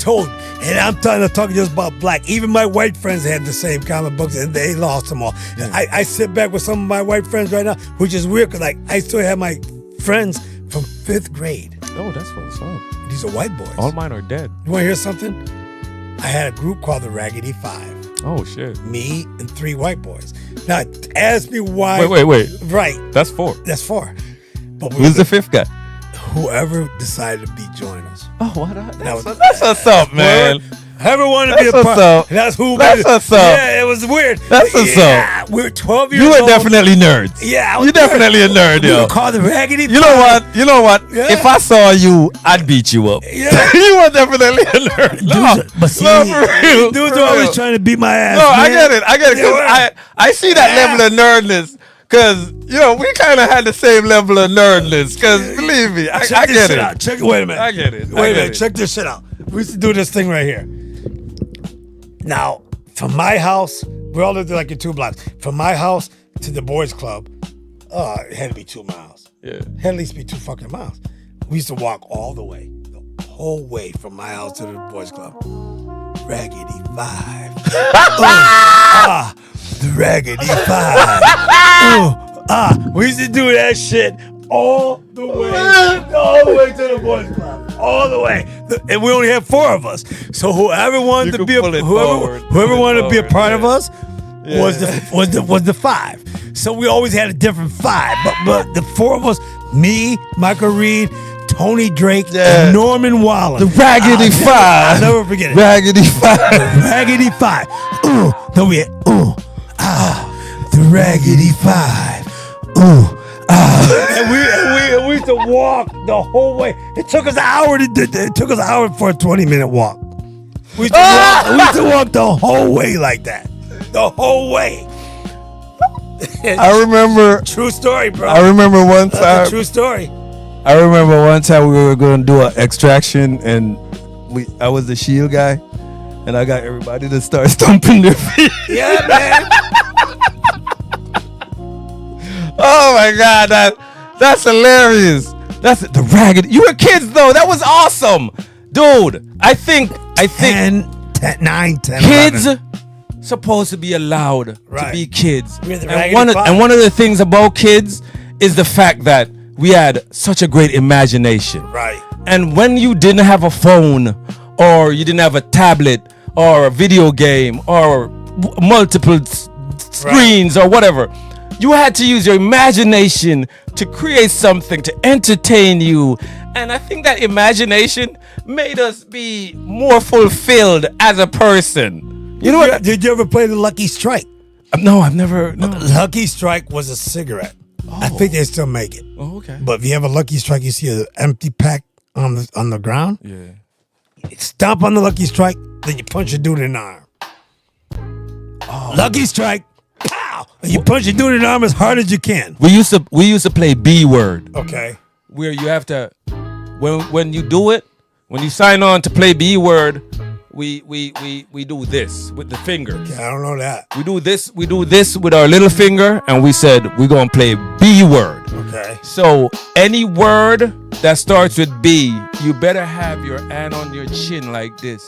And I'm talking just about black. Even my white friends had the same comic books, and they lost them all. I sit back with some of my white friends right now, which is weird because I still have my friends from 5th grade. Oh, that's what's up. These are white boys. All mine are dead. You want to hear something? I had a group called the Raggedy Five. Oh shit. Me and 3 white boys. Now, ask me why. Wait. Right. That's 4. That's 4. But Who's the 5th guy? whoever decided to join us. Oh, what? was- That's what's up, man. Whoever wanted to be a That's part. what's up. That's who. That's what's up. Yeah, it was weird. That's what's up. We were 12 years You old. were definitely nerds. Yeah, I was You're definitely a nerd, We yo. were called the Raggedy. You know what? You know what? Yeah. If I saw you, I'd beat you up. Yeah. You were definitely a nerd. No, But see, no, for real. dudes for are always real. trying to beat my ass. No, I man. get it. I get it. 'Cause Yeah. I see that level of nerdness. Cause we kind of had the same level of nerdness. Cause believe me, I Check this get shit it. out. Wait a minute. I get it. Wait a minute. Check this shit out. We used to do this thing right here. Now, from my house, we all lived like in 2 blocks. From my house to the boys' club, it had to be 2 miles. Yeah. It had at least be 2 fucking miles. We used to walk all the way, the whole way from my house to the boys' club. Raggedy 5. The Raggedy 5. We used to do that shit all the way to the boys' club, all the way, and we only had 4 of us. So whoever wanted to be whoever wanted to be a part of us was the 5. So we always had a different 5, but the 4 of us, me, Michael Reed, Tony Drake, and Norman Waller, The Raggedy 5. I'll never forget it. Raggedy 5. Raggedy 5. Then we had the Raggedy 5. And we used to walk the whole way. It took us an hour for a 20-minute walk. We used to walk the whole way like that. The whole way. I remember. True story, bro. I remember one That's time. a true story. I remember one time we were going to do an extraction, and I was the shield guy, and I got everybody to start stomping their feet. Yeah, man. Oh my God, that's hilarious. That's the Raggedy. You were kids though. That was awesome, dude. I think 9, 10, kids 11. supposed to be allowed to Right. be kids. We're the And Raggedy one, of, Five. and one of the things about kids is the fact that we had such a great imagination. Right. And when you didn't have a phone, or you didn't have a tablet, or a video game, or multiple screens, or whatever, you had to use your imagination to create something to entertain you. And I think that imagination made us be more fulfilled as a person. You know what? Did you ever play the Lucky Strike? No, I've never. No. Lucky Strike was a cigarette. I think they still make it. Oh, okay. But if you have a Lucky Strike, you see an empty pack on the ground. Yeah. You stomp on the Lucky Strike, then you punch a dude in the arm. Lucky Strike, pow! And you punch a dude in the arm as hard as you can. We used to play B word, Okay. where you have to when you do it, when you sign on to play B word, we do this with the fingers. I don't know that. We do this with our little finger, and we said we're gonna play B word. Okay. So any word that starts with B, you better have your hand on your chin like this,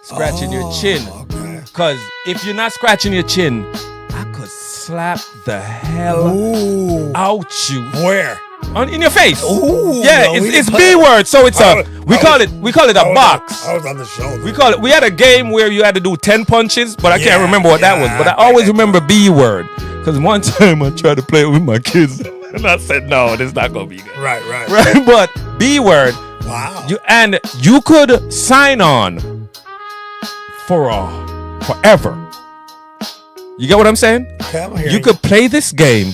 scratching your chin. Okay. Cause if you're not scratching your chin, I could slap the hell Ooh. out you Where? in your face. Ooh. Yeah, no, we it's didn't B play- word. So it's we call it I a was box. I was on the shoulder. We call it. We had a game where you had to do 10 punches, but I Yeah, can't remember what that was. yeah, But I I always think remember B word, because one time I tried to play it with my kids, and I said, "No, it's not gonna be good." Right. Right, but B word, Wow. you could sign on forever. You get what I'm saying? Okay, I'm hearing You could play this game,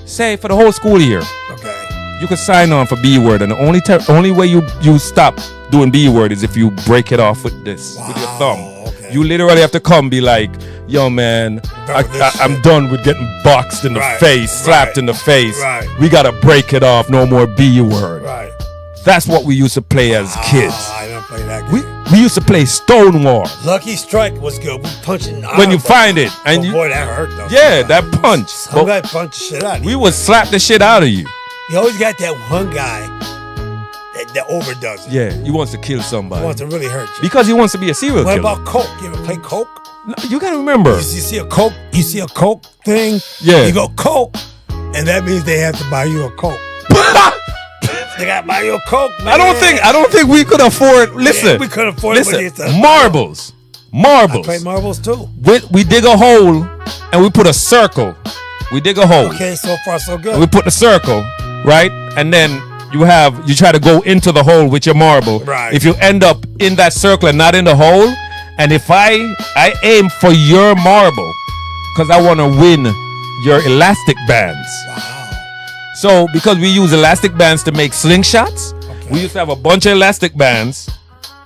say for the whole school year. Okay. You could sign on for B word, and the only way you stop doing B word is if you break it off with this, with your thumb. Okay. You literally have to come be like, yo man, Done with this I'm shit. done with getting boxed in the Right, face, slapped right, in the face. right. We gotta break it off, no more B word. Right. That's what we used to play as kids. I didn't play that game. We used to play Stonewall. Lucky Strike was good. We punching the When you arm, find it, and oh, you, boy, that hurt though. yeah, that punch. Some But guy punched the shit out of you. we would slap the shit out of you. You always got that one guy that overdoes it. Yeah, he wants to kill somebody He wants to really hurt you. because he wants to be a serial What killer. about Coke? You ever play Coke? No, you gotta remember. You see a Coke thing. Yeah. You go Coke, and that means they have to buy you a Coke. They got to buy you a Coke, man. I don't think we could afford. Listen, Yeah, we could afford it, but listen. it's a- Marbles. I play marbles too. We dig a hole and we put a circle. We dig a hole. Okay, so far so And good. we put the circle, right? And then you try to go into the hole with your marble. Right. If you end up in that circle and not in the hole, and if I aim for your marble because I want to win your elastic bands. Wow. So because we use elastic bands to make slingshots, we used to have a bunch of elastic bands,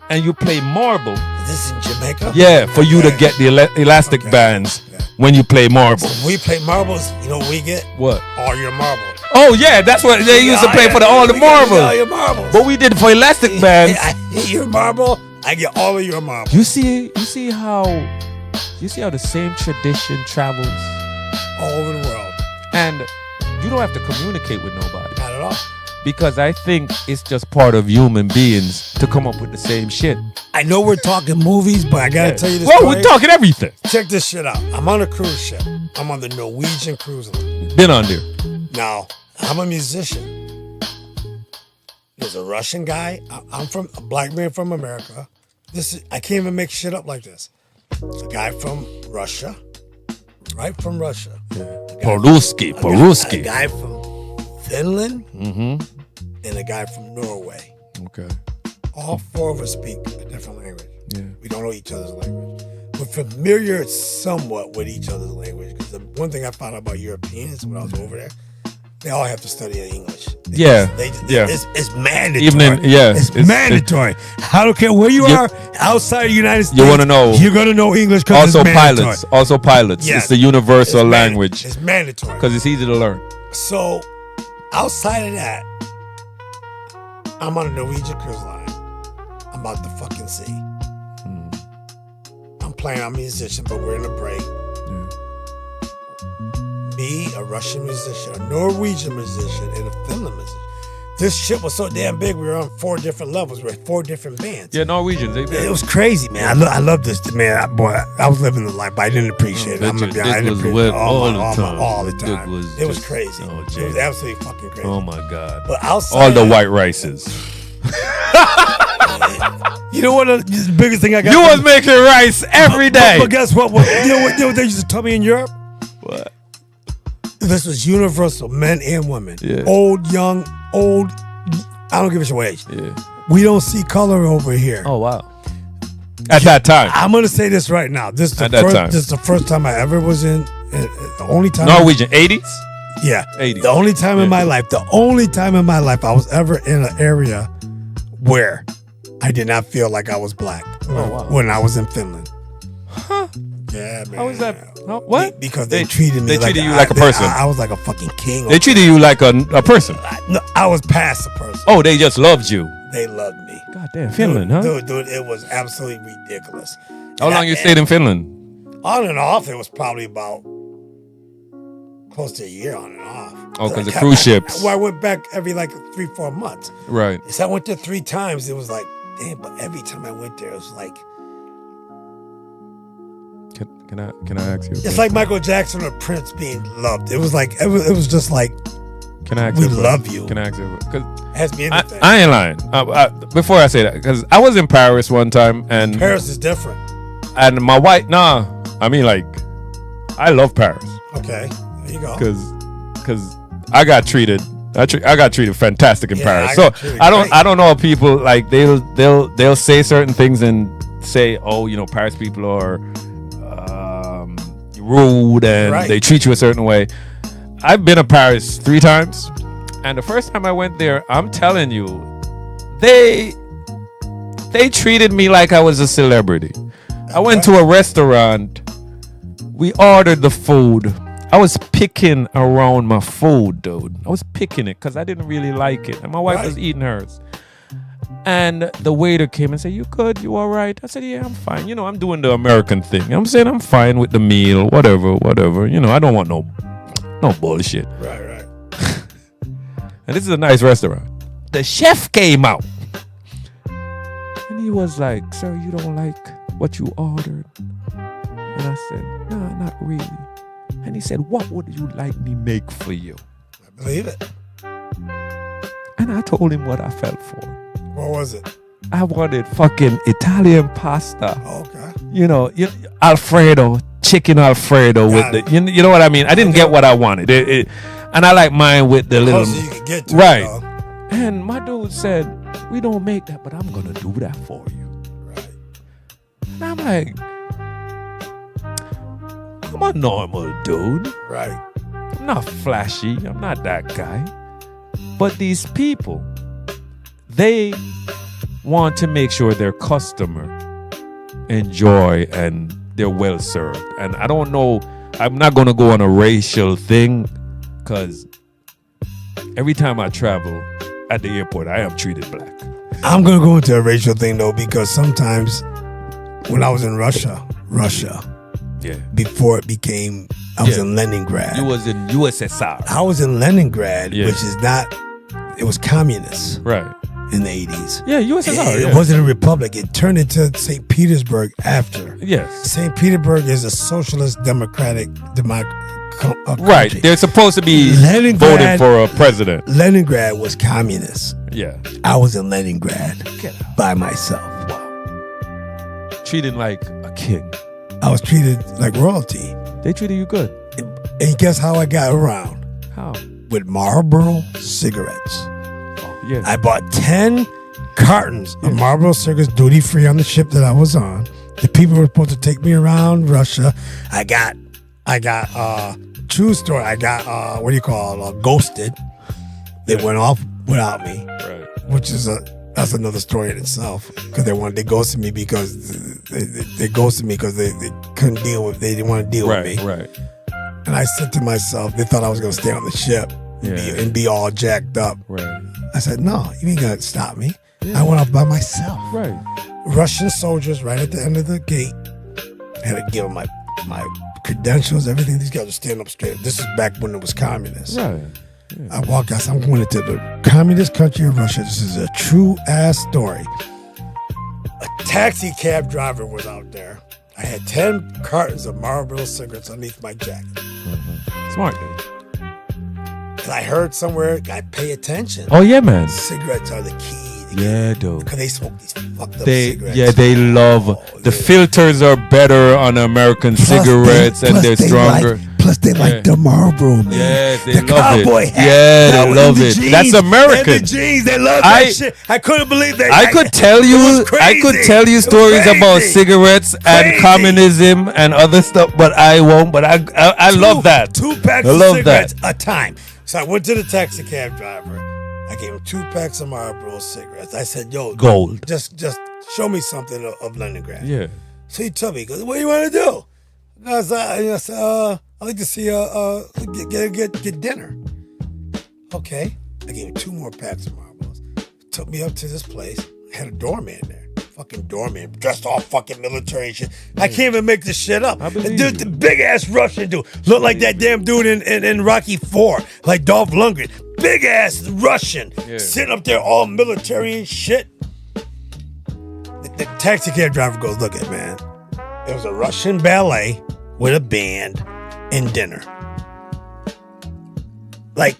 and you play marble. This is in Jamaica? Yeah, for you to get the elastic bands when you play marble. So we play marbles, you know what we get? What? All your marbles. Oh yeah, that's what they used to play for all the We get all marbles. your marbles. But we did for elastic bands. I hit your marble, I get all of your marbles. You see how the same tradition travels, All over the world. and you don't have to communicate with nobody, Not at all. because I think it's just part of human beings to come up with the same shit. I know we're talking movies, but I gotta tell you this Well, story. we're talking everything. Check this shit out. I'm on a cruise ship. I'm on the Norwegian cruise line. Been on there. Now, I'm a musician. There's a Russian guy. I'm from a black man from America. I can't even make shit up like this. A guy from Russia, right from Russia. Peruski. A guy from Finland, and a guy from Norway. Okay. All four of us speak a different language. Yeah. We don't know each other's language. We're familiar somewhat with each other's language. Because the one thing I found out about Europeans when I was over there, they all have to study English. Yeah. Yeah. It's mandatory. It's mandatory. I don't care where you are outside the United States. You want to know? You're going to know English because Also it's mandatory. pilots. Yes. It's the universal It's language It's mandatory. because it's easy to learn. So, outside of that, I'm on a Norwegian cruise line. I'm out the fucking sea. I'm playing, I'm a musician, but we're in a break. Me, a Russian musician, a Norwegian musician, and a Finland musician. This shit was so damn big, we were on 4 different levels. We were 4 different bands. Yeah, Norwegians. It was crazy, man. I love this, man. I was living the life, but I didn't appreciate it. I'm gonna be honest, I didn't appreciate it all the time. It was crazy. It was absolutely fucking crazy. Oh my God. But outside All the of- white rices. You know what? The biggest thing I got. You was making rice every day. But guess what? You know what they used to tell me in Europe? What? This was universal, men and women. Yeah. Old, young, old. I don't give a shit what age. Yeah. We don't see color over here. Oh wow. At that time. I'm gonna say this right now. This is At that time. This is the first time I ever was in. The only time. Norwegian 80s? Yeah. 80s. The only time in my life. The only time in my life I was ever in an area where I did not feel like I was black. wow. When I was in Finland. Huh. Yeah, man. How was that? What? Because they treated me. They treated you like a person. I was like a fucking king. They treated you like a person. No, I was past the person. Oh, they just loved you. They loved me. God damn, Finland, huh? Dude, it was absolutely ridiculous. How long you stayed in Finland? On and off, it was probably about close to a year on and off. Oh, because the cruise ships. Well, I went back every like 3-4 months. Right. So I went there 3 times. It was like, damn, but every time I went there, it was like, Can I ask you? it's like Michael Jackson or Prince being loved. It was like, it was just like, Can I ask we you? love you. Can I ask you? Because has me anything. I ain't lying. Before I say that, because I was in Paris one time, and Paris is different. and my wife, I mean like, I love Paris Okay, there you go. because I got treated. I got treated fantastic in Yeah, Paris. I So got treated great. I don't know if people like they'll say certain things and say, oh, you know, Paris people are rude and Right. they treat you a certain way. I've been to Paris 3 times, and the first time I went there, I'm telling you, they treated me like I was a celebrity. I went to a restaurant. We ordered the food. I was picking around my food, dude. I was picking it because I didn't really like it, and my wife was eating hers. And the waiter came and said, "You good? You all right?" I said, "Yeah, I'm fine. You know, I'm doing the American thing. I'm saying I'm fine with the meal, whatever. You know, I don't want no bullshit." Right. And this is a nice restaurant. The chef came out, and he was like, "Sir, you don't like what you ordered?" And I said, "No, not really." And he said, "What would you like me make for you?" I believe it. And I told him what I felt for. What was it? I wanted fucking Italian pasta. Okay. You know, Alfredo, chicken Alfredo with Got the, you know what I mean? I didn't get what I wanted. And I like mine with the little, Closer you can get to right. it, though. And my dude said, we don't make that, but I'm gonna do that for you. Right. And I'm like, I'm a normal dude. Right. I'm not flashy. I'm not that guy. But these people, they want to make sure their customer enjoy and they're well served. And I don't know, I'm not going to go on a racial thing because every time I travel at the airport, I am treated black. I'm going to go into a racial thing, though, because sometimes when I was in Russia, Yeah. before it became, I was in Leningrad. You was in USSR. I was in Leningrad, Yeah. which is not, it was communist Right. in the 80s. Yeah, USSR. It wasn't a republic. It turned into St. Petersburg after. Yes. St. Petersburg is a socialist democratic country. Right. They're supposed to be voting for a president. Leningrad was communist. Yeah. I was in Leningrad by myself. Treated like a king. I was treated like royalty. They treated you good. And guess how I got around? How? With Marlboro cigarettes. Oh, yeah. I bought 10 cartons of Marlboro cigarettes duty free on the ship that I was on. The people were supposed to take me around Russia. I got true story. I got ghosted. They went off without me, Right. which is that's another story in itself. Because they ghosted me because they ghosted me because they couldn't deal with. They didn't want to deal with me. Right. And I said to myself, they thought I was going to stay on the ship and be all jacked up. Right. I said, no, you ain't going to stop me. I went off by myself. Right. Russian soldiers right at the end of the gate. I had to give them my credentials, everything. These guys are standing up straight. This is back when it was communist. Right. I walked out. I'm going into the communist country of Russia. This is a true ass story. A taxi cab driver was out there. I had 10 cartons of Marlboro cigarettes underneath my jacket. Smart, dude. And I heard somewhere, I pay attention. Oh, yeah, man. Cigarettes are the key. Yeah, dude. Because they smoke these fucked up They cigarettes. they love the filters are better on American cigarettes and they're stronger. Plus they like the Marlboro, man. Yes, they the love cowboy it. hat. Yeah, That they was love in the it. jeans. That's American. And the jeans, they love that shit. I couldn't believe that. I could tell you stories about cigarettes and communism and other stuff, but I won't. But I love that. 2 packs I of love cigarettes that. a time. So I went to the taxi cab driver. I gave him 2 packs of Marlboro cigarettes. I said, "Yo, Gold. Just show me something of Leningrad." Yeah. So he told me, he goes, "What do you want to do?" And I said, "I'd like to see get dinner." Okay. I gave him 2 more packs of Marlboros. Took me up to this place. Had a doorman there. Fucking doorman, dressed all fucking military and shit. I can't even make this shit up. I believe Dude, the big ass Russian dude. Looked like that damn dude in Rocky 4, like Dolph Lundgren. Big ass Russian. Sitting up there all military and shit. The taxi cab driver goes, "Look at, man. There was a Russian ballet with a band and dinner. Like,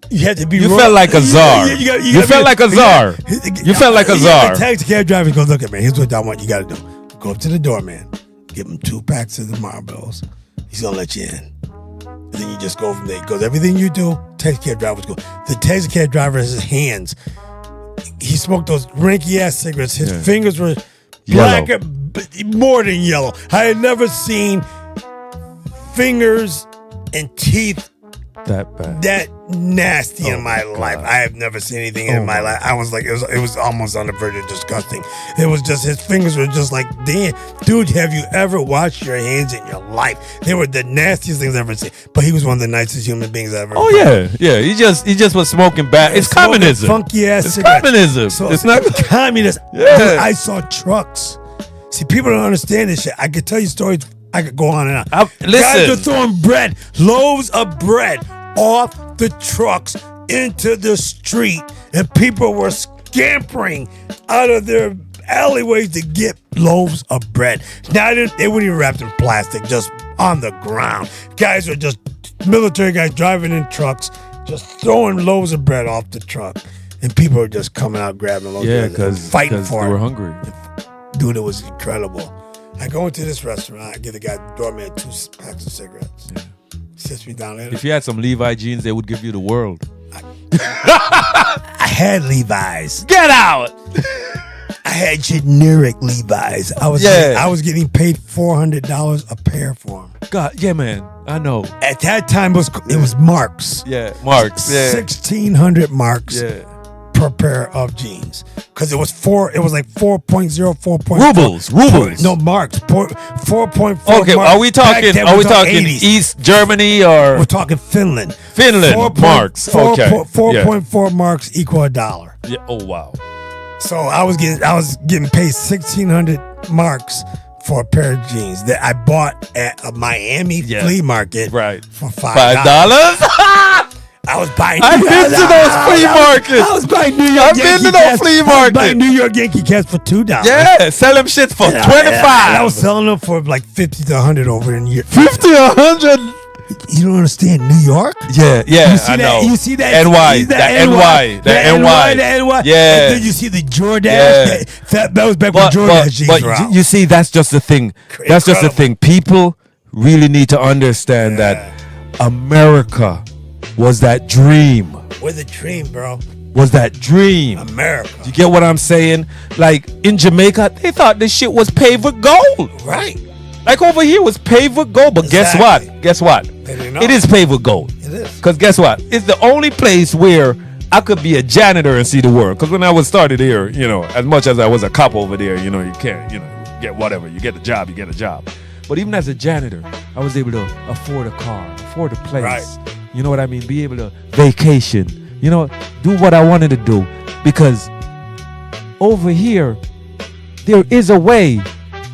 you had to be. You felt like a czar. You felt like a czar. You felt like a czar. The taxi cab driver goes, "Look at, man. Here's what I want you got to do. Go up to the doorman, give him 2 packs of the Marlboros. He's gonna let you in. And then you just go from there. Because everything you do, taxi cab drivers go. The taxi cab driver has his hands. He smoked those ranky ass cigarettes. His fingers were black, more than yellow. I had never seen fingers and teeth That bad. that nasty in my life. I have never seen anything in my life. I was like, it was almost on the verge of disgusting. It was just, his fingers were just like, damn, dude, have you ever washed your hands in your life? They were the nastiest things I've ever seen. But he was one of the nicest human beings I've ever Oh yeah. He just was smoking bad. It's communism. Funky ass It's cigarettes. communism. So It's not communist. Yeah. Dude, I saw trucks. See, people don't understand this shit. I could tell you stories. I could go on and on. Listen. Guys are throwing bread, loaves of bread, off the trucks into the street, and people were scampering out of their alleyways to get loaves of bread. Now they weren't even wrapped in plastic, just on the ground. Guys were just military guys driving in trucks, just throwing loaves of bread off the truck, and people were just coming out grabbing loaves of bread and fighting for they it. were hungry. Dude, it was incredible. I go into this restaurant, I give the guy doorman 2 packs of cigarettes. Sits me down there. If you had some Levi jeans, they would give you the world. I had Levi's. Get out. I had generic Levi's. I was getting paid $400 a pair for them. God, yeah, man. I know. At that time, it was marks. Yeah, marks. Yeah. 1,600 marks per pair of jeans. Because it was like 4.0, 4.4. Rubles. No, marks. 4.4. Okay, marks. are we talking 80s. East Germany or We're talking Finland. marks? Okay. 4.4 marks equal $1. Yeah. Oh wow. So I was getting paid 1,600 marks for a pair of jeans that I bought at a Miami flea market for $5. I was buying. I've been to those flea markets. I was buying New York. I've been to those flea markets. I was buying New York Yankee cats for $2. Yeah, sell them shits for $25. I was selling them for like 50 to 100 over in Europe. 50, 100. You don't understand New York? Yeah, I know. You see that? NY, the NY. Yeah. And then you see the Jordache. That was back when Jordache jeans were out. You see, that's just the thing. That's just the thing. People really need to understand that America was that dream. Was a dream, bro. Was that dream. America. You get what I'm saying? Like in Jamaica, they thought this shit was paved with gold. Right. Like over here was paved with gold, but guess what? It is paved with gold. It is. Because guess what? It's the only place where I could be a janitor and see the world. Because when I was started here, as much as I was a cop over there, you can't, get whatever. You get a job, you get a job. But even as a janitor, I was able to afford a car, afford a place. Right. You know what I mean? Be able to vacation. Do what I wanted to do. Because over here, there is a way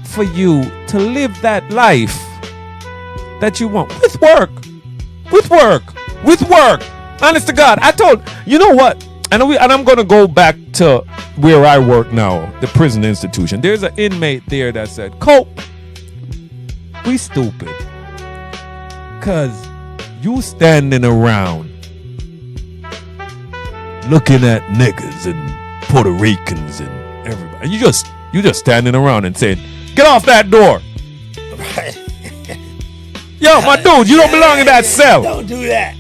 for you to live that life that you want with work. Honest to God, I told you know what, and I'm gonna go back to where I work now, the prison institution. There's an inmate there that said, "Cope, we stupid, cause you standing around looking at niggas and Puerto Ricans and everybody. You just standing around and saying." Get off that door. Yo, my dude, you don't belong in that cell. Don't do that.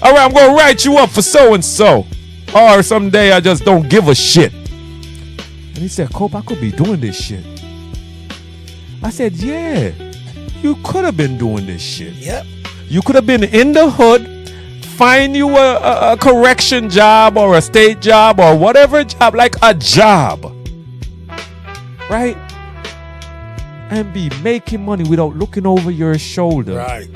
All right, I'm going to write you up for so-and-so. Or someday I just don't give a shit. And he said, Cope, I could be doing this shit. I said, yeah, you could have been doing this shit. Yep. You could have been in the hood, find you a correction job or a state job or whatever job, like a job. Right? And be making money without looking over your shoulder. Right.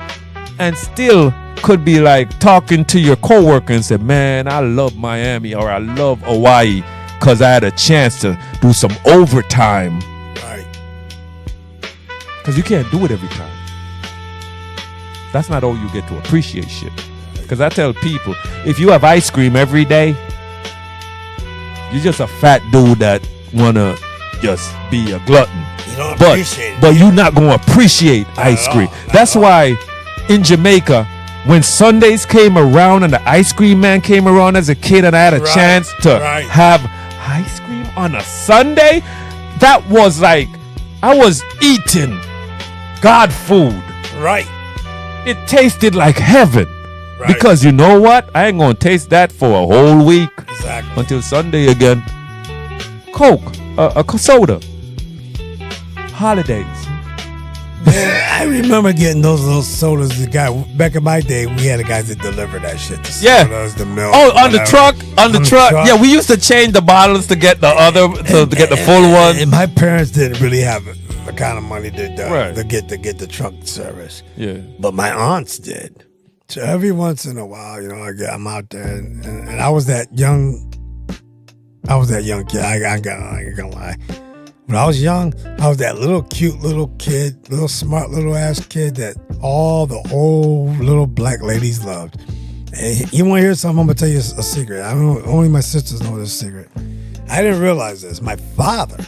And still could be like talking to your coworker and say, man, I love Miami or I love Hawaii because I had a chance to do some overtime. Right. Because you can't do it every time. That's not all you get to appreciate shit. Because I tell people, if you have ice cream every day, you're just a fat dude that want to just be a glutton. You don't appreciate it. But you're not going to appreciate ice cream. That's why in Jamaica, when Sundays came around and the ice cream man came around as a kid and I had a chance to have ice cream on a Sunday, that was like I was eating God food. Right. It tasted like heaven. Right. Because you know what? I ain't going to taste that for a whole week. Exactly. Until Sunday again. Coke, a soda. Holidays. Man, I remember getting those little sodas. The guy back in my day, we had a guy that delivered that shit. The sodas, the milk. Oh, on the truck. Yeah, we used to change the bottles to get the get the full one. And my parents didn't really have the kind of money to get the truck service. Yeah. But my aunts did. So every once in a while, I'm out there, and I was that young. I was that young kid. I ain't gonna lie. When I was young, I was that little cute little kid, little smart little ass kid that all the old little black ladies loved. And you want to hear something? I'm gonna tell you a secret. Only my sisters know this secret. I didn't realize this. My father,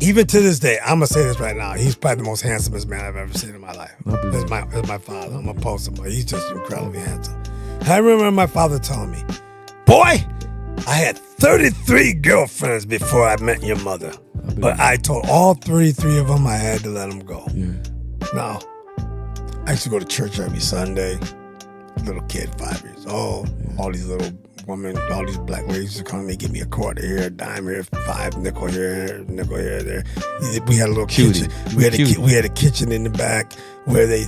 even to this day, I'm gonna say this right now. He's probably the most handsomest man I've ever seen in my life. That's my father. I'm gonna post him, but he's just incredibly handsome. I remember my father telling me, "Boy, I had 33 girlfriends before I met your mother. But I told all 33 of them I had to let them go." Yeah. Now, I used to go to church every Sunday. little kid, 5 years old. All these little women, all these black ladies used to come to me, give me a quarter here, a dime here, 5 nickel here, there. We had a little Cutie. kitchen. We had a kitchen in the back where they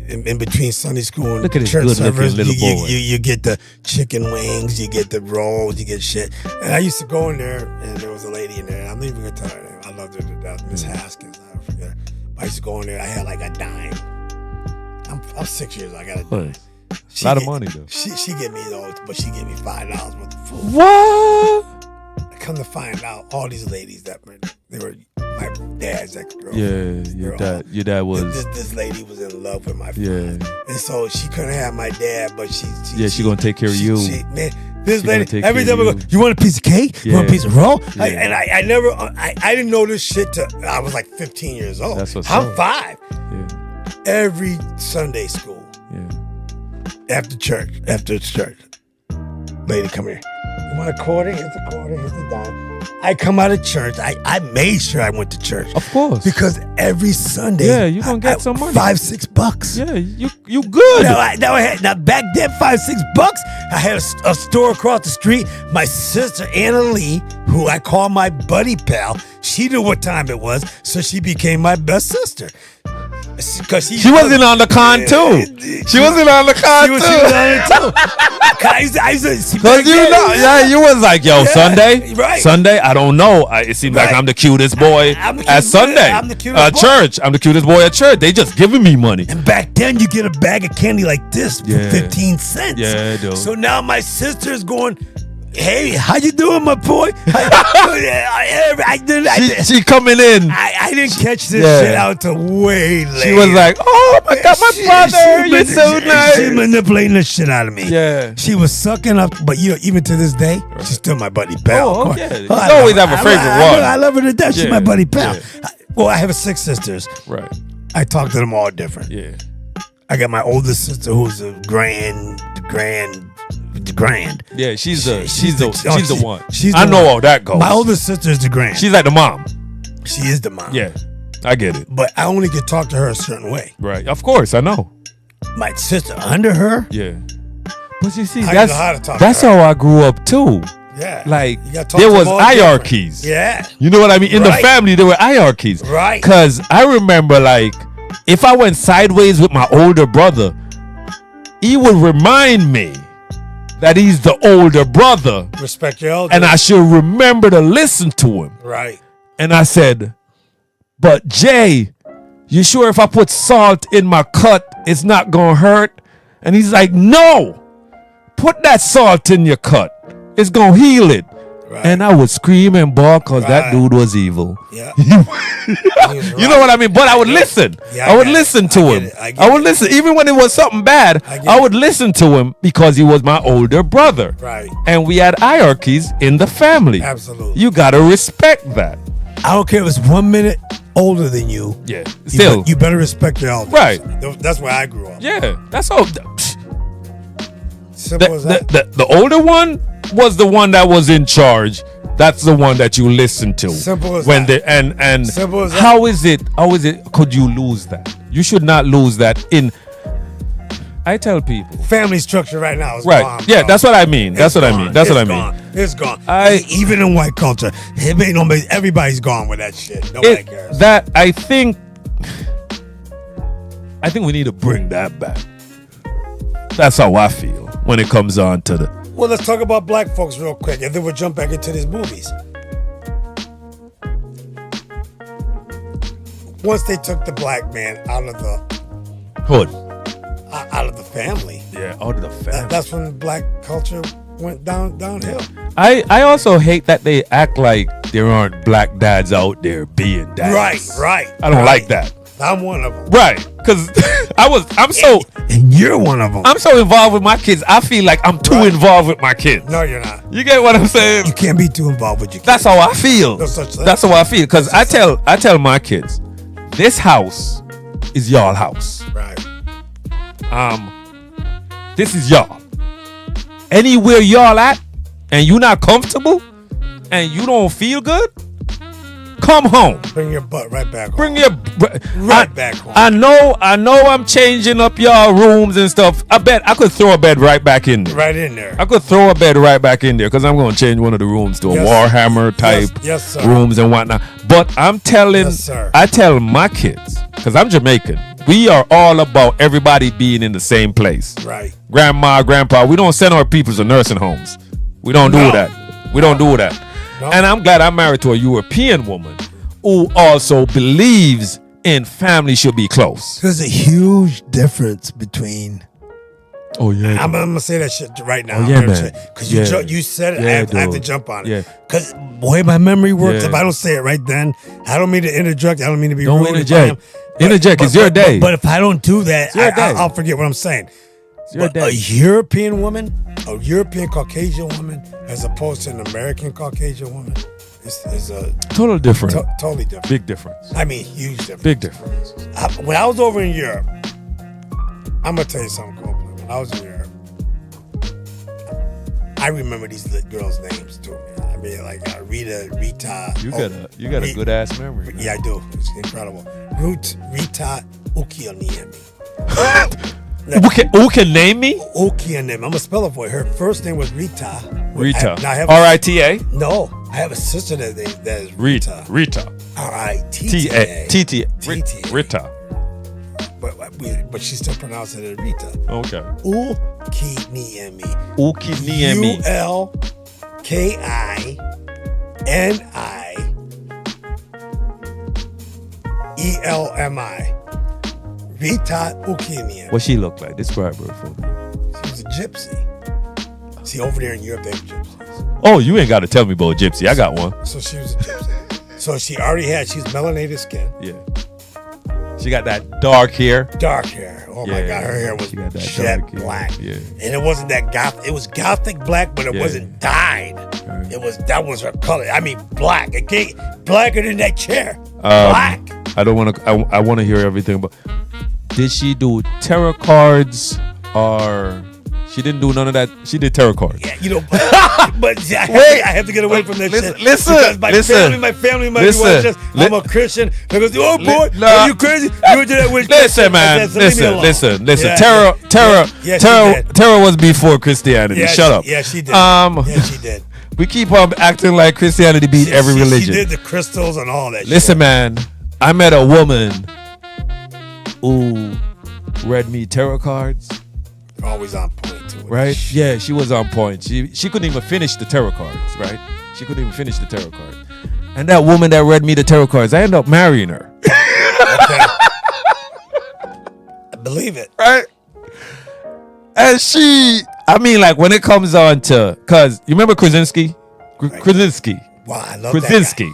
in between Sunday school and Look at this church good-looking service, little boy. you get the chicken wings, you get the rolls, you get shit. And I used to go in there, and there was a lady in there. And I'm not even gonna tell her name. I loved her to death, Miss Haskins. I forget. I used to go in there. I had like a dime. I'm 6 years. I got a dime. A lot of money though. She gave me those, but she gave me $5 worth of food. What? I come to find out, all these ladies they were my dad's ex-girlfriend. Yeah, your dad was. This lady was in love with my father. Yeah. And so she couldn't have my dad, but she gonna take care of you. Man, this She gonna lady, take every care time of I go, you. you want a piece of cake? You want a Yeah. piece of roll? Yeah. I didn't know this shit till I was like 15 years old. That's what's I'm up. 5. Yeah, Every Sunday school, yeah. after church, lady, come here. You want a quarter? Here's a quarter. Here's a dime. I come out of church. I made sure I went to church. Of course. Because every Sunday, Yeah, you gonna get some money. $5-6. Yeah, you good. Now back then, $5-6. I had a store across the street. My sister Anna Lee, who I call my buddy pal, she knew what time it was, so she became my best sister. Cause She was in on the con too. She was in on the con She was too. on it too. I used to- Cause you was like, yo, Yeah, Sunday, right. Sunday. I don't know. It seems like Right. I'm the cutest boy I'm the at cutest boy. Sunday. I'm the cutest At boy. church. I'm the cutest boy at church. They just giving me money. And back then, you get a bag of candy like this for Yeah. 15 cents. Yeah, dude. So now my sister's going, hey, how you doing, my boy? She coming in. I didn't catch this Yeah. shit out till way later. She was like, oh my God, my brother, you're so She nice. manipulating the shit out of me. Yeah. She was sucking up, but even to this day, she's still my buddy pal. Oh, Of course. yeah. You I always love have a her. favorite one. I love her to death. She's Yeah, my buddy pal. yeah. I have 6 sisters. Right. I talk to them all different. Yeah. I got my oldest sister who's a grand. Yeah, she's the one. She's I the know one. how that goes. My oldest sister is the grand. She's like the mom. She is the mom. Yeah, I get it. But I only could talk to her a certain way. Right. Of course, I know. My sister under her, Yeah. But you see, I don't know how to talk to that's her. how I grew up too. yeah. Like You gotta talk there to was them all different. hierarchies. Yeah. You know what I mean? In the Right. family, there were hierarchies. Right. Cause I remember, like, if I went sideways with my older brother, he would remind me that he's the older brother, Respect your elders. and I should remember to listen to him. Right. And I said, but Jay, you sure if I put salt in my cut, it's not gonna hurt? And he's like, no, put that salt in your cut. It's gonna heal it. Right. And I would scream and bark because that Right. dude was evil. Yeah. You know what I mean? But I would listen. Yeah, I would get it. listen to I him. get it. I get I would it. listen. Even when it was something bad, get I it. would listen to him because he was my older brother. Right. And we had hierarchies in the family. Absolutely. You got to respect that. I don't care if it's 1 minute older than you. Yeah. Still. You better respect your elders. Right. That's where I grew up. Yeah. That's all. Simple as that. The older one was the one that was in charge. That's the one that you listen to. Simple as when that. And Simple as that. how is it could you lose that? You should not lose that in. I tell people. Family structure right now is Right. gone. Yeah, bro. that's what I mean. That's It's what I gone. mean. That's what I It's mean. gone. It's gone. I- Even in white culture, it ain't nobody. Everybody's gone with that shit. Nobody cares. That I think we need to bring that back. That's how I feel when it comes on to the. Well, let's talk about black folks real quick, and then we'll jump back into these movies. Once they took the black man out of the family, Yeah, out of the family. that's when black culture went downhill. I also hate that they act like there aren't black dads out there being dads. Right. I don't like that. I'm one of them. Right, because And you're one of them. I'm so involved with my kids. I feel like I'm too involved with my kids. No, you're not. You get what I'm saying? You can't be too involved with your kids. That's how I feel. No such thing. That's how I feel. Because I tell my kids, this house is y'all house. Right. This is y'all. Anywhere y'all at, and you not comfortable, and you don't feel good, Come home. Bring your butt right back home. Bring your Right back home. I know I'm changing up y'all rooms and stuff. I bet I could throw a bed right back in there. Right in there. I could throw a bed right back in there because I'm going to change one of the rooms to a Yes. Warhammer type Yes, sir. rooms and whatnot. But I'm telling, Yes, sir. I tell my kids, because I'm Jamaican, we are all about everybody being in the same place. Right. Grandma, grandpa, we don't send our people to nursing homes. We don't do No. that. We don't do that. No. And I'm glad I'm married to a European woman who also believes in family should be close. There's a huge difference between. Oh yeah. I'm gonna say that shit right now. Oh, yeah, man. Because Yeah. you said it. Yeah, I have to dude. jump on it. Yeah. Because boy, my memory works. Yeah. If I don't say it right then, I don't mean to interject. I don't mean to be Don't rude. if interject. I am. Interject. It's your day. But if I don't do that, your day. I'll forget what I'm saying. It's your But a day. European woman, a European Caucasian woman, as opposed to an American Caucasian woman, is a Total different. totally different. Big difference. I mean, huge difference. Big difference. When I was over in Europe, I'm gonna tell you something, Copeland. When I was in Europe, I remember these girls' names too. Man. I mean, like Rita. You got a good ass memory. Man. Yeah, I do. It's incredible. Rita Ukianiemi. Who can name me? Ukianiemi. I'm gonna spell it for you. Her first name was Rita. Rita. Now I have R-I-T-A? No, I have a sister that is Rita. Rita. R-I-T-T-A. T-T-A. T-T-A. Rita. But she still pronounced it as Rita. Okay. Ukiniemi. Ukiniemi. ULKINIELMI. Rita Ukiniemi. What she look like? Describe her for me. She was a gypsy. See, over there in Europe, they have gypsies. Oh, you ain't got to tell me about Gypsy. I got one. So she was a gypsy. So she's melanated skin, Yeah. She got that dark hair. dark hair. Oh my Yeah, God, her hair was she got that jet dark hair. black. Yeah. And it wasn't that goth. It was gothic black, but it Yeah. wasn't dyed. Right. That was her color. I mean, black. It came blacker than that chair. Black. I don't want to. I want to hear everything. But did she do tarot cards or she didn't do none of that? She did tarot cards. Yeah, you know, but see, I have to get away from that listen, shit. listen, Because my listen, family might listen, be watching this. I'm a Christian. They go, oh boy, nah. are you crazy? You into that witch? Listen, man. I said, "Leave me alone." Listen. Yeah, Tarot yeah, she did. Tarot was before Christianity. Yeah, Shut up. Yeah, she did. Yeah, she did. We keep on acting like Christianity beat every religion. She did the crystals and all that. Listen, man. I met a woman who read me tarot cards. shit. Always on point too. Right? Yeah, she was on point. She couldn't even finish the tarot cards, right? She couldn't even finish the tarot cards. And that woman that read me the tarot cards, I ended up marrying her. Okay. I believe it. Right? And I mean, like when it comes on to, cause you remember Krasinski? Krasinski. Wow, I love that guy. Krasinski.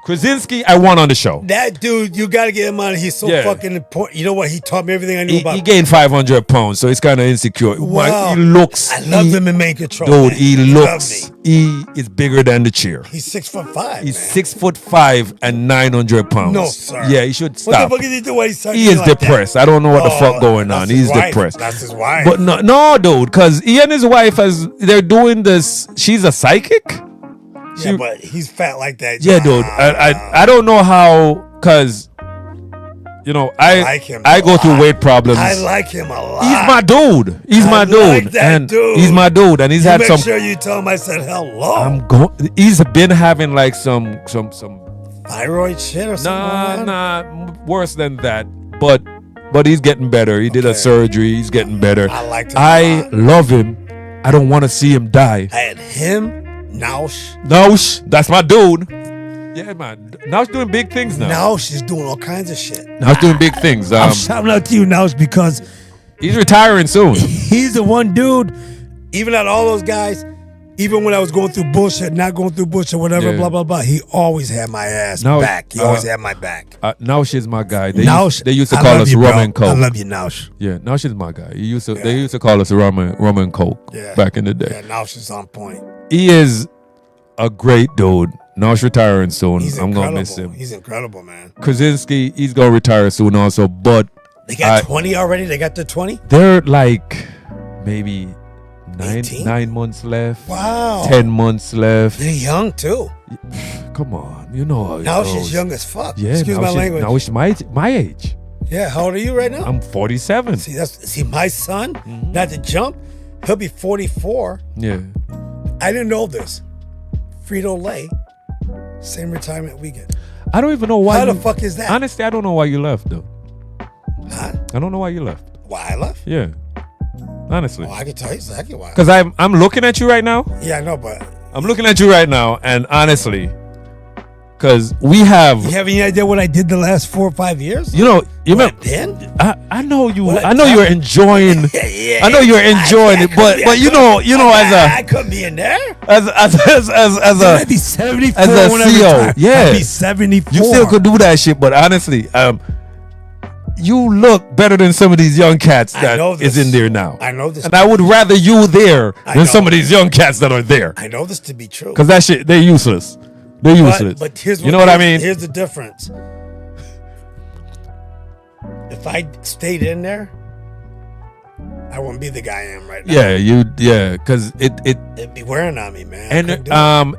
Krasinski, I won on the show. That dude, you got to get him on. He's so Yeah. fucking important. You know what? He taught me everything I knew about. He gained 500 pounds, so he's kind of insecure. Wow. He looks. I love him in main control. Dude, man. he love looks. me. He is bigger than the chair. He's 6'5". He's man. 6'5" and 900 pounds. No, sir. Yeah, he should What stop. the fuck is he doing? He's He is depressed. I don't know what the fuck going on. He's depressed. That's his wife. But no, dude, because he and his wife they're doing this. She's a psychic. yeah, but he's fat like that. Yeah, dude. I don't know how, because I like him I a go through lot. weight problems. I like him a lot. He's my dude. He's I my dude. like that and dude. he's my dude, and he's You had make some. sure you tell him I said hello. I'm going. He's been having like some Thyroid shit or something. worse than that, but he's getting better. He did a Okay. surgery. He's getting better. I liked him a I lot. love him. I don't want to see him die. I had him, Naush. Naush, that's my dude. Yeah, man. Naush doing big things now. Naush is doing all kinds of shit. Naush doing big things. I'm shouting out to you, Naush, because He's retiring soon. he's the one dude, even out of all those guys, even when I was going through bullshit, not going through bullshit, whatever, Yeah. blah, blah, blah, he always had my ass Now, back. He always had my back. Naush is my guy. They Naush, used to I call love us you, bro. rum and coke. I love you, Naush. Yeah, Naush is my guy. They used to call us rum and coke Yeah. back in the day. Yeah, Naush is on point. He is a great dude. Naush retiring soon. He's I'm incredible. gonna miss him. He's incredible, man. Krasinski, he's gonna retire soon also, but They got 20 already? They got the 20? they're like maybe 18? 9 months left. Wow. 10 months left. They're young, too. come on. You know how it Now goes. she's young as fuck. Yeah, Excuse now my she's- language. Now she's my age. Yeah, how old are you right now? I'm 47. See, my son, Mm-hmm. not to jump, he'll be 44. Yeah. I didn't know this. Frito-Lay, same retirement weekend. I don't even know why. How the you- fuck is that? Honestly, I don't know why you left though. Huh? I don't know why you left. Why I left? Yeah. Honestly. Oh, I can tell you exactly why. Because I'm looking at you right now. Yeah, I know, but I'm looking at you right now, and honestly, because we have, you have any idea what I did the last 4 or 5 years? you know, you What, remember, then? I know you. What? I know you're enjoying. Yeah, I know you're enjoying I it, couldn't but be- you know, I as couldn't be in there. a I'd be 74 as a when I CEO, retire. yeah. I'd be 74. you still could do that shit, but honestly, you look better than some of these young cats I that know is this. in there now. I know this. And I would rather you there I than know. some of these young cats that are there. I know this to be true. Because that shit, they're useless. They're useless. But here's you know what I mean? Here's the difference. If I stayed in there, I wouldn't be the guy I am right now. Because it It'd be wearing on me, man. I couldn't do and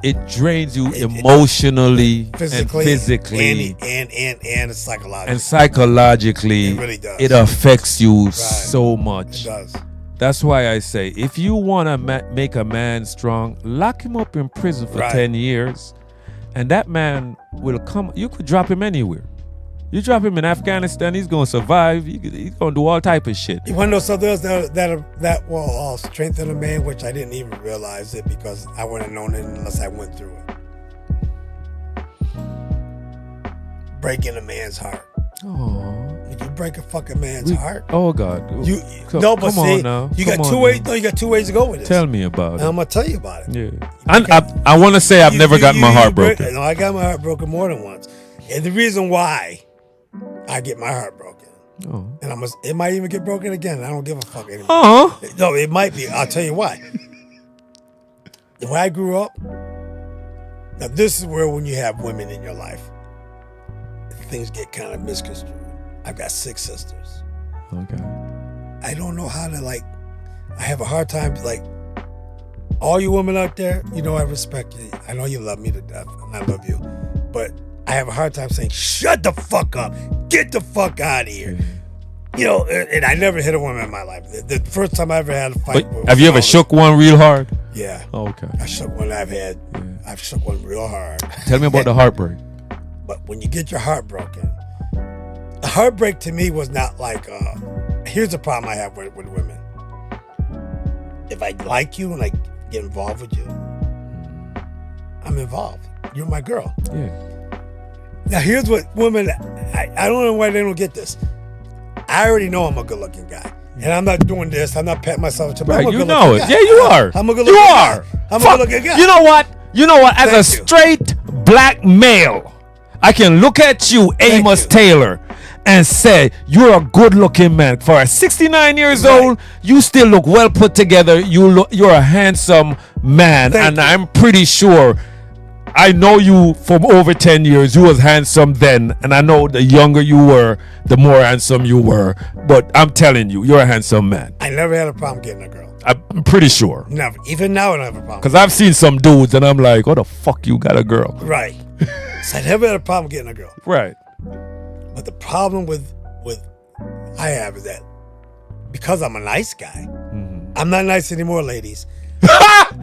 it drains you emotionally it. Physically, and physically and psychologically. and psychologically. It really does. It affects you so much. It does. That's why I say, if you want to make a man strong, lock him up in prison for Right. 10 years, and that man will come. You could drop him anywhere. You drop him in Afghanistan, he's going to survive. He's going to do all type of shit. You want to know something else that will strengthen a man, which I didn't even realize it because I wouldn't have known it unless I went through it. Breaking a man's heart. Oh, When you break a fucking man's heart, oh God. you Come- no, but come see, on now. you Come got on two now. ways. No, you got 2 ways to go with this. Tell me about And it. I'm gonna tell you about it. Yeah. I want to say I've never gotten my heart broken. No, I got my heart broken more than once, and the reason why I get my heart broken, Oh. and it might even get broken again. I don't give a fuck anymore. Uh-huh. No, it might be. I'll tell you why. The way I grew up, now this is where when you have women in your life, things get kind of misconstrued. I've got 6 sisters. Okay. I don't know how to I have a hard time all you women out there, you know I respect you. I know you love me to death and I love you. But I have a hard time saying, shut the fuck up. Get the fuck out of here. You know, and I never hit a woman in my life. The first time I ever had a fight. But have you ever shook one real hard? Yeah. Oh, okay. I shook one I've shook one real hard. Tell me about the heartbreak. But when you get your heart broken, the heartbreak to me was not here's the problem I have with women. If I like you and I get involved with you, I'm involved. You're my girl. Yeah. Now here's what women, I don't know why they don't get this. I already know I'm a good looking guy. And I'm not doing this. I'm not patting myself to Right, I'm a you good know looking it. guy. Yeah, you are. I'm a good You looking are. guy. I'm Fuck. a good looking guy. You know what? As a Thank you. straight black male, I can look at you, Amos you. Taylor, and say you're a good-looking man. For a 69 years Right. old, you still look well put together. You're a handsome man, Thank and you. I'm pretty sure. I know you from over 10 years. You was handsome then, and I know the younger you were, the more handsome you were. But I'm telling you, you're a handsome man. I never had a problem getting a girl. I'm pretty sure. Never. Even now I don't have a problem. Because I've seen some dudes, and I'm like, what the fuck you got a girl? Right. So I never had a problem getting a girl. Right. But the problem with I have is that because I'm a nice guy, I'm not nice anymore, ladies.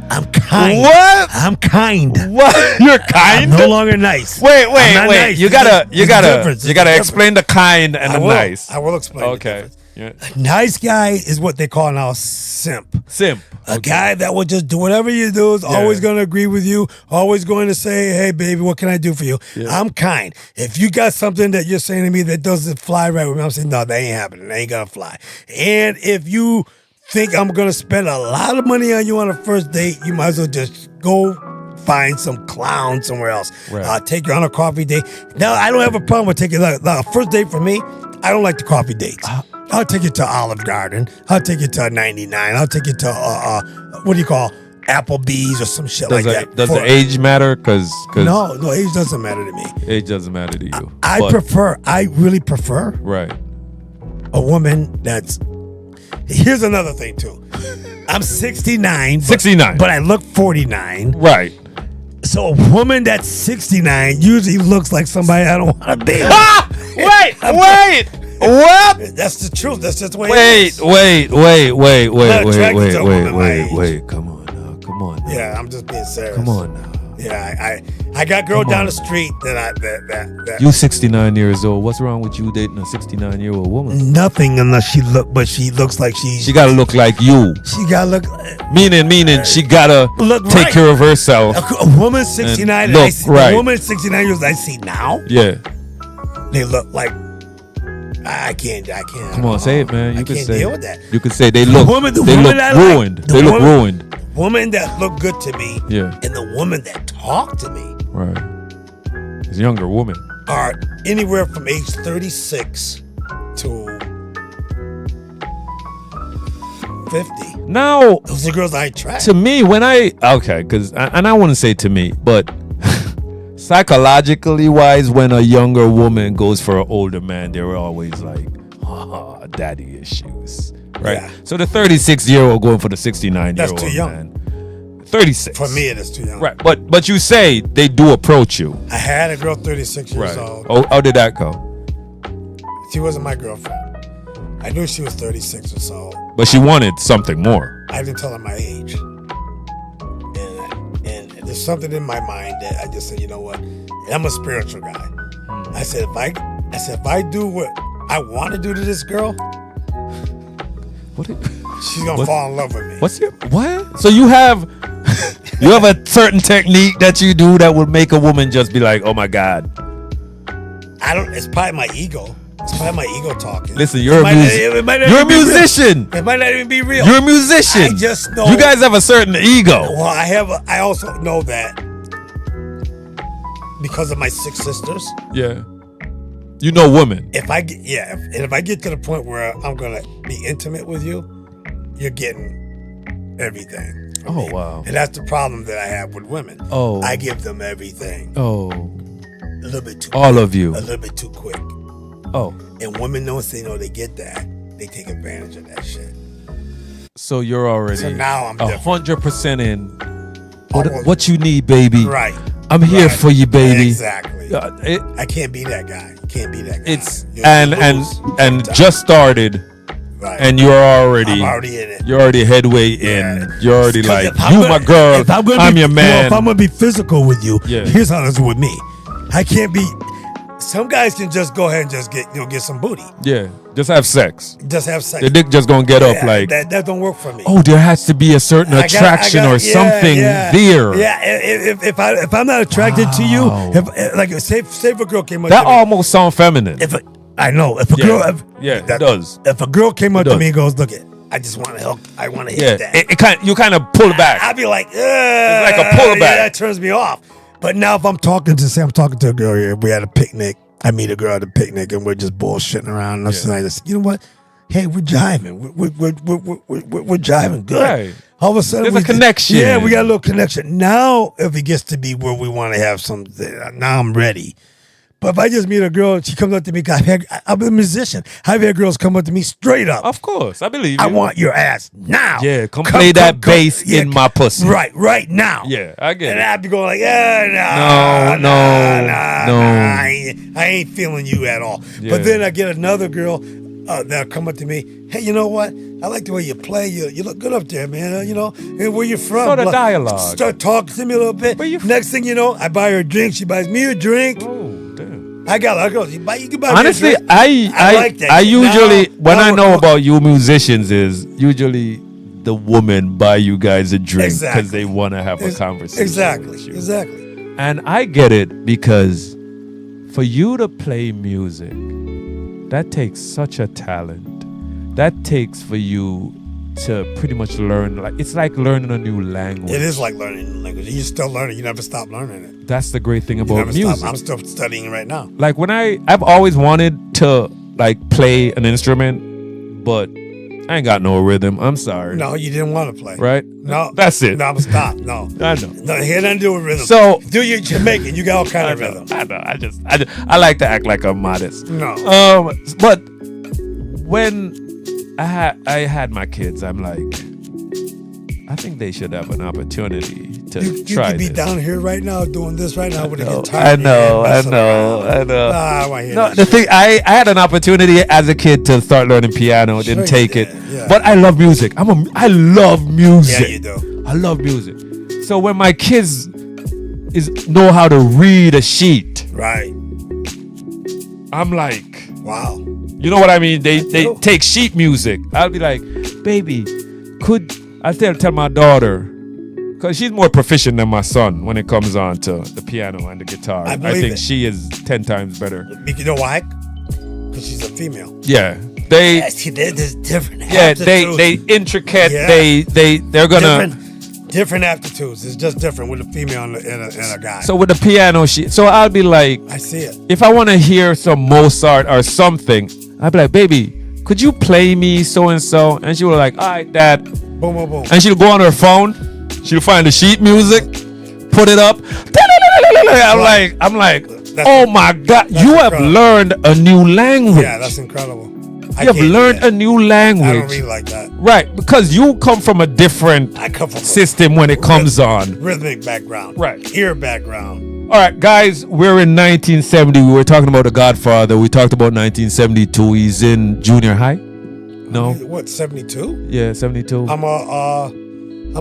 I'm kind. What? I'm kind. What? You're I'm kind? no longer nice. Wait, I'm wait, not wait. nice. You There's gotta a difference. There's a difference. explain the kind and I the will. nice. I will explain. the Okay. difference. Yeah. A nice guy is what they call now simp. Simp. A guy that will just do whatever you do, is always going to agree with you, always going to say, hey, baby, what can I do for you? I'm kind. If you got something that you're saying to me that doesn't fly right with me, I'm saying, no, that ain't happening. That ain't going to fly. And if you think I'm going to spend a lot of money on you on a first date, you might as well just go find some clown somewhere else. Right. I'll take you on a coffee date. Now, I don't have a problem with taking a first date for me. I don't like the coffee dates. I'll take you to Olive Garden. I'll take you to 99. I'll take you to, what do you call, Applebee's or some shit like that. Does the age matter? Because No, age doesn't matter to me. age doesn't matter to you. I really prefer Right. a woman that's, here's another thing too. I'm 69. 69. But I look 49. Right. So a woman that's 69 usually looks like somebody I don't want to be. Wait. What? That's the truth. That's just the way it Wait. is. Wait. Come on now. Yeah, I'm just being serious. Come on now. Yeah, I got a girl down the street that You 69 years old. What's wrong with you dating a 69-year-old woman? nothing unless she looks like She gotta look like you. she gotta look Meaning she gotta Look take right. care of herself. a woman 69 look I see, right. a woman 69 years old I see now, Yeah. they look like I can't. Come on, say it, man. You I can can't say. deal with that. You can say they look. woman- the they woman look I like- ruined. the They look woman- ruined. Women that look good to me, Yeah. and the women that talk to me Right. It's a younger woman. are anywhere from age 36 to 50. Now, Those are girls I attract. to me, when I because and I wouldn't say to me, but psychologically wise, when a younger woman goes for an older man, they're always like, daddy issues, right? Yeah. So the 36-year-old going for the 69-year-old That's too young. man. 36 For me, it is too young. right? But you say they do approach you, I had a girl 36 years right? old. Oh, how did that go? She wasn't my girlfriend. I knew she was 36 or so. But she wanted something more. I didn't tell her my age. And there's something in my mind that I just said, you know what? I'm a spiritual guy. I said if I do what I want to do to this girl, What? she's gonna What? fall in love with me. What's your what? So you have a certain technique that you do that would make a woman just be like, oh my god. I don't. It's probably my ego. It's probably my ego talking. Listen, you're It a might not- musician. it might not You're a even be real. musician. It might not even be real. You're a musician. I just know. You guys have a certain ego. Well, I also know that because of my 6 sisters. Yeah. You know women. If I get if I get to the point where I'm gonna be intimate with you, you're getting everything. from Oh, me. wow. And that's the problem that I have with women. Oh. I give them everything Oh. a little bit too. All of you. A little bit too quick. Oh. And women once they know they get that, they take advantage of that shit. So you're already So now I'm different. 100% in. Almost- What you need, baby. Right. I'm here Right. for you, baby. Exactly. It, I can't be that guy. You can't be that guy. it's You'll and lose. just started, Right. and you're already I'm already in it. You're already headway in. Yeah. You're already 'Cause like, if I'm you gonna- my girl. if I'm, gonna I'm be, your man. Well, if I'm gonna be physical with you, Yeah. here's how it's with me. I can't be. Some guys can just go ahead and just get some booty. Yeah, just have sex. Just have sex. The dick just gonna get up Yeah, like, that don't work for me. oh, there has to be a certain I attraction or yeah, something yeah. there. Yeah, if I'm not attracted to you, Wow. if like say if a girl came up That to me, almost sound feminine. if I know if a Yeah. girl Yeah, it does. If a girl came up It to does. me and goes, look it, I just want to help. I want to hit Yeah, that. you kind of pull back. I'd be like, like a pullback. Yeah, that turns me off. But now if I'm talking to a girl here, we had a picnic. I meet a girl at a picnic and we're just bullshitting around. And I'm just like, you know what? Hey, we're jiving. We're jiving good. Right. All of a sudden, There's a connection. Yeah, we got a little connection. Now, if it gets to be where we want to have something, now I'm ready. But if I just meet a girl and she comes up to me, I'm a musician. I've had girls come up to me straight up. Of course, I believe you. I want your ass now. Yeah, come play that bass in my pussy. Right now. Yeah, I get And it. I'd be going like, No, I ain't feeling you at all. Yeah. But then I get another girl that'll come up to me. Hey, you know what? I like the way you play. You look good up there, man. You know, and where you from? Start a Blah. dialogue. Start talking to me a little bit. Where you Next thing you know, I buy her a drink. She buys me a drink. Oh, damn. I got a lot of girls. You can buy Honestly, me a drink. I like that. I usually Now- when I now- know about you musicians is usually the woman buy you guys a drink because Exactly. they want to have a conversation. with you. Exactly. And I get it because for you to play music, that takes such a talent. That takes for you to pretty much learn, like it's like learning a new language. It is like learning a language. You still learn it. You never stop learning it. That's the great thing You about never music. stop. I'm still studying right now. Like when I've always wanted to like play an instrument, but I ain't got no rhythm. I'm sorry. No, you didn't want to play. Right? No. That's it. No, stop. No. I know. No, it had nothing to do with rhythm. So- do your Jamaican. You got all kind of I rhythm. know. I like to act like I'm modest. No. But when I had my kids, I'm like, I think they should have an opportunity to You try could be this. down here right now doing this right now with a guitar. I in your know, hand, I messing know, around. I know. Nah, I want to hear No, that the shit. thing I had an opportunity as a kid to start learning piano, didn't Sure you take did, it. yeah. But I love music. I love music. Yeah, you do. I love music. So when my kids know how to read a sheet, Right. I'm like, Wow. you know what I mean? They do. take sheet music. I'll be like, baby, I tell my daughter, because she's more proficient than my son when it comes on to the piano and the guitar. I believe think it. she is 10 times better. You know why? Because she's a female. Yeah, they See, there's different yeah they aptitudes. intricate. Yeah. They're gonna. different aptitudes. It's just different with a female and a guy. So with the piano, so I'll be like, I see it. if I want to hear some Mozart or something, I'll be like, baby, could you play me so and so? And she will like, all right, dad. Boom, boom, boom. And she'll go on her phone. She'll find the sheet music, put it up. I'm like, oh my God, you have incredible. learned a new language. Yeah, that's incredible. You have learned a new I don't language. read like that. Right, because you come from a different I come from system when it comes on. rhythmic background. Right. Ear background. All right, guys, we're in 1970. We were talking about The Godfather. We talked about 1972. He's in junior high. No? What, 72? Yeah, 72. I'm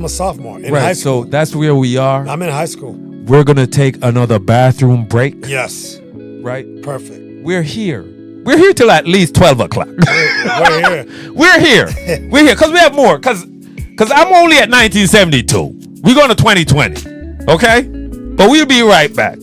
a sophomore in high Right, school. so that's where we are. I'm in high school. We're going to take another bathroom break, Yes. right? Perfect. We're here. We're here till at least 12 o'clock. We're here. We're here. We're here because we have more. Because I'm only at 1972. We're going to 2020. Okay? But we'll be right back.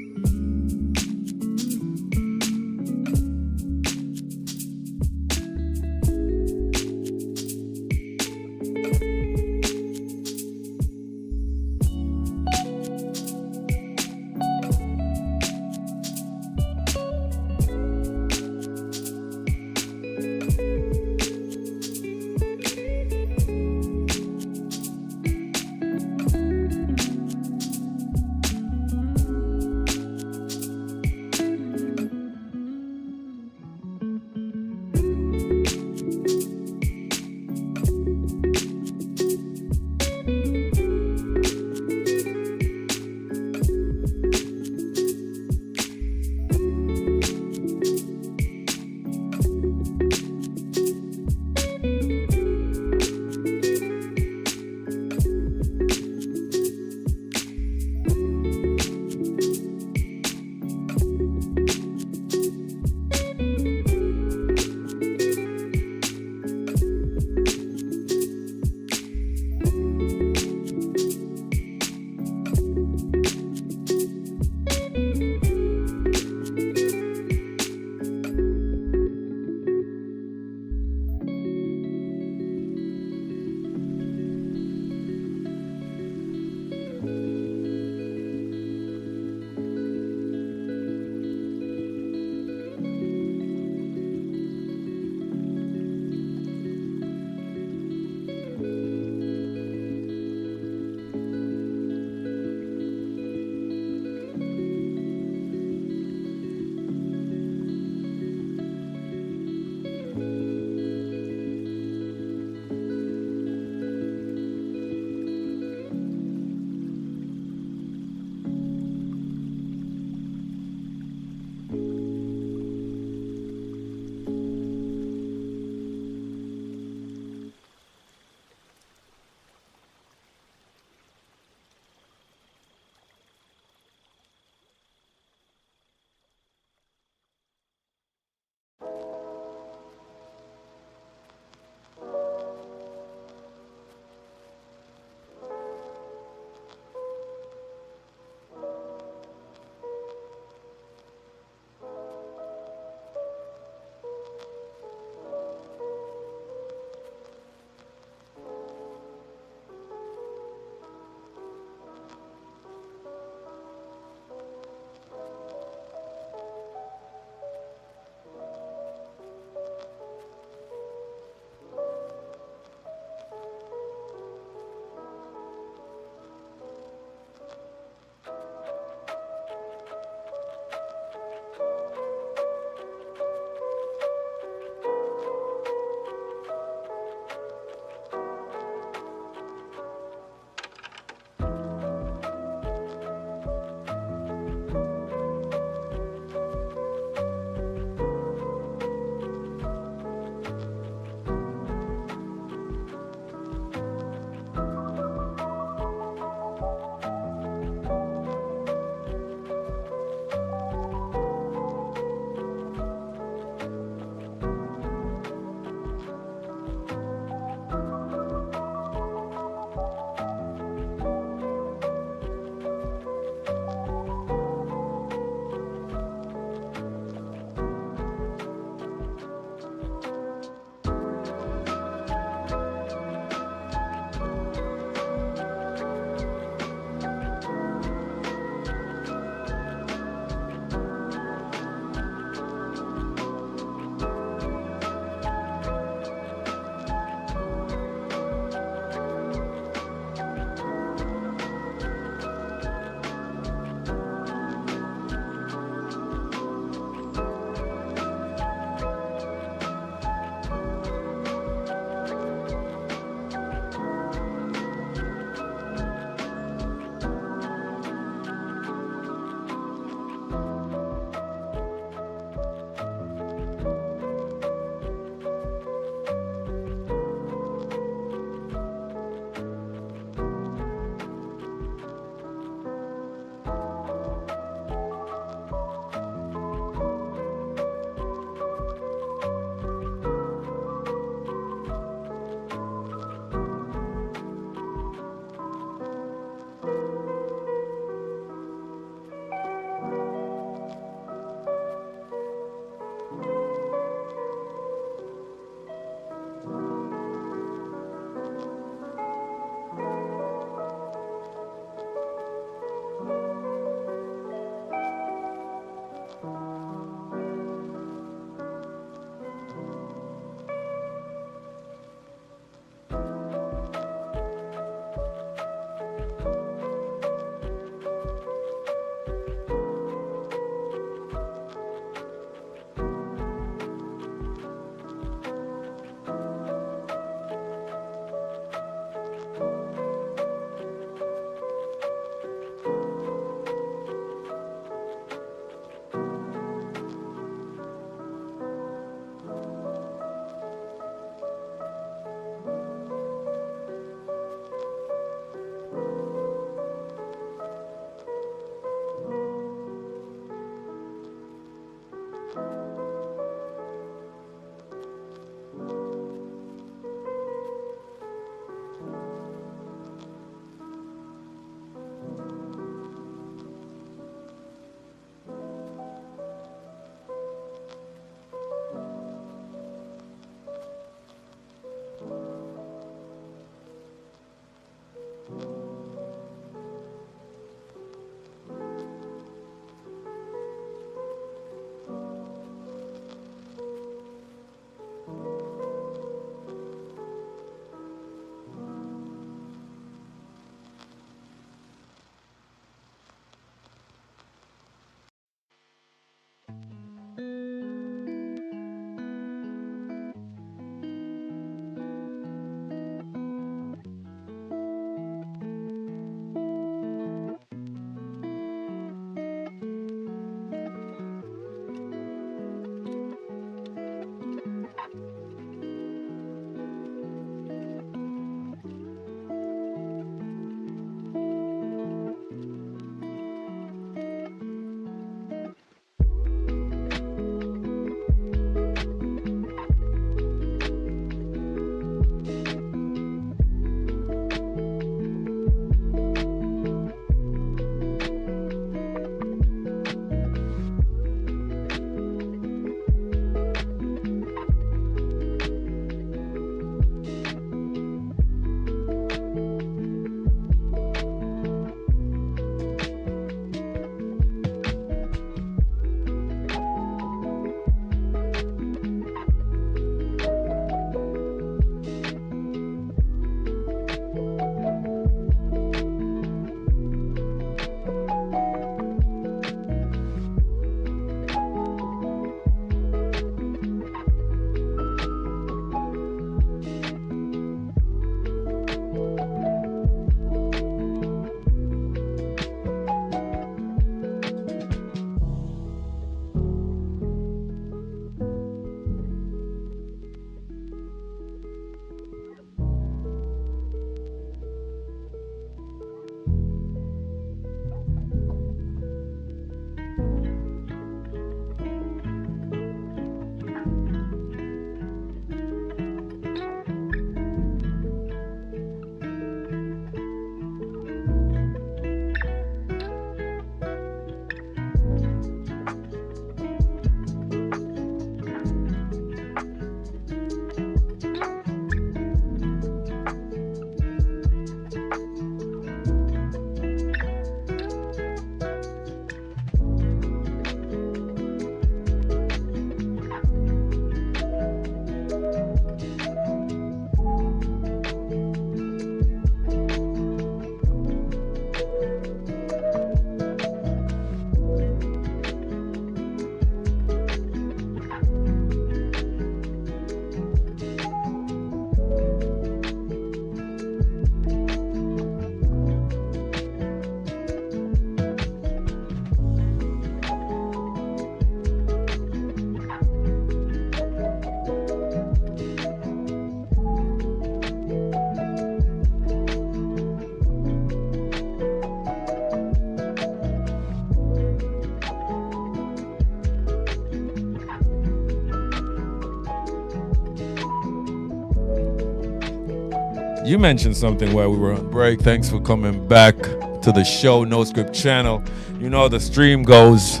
You mentioned something while we were on break. Thanks for coming back to the show, No Script Channel. You know the stream goes,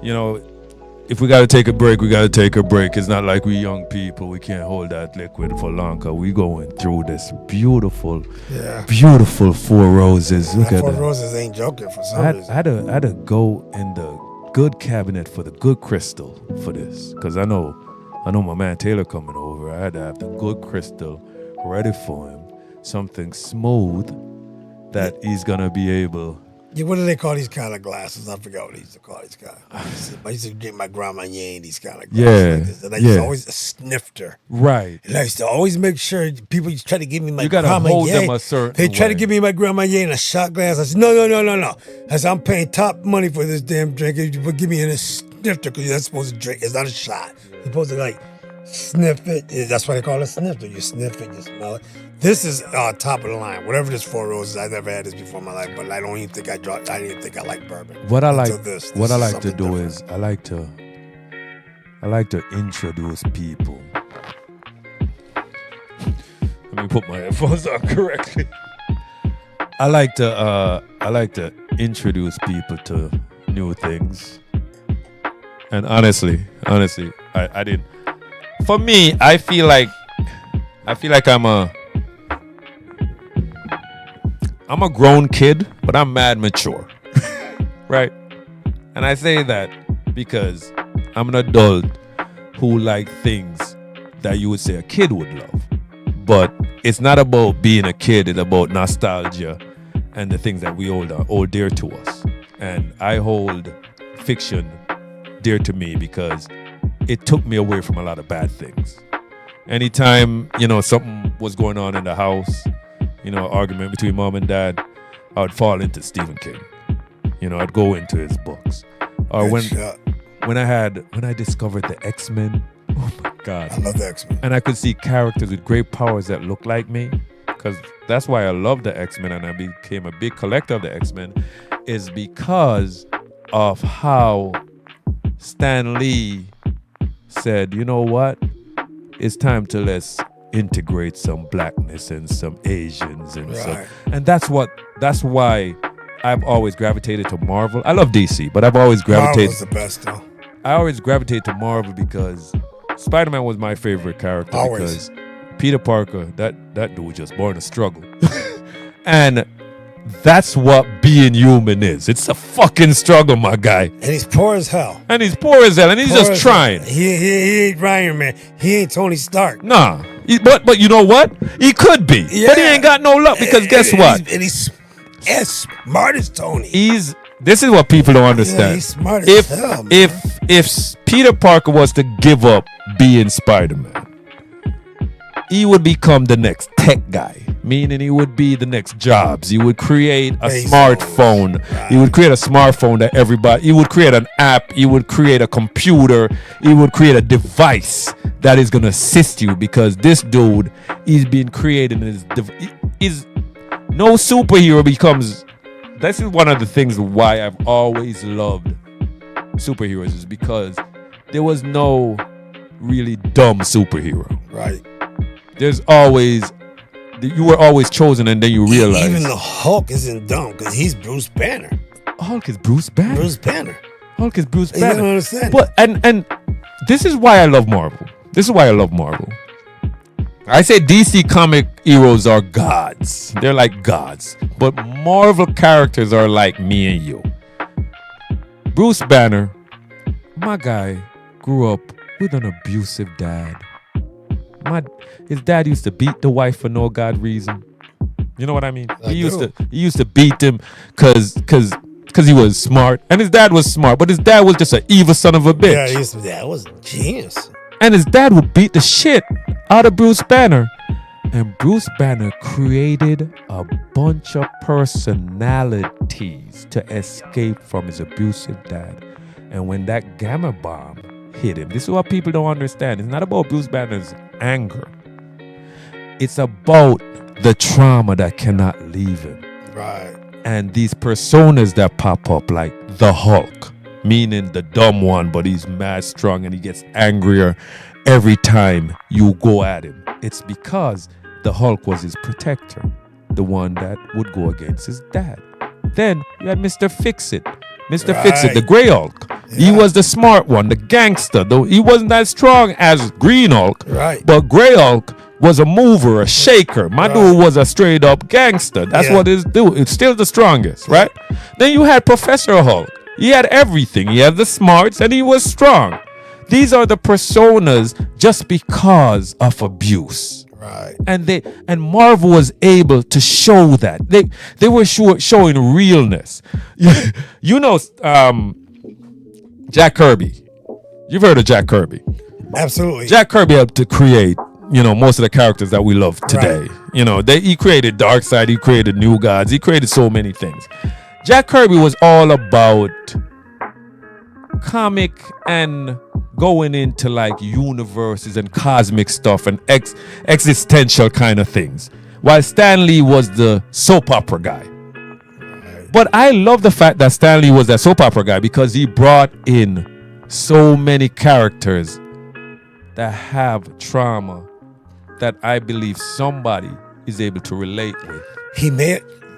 you know, if we got to take a break, we got to take a break. It's not like we young people. We can't hold that liquid for long because we going through this beautiful, beautiful Four Roses. Look at Four that. Roses ain't joking for some reason. I had to go in the good cabinet for the good crystal for this because I know my man Taylor coming over. I had to have the good crystal ready for him. Something smooth that he's going to be able. Yeah, what do they call these kind of glasses? I forgot what they used to call these kind. I used to get my grandma Yang these kind of glasses. Like this. And I used to always a snifter. Right. And I used to always make sure people used to try to give me my You got to grandma hold Yang. them a certain They try to way. give me my grandma Yang a shot glass. I said, no. I said, I'm paying top money for this damn drink. You give me in a snifter because you're not supposed to drink. It's not a shot. You're supposed to like sniff it. That's why they call it a snifter. You sniff it, you smell it. This is top of the line. Whatever this Four Roses, I never had this before in my life, but I don't even think I didn't even think I like bourbon. What I like, until this. what This I is like to something do different. is I like to introduce people. Let me put my headphones on correctly. I like to introduce people to new things. And honestly, I didn't. For me, I feel like I'm a grown kid, but I'm mad mature. Right? And I say that because I'm an adult who like things that you would say a kid would love. But it's not about being a kid, it's about nostalgia and the things that we hold dear to us. And I hold fiction dear to me because it took me away from a lot of bad things. Anytime, something was going on in the house, argument between mom and dad, I would fall into Stephen King. I'd go into his books. Or when I discovered the X-Men, oh my God. I love the X-Men. And I could see characters with great powers that look like me, because that's why I love the X-Men and I became a big collector of the X-Men, is because of how Stan Lee said, you know what? It's time to let's integrate some blackness and some Asians and stuff. And that's why I've always gravitated to Marvel. I love DC, but I've always gravitated. Marvel's the best though. I always gravitated to Marvel because Spider-Man was my favorite character. Always. Because Peter Parker, that dude was just born to struggle. And that's what being human is. It's a fucking struggle, my guy. And he's poor as hell. And he's poor as hell, and he's just trying. He ain't Iron Man. He ain't Tony Stark. Nah. But you know what? He could be. Yeah. But he ain't got no luck because guess what? And he's as smart as Tony. This is what people don't understand. Yeah, he's smart as hell, man. If Peter Parker was to give up being Spider-Man, he would become the next tech guy, meaning he would be the next Jobs. He would create a smartphone. Right. He would create a smartphone that everybody, he would create an app, he would create a computer, he would create a device that is going to assist you, because this dude, he's been creating is no superhero becomes. This is one of the things why I've always loved superheroes, is because there was no really dumb superhero. Right. There's always, you were always chosen, and then you realize. Even the Hulk isn't dumb because he's Bruce Banner. Hulk is Bruce Banner. Bruce Banner. Hulk is Bruce You Banner. don't understand. But and this is why I love Marvel. This is why I love Marvel. I say DC comic heroes are gods. They're like gods. But Marvel characters are like me and you. Bruce Banner, my guy, grew up with an abusive dad. His dad used to beat the wife for no god reason. You know what I mean? He used to beat him because he was smart, and his dad was smart, but his dad was just an evil son of a bitch. Yeah, that was genius. And his dad would beat the shit out of Bruce Banner. And Bruce Banner created a bunch of personalities to escape from his abusive dad. And when that gamma bomb hit him, this is what people don't understand. It's not about Bruce Banner's anger. It's about the trauma that cannot leave him. Right. And these personas that pop up, like the Hulk, meaning the dumb one, but he's mad strong and he gets angrier every time you go at him. It's because the Hulk was his protector, the one that would go against his dad. Then you had Mr. Fix-It. Mr. Fix-It, the Grey Hulk. He was the smart one, the gangster. Though he wasn't as strong as Green Hulk. Right. But Grey Hulk was a mover, a shaker. My dude was a straight up gangster. That's what it's do. It's still the strongest, right? Then you had Professor Hulk. He had everything. He had the smarts and he was strong. These are the personas just because of abuse. Right. And Marvel was able to show that. They were showing realness. You know Jack Kirby. You've heard of Jack Kirby. Absolutely. Jack Kirby helped to create, most of the characters that we love today. Right. He created Darkseid, he created New Gods, he created so many things. Jack Kirby was all about comic and going into like universes and cosmic stuff and existential kind of things, while Stan Lee was the soap opera guy. But I love the fact that Stan Lee was that soap opera guy because he brought in so many characters that have trauma that I believe somebody is able to relate with.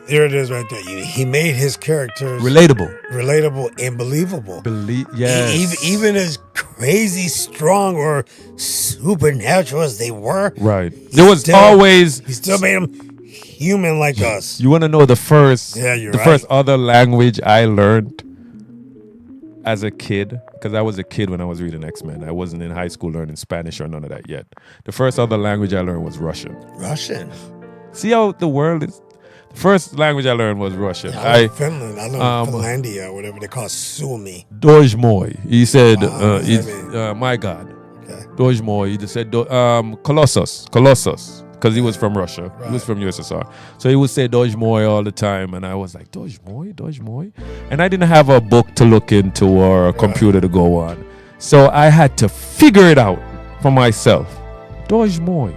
There it is right there. He made his characters relatable and believable. Yes. Even as crazy, strong, or supernatural as they were. Right. He still made them human like us. You want to know the first other language I learned as a kid? Because I was a kid when I was reading X-Men. I wasn't in high school learning Spanish or none of that yet. The first other language I learned was Russian. Russian. See how the world is? The first language I learned was Russian. I learned Finland. I learned Finlandia, whatever they call Suomi. Doj moi. He said, my God. Okay. Doj moi. He just said, Colossus. Because he was from Russia. Right. He was from USSR. So he would say Doj moi all the time. And I was like, Doj moi? And I didn't have a book to look into or a computer to go on. So I had to figure it out for myself. Doj moi.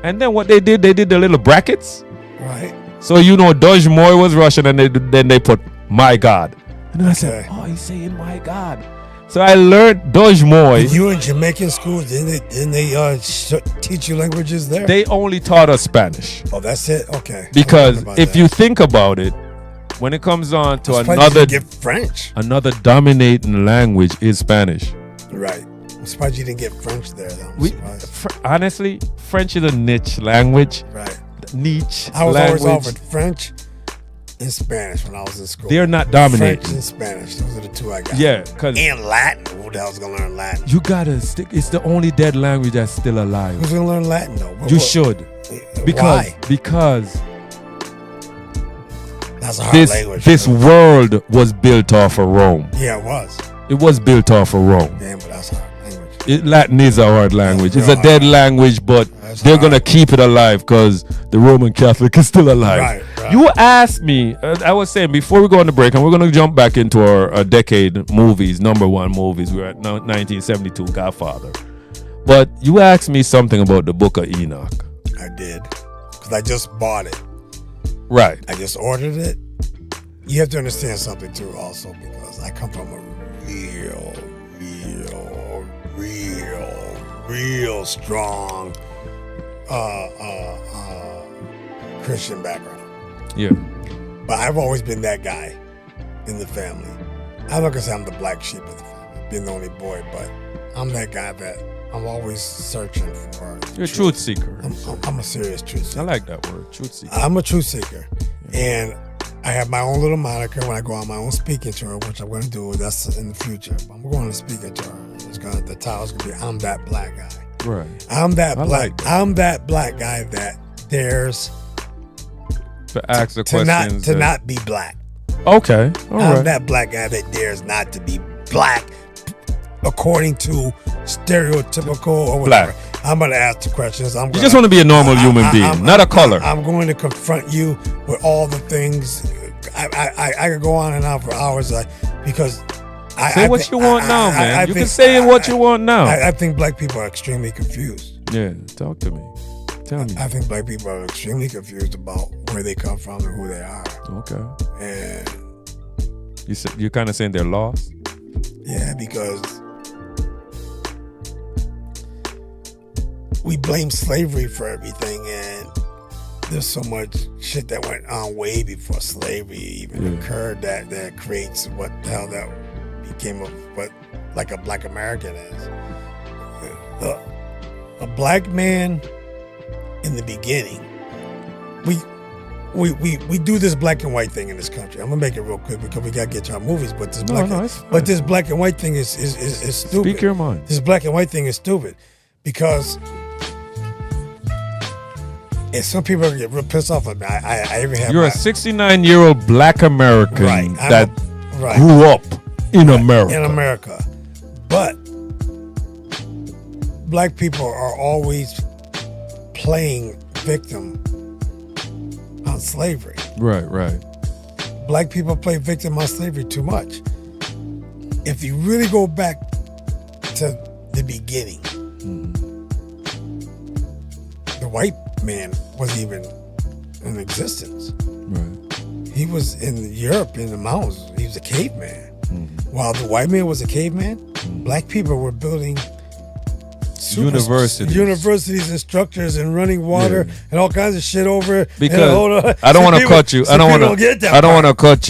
And then what they did the little brackets. Right. So Doj moi was Russian, and then they put my God. And then I said, oh, he's saying my God. So I learned Doj moi. Did you in Jamaican school, didn't they teach you languages there? They only taught us Spanish. Oh, that's it? Okay. Because if you think about it, when it comes on to another dominating language is Spanish. Right. I'm surprised you didn't get French there, though. Honestly, French is a niche language. Right. Niche I was language. always offered French and Spanish when I was in school. They're not dominating. French and Spanish. Those are the two I got. Yeah. And Latin. Who the hell's going to learn Latin? You got to stick. It's the only dead language that's still alive. Who's going to learn Latin, though? You should. Why? Because that's a hard language. This world was built off of Rome. Yeah, it was. It was built off of Rome. Damn, but that's a hard language. Latin is a hard language. It's a dead language, but they're going to keep it alive because the Roman Catholic is still alive. Right. You asked me, I was saying before we go on the break, and we're going to jump back into our decade movies, number one movies. We're at 1972, Godfather. But you asked me something about the Book of Enoch. I did. Because I just bought it. Right. I just ordered it. You have to understand something, too, also, because I come from a real strong Christian background. Yeah. But I've always been that guy in the family. I'm not gonna say I'm the black sheep of the family, being the only boy, but I'm that guy that I'm always searching for. You're a truth seeker. I'm a serious truth seeker. I like that word, truth seeker. I'm a truth seeker. And I have my own little moniker when I go on my own speaking tour, which I'm going to do. That's in the future. I'm going on a speaking tour. The title's going to be "I'm That Black Guy." Right. I'm that black guy that dares to ask the questions to not be black. Okay. All right. I'm that black guy that dares not to be black according to stereotypical or whatever. Black. I'm going to ask the questions. You just want to be a normal human being, not a color. I'm going to confront you with all the things. I could go on and on for hours because say what you want now, man. You can say what you want now. I think black people are extremely confused. Yeah, talk to me. Tell me. I think black people are extremely confused about where they come from and who they are. Okay. And you're kind of saying they're lost? Yeah, because we blame slavery for everything, and there's so much shit that went on way before slavery even occurred that creates what the hell that became what like a black American is. A black man in the beginning, we do this black and white thing in this country. I'm gonna make it real quick because we gotta get to our movies. But this this black and white thing is stupid. Speak your mind. This black and white thing is stupid because, and some people get real pissed off at me. I even have. You're a 69-year-old black American that grew up in America. In America, but black people are always playing victim on slavery. Right. Black people play victim on slavery too much. If you really go back to the beginning, the white man wasn't even in existence. Right. He was in Europe in the mountains. He was a caveman. While the white man was a caveman, black people were building universities and structures and running water and all kinds of shit over. Because I don't want to cut you. I don't want to cut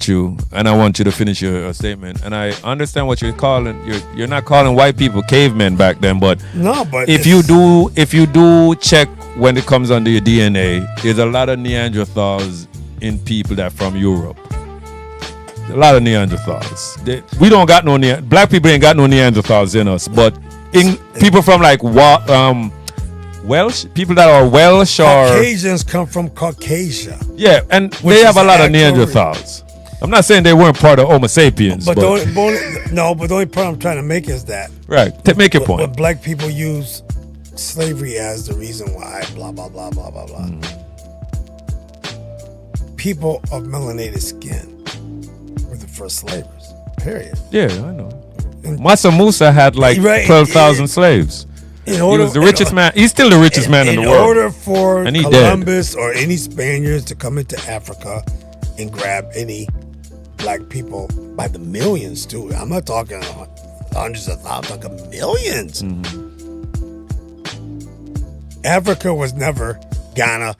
you. And I want you to finish your statement. And I understand what you're calling. You're not calling white people cavemen back then, but if you do check when it comes under your DNA, there's a lot of Neanderthals in people that from Europe. A lot of Neanderthals. We don't got no black people ain't got no Neanderthals in us, but people from like Welsh, people that are Welsh or Caucasians come from Caucasia. Yeah, and they have a lot of Neanderthals. I'm not saying they weren't part of Homo sapiens, but the only point I'm trying to make is that make your point. When black people use slavery as the reason why, blah blah blah blah blah blah. People of melanated skin were the first slavers. Period. Yeah, I know. Mansa Musa had like 12,000 slaves. He was the richest man. He's still the richest man in the world. In order for Columbus or any Spaniards to come into Africa and grab any black people by the millions, too. I'm not talking hundreds of thousands, I'm talking millions. Africa was never Ghana,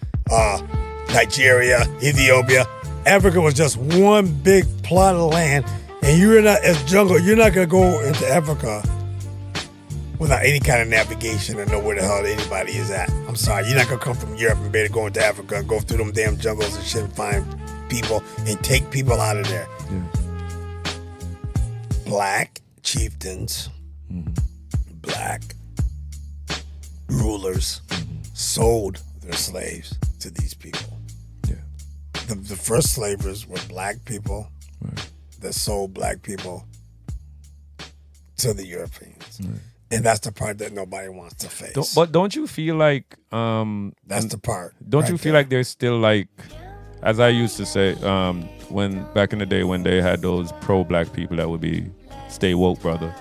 Nigeria, Ethiopia. Africa was just one big plot of land. And you're not you're not gonna go into Africa without any kind of navigation and know where the hell anybody is at. I'm sorry, you're not gonna come from Europe and be able to go into Africa and go through them damn jungles and shit and find people and take people out of there. Black chieftains, black rulers sold their slaves to these people. The first slavers were black people. That sold black people to the Europeans. And that's the part that nobody wants to face. But don't you feel like that's the part. Don't you feel like there's still like, as I used to say, when back in the day when they had those pro-black people that would be stay woke, brother.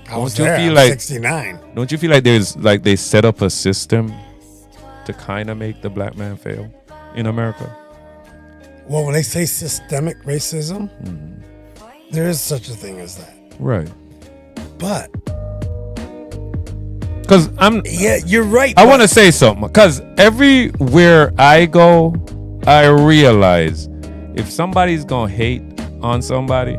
I'm 69. Don't you feel like there's like they set up a system to kind of make the black man fail in America? Well, when they say systemic racism, there is such a thing as that. Right. But because you're right. I want to say something because everywhere I go, I realize if somebody's gonna hate on somebody,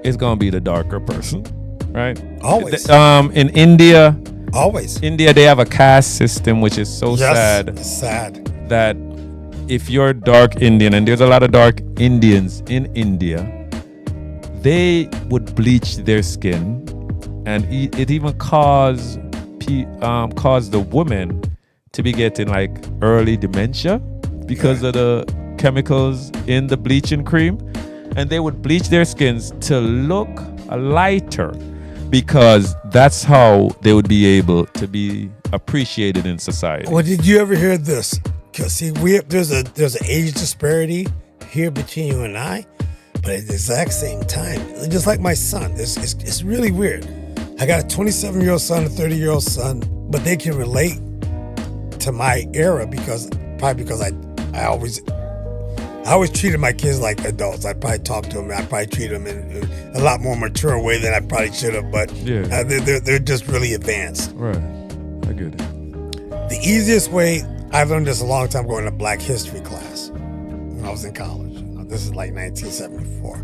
it's gonna be the darker person, right? Always. In India, India, they have a caste system, which is so sad that if you're dark Indian, and there's a lot of dark Indians in India, they would bleach their skin, and it even caused the women to be getting like early dementia because of the chemicals in the bleaching cream, and they would bleach their skins to look lighter because that's how they would be able to be appreciated in society. Well, did you ever hear this? Because see, there's an age disparity here between you and I. But at the exact same time, just like my son, it's really weird. I got a 27-year-old son, a 30-year-old son, but they can relate to my era because I always treated my kids like adults. I probably talked to them. I probably treated them in a lot more mature way than I probably should have. But they're just really advanced. Right, I get it. The easiest way I learned this a long time ago in a Black History class when I was in college. This is like 1974.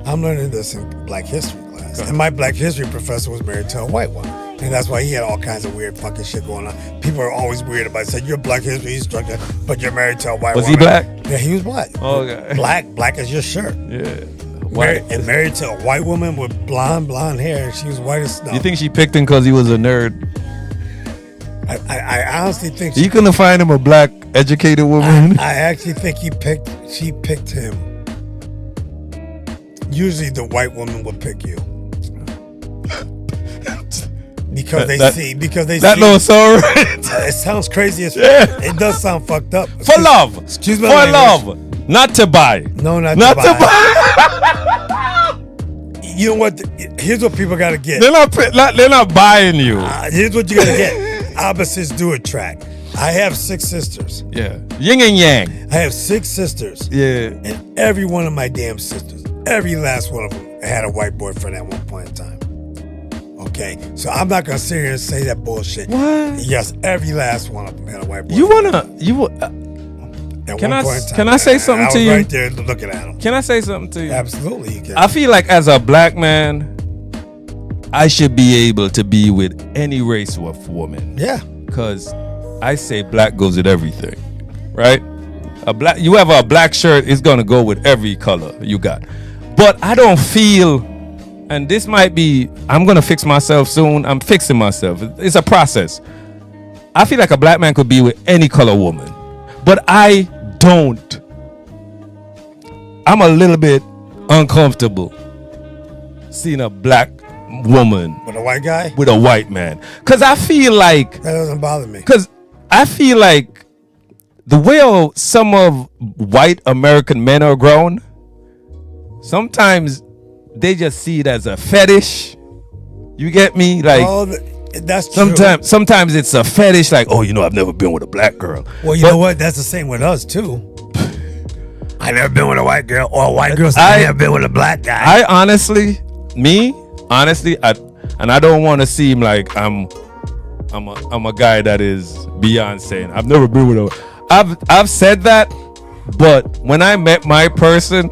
I'm learning this in Black History class. And my Black History professor was married to a white woman. And that's why he had all kinds of weird fucking shit going on. People are always weird about it. Say, you're a Black History instructor, but you're married to a white woman. Was he black? Yeah, he was black. Oh, okay. Black as your shirt. Yeah. Married to a white woman with blonde hair, and she was white as snow. You think she picked him because he was a nerd? I honestly think You couldn't find him a black educated woman. I actually think she picked him. Usually the white woman will pick you. Because they see. No, sorry. It sounds crazy as fuck. Yeah. It does sound fucked up. For love. Excuse me. For love. Not to buy. No, not to buy. buy. You know what? Here's what people got to get. They're not buying you. Here's what you got to get. Opposites do attract. I have 6 sisters. Yeah. Yin and yang. I have 6 sisters. Yeah. And every one of my damn sisters, every last one of them had a white boyfriend at one point in time. Okay? So I'm not going to sit here and say that bullshit. What? Yes, every last one of them had a white boyfriend. Can I say something to you? I was right there looking at them. Can I say something to you? Absolutely, you can. I feel like as a black man, I should be able to be with any race of woman. Yeah. Because I say black goes with everything, right? You have a black shirt, it's gonna go with every color you got. But I don't feel, and this might be, I'm gonna fix myself soon. I'm fixing myself. It's a process. I feel like a black man could be with any color woman, but I don't. I'm a little bit uncomfortable seeing a black woman with a white guy, with a white man, because I feel like that doesn't bother me. Because I feel like the way some of white American men are grown, sometimes they just see it as a fetish. You get me? Like, that's true. Sometimes it's a fetish. Like, oh, I've never been with a black girl. Well, you know what? That's the same with us too. I never been with a white girl, or a white girl. I never been with a black guy. I honestly, I don't want to seem like I'm a guy that is beyond saying I've never been with a. I've said that, but when I met my person,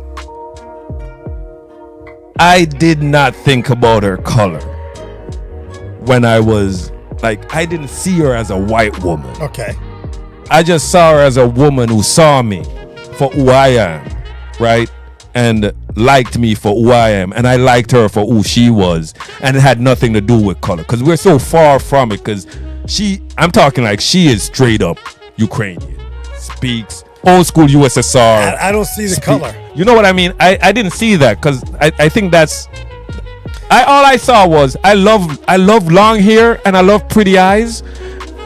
I did not think about her color. When I was like, I didn't see her as a white woman. Okay. I just saw her as a woman who saw me for who I am, right? And liked me for who I am, and I liked her for who she was, and it had nothing to do with color, because we're so far from it. Because I'm talking like she is straight up Ukrainian, speaks old school USSR. I don't see the color. You know what I mean? I didn't see that, because I think that's. All I saw was I love long hair and I love pretty eyes,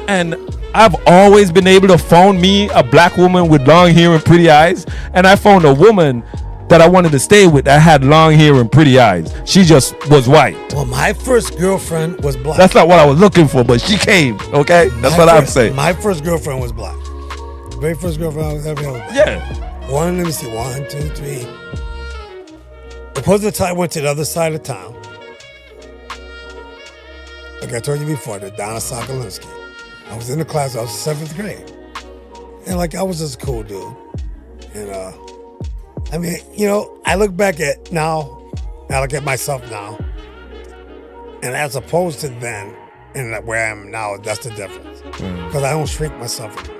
and I've always been able to find me a black woman with long hair and pretty eyes, and I found a woman that I wanted to stay with that had long hair and pretty eyes. She just was white. Well, my first girlfriend was black. That's not what I was looking for, but she came. Okay, that's what I'm saying. My first girlfriend was black. The very first girlfriend I was ever had was black. Yeah. Let me see. 1, 2, 3. The person I went to the other side of town. Like I told you before, the Donna Sokolinsky. I was in the class. I was 7th grade, and like I was just a cool dude. And I mean, I look back at now. I look at myself now, and as opposed to then, and where I am now, that's the difference. Because I don't shrink myself anymore.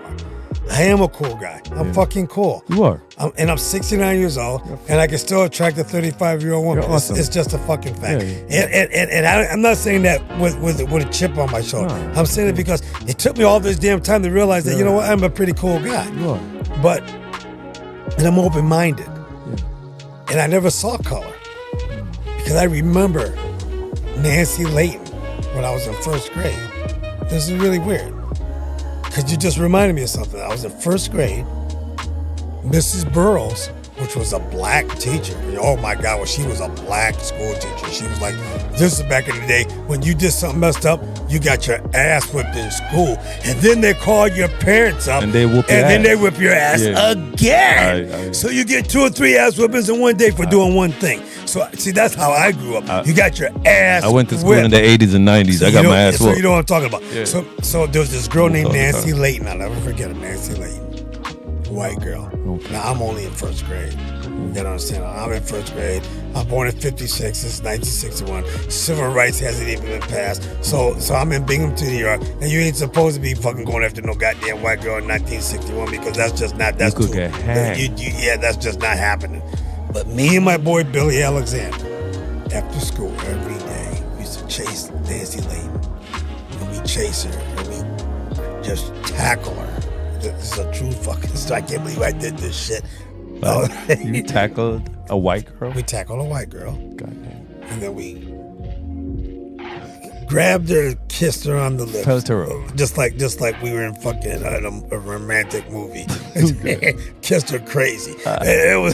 I am a cool guy. I'm fucking cool. You are. I'm 69 years old, and I can still attract a 35-year-old woman. You're awesome. It's just a fucking fact. Yeah. And I'm not saying that with a chip on my shoulder. No. I'm saying it because it took me all this damn time to realize that, I'm a pretty cool guy. You are. And I'm open-minded. Yeah. And I never saw color. Because I remember Nancy Layton when I was in 1st grade. This is really weird. Because you just reminded me of something. I was in 1st grade. Mrs. Burroughs, which which was a black teacher. Oh my God, well, she was a black school teacher. She was like, this is back in the day when you did something messed up, you got your ass whipped in school, and then they called your parents up, And they whoop your and then ass. they whip your ass Yeah. again. So you get 2 or 3 ass whippings in one day for doing one thing. So see, that's how I grew up. You got your ass. I went to school whipped. in the 80s and 90s. So I got you know- my ass So whooped. you know what I'm talking about. Yeah. So there was this girl named all the Nancy time. Layton. I'll never forget her, Nancy Layton. White girl. Okay. Now I'm only in first grade. You gotta understand. I'm in first grade. I'm born in '56. It's 1961. Civil rights hasn't even been passed. So I'm in Binghamton, New York, and you ain't supposed to be fucking going after no goddamn white girl in 1961 because that's just not. That's could too, get hanged. yeah, that's just not happening. But me and my boy Billy Alexander, after school every day, we used to chase Nancy Layton, and we chase her, and we just tackle her. This is a true fucking story. I can't believe I did this shit. You tackled a white girl? We tackled a white girl, Goddamn. and then we grabbed her, kissed her on the lips, Felt her up. just like we were in fucking a romantic movie. Kissed her crazy. And it was.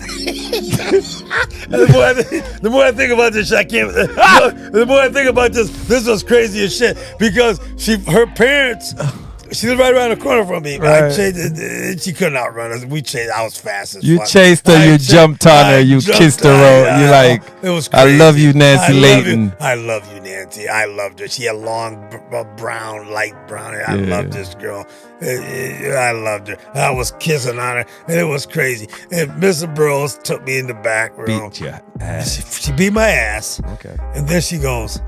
the more I think about this shit, I can't. The more I think about this was crazy as shit because her parents. She was right around the corner from me. Right. I chased, she couldn't outrun us. We chased. I was fast as You fuck. chased her, I you chased- jumped on her, I you jumped kissed her on out. You like, it was I crazy. love you, Nancy I love Layton. you. I love you, Nancy. I loved her. She had long, brown, light brown hair. I Yeah. loved this girl. I loved her. I was kissing on her, and it was crazy. And Mrs. Burroughs took me in the back room. Beat your ass. She beat my ass. Okay. And then she goes,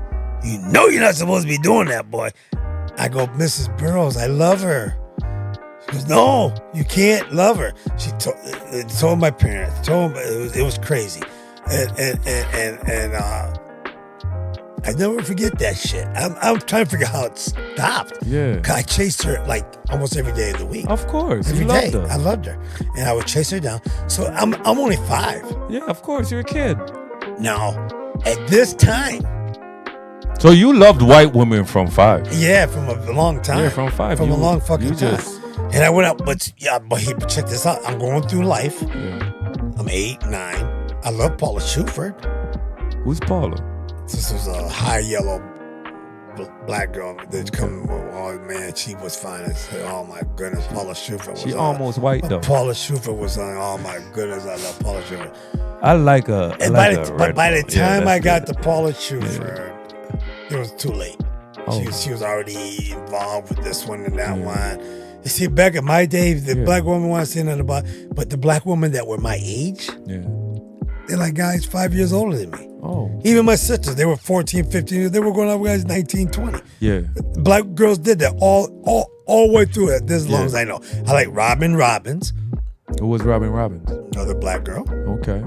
"You know you're not supposed to be doing that, boy." I go, "Mrs. Burroughs, I love her." She goes, "No, you can't love her." She told my parents. Told them it was crazy, and I never forget that shit. I'm trying to figure out how it stopped. Yeah. 'Cause I chased her like almost every day of the week. Of course. Every you day. loved I her. loved her, and I would chase her down. So I'm only 5 Yeah, of course. You're a kid. now. At this time. So you loved white women from 5. Yeah, from a long time. Yeah, from 5. From You- a long fucking you time. just- And I went out, but check this out. I'm going through life. Yeah. I'm 8, 9. I love Paula Schubert. Who's Paula? This was a high yellow black girl that come. Oh man, she was fine. Oh my goodness, Paula Schubert was. She on. almost white though. Paula Schubert was on. Oh my goodness, I love Paula Schubert. I like a. And by the time I got to Paula Schubert, it was too late. Oh. She was already involved with this one and that one. You see, back in my day, the black woman wasn't saying nothing about, but the black women that were my age, Yeah. they're like guys 5 years older than me. Oh. Even my sisters, they were 14, 15. They were going out with guys 19, 20. Yeah. Black girls did that all the way through it, as long Yeah. as I know. I like Robin Robbins, Who was Robin Robbins? another black girl. Okay.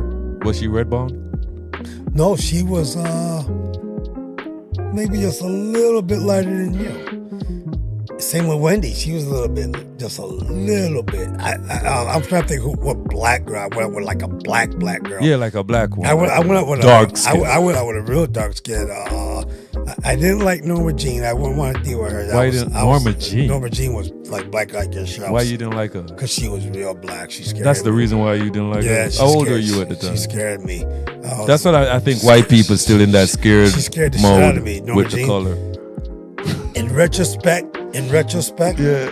Was she Redbone? No, she was maybe just a little bit lighter than you. Same with Wendy. She was just a little bit. I'm trying to think what black girl. I went with like a black girl. Yeah, like a black one. I went out with dark skin. I went out with a real dark skin. I didn't like Norma Jean. I wouldn't want to deal with her. Why didn't Norma Jean? Norma Jean was like black like your shit. Why you didn't like her? Because she was real black. She scared That's the me. reason why you didn't like Yeah, her. she How old scared- are you at the time? She scared me. That's what I think. White people still in that scared She scared the shit mode out of me, Norma with the Jean. color. In retrospect, Yeah.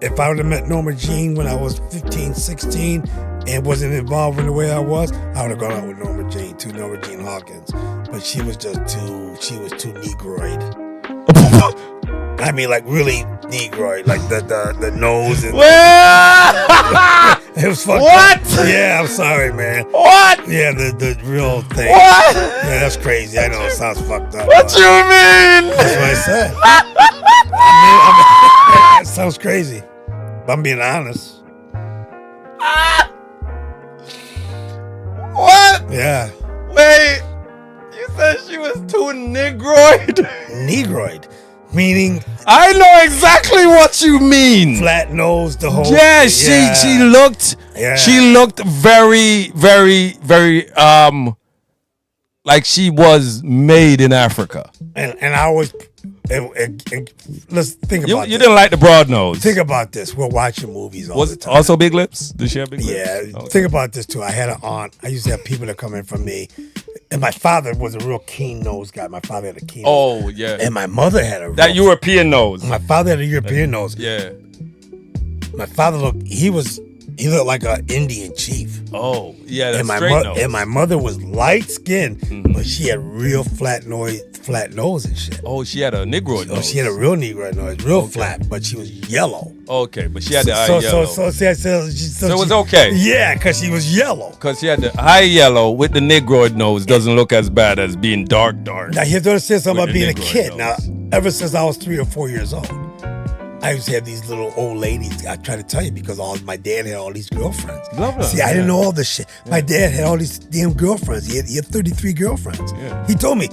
if I would have met Norma Jean when I was 15, 16 and wasn't involved in the way I was, I would have gone out with Norma Jean Hawkins. But she was too Negroid. I mean, like really Negroid, like the nose and it was fucked What? up. Yeah, I'm sorry, man. What? Yeah, the real thing. What? Yeah, that's crazy. I know it sounds fucked up. What you mean? That's what I said. It sounds crazy, but I'm being honest. What? Yeah, Wait. You said she was too negroid? Negroid, meaning I know exactly what you mean. flat nose, the whole. Yeah, thing. she looked Yeah. she looked very, very, very like she was made in Africa. and I always and let's think You about this. didn't like the broad nose. Think about this. We're watching movies all Was the it time. also big lips? Did she have big Yeah, lips? Okay. think about this too. I had an aunt. I used to have people that come in from me, and my father was a real keen nose guy. My father had a keen. nose. Oh yeah. And my mother had a That real- European nose. My father had a European nose. Yeah. My father looked. He looked like an Indian chief. Oh yeah. That's And my straight nose. and my mother was light skinned, Mm-hmm. but she had real flat nose and shit. Oh, she had a Negro nose. Oh, she had a real Negro nose, real flat, but she was yellow. Okay, but she had the eye so, yellow. so it was okay. Yeah, because she was yellow. Because she had the eye yellow with the Negroid nose doesn't look as bad as being dark. Now you have to understand something With about the being a Negroid kid. nose. Now, ever since I was 3 or 4 years old, I used to have these little old ladies. I try to tell you because my dad had all these girlfriends. Love them, See, I yeah. didn't know all this shit. My dad had all these damn girlfriends. He had 33 girlfriends. Yeah. He told me,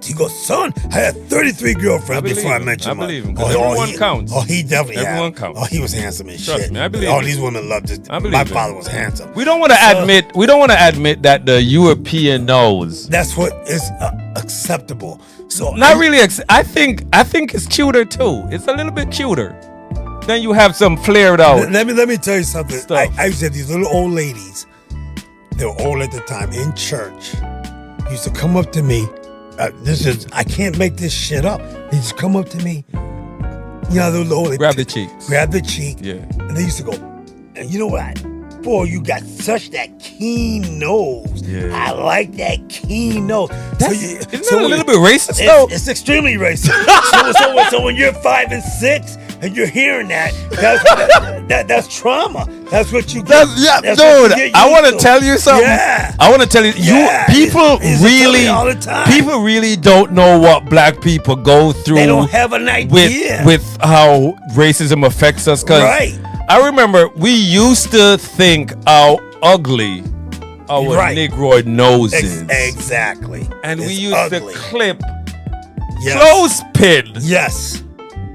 he goes, son, I had 33 girlfriends believe before I him. met you. I believe him, 'cause everyone counts. Oh, he definitely Everyone had. counts. Oh, he was handsome as Trust shit. me, I believe all it. these women loved it. I believe My it. father was handsome. We don't want to admit that the European nose. That's what is acceptable. So Not really. I think it's cuter too. It's a little bit cuter. Then you have some flared out. Let me tell you something. Stuff. I used to have these little old ladies. They were old at the time in church. Used to come up to me. I can't make this shit up. They just come up to me. You know, the old Grab the cheeks. grab the cheek. Yeah. And they used to go. And you know what? Boy, you got such that keen nose. Yeah. I like that keen nose. Isn't that a little bit racist It's, though? it's extremely racist. so when you're 5 and 6 and you're hearing that, that's trauma. That's what you get. That's what you get I want to used tell you something. Yeah. I want to tell you, Yeah. people He used to tell really, me all the time. people really don't know what black people go through. They don't have an idea. with how racism affects us. Cause Right. I remember we used to think how ugly our Right. Negroid nose is, Exactly. and we It's used ugly. to clip Yes. clothespin. Yes.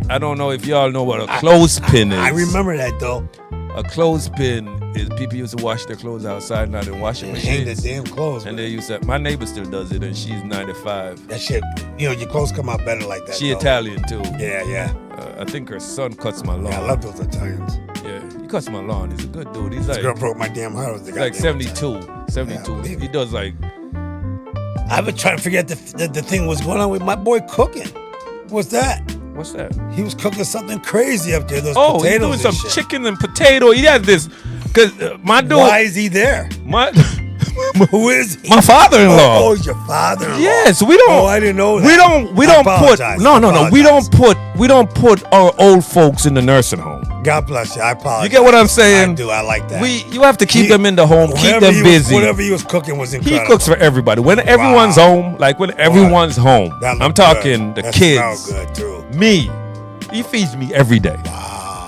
I don't know if y'all know what a clothespin is. I remember that though. A clothespin is people used to wash their clothes outside, not in washing Hang the machines. damn clothes. And man. they used to. My neighbor still does it, and she's 95. That shit, your clothes come out better like that. She though. Italian too. Yeah, yeah. I think her son cuts my lawn. Yeah, I love those Italians. Yeah, he cuts my lawn. He's a good dude. He's This like girl broke my damn heart. he's like 72. 72. Yeah, He does like I've been trying to figure out the thing was going on with my boy cooking. What's that? what's that? He was cooking something crazy up there. Those Oh, he's potatoes doing and some shit. chicken and potato. He has this because my dude, Why is he there? my Who is he? my father-in-law. Oh, he's your father-in-law. Yes, we don't. Oh, I didn't know that. We I don't put. apologize. No. We Apologize. don't put our old folks in the nursing home. God bless you. I apologize. You get what I'm saying? I do. I like that. You have to keep them in the home, keep Whatever them he busy. whatever he was cooking was He incredible. cooks for everybody. When everyone's home, like when everyone's home, That looked I'm talking good. the That kids, smelled good too. me. He feeds me every day.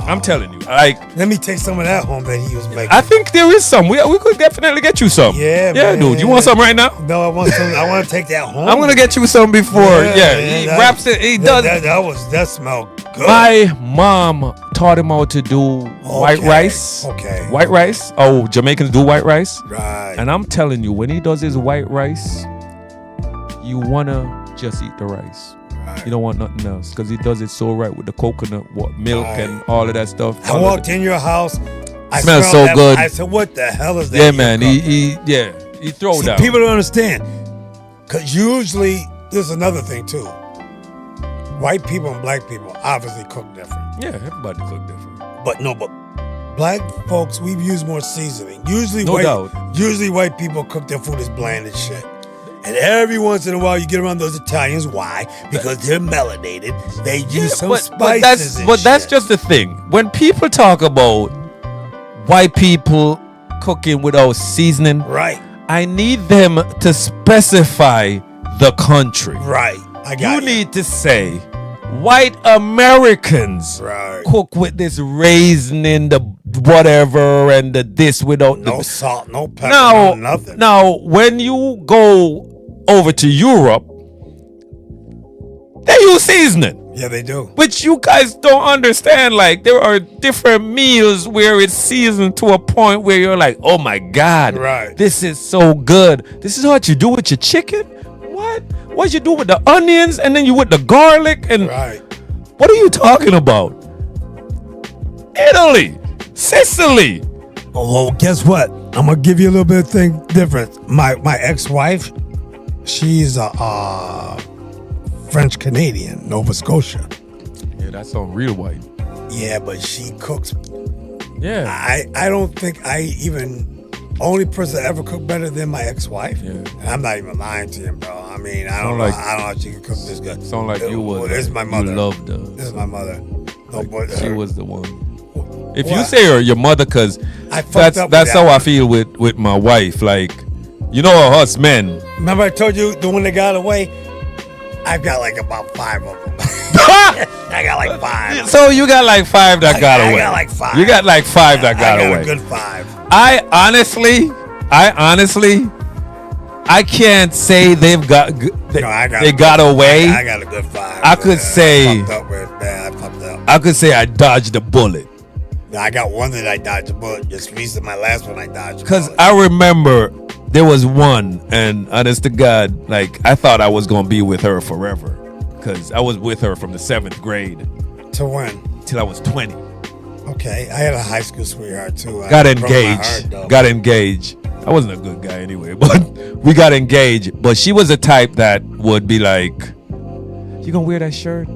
I'm telling you. Like, Let me take some of that home that he was making. I think there is some. We could definitely get you some. Yeah, yeah, man. dude. You want some right now? No, I want some. I want to take that home. I'm gonna get you some before. Yeah, man, he that- wraps it. He does. That smelled good. My mom taught him how to do white Okay, rice. okay. White rice. Oh, Jamaicans do white rice. Right. And I'm telling you, when he does his white rice, you wanna just eat the rice. Right. You don't want nothing else because he does it so right with the coconut milk Right. and all of that stuff. I walked in your house. I Smells smelled so that- good. I said, "What the hell is that?" Yeah, you man. cooking?" He throw See, down. people don't understand. Because usually, there's another thing too. White people and black people obviously cook different. Yeah, everybody cook different. But black folks, we use more seasoning. Usually, No doubt. Usually, white people cook their food as bland as shit. And every once in a while, you get around those Italians. Why? Because they're melanated. They use some spices. That's just the thing. When people talk about white people cooking without seasoning, right. I need them to specify the country. Right. I got You need to say white Americans Right. cook with this raisin in the whatever and the this without no the salt, no pepper, now, no nothing. Now, when you go over to Europe, they use seasoning, Yeah, they do. which you guys don't understand. Like, there are different meals where it's seasoned to a point where you're like, oh my God, Right. this is so good. This is what you do with your chicken? What? shit? What you do with the onions and then you with the garlic and Right. what are you talking about? Italy, Sicily. Oh, well, guess what? I'm gonna give you a little bit of thing different. My ex-wife, she's a French Canadian, Nova Scotia. Yeah, that's on real white. Yeah, but she cooks. Yeah. I don't think only person that ever cooked better than my ex-wife. Yeah. And I'm not even lying to you, bro. I mean, I don't Sound know. like- I don't know if she can cook this good. Sound like you was. This is my mother. You loved her. This is my mother. No, but She her- was the one. If What? you say her, your mother, cause I fucked that's up with that's that how I one. feel with my wife. Like, you know, us men. Remember I told you the one that got away? I've got like about 5 of them. I got like 5. So you got like 5 that got I away. got like 5. You got like 5 that got I got away. a good 5. I honestly, I can't say they've got No, I got they a got good- away. I got a good 5. I could say- I fucked up with, man. I fucked up. I could say I dodged a bullet. I got one that I dodged a bullet. Just recently, my last one I dodged a Cause bullet. I remember there was one, and honest to God, like I thought I was gonna be with her forever. Cause I was with her from the 7th grade To when? till I was 20. Okay. I had a high school sweetheart too. Got I broke my heart, engaged. though. Got engaged. I wasn't a good guy anyway, but we got engaged. But she was the type that would be like, "You gonna wear that shirt?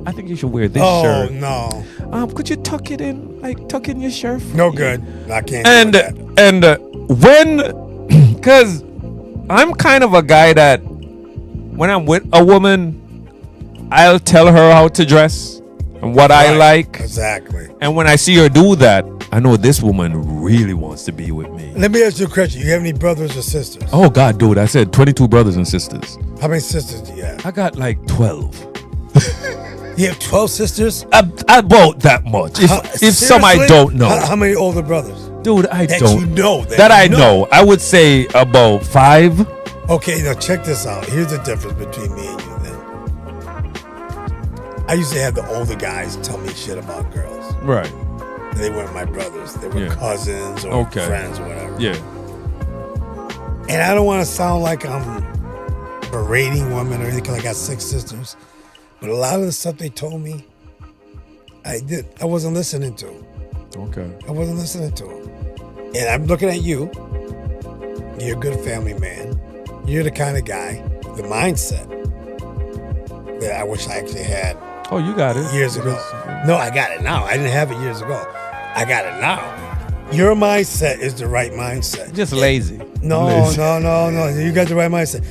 I think you should wear this Oh, shirt. no. Could you tuck it in, like tuck in your shirt? for No me?" good. I can't And do that. when, cause I'm kind of a guy that when I'm with a woman, I'll tell her how to dress and what I Right. like. Exactly. And when I see her do that, I know this woman really wants to be with me. Let me ask you a question. You have any brothers or sisters? Oh God, dude! I said 22 brothers and sisters. How many sisters do you have? I got like 12. You have 12 sisters? About that much. If some I Seriously? don't know, How many older brothers? dude, I That don't you know. that I know. I would say about 5. Okay, now check this out. Here's the difference between me and you then. I used to have the older guys tell me shit about girls. Right. They weren't my brothers. They were Yeah. cousins or Okay. friends or whatever. Yeah. And I don't want to sound like I'm berating women or anything because I got 6 sisters. But a lot of the stuff they told me, I wasn't listening to. Okay. I wasn't listening to them. And I'm looking at you. You're a good family man. You're the kind of guy, the mindset that I wish I actually had Oh, you got it. years ago. No, I got it now. I didn't have it years ago. I got it now. Your mindset is the right mindset. Just lazy. No, Lazy. no. You got the right mindset.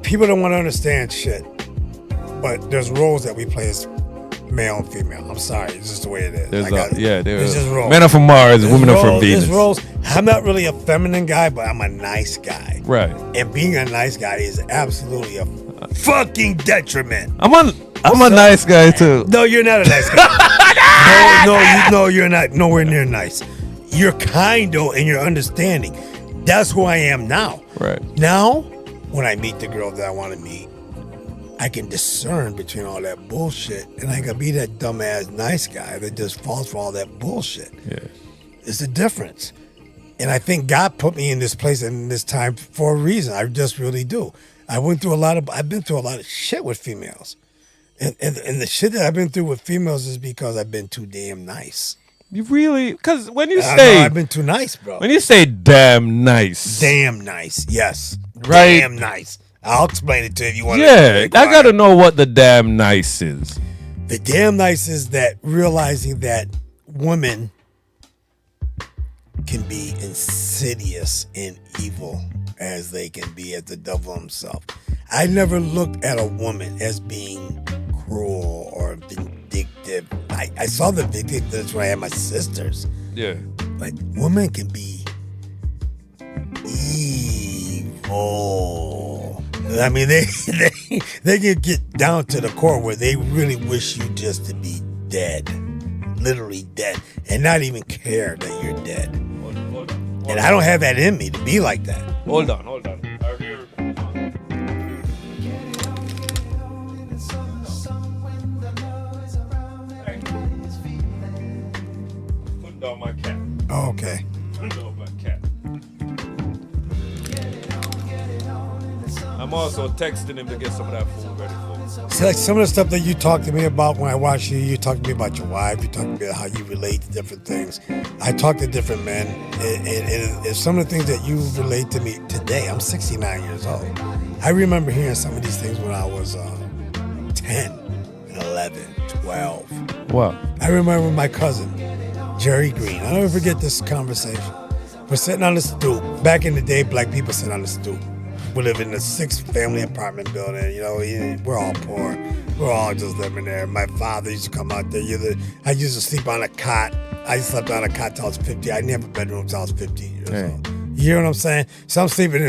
People don't want to understand shit. But there's roles that we play as male and female. I'm sorry. It's just the way it is. There's There's there's just roles. men are from Mars, There's women are from roles, Venus. there's roles. I'm not really a feminine guy, but I'm a nice guy. Right. And being a nice guy is absolutely a fucking detriment. I'm a nice guy too. No, you're not a nice guy. no, you're not nowhere near nice. You're kind though, and you're understanding. That's who I am now. Right. Now, when I meet the girl that I want to meet, I can discern between all that bullshit, and I can be that dumbass nice guy that just falls for all that bullshit. Yeah. It's a difference. And I think God put me in this place and in this time for a reason. I just really do. I've been through a lot of shit with females. And the shit that I've been through with females is because I've been too damn nice. You really? Because when you I know say I've been too nice, bro. when you say damn nice, Damn nice, yes. Right. Damn nice. I'll explain it to you if you want yeah, I gotta know what the damn nice is. The damn nice is that realizing that women can be insidious and evil as they can be as the devil himself. I never looked at a woman as being cruel or vindictive. I saw the vindictiveness when I had my sisters. Yeah. But women can be evil. I mean, they can get down to the core where they really wish you just to be dead, literally dead, and not even care that you're dead. And I don't have that in me to be like that. Hold on. Put down my cat. Oh, okay. Put down my cat. I'm also texting him to get some of that food ready for him. See, like some of the stuff that you talk to me about when I watch you, you talk to me about your wife, you talk to me about how you relate to different things. I talk to different men, and some of the things that you relate to me today, I'm 69 years old. I remember hearing some of these things when I was 10, 11, 12. What? I remember my cousin, Jerry Green. I'll never forget this conversation. We're sitting on the stoop. Back in the day, black people sit on the stoop. We live in a 6-family apartment building. You know, we're all poor. We're all just living there. My father used to come out there. I used to sleep on a cot. I slept on a cot till I was 50. I didn't have a bedroom till I was 15 years old. You hear what I'm saying? So I'm sleeping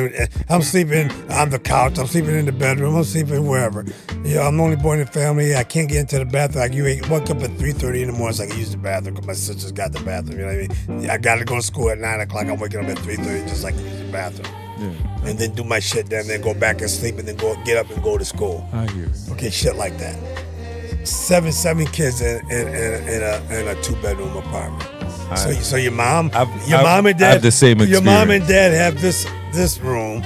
on the couch. I'm sleeping in the bedroom. I'm sleeping wherever. You know, I'm the only boy in the family. I can't get into the bathroom. I wake up at 3:30 in the morning so I can use the bathroom because my sister's got the bathroom. You know what I mean? I got to go to school at 9 o'clock. I'm waking up at 3:30 just like to use the bathroom. Yeah. And then do my shit there, and then go back and sleep, and then get up and go to school. I hear you. Okay, shit like that. Seven kids in a 2-bedroom apartment. So your mom and dad have the same experience. Your mom and dad have this room,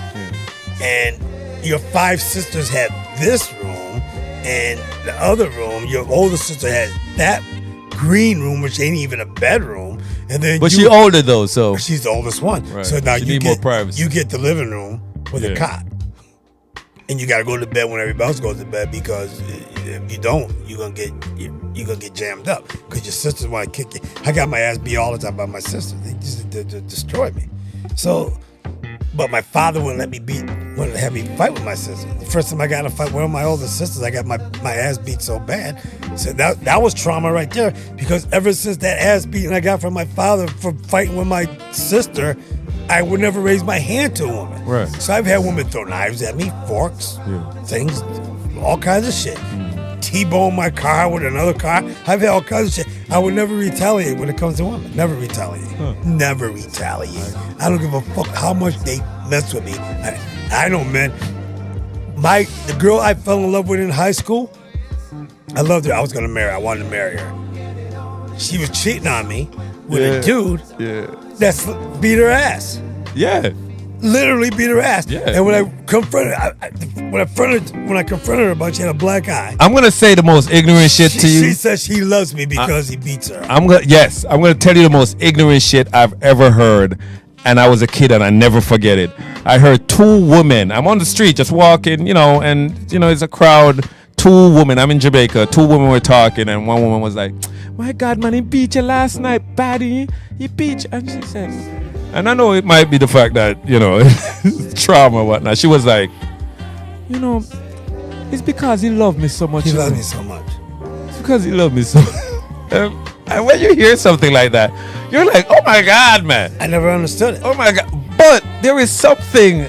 and your 5 sisters have this room, and the other room, your older sister has that green room, which ain't even a bedroom. And then but she's older though, so she's the oldest one. Right. So now she you need get more privacy. You get the living room with a cot, and you got to go to bed when everybody else goes to bed, because if you don't, you're gonna get jammed up because your sisters want to kick you. I got my ass beat all the time by my sisters. They just destroy me. So, but my father wouldn't have me fight with my sister. The first time I got in a fight with one of my older sisters, I got my ass beat so bad. So that was trauma right there, because ever since that ass beating I got from my father for fighting with my sister, I would never raise my hand to a woman. Right. So I've had women throw knives at me, forks, things, all kinds of shit. T-bone my car with another car. I've had all kinds of shit. I would never retaliate when it comes to women. Never retaliate. Never retaliate. I don't give a fuck how much they mess with me. I know, man. The girl I fell in love with in high school, I loved her. I was gonna marry her. I wanted to marry her. She was cheating on me with a dude that's beat her ass. Yeah. Literally beat her ass. Yeah. And when I confronted her about, she had a black eye. I'm gonna say the most ignorant shit to you. She says she loves me because he beats her. I'm gonna tell you the most ignorant shit I've ever heard, and I was a kid and I never forget it. I heard 2 women. I'm on the street just walking, and it's a crowd. 2 women. I'm in Jamaica. 2 women were talking, and one woman was like, "My God, man, he beat you last night, baddie. He beat you." And she said, and I know it might be the fact that, trauma or whatnot. She was like, it's because he loved me so much. He loves me so much. It's because he loved me so much. And when you hear something like that, you're like, oh my God, man. I never understood it. Oh my God. But there is something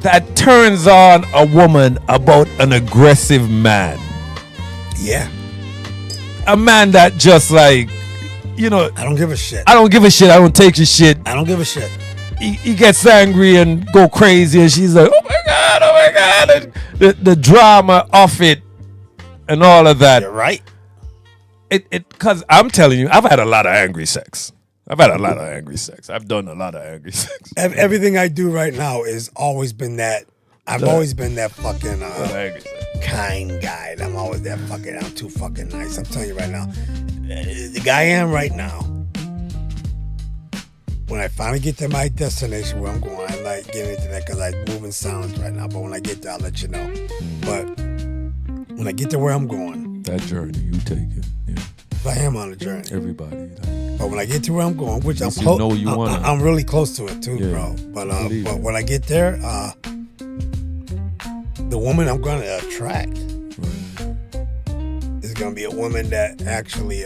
that turns on a woman about an aggressive man. Yeah. A man that just like, I don't give a shit. I don't give a shit. I don't take your shit. I don't give a shit. He gets angry and go crazy, and she's like, oh my God. And the drama of it and all of that. You're right. Because I'm telling you, I've had a lot of angry sex. I've done a lot of angry sex. Everything I do right now has always been that. I've always been that fucking kind guy. I'm always that fucking, I'm too fucking nice. I'm telling you right now. The guy I am right now, when I finally get to my destination where I'm going, I'm not getting into that because I'm moving silence right now, but when I get there, I'll let you know. But when I get to where I'm going, that journey, you take it. Yeah. I am on a journey. Everybody. But when I get to where I'm going, which I'm close, I'm really close to it too, bro. But when I get there, the woman I'm going to attract is going to be a woman that actually,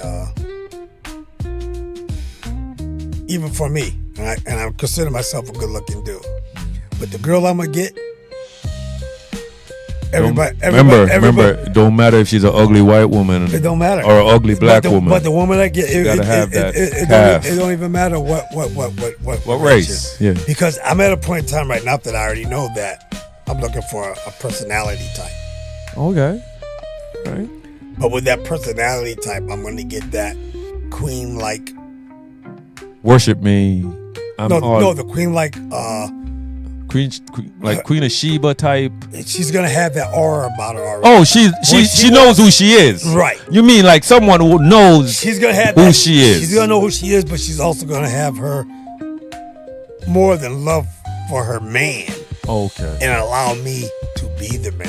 even for me, and I consider myself a good-looking dude, but the girl I'm going to get, Everybody, remember, it don't matter if she's an ugly white woman. It don't matter. Or an ugly black woman. But the woman I get, it don't even matter what race. Yeah. Because I'm at a point in time right now that I already know that I'm looking for a personality type. Okay. Right. But with that personality type, I'm going to get that queen-like. Worship me. The queen-like Queen of Sheba type. She's gonna have that aura about her already. Oh, she knows who she is. Right. You mean like someone who knows She's gonna have who that, she is. She's gonna know who she is, but she's also gonna have her more than love for her man Okay. and allow me to be the man.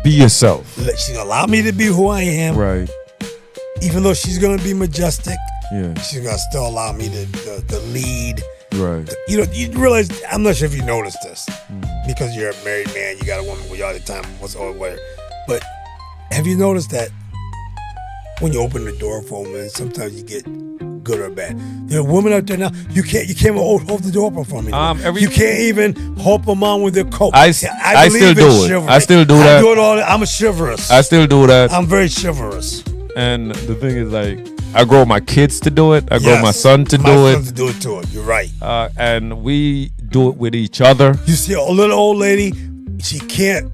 Be yourself. She's gonna allow me to be who I am, Right. even though she's gonna be majestic. Yeah. She's gonna still allow me to lead. Right. You know, you realize, I'm not sure if you noticed this, because you're a married man, you got a woman with you all the time, or whatever. But have you noticed that when you open the door for a woman, sometimes you get good or bad? There are women out there now, you can't even hold the door open for me. You can't even help them on with their coat. I believe still in do it. chivalry. I still do that. I do it all. I'm a chivalrous. I still do that. I'm very chivalrous. And the thing is, like, I grow my kids to do it. I grow Yes, my son to my do son it. to do it too. You're right. And we do it with each other. You see a little old lady, she can't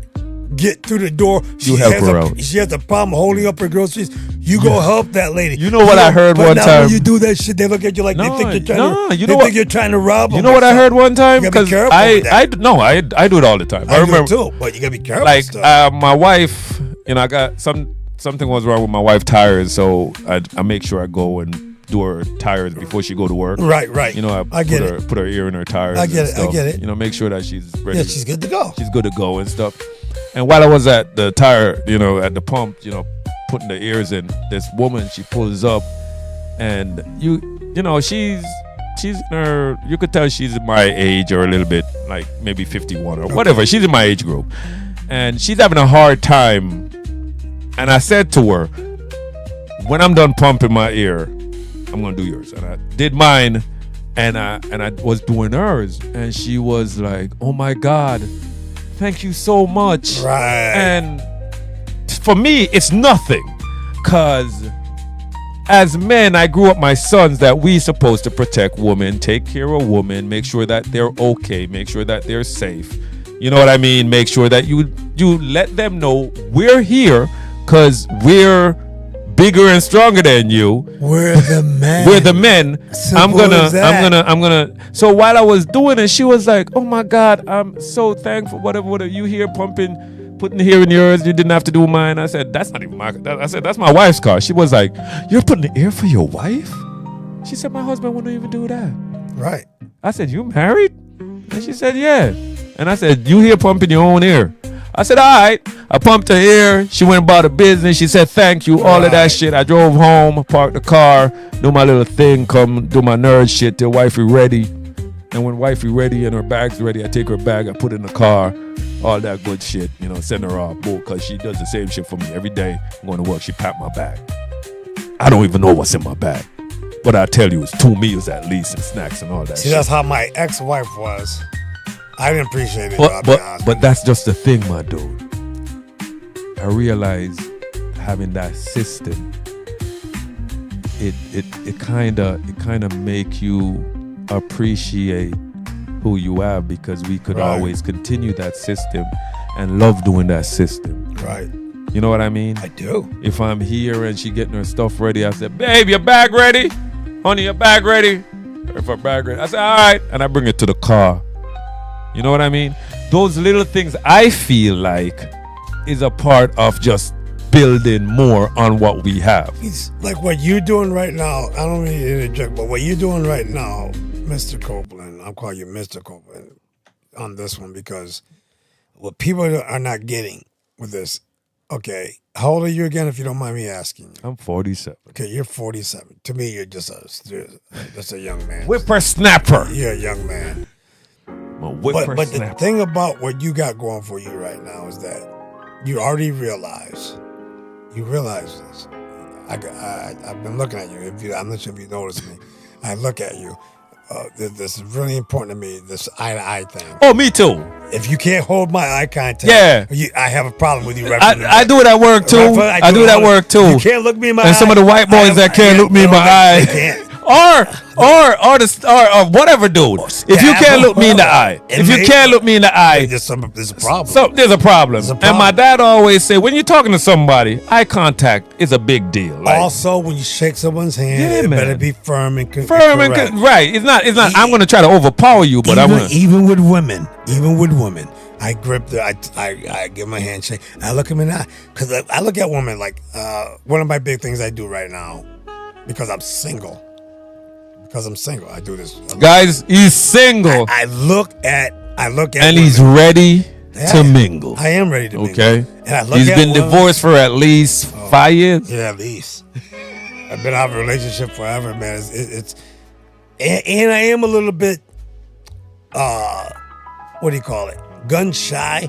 get through the door. She You help has her a, out. She has a problem holding up her groceries. You go help that lady. You know what I heard but one now time? when you do that shit, they look at you like they think you're trying to. you they know think what? you're trying to rob them. You know what I heard one time? You gotta be Because careful with that. I do it all the time. I remember do too, but you gotta be careful. like stuff. my wife, I got something was wrong with my wife's tires, so I make sure I go and do her tires before she go to work. Right. I get put her ear in her tires. I get and it, I stuff. get it. Make sure that she's ready. Yeah, she's good to go. She's good to go and stuff. And while I was at the tire, at the pump, putting the ears in, this woman, she pulls up, and she's in her, you could tell she's my age or a little bit, like maybe 51 or whatever. She's in my age group, and she's having a hard time. And I said to her, when I'm done pumping my ear, I'm gonna do yours. And I did mine, and I was doing hers, and she was like, "Oh my God, thank you so much." Right. And for me, it's nothing, cause as men, I grew up my sons that we supposed to protect women, take care of women, make sure that they're okay, make sure that they're safe. You know what I mean? Make sure that you let them know we're here, cause we're bigger and stronger than you. We're the men. We're the men. Simple as that. I'm gonna. So while I was doing it, she was like, "Oh my God, I'm so thankful. Whatever you here pumping, putting here in yours. You didn't have to do mine." I said, "That's not even my." I said, "That's my wife's car." She was like, "You're putting the ear for your wife?" She said, "My husband wouldn't even do that." Right. I said, "You married?" And she said, "Yeah." And I said, "You here pumping your own ear?" I said, "All right." I pumped her ear. She went about her business. She said, "Thank you." All of that shit. I drove home, parked the car, do my little thing, come do my nerd shit till wifey ready. And when wifey ready and her bag's ready, I take her bag, I put it in the car, all that good shit, send her off. Because she does the same shit for me every day. I'm going to work, she packed my bag. I don't even know what's in my bag. But I tell you, it's 2 meals at least and snacks and all that See, shit. that's how my ex-wife was. I didn't appreciate it. I'll be honest. But that's just the thing, my dude. I realize having that system, it kind of make you appreciate who you are, because we could always continue that system and love doing that system. Right. You know what I mean? I do. If I'm here and she getting her stuff ready, I said, "Babe, your bag ready? Honey, your bag ready?" If her bag ready, I said, "All right," and I bring it to the car. You know what I mean? Those little things, I feel like, is a part of just building more on what we have. It's like what you're doing right now. I don't mean to interject, but what you're doing right now, Mr. Copeland, I'll call you Mr. Copeland on this one, because what people are not getting with this. Okay, how old are you again, if you don't mind me asking? I'm 47. Okay, you're 47. To me, you're just a young man. Whippersnapper. You're a young man. But But the thing about what you got going for you right now is that you already realize this. I've been looking at you. I'm not sure if you noticed me. I look at you. This is really important to me, this eye-to-eye thing. Oh, me too. If you can't hold my eye contact, Yeah. I have a problem with you. I do it at work too. I do it at work too. You can't look me in my eye. And some of the white boys that can't look me in my eye. They can't. or whatever, dude. If you can't look me in the eye, There's a problem. so there's a problem. There's a And my problem. dad always say, when you're talking to somebody, eye contact is a big deal. Like, Also, when you shake someone's hand, Yeah, it man. better be firm and firm and correct. right. It's not. I'm gonna try to overpower you, but I'm gonna. Even with women, I grip the. I give my handshake. I look them in the eye because I look at women like one of my big things I do right now because I'm single. I do this. Guys, he's single I look at. and he's ready Yeah, to mingle. I am ready to mingle. Okay. And I look He's at been women- divorced for at least 5 years. Yeah, at least. I've been out of a relationship forever, man. It's and I am a little bit, what do you call it? Gun shy,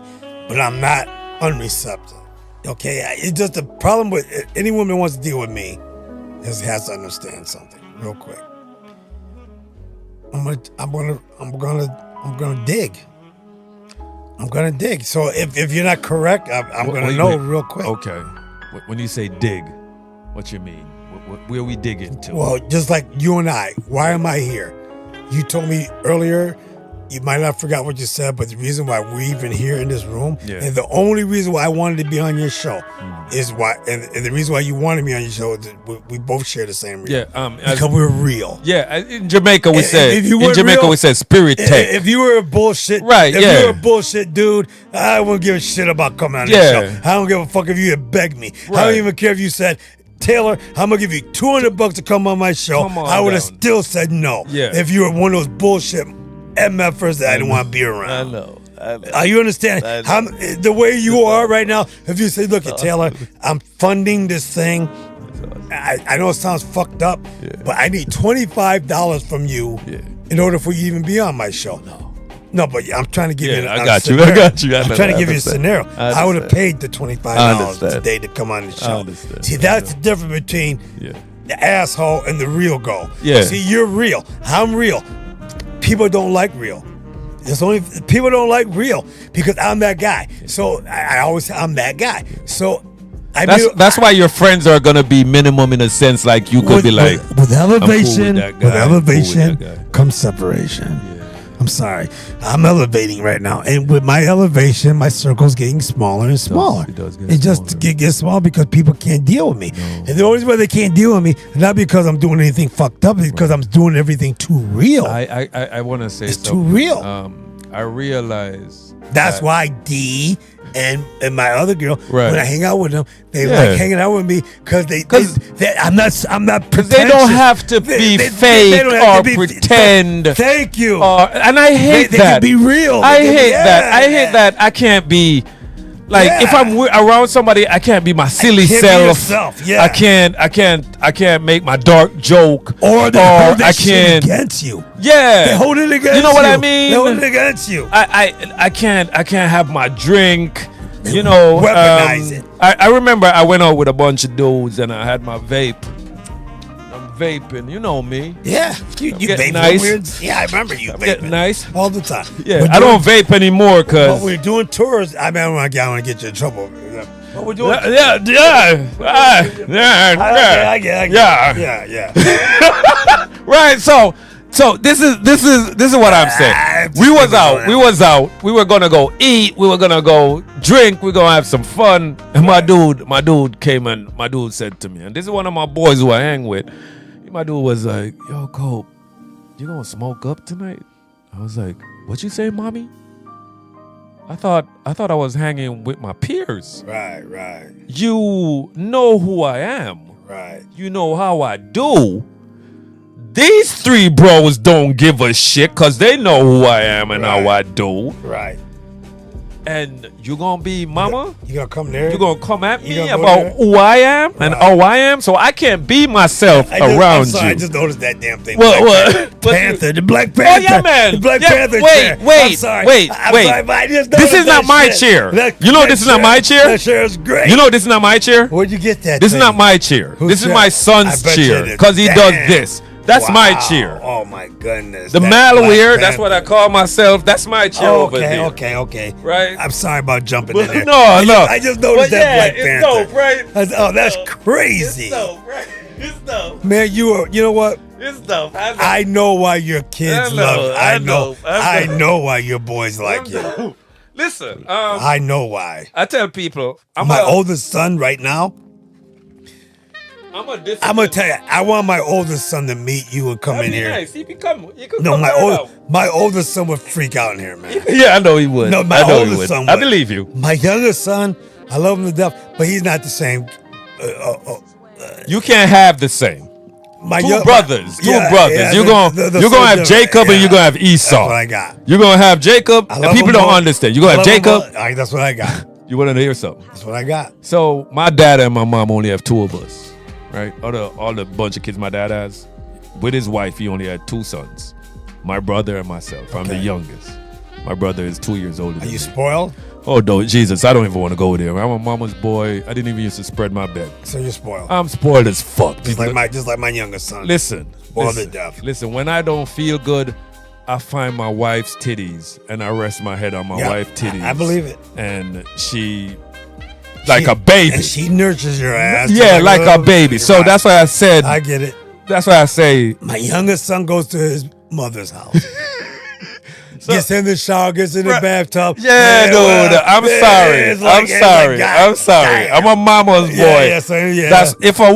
but I'm not unreceptive. Okay, it's just the problem with any woman who wants to deal with me has to understand something real quick. I'm gonna dig. I'm gonna dig. So if you're not correct, I'm What gonna do you know mean? real quick. Okay. When you say dig, what you mean? Where we dig into? Well, just like you and I, why am I here? You told me earlier, you might not forgot what you said, but the reason why we're even here in this room, Yeah. and the only reason why I wanted to be on your show is why, and the reason why you wanted me on your show is that we both share the same reason. Yeah. Because we're real. Yeah. In Jamaica, we If said. you In weren't Jamaica, real- we said spirit tech. If you were a bullshit, Right, If yeah. you were a bullshit dude, I wouldn't give a shit about coming on Yeah. the show. I don't give a fuck if you had begged me. I Right. don't even care if you said, Taylor, I'm gonna give you $200 to come on my show. Come on I would have down. still said no. Yeah. If you were one of those bullshit MFers that I didn't want to be around. know. You understand I know. how the way you are right now? If you say, "Look, Taylor, I'm funding this thing," I know it sounds fucked up, but I need $25 from you in order for you to even be on my show. No, but I'm trying to give you. Yeah, a I got you. scenario. I got you. I I'm know. trying to I give you a understand. scenario. I I would have understand. paid the $25 I understand. today to come on the show. understand. See, that's the difference between Yeah. the asshole and the real go. Yeah. See, you're real. I'm real. People don't like real. It's only people don't like real because I'm that guy. So I always say I'm that guy. So That's why your friends are gonna be minimum in a sense. Like you could be like, with I'm cool with elevation, that guy. with I'm cool with elevation that guy. comes separation. I'm sorry. I'm elevating right now. And with my elevation, my circle's getting smaller and smaller. It does get It just smaller. gets small because people can't deal with me. And the only reason why they can't deal with me is not because I'm doing anything fucked up, it's because I'm doing everything too real. I want to say It's too something. real. I realize That's that- why D and my other girl, Right. when I hang out with them, they Yeah. like hanging out with me because they I'm not Because they don't have to be fake don't have or to be- pretend. Thank you. And I hate they that. can be real. I They can be- hate that. yeah, I hate yeah. that. I can't be like Yeah. if I'm around somebody, I can't be my silly can't be self. yourself, yeah. I can't make my dark joke. Or they hold that I shit can't. against you. Yeah. They hold it against you. You know what I mean? They hold it against you. I can't have my drink. You know, Weaponize it. I remember I went out with a bunch of dudes and I had my vape. I'm vaping, you know me. Yeah. You getting vape nice. weird. Yeah, I remember you Getting vaping. nice. All the time. Yeah, We're I don't doing- vape anymore But because we're doing tours. I mean, I want to get you in trouble. But we're doing. yeah. I get. Yeah. Right. So this is what I'm saying. We was out. We were gonna go eat. We were gonna go drink. We're gonna have some fun. And my dude came and my dude said to me, and this is one of my boys who I hang with. My dude was like, "Yo, Cope, you gonna smoke up tonight?" I was like, "What you say, mommy?" I thought I was hanging with my peers. Right. You know who I am. Right. You know how I do. These three bros don't give a shit because they know who I am and how I do. Right. And you gonna be mama? You gonna come there? You gonna come at You me gonna go about there? who I am and how I am? So I can't be myself I'm around sorry, you. I just noticed that damn thing. What? Black What? Panther. The Black Oh Panther. yeah, man. The Black Yeah, Panther wait, chair. wait, I'm sorry. wait, I'm wait. sorry, but I just This noticed is not that my shit. chair. That- You know that this is not my chair? That chair is great. You know this is not my chair? Where'd you get that? This is thing? not my chair. Whose This is chair? my I son's bet you chair it is. because he does Damn. this. That's my chair. Oh my goodness. The That malware, Black that's what I Panther. call myself. That's my chair over there. Okay. Right? I'm sorry about jumping But in there. no. I just noticed But that yeah, Black it's Panther. dope, right? That's crazy. It's dope, right? It's dope. Man, you know what? This stuff. I know why your kids I know, love. I I know. know, I know. I know why your boys like you. Listen, I know why. I tell people, My oldest son right now. I'm a I'm gonna tell you. I want my oldest son to meet you and come in here. Nice. He could come. You could No, come my oldest son would freak out in here, man. Yeah, I know he would. No, my I know he oldest would. son I would. believe you. My youngest son, I love him to death, but he's not the same. You can't have the same. My Two young- brothers. yeah, You're gonna they're you're gonna have so Jacob different. and you're gonna have Esau. That's what I got. You're gonna have Jacob, I and love people them don't both. understand. You're gonna I have love them Jacob. both. All right, that's what I got. You want to hear something? That's what I got. So my dad and my mom only have two of us, right? All the bunch of kids my dad has, with his wife, he only had two sons, my brother and myself. I'm the Okay. youngest. My brother is 2 years older Are than you me. spoiled? Oh no, Jesus! I don't even want to go there. I'm a mama's boy. I didn't even used to spread my bed. So you're spoiled. I'm spoiled as fuck. just like my youngest son. Listen, Spoiled to listen, death. listen. When I don't feel good, I find my wife's titties and I rest my head on my Yeah, wife's titties. I believe it. And she, like a baby. And she nurtures your ass. Yeah, like a oh, baby. So right. that's why I said. I get it. That's why I say. My youngest son goes to his mother's house. Gets in the shower, gets in the Right. bathtub. Yeah, dude. well, I'm yeah, sorry. it's like- I'm it's sorry. like, I'm sorry. damn. I'm a mama's boy. Yeah, so, yeah. That's if a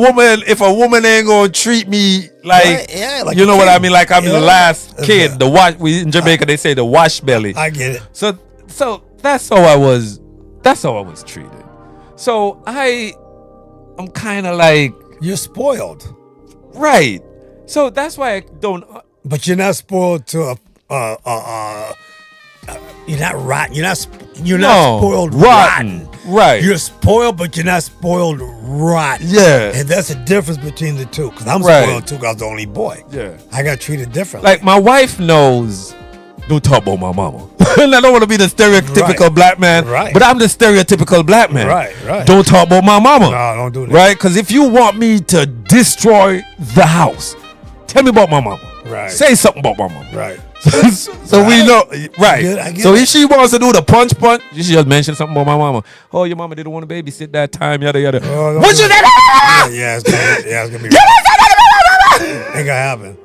woman ain't gonna treat me like, Right, yeah, like you a know what kid. I mean, like I'm Yeah. the last Yeah. kid. The wash. We in Jamaica they say the wash belly. I get it. So that's how I was. That's how I was treated. So I'm kind of like You're spoiled, right. So that's why I don't. but you're not spoiled to you're not rotten. You're not spoiled rotten. Right. You're spoiled, but you're not spoiled rotten. Yeah. And that's the difference between the two. Because I'm Right. spoiled too, because I was the only boy. Yeah. I got treated differently. Like my wife knows. Don't talk about my mama. And I don't want to be the stereotypical Right. black man. Right. But I'm the stereotypical black man. Right, right. Don't talk about my mama. No, don't do that. Right? Because if you want me to destroy the house, tell me about my mama. Right. Say something about my mama. Right. So we know, right? I get So it. if she wants to do the punch, you should just mention something about my mama. Oh, your mama didn't want to babysit that time, yada yada. Oh, don't What do you that. did? Yeah, it's gonna be. Ain't gonna happen.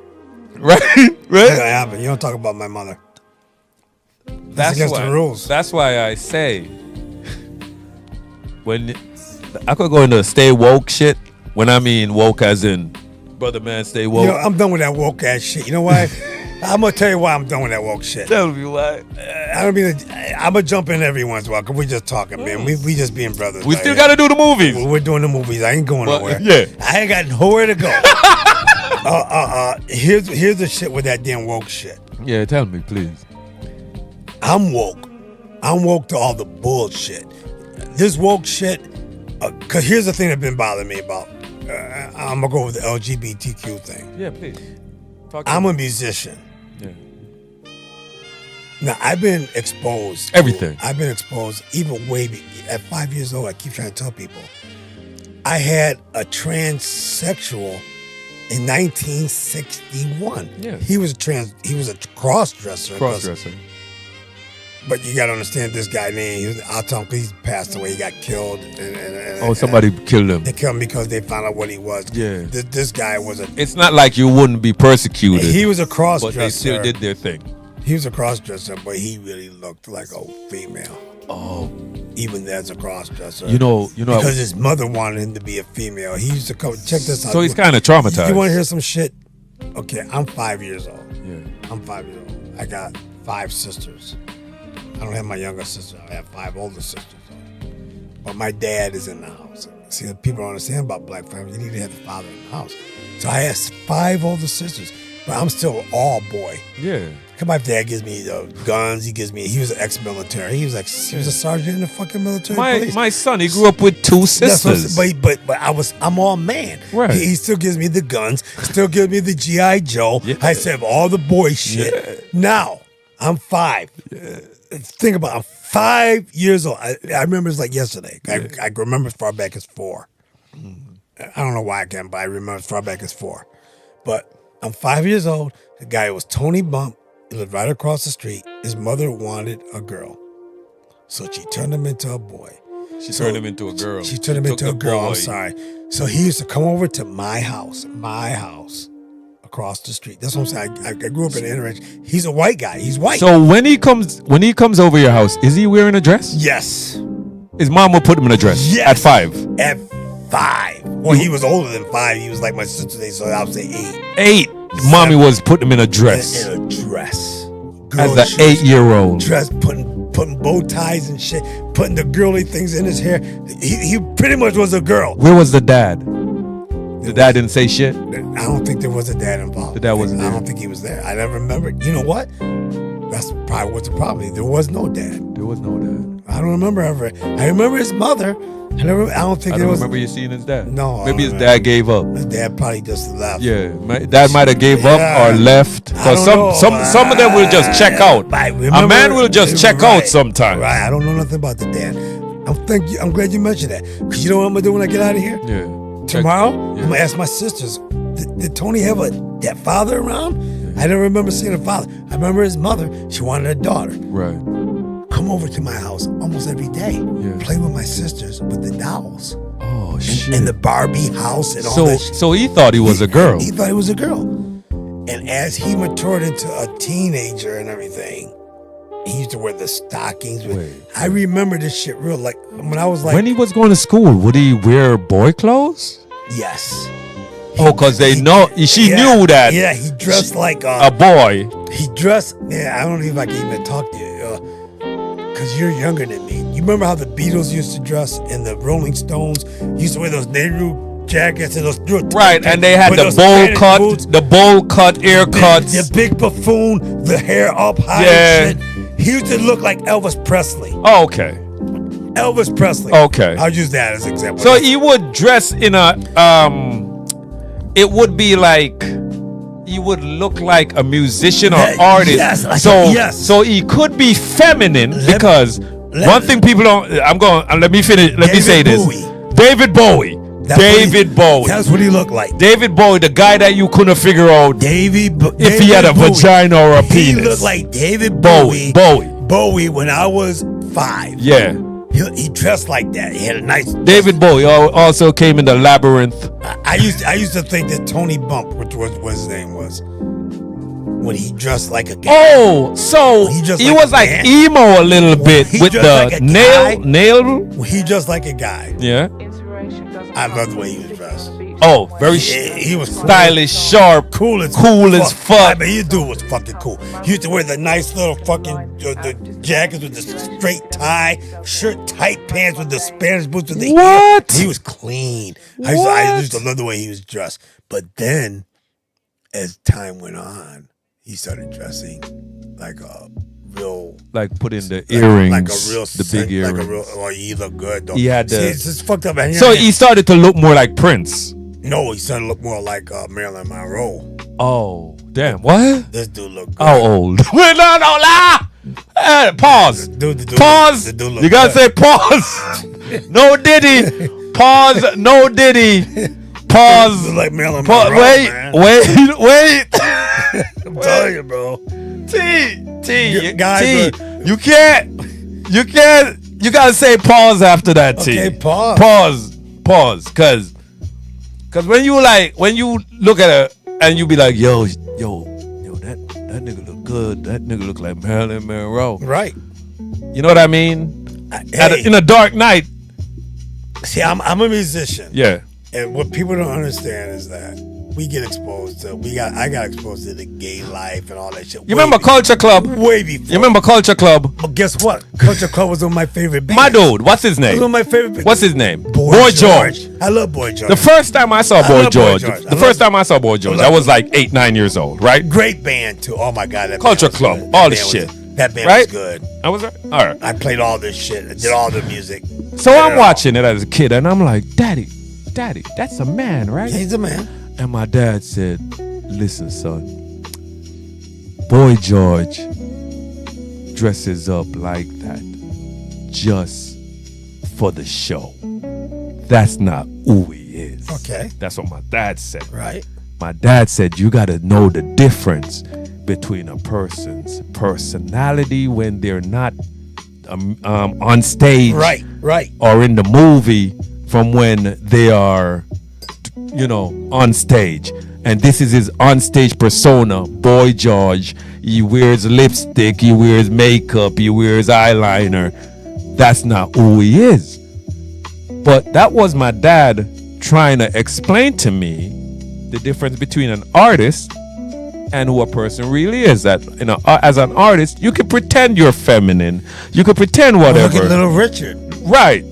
Right, Ain't right. gonna happen. You don't talk about my mother. That's against why, the rules. That's why I say when I could go into stay woke shit. When I mean woke, as in brother man, stay woke. You know, I'm done with that woke ass shit. You know why? I'm gonna tell you why I'm done with that woke shit. Tell me why. I don't mean. I'm gonna jump in every once in a while because we just talking, man. We just being brothers. We right still here. got to do the movies. We're doing the movies. I ain't going But, nowhere. yeah. I ain't got nowhere to go. Here's the shit with that damn woke shit. Yeah, tell me, please. I'm woke. I'm woke to all the bullshit. This woke shit. Cause here's the thing that's been bothering me about. I'm gonna go with the LGBTQ thing. Yeah, please. Talk to I'm me. a musician. Yeah. Now I've been exposed. to- Everything. I've been exposed even at 5 years old. I keep trying to tell people. I had a transsexual in 1961. Yeah. He was a cross-dresser. Cross-dresser. But you gotta understand this guy named he's passed away. He got killed. Oh, somebody killed him. They killed him because they found out what he was. Yeah. This guy was It's not like you wouldn't be persecuted. he was a but cross-dresser. they still did their thing. He was a cross-dresser, but he really looked like a female. Oh, Even as a cross-dresser. you know. Because his mother wanted him to be a female. He used to come. Check this out. So he's kind of traumatized. You want to hear some shit? Okay, I'm 5 years old. Yeah. I'm 5 years old. I got 5 sisters. I don't have my younger sister. I have 5 older sisters. But my dad is in the house. See, people don't understand about black families. You need to have the father in the house. So I have 5 older sisters, but I'm still all boy. Yeah. Cause my dad gives me guns. He was an ex-military. He was a sergeant in the fucking military police. My son, he grew up with 2 That's what, sisters. but I'm all man. Right. He still gives me the guns. Still gives me the GI Joe. Yeah. I said all the boy shit. Yeah. Now I'm 5. Think about it. I'm 5 years old. I remember it's like yesterday. I remember as far back as 4. I don't know why I can't, but I remember as far back as 4. But I'm 5 years old. The guy was Tony Bump. He lived right across the street. His mother wanted a girl, so she turned him into a boy. She turned him into a girl. She turned him Took into a the girl. I'm boy. sorry. So he used to come over to my house, across the street. That's what I'm saying. I grew up in the interracial. He's a white guy. He's white. So when he comes over your house, is he wearing a dress? yes. His mom will put him in a dress Yes. at 5. At 5. Well, he was older than 5. He was like my sister's age, so I would say 8. 8. Mommy was putting him in a dress In a dress. as Girl an shoes, 8-year-old. dress, putting bow ties and shit, putting the girly things in his hair. He pretty much was a girl. Where was the dad? The dad didn't say shit. I don't think there was a dad involved. The dad wasn't I there. don't think he was there. I never remember. You know what? That's probably what's the problem. There was no dad. There was no dad. I don't remember ever. I remember his mother. I don't think I there don't was. remember you seeing his dad. No, I maybe his don't dad gave up. His dad probably just left. Yeah, dad might have gave up Yeah. or left. I Because don't know. some of them will just check out. Right, A remember- man will just check out right, sometimes. Right. I don't know nothing about the dad. I'm glad you mentioned that. Because you know what I'm gonna do when I get out of here? Yeah. Tomorrow, Yeah. I'm gonna ask my sisters, did Tony have that father around? I don't remember seeing a father. I remember his mother. She wanted a daughter. Right. Come over to my house almost every day. Yeah. Play with my sisters with the dolls. Oh shit. And the Barbie house and all So that shit. so he thought he was a girl. He thought he was a girl. And as he matured into a teenager and everything, he used to wear the stockings. Wait. I remember this shit real like when I was like, When he was going to school, would he wear boy clothes? yes. Oh, because she Yeah, knew that Yeah, he dressed like a boy. he dressed. Yeah, I don't know if I can even talk to you because you're younger than me. You remember how the Beatles used to dress and the Rolling Stones used to wear those Nehru jackets and those Right, and they had with the those bowl Spanish cut, boots, the bowl cut haircuts. the big buffoon, the hair up high. Yeah. And shit. He used to look like Elvis Presley. Oh, okay. Elvis Presley. Okay. I'll use that as an example. So he would dress in a it would be like he would look like a musician or Yeah, artist. yes, like so yes. so he could be feminine because let- one thing people don't let me finish let me David say this. Bowie. David Bowie. That's what David Bowie. That's what he looked like. David Bowie, the guy that you couldn't figure out if he had a Bowie. vagina or a He penis. looked like David Bowie. Bowie. Bowie. Bowie when I was 5. Yeah. He dressed like that. He had a nice. David Bowie also came in the Labyrinth. I used to think that Tony Bump, which was what his name was, when he dressed like a guy. Oh, so He just he like was a like man. emo a little bit he with just the like a guy. nail. He dressed like a guy. Yeah. I love the way he was dressed. Oh, very He was cool. stylish, sharp, Cool as as fuck. I mean, his dude was fucking cool. He used to wear the nice little fucking the jackets with the straight tie, shirt, tight pants with the Spanish boots with the What? He was clean. I used to love the way he was dressed. But then, as time went on, he started dressing like a real. Like put in the earrings, like a real the big earrings. Like a real. Oh, he looked good though. He had the- See, it's just fucked up. And So he started to look more like Prince. no, he started to look more like Marilyn Monroe. Oh, damn. What? This dude looked good. How old? Wait, no, la. Pause. The dude Pause. the dude looked You gotta good. say pause. No Diddy. Pause. No Diddy. Look Pause. like Marilyn Pa- Monroe, wait, man. wait. I'm telling you, bro. T, Guys, you can't, you gotta say pause after that, T. Okay, pause. Pause, cause when you look at it and you be like, yo, that nigga look good, that nigga look like Marilyn Monroe. Right. You know what I mean? Hey, In a dark night. see, I'm a musician. Yeah. And what people don't understand is that we get exposed to, I got exposed to the gay life and all that shit. You remember Culture Club? Way before. You remember Culture Club? But guess what? Culture Club was one of my favorite bands. My dude, what's his It was one name? of my favorite bands. What's his name? Boy George. I love Boy George. The first time I saw I Boy love Boy George, George. the first time I saw Boy George, love I was like 8, 9 years old, right? Great band, too. Oh, my God. That Culture band was Club, good. all That this band was- shit. That band Right? was good. I was right. All right. I played all this shit. I did all the music. So Did it I'm all. watching it as a kid, and I'm like, Daddy, that's a man, right? He's a man. And my dad said, listen, son, Boy George dresses up like that just for the show. That's not who he is. Okay. That's what my dad said. Right. My dad said you got to know the difference between a person's personality when they're not on stage Right. Right. or in the movie from when they are, on stage. and this is his onstage persona, Boy George. He wears lipstick, he wears makeup, he wears eyeliner. That's not who he is. But that was my dad trying to explain to me the difference between an artist and who a person really is. That, you know, as an artist, you can pretend you're feminine, you can pretend whatever. Look at Little Richard. Right.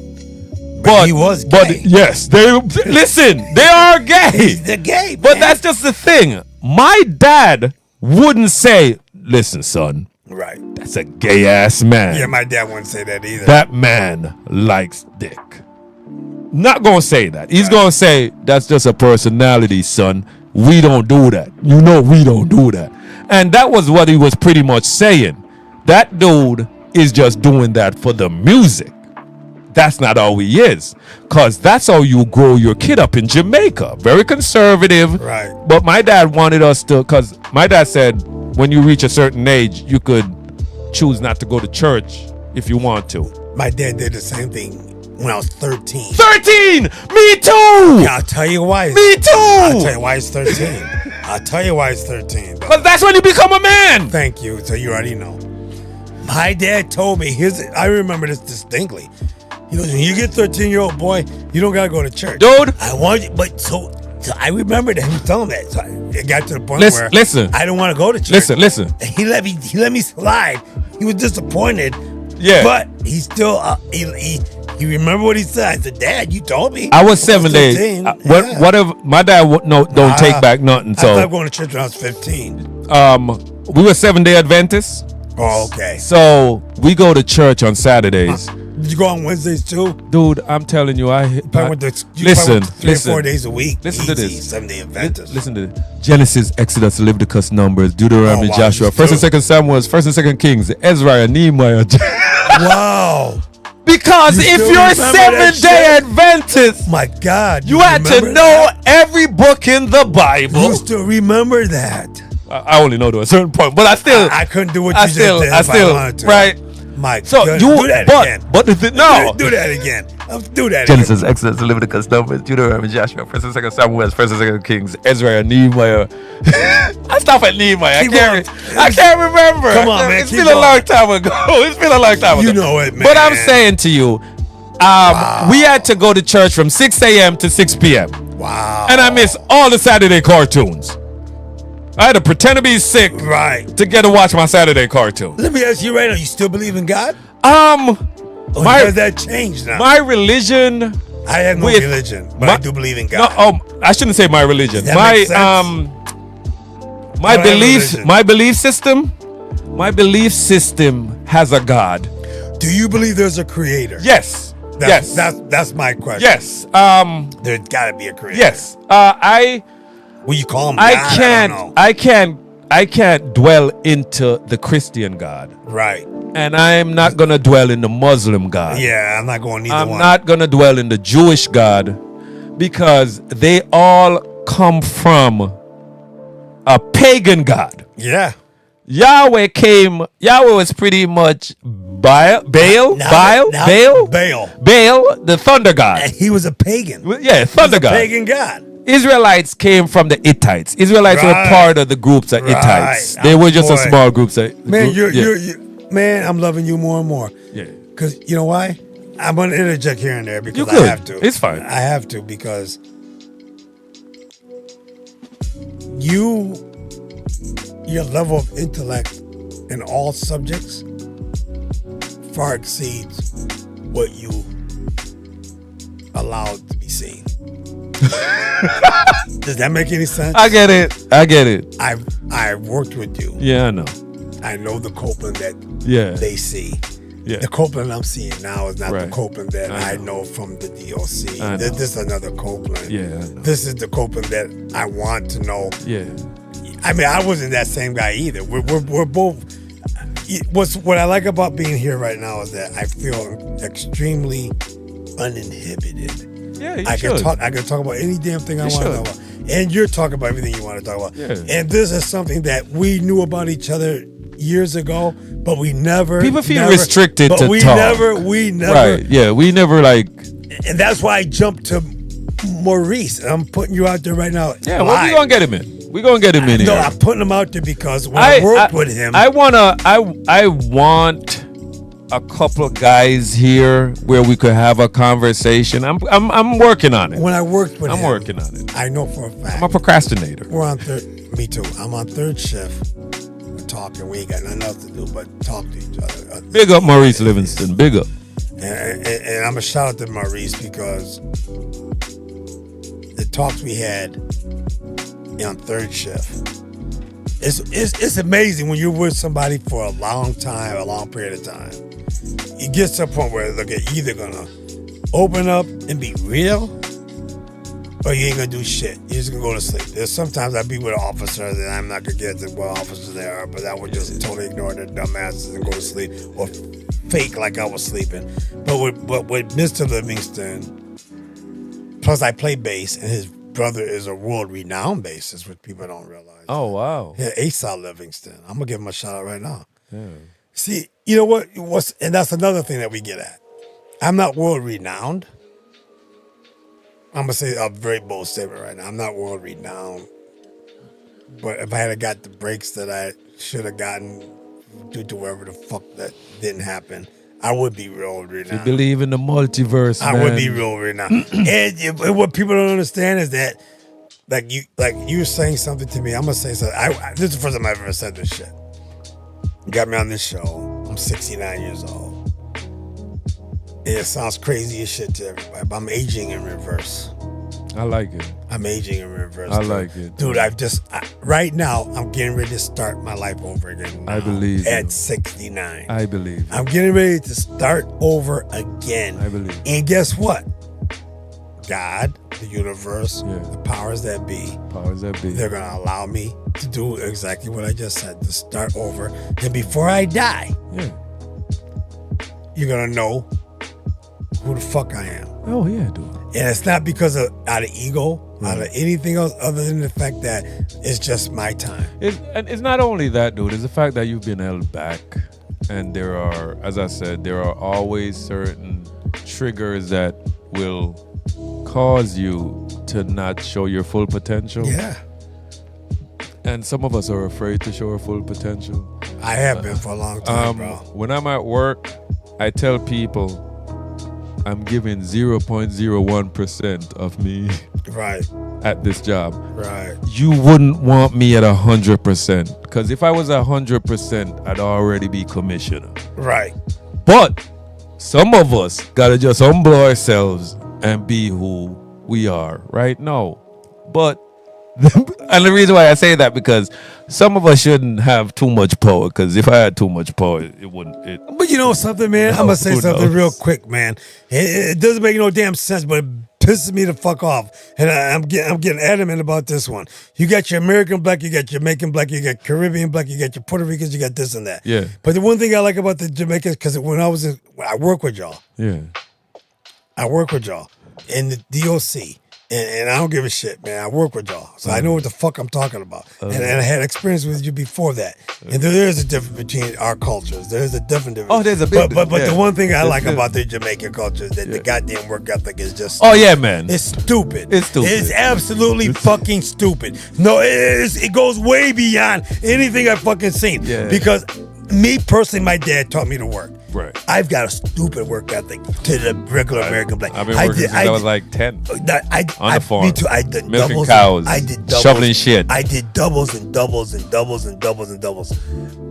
But he was gay. But yes, listen, they are gay. They're gay, But man. that's just the thing. My dad wouldn't say, listen, son, Right. that's a gay ass man. Yeah, my dad wouldn't say that either. That man likes dick. Not gonna say that. He's gonna say, that's just a personality, son. We don't do that. You know we don't do that. And that was what he was pretty much saying. That dude is just doing that for the music. That's not how he is. Because that's how you grow your kid up in Jamaica. Very conservative. Right. But my dad wanted us to, because my dad said when you reach a certain age, you could choose not to go to church if you want to. My dad did the same thing when I was 13. 13! Me too! Yeah, I'll tell you why. Me too! I'll tell you why it's 13. I'll tell you why it's 13. But Because that's when you become a man. thank you. So you already know. My dad told me, I remember this distinctly. He goes, when you get 13-year-old boy, you don't gotta go to church. Dude. I want you, but so I remember that him telling that. So it got to the point where Listen. I don't want to go to church. Listen. And he let me slide. He was disappointed. Yeah. But he still he remembered what he said. I said, Dad, you told me. I was 7 days. 15. Yeah. Whatever. My dad don't take back nothing. I So stopped going to church when I was 15. we were 7-day Adventists. Oh, okay. So we go to church on Saturdays. Did you go on Wednesdays too? Dude, I'm telling you, You probably went listen, 3 or 4 days a week. Listen to Easy, this. 7-day Adventist. Listen to this. Genesis, Exodus, Leviticus, Numbers, Deuteronomy, Oh, wow, Joshua, you 1st and still- 2nd Samuel, 1st and 2nd Kings, Ezra, and Nehemiah. Wow. Because You if still you're remember that 7-day shit? Adventist, My God. you had to remember know that? every book in the Bible. You still remember that. I only know to a certain point, but I still, I couldn't do what you I just still, did I if I still, wanted to. right? My So goodness. you, do that again. but no. Do that again. Do that Genesis, again. Exodus, Leviticus, Numbers, Deuteronomy, Joshua, 1st and 2nd Samuel, 1st and 2nd Kings, Ezra, and Nehemiah. I stop at Nehemiah. Keep I can't remember. Come on, man, It's keep been a going. long time ago. It's been a long time ago. You know it, man. But I'm saying to you, we had to go to church from 6 a.m. to 6 p.m. Wow. And I missed all the Saturday cartoons. I had to pretend to be sick Right. to get to watch my Saturday cartoon. Let me ask you right now. You still believe in God? Or My does that change now? my religion. I have no with- religion, but my- I do believe in No, God. I shouldn't say my religion. That My makes sense. my I don't have belief religion. my belief system has a God. Do you believe there's a creator? Yes. That's, yes. That's my question. Yes. There's got to be a creator. Yes. Will you call him God? I don't know. I can't dwell into the Christian God. Right. And I'm not gonna dwell in the Muslim God. Yeah, I'm not going either I'm one. not gonna dwell in the Jewish God because they all come from a pagan God. Yeah. Yahweh was pretty much Baal, the thunder god. He was a pagan. Yeah, thunder He was a god. pagan god. Israelites came from the Hittites. Israelites were Right. part of the groups of Hittites. They were just a Boy. small group. Man, yeah. man, I'm loving you more and more. Yeah. Because you know why? I'm going to interject here and there because You I could. have to. It's fine. I have to because your level of intellect in all subjects far exceeds what you allowed to be seen. Does that make any sense? I get it. I've worked with you. Yeah, I know. I know the Copeland that Yeah. they see. Yeah. The Copeland I'm seeing now is not Right. the Copeland that I I know from the DOC. I know. This is another Copeland. Yeah, I know. This is the Copeland that I want to know. Yeah. I mean, I wasn't that same guy either. We're both. What I like about being here right now is that I feel extremely uninhibited. Yeah, you I should. can talk about any damn thing I You want to should. talk about. And you're talking about everything you want to talk about. Yeah. And this is something that we knew about each other years ago, but we never. People feel never- restricted but to we talk. We never. Right. Yeah, we never like. And that's why I jumped to Maurice. I'm putting you out there right now. Yeah, well, we gonna get him in. We gonna get him in No, here. I'm putting him out there because when I worked with him, I want a couple of guys here where we could have a conversation. I'm working on it. when I worked with him, I'm working on it. I know for a fact. I'm a procrastinator. We're on third. Me too. I'm on third shift. We're talking. We ain't got nothing else to do but talk to each other. Big up Maurice Livingston. Big up. And I'm a shout out to Maurice because the talks we had on third shift. It's amazing when you're with somebody for a long time, a long period of time. It gets to a point where look, you're either gonna open up and be real, or you ain't gonna do shit. You're just gonna go to sleep. There's sometimes I be with an officer and I'm not gonna get to what officers they are, but I would just totally ignore their dumbasses and go to sleep or fake like I was sleeping. But with Mr. Livingston, plus I play bass and his brother is a world-renowned bassist, which people don't realize. Oh wow. Yeah, Asa Livingston. I'm gonna give him a shout out right now. Yeah. See, you know what? And that's another thing that we get at. I'm not world-renowned. I'm gonna say a very bold statement right now. I'm not world-renowned, but if I had got the breaks that I should have gotten due to whatever the fuck that didn't happen, I would be world-renowned. You believe in the multiverse, I man. would be world-renowned. And what people don't understand is that, like you were saying something to me. I'm gonna say something. This is the first time I've ever said this shit. You got me on this show. I'm 69 years old. And it sounds crazy as shit to everybody, but I'm aging in reverse. I like it. I'm aging in reverse. I like it. Dude, right now, I'm getting ready to start my life over again. I believe At you. 69. I believe. I'm getting ready to start over again. I believe. And guess what? God, the universe, Yeah. the powers that be, Powers that be. they're going to allow me to do exactly what I just said, to start over. And before I die, Yeah. you're going to know who the fuck I am. Oh yeah, dude. And it's not because of out of ego, out of anything else other than the fact that it's just my time. And it's not only that, dude. It's the fact that you've been held back, and there are, as I said, there are always certain triggers that will cause you to not show your full potential. Yeah. And some of us are afraid to show our full potential. I have been for a long time, bro. When I'm at work, I tell people I'm giving 0.01% of me Right. at this job. Right. You wouldn't want me at 100%, because if I was 100%, I'd already be commissioner. Right. But some of us gotta just humble ourselves and be who we are right now. But and the reason why I say that, because some of us shouldn't have too much power, because if I had too much power, it wouldn't. But you know something, man? I'm going to say Who something knows? real quick, man. It doesn't make no damn sense, but it pisses me the fuck off. And I'm getting adamant about this one. You got your American black, you got Jamaican black, you got Caribbean black, you got your Puerto Ricans, you got this and that. Yeah. But the one thing I like about the Jamaicans, because when I work with y'all. Yeah. I work with y'all in the DOC. And I don't give a shit, man. I work with y'all. So I know what the fuck I'm talking about. And I had experience with you before that. And there is a difference between our cultures. There's a difference. Oh, there's a big But yeah. the one thing I like That's about the Jamaican culture is that the goddamn work ethic is just Oh yeah, man. it's stupid. It's stupid. It's absolutely fucking stupid. No, it goes way beyond anything I've fucking seen. Yeah. Because me personally, my dad taught me to work. Right. I've got a stupid work ethic to the regular American black. I've been working since I was like 10. On the farm. Me too. I did Milking doubles. cows. I did doubles. Shoveling shit. I did doubles and doubles and doubles and doubles and doubles.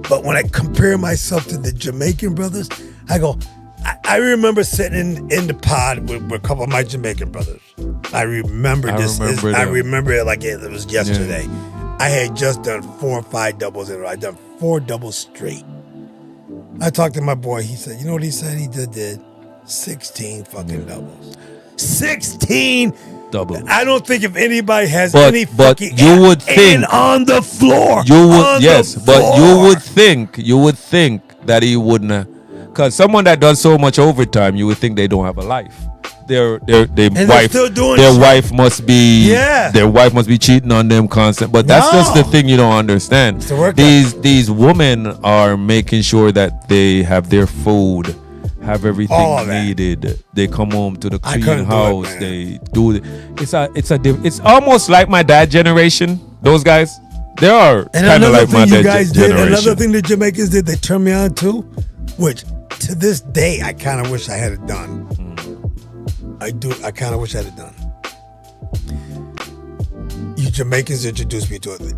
But when I compare myself to the Jamaican brothers, I go, I remember sitting in the pod with a couple of my Jamaican brothers. I remember this. I remember it like it was yesterday. Yeah. I had just done 4 or 5 doubles in a row. I done 4 doubles straight. I talked to my boy. He said, you know what he said? He did 16 fucking doubles. 16 doubles. I don't think if anybody has But any fucking you would think on the floor. You would but you would think that he wouldn't, because someone that does so much overtime, you would think they don't have a life. Their wife, still doing their shit. wife must be Yeah. their wife must be cheating on them constant. But that's just the thing you don't understand. It's a work These women are making sure that they have their food, have everything All of that. needed. They come home to the I clean couldn't do it, house. man. They do it. It's almost like my dad generation. Those guys, they are And kind of another like my thing you dad guys did, generation. another thing the Jamaicans did, they turned me on to, which to this day I kind of wish I had it done. I kind of wish I had it done. You Jamaicans introduced me to it.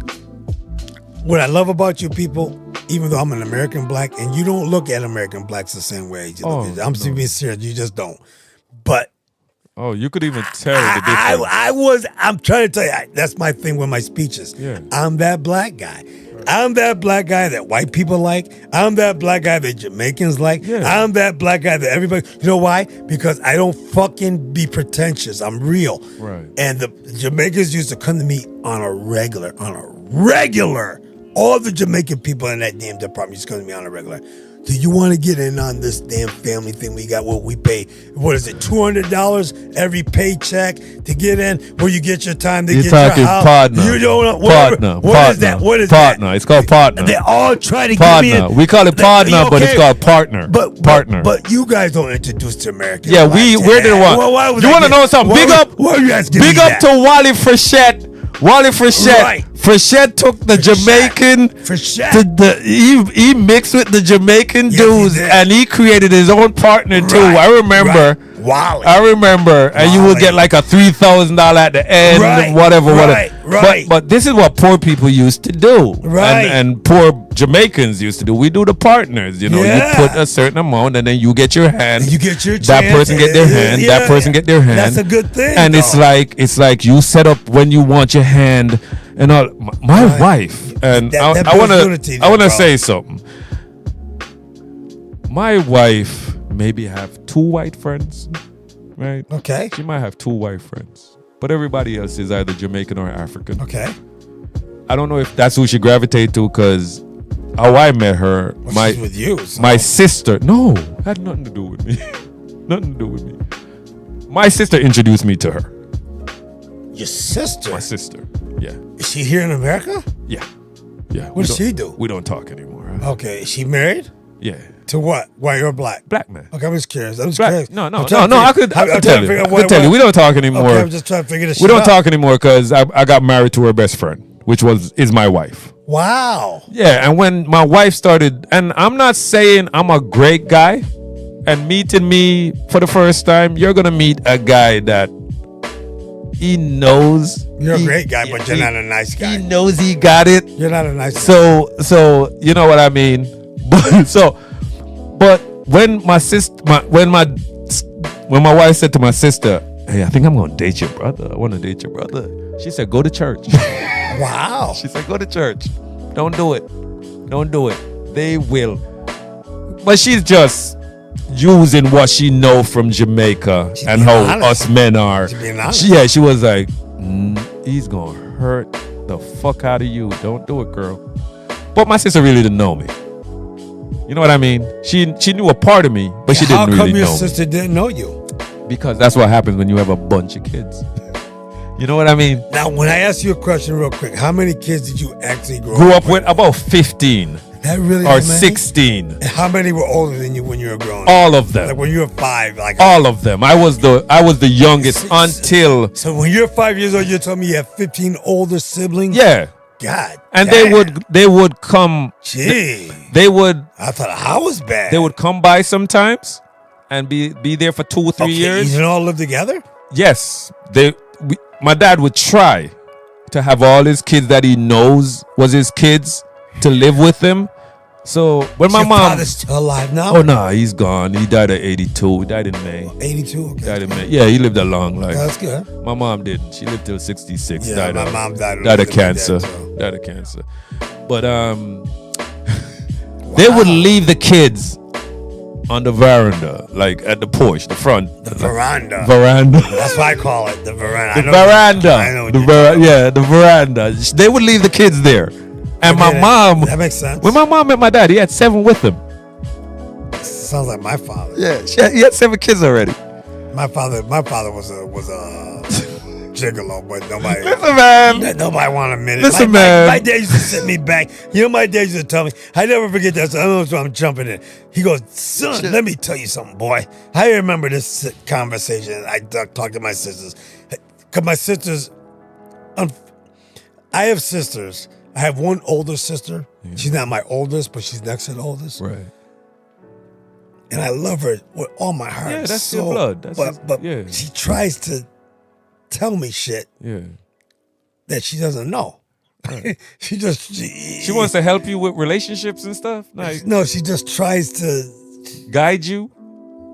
What I love about you people, even though I'm an American black, and you don't look at American blacks the same way. You look at, I'm being serious. You just don't. But Oh, you could even tell the difference. I'm trying to tell you, that's my thing with my speeches. Yeah. I'm that black guy. I'm that black guy that white people like. I'm that black guy that Jamaicans like. Yeah. I'm that black guy that everybody, you know why? Because I don't fucking be pretentious. I'm real. Right. And the Jamaicans used to come to me on a regular. All the Jamaican people in that damn department used to come to me on a regular. Do you want to get in on this damn family thing we got? What we pay? What is it? $200 every paycheck to get in, where you get your time to You're get talking your house. partner. You don't know Partner. What is that? What is partner? that? It's called partner. They all try to get me Partner. in. We call it partner, but it's called partner. Partner. But you guys don't introduce to Americans. Yeah, Why? we're the one. Well, why was You I want to getting- know something? Why are you asking me Big up that? to Wally Frechette. Wally Frechette. Right. Frechette took the Jamaican. Frechette. He mixed with the Jamaican Yes, he dudes, did. and he created his own partner too. Right, I remember. right. Wally. I remember, and you would Wally. get like a $3,000 at the end, Right, whatever. right. But this is what poor people used to do, Right. And poor Jamaicans used to do. We do the partners, you know. Yeah. You put a certain amount, and then you get your hand. You get your That chance. person get their hand. Yeah. That person get their hand. That's a good thing, And though. it's like you set up when you want your hand and all. My Right. wife, and That I builds wanna unity I wanna there, bro. say something. My wife maybe have 2 white friends, right? Okay. She might have 2 white friends, but everybody else is either Jamaican or African. Okay. I don't know if that's who she gravitate to, because how I met her, Well, she's with you. So. my sister, no, had nothing to do with me. Nothing to do with me. My sister introduced me to her. Your sister. My sister, yeah, Is she here in America? yeah, yeah. What does she do? We don't talk anymore. Huh? Okay. Is she married? Yeah, To what? White or black? black man. Okay, I'm just curious. I'm just Black. curious. No. I'm trying to I figure- could I'm tell trying to you. figure I out could tell you. We don't talk anymore. Okay, I'm just trying to figure this We shit don't out. talk anymore because I got married to her best friend, which is my wife. Wow. Yeah, and when my wife started, and I'm not saying I'm a great guy, and meeting me for the first time, you're gonna meet a guy that he knows. You're a great guy, but you're not a nice guy. He knows he got it. You're not a nice guy. So you know what I mean. But when my wife said to my sister, "Hey, I think I'm gonna date your brother. I want to date your brother," she said, "Go to church." Wow. She said, "Go to church. Don't do it. Don't do it. They will." But she's just using what she know from Jamaica She's and being how honest. us men are. She's being honest. She was like, "He's gonna hurt the fuck out of you. Don't do it, girl." But my sister really didn't know me. You know what I mean? She knew a part of me, but she How didn't come really your know me. sister didn't know you? Because that's what happens when you have a bunch of kids. You know what I mean? Now, when I ask you a question real quick, how many kids did you actually Grew up with about 15 That really or that many? 16. And how many were older than you when you were growing up? All of them. Like when you were 5, like All of them. I was the youngest until So when you're 5 years old, you're telling me you have 15 older siblings? yeah. God. And damn. they would come. Gee. They would I thought the house was bad. they would come by sometimes and be there for 2 or 3 years. You didn't all live together? Yes, my dad would try to have all his kids that he knows was his kids to live with him. So when my Your mom, father's still alive now? oh no, he's gone. He died at 82. He died in May. 82? Okay. Died in May. Yeah, he lived a long life. That's good. My mom didn't. She lived till 66. Yeah, my mom died Died of of cancer. that, so. Died of cancer. But they would leave the kids on the veranda, like at the porch, the front. The veranda. Veranda. That's what I call it, the veranda. The veranda. I know what The you're talking yeah, the veranda. They would leave the kids there. And my Okay, mom, That makes sense. when my mom met my dad, he had 7 with him. Sounds like my father. Yeah, he had 7 kids already. My father was a gigolo, but nobody. Listen, man. Nobody want to admit it. Listen, my, man. My dad used to sit me back. You know, my dad used to tell me. I never forget that. So I don't know if I'm jumping in. He goes, son, let me tell you something, boy. I remember this conversation. I talked to my sisters. Because my sisters, I have sisters. I have one older sister. Yeah. She's not my oldest, but she's next to the oldest. Right. And I love her with all my heart. Yeah, that's your blood. But she tries to tell me shit that she doesn't know. Right. She wants to help you with relationships and stuff? No, she just tries to guide you?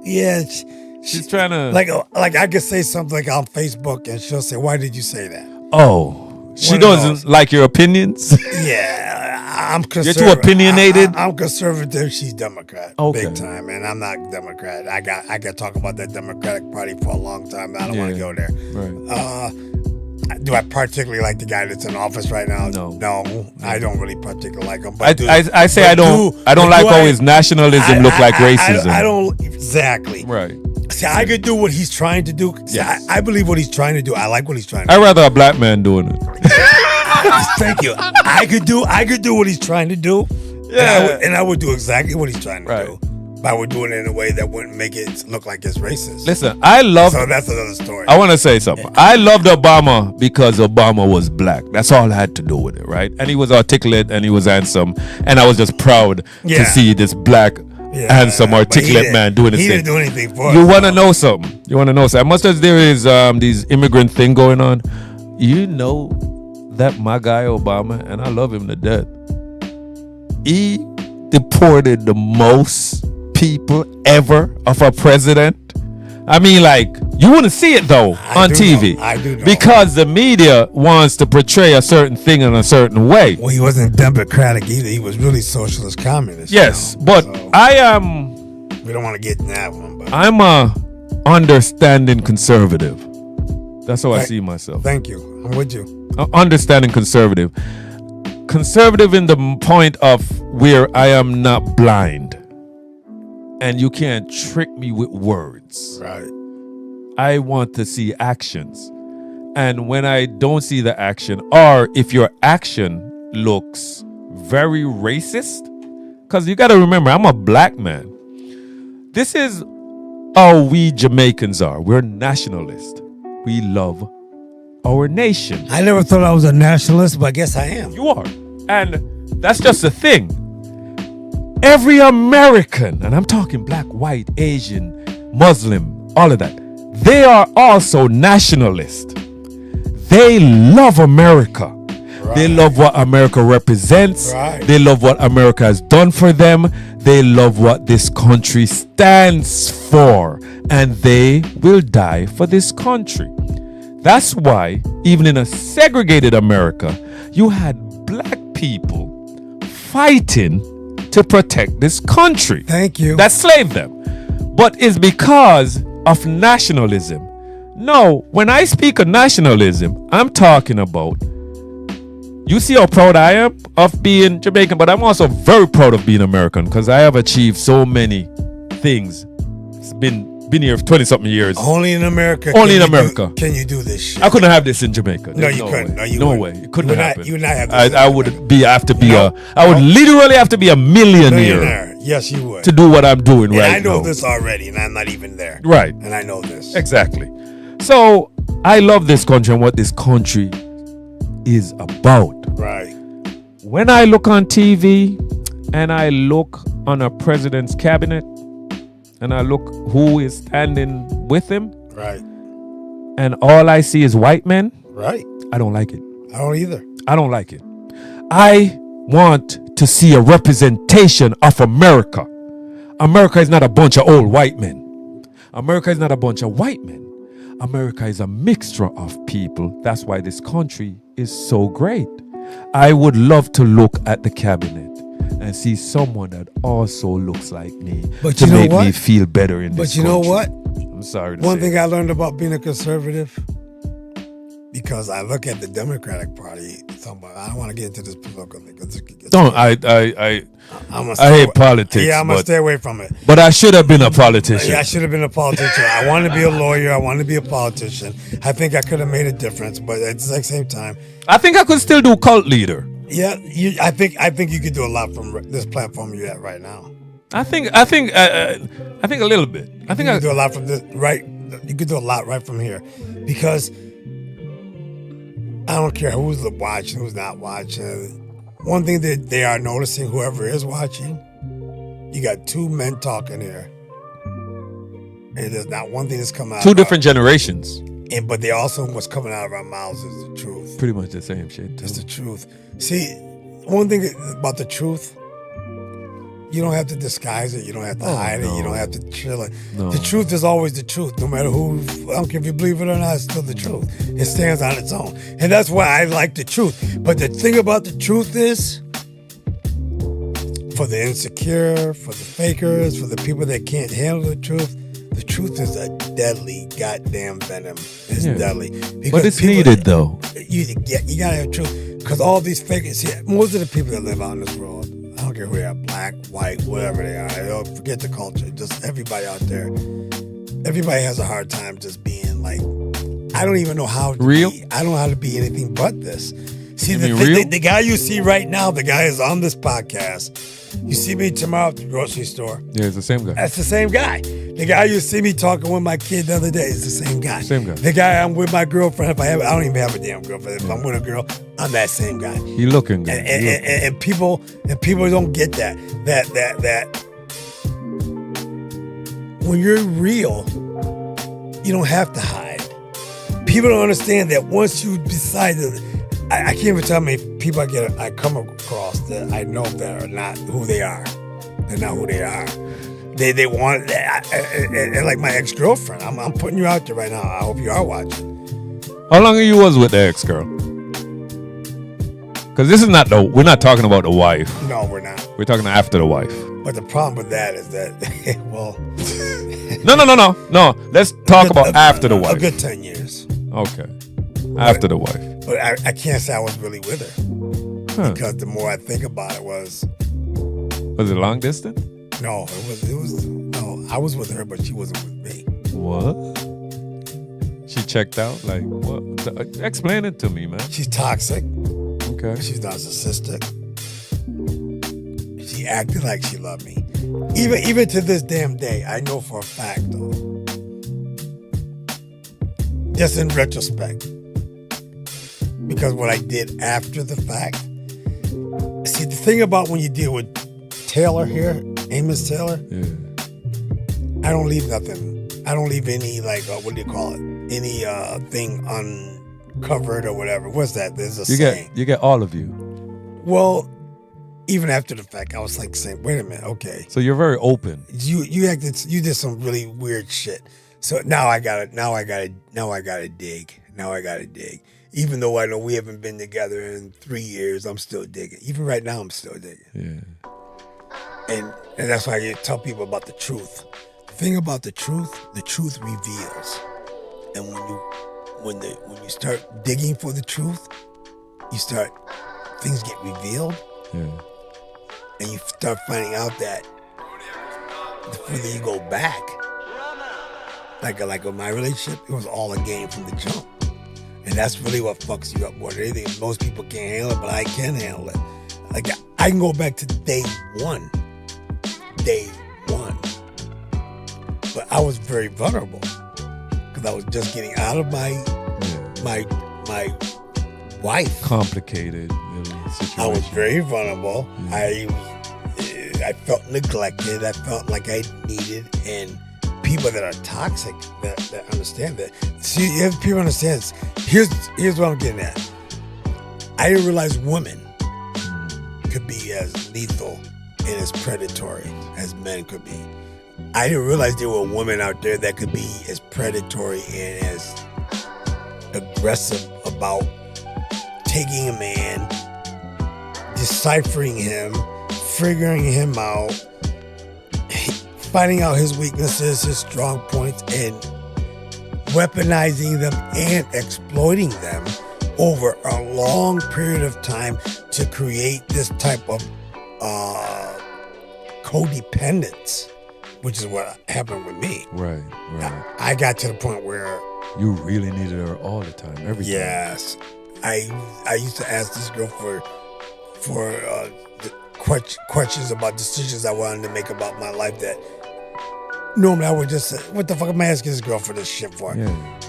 Yeah. She's trying to... Like I could say something on Facebook and she'll say, why did you say that? Oh. She doesn't like your opinions? Yeah, I'm conservative. You're too opinionated? I'm conservative. She's Democrat. Okay. Big time, and I'm not Democrat. I got talk about that Democratic Party for a long time. I don't want to go there. Right. Do I particularly like the guy that's in office right now? No. I don't really particularly like him. But I say I don't like how his nationalism look like racism. I don't exactly. Right. See, I could do what he's trying to do. See, yes. I believe what he's trying to do. I like what he's trying to do. I'd rather a black man doing it. Thank you. I could do what he's trying to do. Yeah. And I would do exactly what he's trying to do. But I would do it in a way that wouldn't make it look like it's racist. Listen, So that's another story. I want to say something. I loved Obama because Obama was black. That's all I had to do with it, right? And he was articulate and he was handsome. And I was just proud to see this black, handsome, articulate man doing his thing. He didn't do anything for us. You want to know something? As much as there is these immigrant thing going on, you know that my guy Obama, and I love him to death, he deported the most people ever of a president. I mean, like, you wouldn't see it though on TV. I do know. Because the media wants to portray a certain thing in a certain way. Well, he wasn't democratic either. He was really socialist communist. Yes, we don't want to get in that one. But I'm a understanding conservative. That's how I see myself. Thank you. I'm with you. Understanding conservative. Conservative in the point of where I am not blind. And you can't trick me with words. Right. I want to see actions. And when I don't see the action, or if your action looks very racist, because you got to remember, I'm a black man. This is how we Jamaicans are. We're nationalists. We love our nation. I never thought I was a nationalist, but I guess I am. You are. And that's just the thing. Every American, and I'm talking black, white, Asian, Muslim, all of that, they are also nationalists. They love America. Right. They love what America represents. Right. They love what America has done for them. They love what this country stands for. And they will die for this country. That's why, even in a segregated America, you had black people fighting to protect this country. Thank you. That slaved them. But it's because of nationalism. No, when I speak of nationalism, I'm talking about, you see how proud I am of being Jamaican, but I'm also very proud of being American because I have achieved so many things. It's been here for 20-something years. Only in America. Only in America. Can you do this shit? I couldn't have this in Jamaica. No, you couldn't. No way. It couldn't happen. You would not have this. I would literally have to be a millionaire. Yes, you would. To do what I'm doing right now. I know this already, and I'm not even there. Right. And I know this. Exactly. So I love this country and what this country is about. Right. When I look on TV and I look on a president's cabinet and I look who is standing with him. Right. And all I see is white men. Right. I don't like it. I don't either. I don't like it. I want to see a representation of America. America is not a bunch of old white men. America is not a bunch of white men. America is a mixture of people. That's why this country is so great. I would love to look at the cabinet and see someone that also looks like me to make me feel better in this country. But you know what? I'm sorry to One say thing that. I learned about being a conservative, because I look at the Democratic Party. I don't want to get into this political thing. Don't. I hate politics. Yeah, I'm gonna stay away from it. But I should have been a politician. Yeah, I should have been a politician. I wanted to be a lawyer. I wanted to be a politician. I think I could have made a difference, but at the same time, I think I could still do cult leader. yeah, I think you could do a lot from this platform you're at right now. I think a little bit. I think You I could do a lot from this right. You could do a lot right from here, because I don't care who's watching, who's not watching. One thing that they are noticing, whoever is watching, you got two men talking here, and there's not one thing that's coming out. two different generations. But they also, what's coming out of our mouths is the truth. Pretty much the same shit. It's the truth. See, one thing about the truth, you don't have to disguise it. You don't have to hide it. You don't have to chill it. No. The truth is always the truth, no matter who. I don't care if you believe it or not. It's still the truth. It stands on its own, and that's why I like the truth. But the thing about the truth is, for the insecure, for the fakers, for the people that can't handle the truth is a deadly goddamn venom. It's deadly. Because But it's needed though. You gotta have truth, because all these fakers. See, most of the people that live out in this world, I don't care who they are, black, white, whatever they are. Forget the culture. Just everybody out there. Everybody has a hard time just being like, I don't even know how to Real? I don't know how to be anything but this. See, You mean real? the guy you see right now, the guy is on this podcast. You see me tomorrow at the grocery store. Yeah, it's the same guy. That's the same guy. The guy you see me talking with my kid the other day is the same guy. Same guy. The guy I'm with my girlfriend. If I don't even have a damn girlfriend. If I'm with a girl, I'm that same guy. You looking good. And people don't get that when you're real, you don't have to hide. People don't understand that once you decide to. I can't even tell how many people I come across that I know that are not who they are. They're not who they are. They want that. And like my ex-girlfriend, I'm putting you out there right now. I hope you are watching. How long are you was with the ex-girl? Because this is not we're not talking about the wife. No, we're not. We're talking after the wife. But the problem with that is that, well... No. Let's talk about after the wife. A good 10 years. Okay. After the wife. But I can't say I was really with her. Huh. Because the more I think about it was Was it long distance? no, no, I was with her, but she wasn't with me. What? She checked out? Like, what? Explain it to me, man. She's toxic. Okay. She's narcissistic. She acted like she loved me. Even to this damn day, I know for a fact, though. Just in retrospect. Because what I did after the fact. See, the thing about when you deal with Taylor here, Amos Taylor, Yeah. I don't leave nothing. I don't leave any, like, what do you call it? Any thing uncovered or whatever. What's that? There's a saying. You get all of you. Well, even after the fact, I was like saying, wait a minute, okay. So you're very open. You did some really weird shit. So now I gotta dig. Even though I know we haven't been together in 3 years, I'm still digging. Even right now, I'm still digging. Yeah. And that's why I tell people about the truth. The thing about the truth reveals. And when you start digging for the truth, things get revealed. Yeah. And you start finding out that the further you go back, like with my relationship, it was all a game from the jump. And that's really what fucks you up more than anything. Most people can't handle it, but I can handle it. Like, I can go back to day one. But I was very vulnerable because I was just getting out of my wife. Complicated little situation. I was very vulnerable. I felt neglected. I felt like I needed, and people that are toxic that understand that. See, if people understand, here's what I'm getting at. I didn't realize women could be as lethal and as predatory as men could be. I didn't realize there were women out there that could be as predatory and as aggressive about taking a man, deciphering him, figuring him out, finding out his weaknesses, his strong points, and weaponizing them and exploiting them over a long period of time to create this type of codependence, which is what happened with me. Right. I got to the point where You really needed her all the time, every time. yes, I used to ask this girl for the questions about decisions I wanted to make about my life that normally I would just say, what the fuck am I asking this girl for this shit for? Yeah.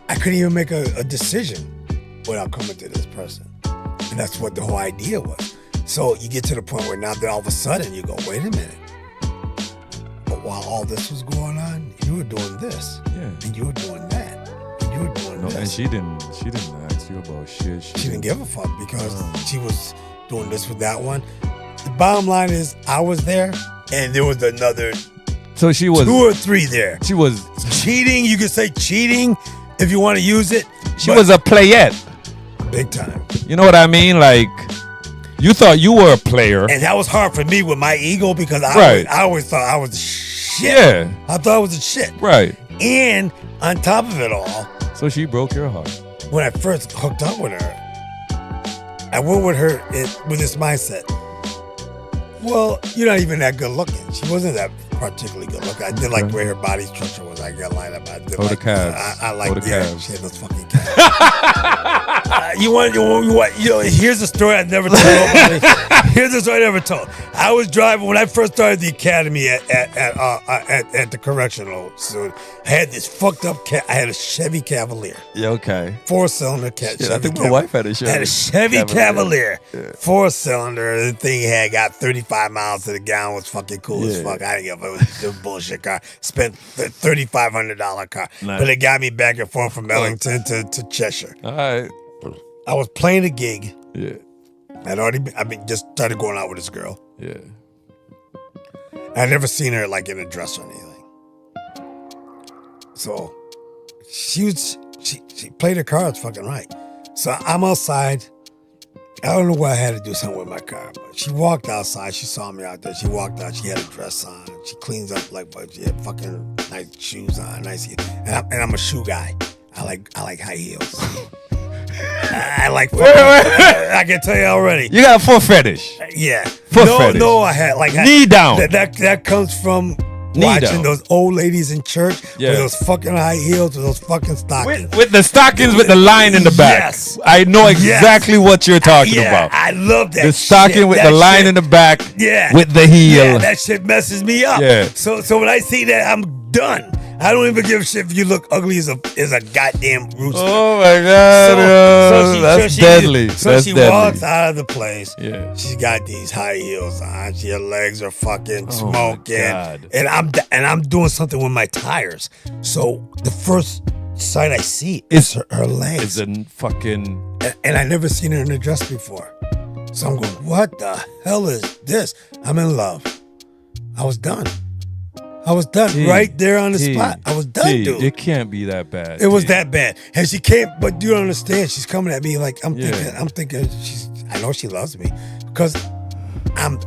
I couldn't even make a decision without coming to this person. And that's what the whole idea was. So you get to the point where now that all of a sudden you go, wait a minute. But while all this was going on, you were doing this. Yeah. And you were doing that. And you were doing No, this. and she didn't ask you about shit. She didn't give a fuck because she was doing this with that one. The bottom line is I was there and there was another So she was 2 or 3 there. she was Cheating, you could say cheating if you want to use it. she was a playette. big time. You know what I mean? Like you thought you were a player. And that was hard for me with my ego because Right. I always thought I was the shit. Yeah. I thought I was the shit. Right. And on top of it all, So she broke your heart. when I first hooked up with her, I went with her with this mindset. Well, you're not even that good looking. She wasn't that particularly good looking. I did like Okay. where her body structure was. I got lined up. I did Oh, the like calves. I like Oh, the yeah, calves. she had those fucking calves. Here's a story I never told. Here's a story I never told. I was driving when I first started the academy at the correctional. So I had this fucked up I had a Chevy Cavalier, Yeah, okay. 4-cylinder cat. Shit, I think my wife had a Chevy. I had a Chevy Cavalier, 4-cylinder. The thing had got 35 miles to the gallon. Was fucking cool as Yeah. fuck. I didn't give a fuck. It was a bullshit car. Spent $3,500 car, Nice. but it got me back and forth from Ellington to Cheshire. All right. I was playing a gig. Yeah. Just started going out with this girl. Yeah. I'd never seen her like in a dress or anything. So she played her cards fucking right. So I'm outside. I don't know why I had to do something with my car, but she walked outside. She saw me out there. She walked out. She had a dress on. She cleans up like, but she had fucking nice shoes on, nice heels. And I'm a shoe guy. I like high heels. I like. I can tell you already. You got a foot fetish. Yeah. Foot fetish. No, I had like Knee down. That comes from Knee watching down. those old ladies in church Yeah. with those fucking high heels, with those fucking stockings. With the stockings with the line in the back. Yes. I know exactly what you're talking Yeah, about. I love that. The stocking shit. with That the line shit- in the back. Yeah. With the heel. Yeah, that shit messes me up. Yeah. So when I see that, I'm done. I don't even give a shit if you look ugly as a goddamn rooster. Oh my God. That's deadly. So That's she deadly. walks out of the place. Yeah. She's got these high heels on. Her legs are fucking Oh, my smoking. God. And I'm doing something with my tires. So the first sight I see is her legs. It's a fucking. And I never seen her in a dress before. So I'm going, what the hell is this? I'm in love. I was done. Right there on the spot. I was done, dude. It can't be that bad. It was that bad. And she came, but you don't understand. She's coming at me like I'm Yeah. thinking I know she loves me because I'm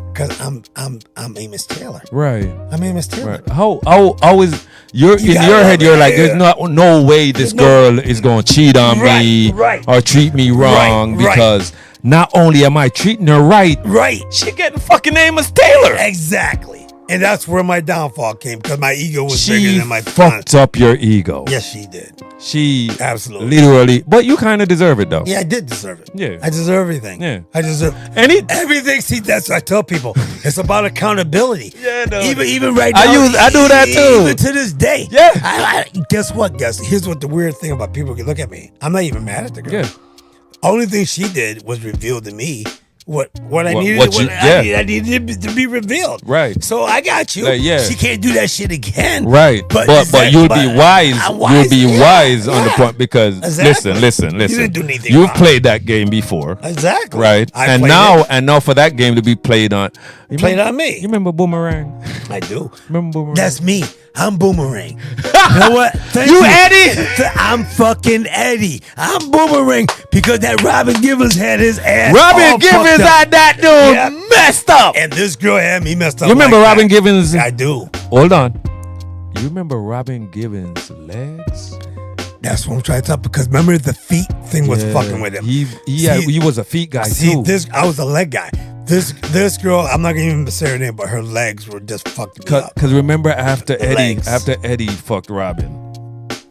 Amos Taylor. Right. I'm Amos Taylor. Right. How is you're You in gotta your love head? You're it. like, there's no way this girl is gonna cheat on me Right. or treat me wrong Right. because not only am I treating her right, Right. she getting fucking Amos Taylor. Exactly. And that's where my downfall came because my ego was She bigger than my fucked up your ego. Yes, she did. She Absolutely. literally, but you kind of deserve it though. Yeah, I did deserve it. Yeah. I deserve everything. Yeah. I deserve everything. See, that's what I tell people. It's about accountability. Yeah, no. Even right now. I do that too. Even to this day. Yeah. I guess what, guys? Here's what the weird thing about people can look at me. I'm not even mad at the girl. Yeah. Only thing she did was reveal to me what I needed. what you- yeah. I needed to be revealed. Right. So I got you. Like, yeah. She can't do that shit again. Right, but you'll be wise. I'm You'll be yeah, wise on the yeah. point because Exactly. listen. You didn't do anything You've wrong. played that game before, Exactly. right? I And played now for that game to be played on, you Played remember- on me. You remember Boomerang? I do. Remember Boomerang? That's me. I'm Boomerang. You know what? Thank You Eddie? I'm fucking Eddie. I'm Boomerang because that Robin Givens had his ass. Robin all Givens fucked up. had that dude Yeah. messed up. And this girl had me messed up. You remember like Robin that. Givens? I do. Hold on. You remember Robin Givens' legs? That's what I'm trying to tell. Because remember, the feet thing was Yeah. fucking with him. He was a feet guy See, too. I was a leg guy. This girl, I'm not gonna even say her name, but her legs were just fucked me up. Because remember after Legs. Eddie fucked Robin,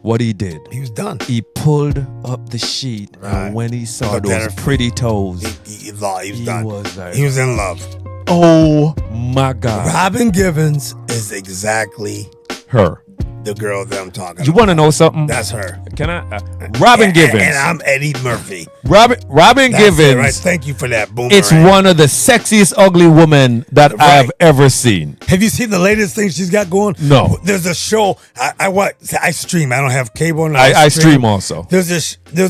what he did? He was done. He pulled up the sheet, Right. and when he saw Looked at those her pretty toes, He was he done. was like, He was in love. oh my God. Robin Givens is exactly Her. the girl that I'm talking You about. want to know something? That's her. Can I? Robin Givens. And I'm Eddie Murphy. Robin That's Givens. it, right? Thank you for that, Boomerang. It's one of the sexiest ugly women that I have Right. ever seen. Have you seen the latest thing she's got going? No. There's a show. I stream. I don't have cable. And I stream also. There's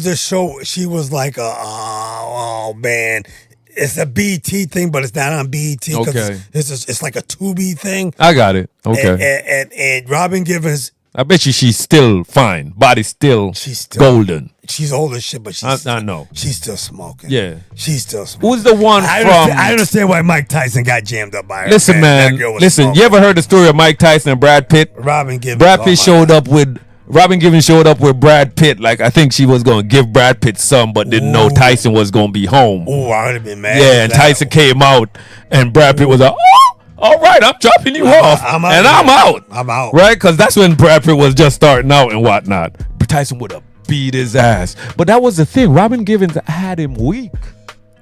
a show. She was like oh man. It's a BET thing, but it's not on BET because Okay. it's like a Tubi thing. I got it. Okay. And Robin Givens, I bet you she's still fine. Body still, She's still- golden. she's old as shit, but she's I know. she's still smoking. Yeah. she's still smoking. Who's the one I understand why Mike Tyson got jammed up by her. Listen, man. That girl was Listen, smoking. you ever heard the story of Mike Tyson and Brad Pitt? Robin Givens. Brad oh Pitt my showed God. up with Robin Givens showed up with Brad Pitt. Like I think she was gonna give Brad Pitt some, but didn't know Ooh. Tyson was gonna be home. Ooh, I would have been mad. Yeah, at and that. Tyson came out, and Brad Pitt was like, "Oh, all right, I'm dropping you off, I'm out and here. I'm out." I'm out. Right? Because that's when Brad Pitt was just starting out and whatnot. But Tyson would have beat his ass. But that was the thing. Robin Givens had him weak.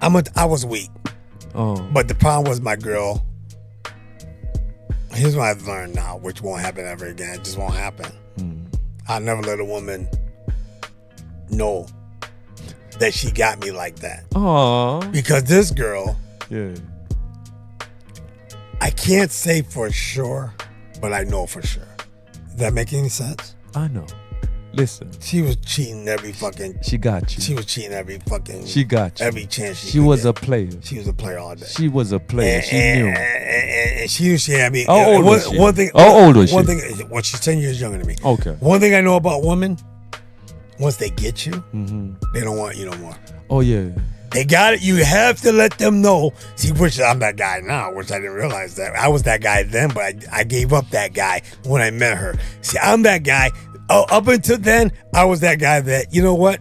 I was weak, Oh, but the problem was my girl. Here's what I've learned now, which won't happen ever again. It just won't happen. I'll never let a woman know that she got me like that. aw, Because this girl, yeah. I can't say for sure, but I know for sure. Does that make any sense? I know. Listen, She was cheating every fucking. she got you. She was cheating every fucking. She got you. every chance She could was get. a player. She was a player all day. She was a player. She and, knew. And she knew she had me. How old was she? One thing. How old was One she? thing. Well, she's 10 years younger than me. Okay. One thing I know about women, once they get you, Mm-hmm. they don't want you no more. Oh yeah. They got it. You have to let them know. See, which I'm that guy now, which I didn't realize that. I was that guy then, but I gave up that guy when I met her. See, I'm that guy. Oh, up until then, I was that guy that, you know what?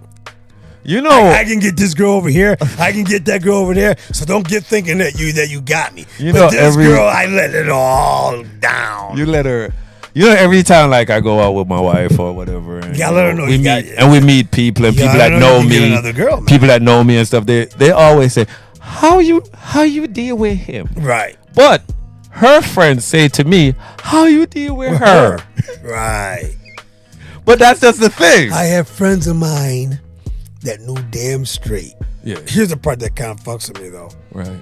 You know. I can get this girl over here. I can get that girl over there. So don't get thinking that you got me. You but know, this every- girl, I let it all down. You let her. You know, every time like I go out with my wife or whatever, and, Yeah, let her know we you got meet it. and we meet people and You people gotta that know know you can get me, another girl, man. people that know me and stuff. They always say, how you deal with him? Right. But her friends say to me, how you deal with her? Right. But that's just the thing. I have friends of mine that knew damn straight. Yeah. Here's the part that kind of fucks with me though, Right.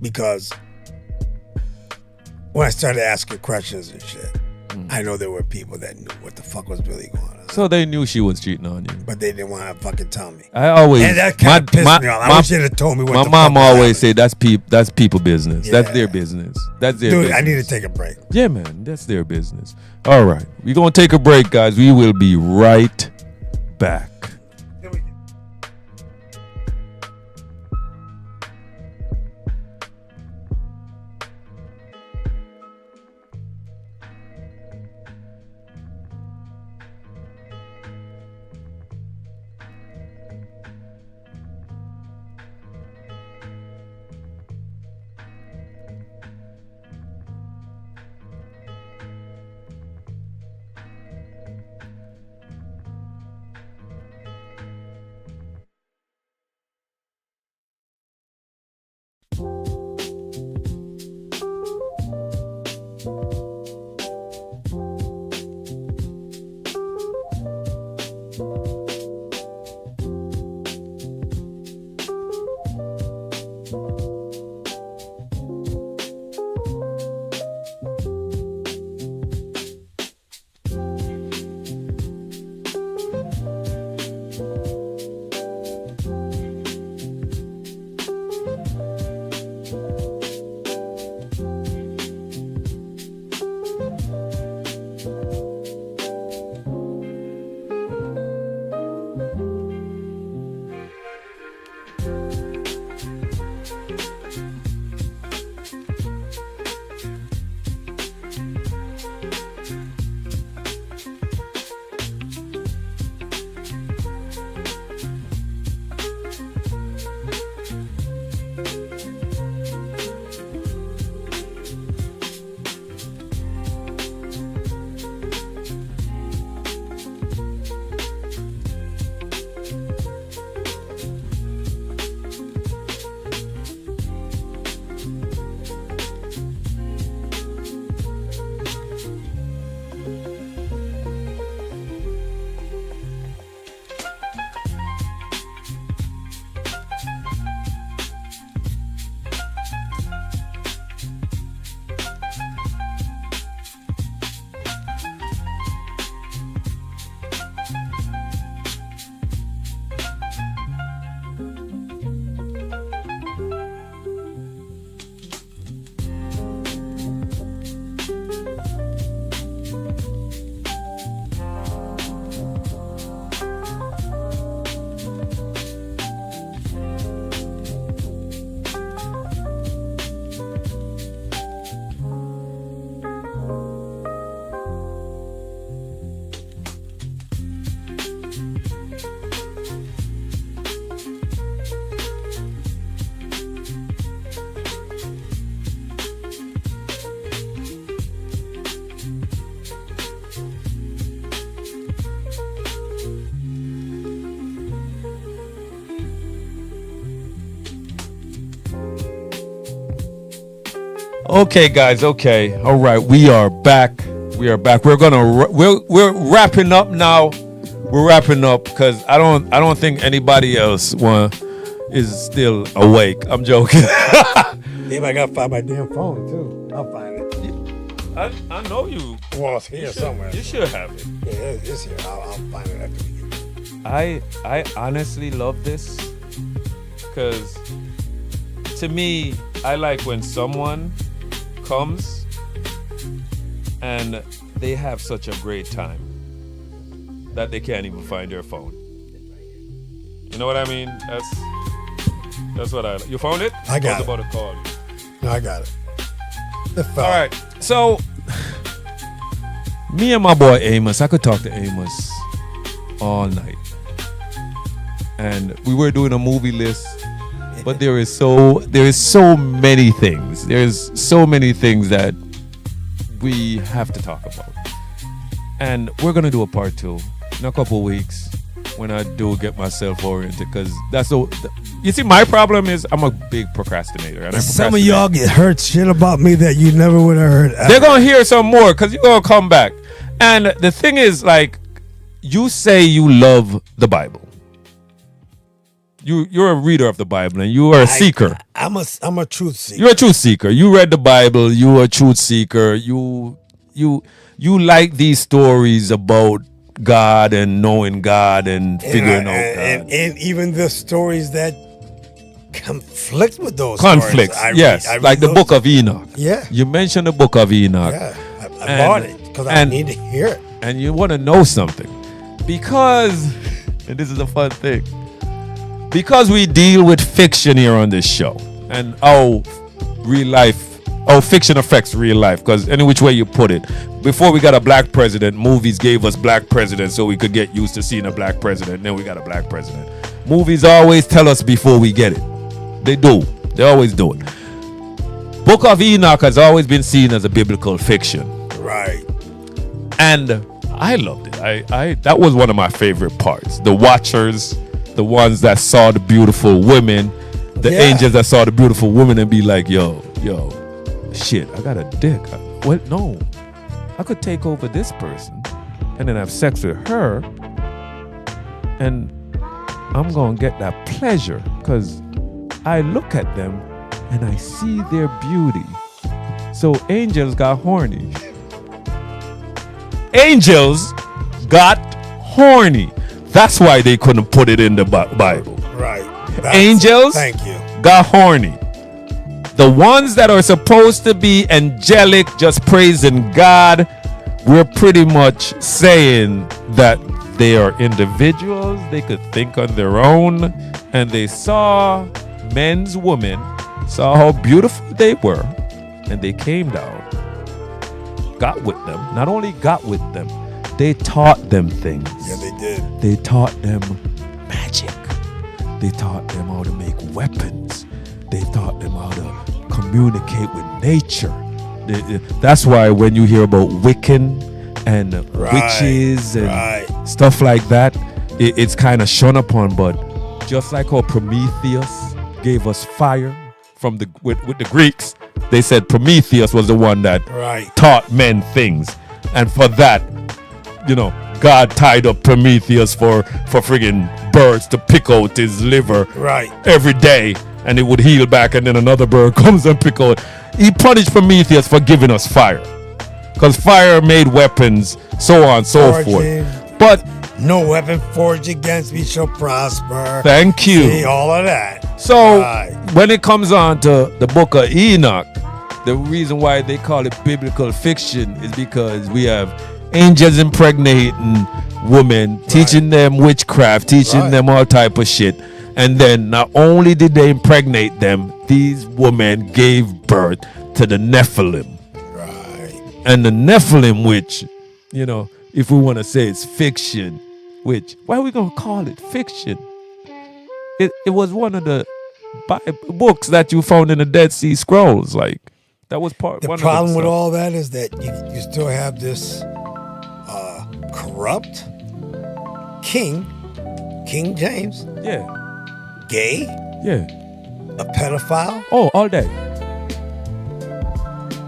because when I started asking questions and shit, I know there were people that knew what the fuck was really going on, So they knew she was cheating on you. but they didn't want to fucking tell me. I always. And that kind of pissed me off. I wish you'd have told me what My the mom fuck was always happening. say that's people business. That's their Yeah. business. That's their Dude, business. I need to take a break. Yeah, man, that's their business. All right, we're gonna take a break, guys. We will be right back. Okay, guys. Okay. All right. We are back. We're wrapping up now. We're wrapping up because I don't think anybody else is still awake. I'm joking. Maybe I gotta find my damn phone too. I'll find it. I know you. Well, it's here somewhere. You should have it. Yeah, it's here. I'll find it after we get done. I honestly love this because to me, I like when someone comes and they have such a great time that they can't even find their phone. You know what I mean? That's what I. You found it? I got was it. About to call you. No, I got it. All right. So me and my boy Amos, I could talk to Amos all night, and we were doing a movie list. But there is so many things. There's so many things that we have to talk about. And we're gonna do a part 2 in a couple weeks when I do get myself oriented, because that's so. You see, my problem is I'm a big procrastinator. And some of y'all get heard shit about me that you never would have heard. They're gonna hear some more because you're gonna come back. And the thing is, like, you say you love the Bible. You're a reader of the Bible and you are a seeker. I'm a truth seeker. You're a truth seeker. You read the Bible. You're a truth seeker. You like these stories about God and knowing God and figuring out God. And even the stories that conflict with those conflicts. stories. Yes, like the Book of Enoch. Yeah. You mentioned the Book of Enoch. Yeah, I bought it because I need to hear it. And you want to know something. Because, and this is a fun thing, because we deal with fiction here on this show and how fiction affects real life, because any which way you put it, before we got a black president, movies gave us black presidents so we could get used to seeing a black president. Then we got a black president. Movies always tell us before we get it. They do. They always do it. Book of Enoch has always been seen as a biblical fiction. Right. And I loved it. I that was one of my favorite parts. The Watchers, the ones that saw the beautiful women, the angels that saw the beautiful women and be like, yo, shit, I got a dick. What? No. I could take over this person and then have sex with her and I'm going to get that pleasure because I look at them and I see their beauty. So angels got horny. Angels got horny. That's why they couldn't put it in the Bible. Right. Angels got horny. The ones that are supposed to be angelic, just praising God, we're pretty much saying that they are individuals. They could think on their own. And they saw men's women, saw how beautiful they were. And they came down, got with them. Not only got with them, they taught them things. Yeah, they did. They taught them magic. They taught them how to make weapons. They taught them how to communicate with nature. That's why when you hear about Wiccan and witches and stuff like that, it's kind of shun upon. But just like how Prometheus gave us fire from with the Greeks, they said Prometheus was the one that taught men things. And for that, God tied up Prometheus for friggin' birds to pick out his liver Right. every day, and it would heal back, and then another bird comes and pick out. He punished Prometheus for giving us fire, because fire made weapons, so on and so Forging. forth. But No weapon forged against me shall prosper. thank you. See, all of that. So Right. when it comes on to the book of Enoch, the reason why they call it biblical fiction is because we have angels impregnating women, teaching them witchcraft, teaching Right. them all type of shit. And then not only did they impregnate them, these women gave birth to the Nephilim. Right. And the Nephilim, which, if we want to say it's fiction, which, why are we going to call it fiction? It was one of the books that you found in the Dead Sea Scrolls. Like, that was part The one problem of them with stuff. all that is that you still have this corrupt king, King James, Yeah, gay, yeah. a pedophile, Oh, all day.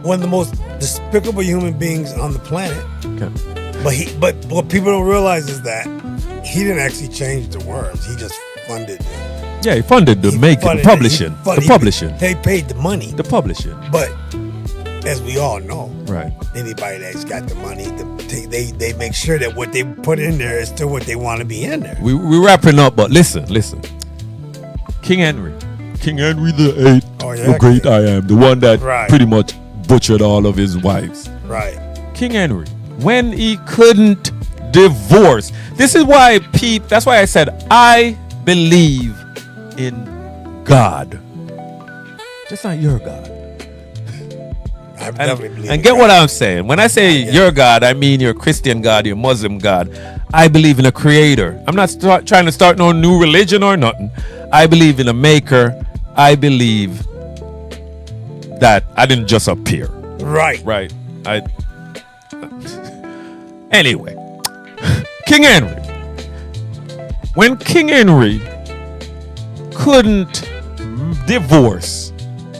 one of the most despicable human beings on the planet. Okay. But what people don't realize is that he didn't actually change the words. He just funded it. Yeah, he funded the He making, funded the it. publishing, He funded- the publishing, They paid the money. the publishing. But as we all know, Right. anybody that's got the money, they make sure that what they put in there is still what they want to be in there. We're wrapping up, but listen. King Henry the Eighth, Oh, yeah, the great I am, the one that Right. pretty much butchered all of his wives. Right. King Henry, when he couldn't divorce. This is why that's why I said I believe in God. Just not your God. I definitely believe And in get God. what I'm saying. When I say your God, I mean your Christian God, your Muslim God. I believe in a creator. I'm not trying to start no new religion or nothing. I believe in a maker. I believe that I didn't just appear. Right. Right. Anyway, King Henry. When King Henry couldn't divorce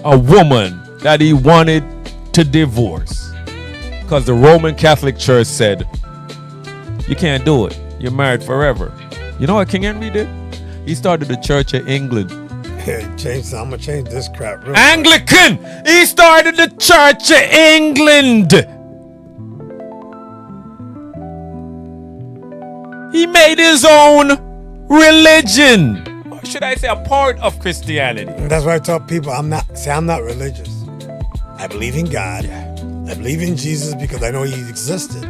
a woman that he wanted to divorce, because the Roman Catholic Church said, you can't do it. You're married forever. You know what King Henry did? He started the Church of England. I'm gonna change this crap. Real Anglican! He started the Church of England. He made his own religion. Or should I say a part of Christianity? quick. That's why I tell people I'm not religious. I believe in God. I believe in Jesus because I know he existed.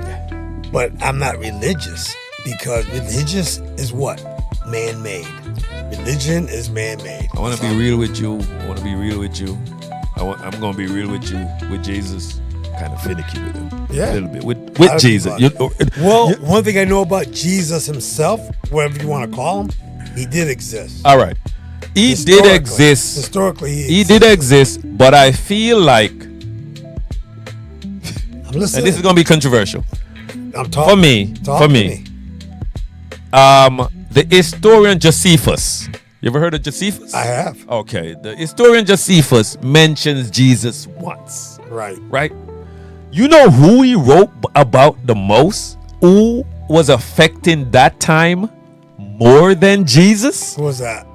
But I'm not religious because religious is what? Man-made. Religion is man-made. I want to be real with you. I'm going to be real with you with Jesus. Kind of finicky with him. Yeah. A little bit. With Lot of Jesus. people Well, one thing I know about Jesus himself, whatever you want to call him, he did exist. All right. He did Historically. exist. Historically, He did exist, but I feel like, I'm listening. and this is going to be controversial. I'm talking. For me, Talk for to me. The historian Josephus. You ever heard of Josephus? I have. Okay. The historian Josephus mentions Jesus once, Right. right? You know who he wrote about the most? Who was affecting that time more than Jesus? Who was that?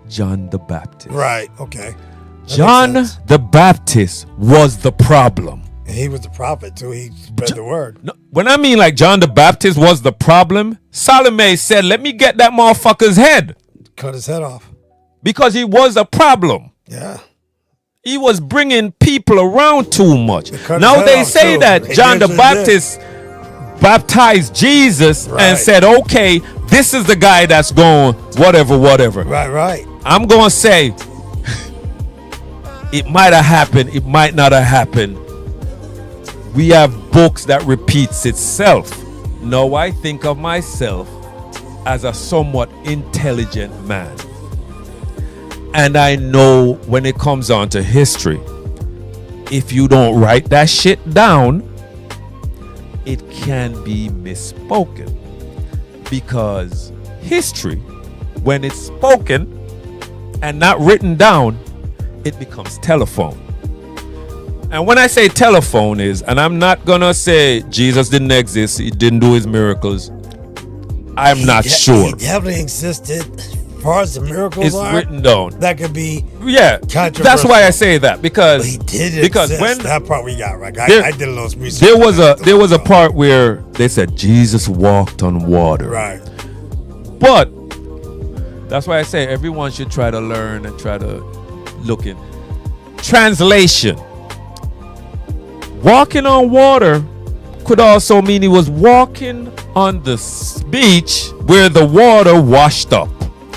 John the Baptist. Right. Okay. That John makes sense. the Baptist was the problem. And he was the prophet too. He spread the word. No, when I mean like John the Baptist was the problem, Salome said, let me get that motherfucker's head. Cut his head off. Because he was a problem. Yeah. He was bringing people around too much. cut Now his head they off, say too. that They John the eventually Baptist baptized Jesus Right. and said, okay, this is the guy that's going whatever. Right. Right. I'm going to say it might have happened. It might not have happened. We have books that repeats itself. Now I think of myself as a somewhat intelligent man. And I know when it comes on to history, if you don't write that shit down, it can be misspoken. Because history, when it's spoken and not written down, it becomes telephone. And when I say telephone is, and I'm not gonna say Jesus didn't exist, he didn't do his miracles. I'm not sure. He definitely existed. As far as the miracles It's are, written down. that could be That's controversial. why I say that, because But he did because exist. when That part we got right. There- I did a little research. there was a part where they said Jesus walked on water. Right. But that's why I say everyone should try to learn and try to look in. Translation. Walking on water could also mean he was walking on the beach where the water washed up,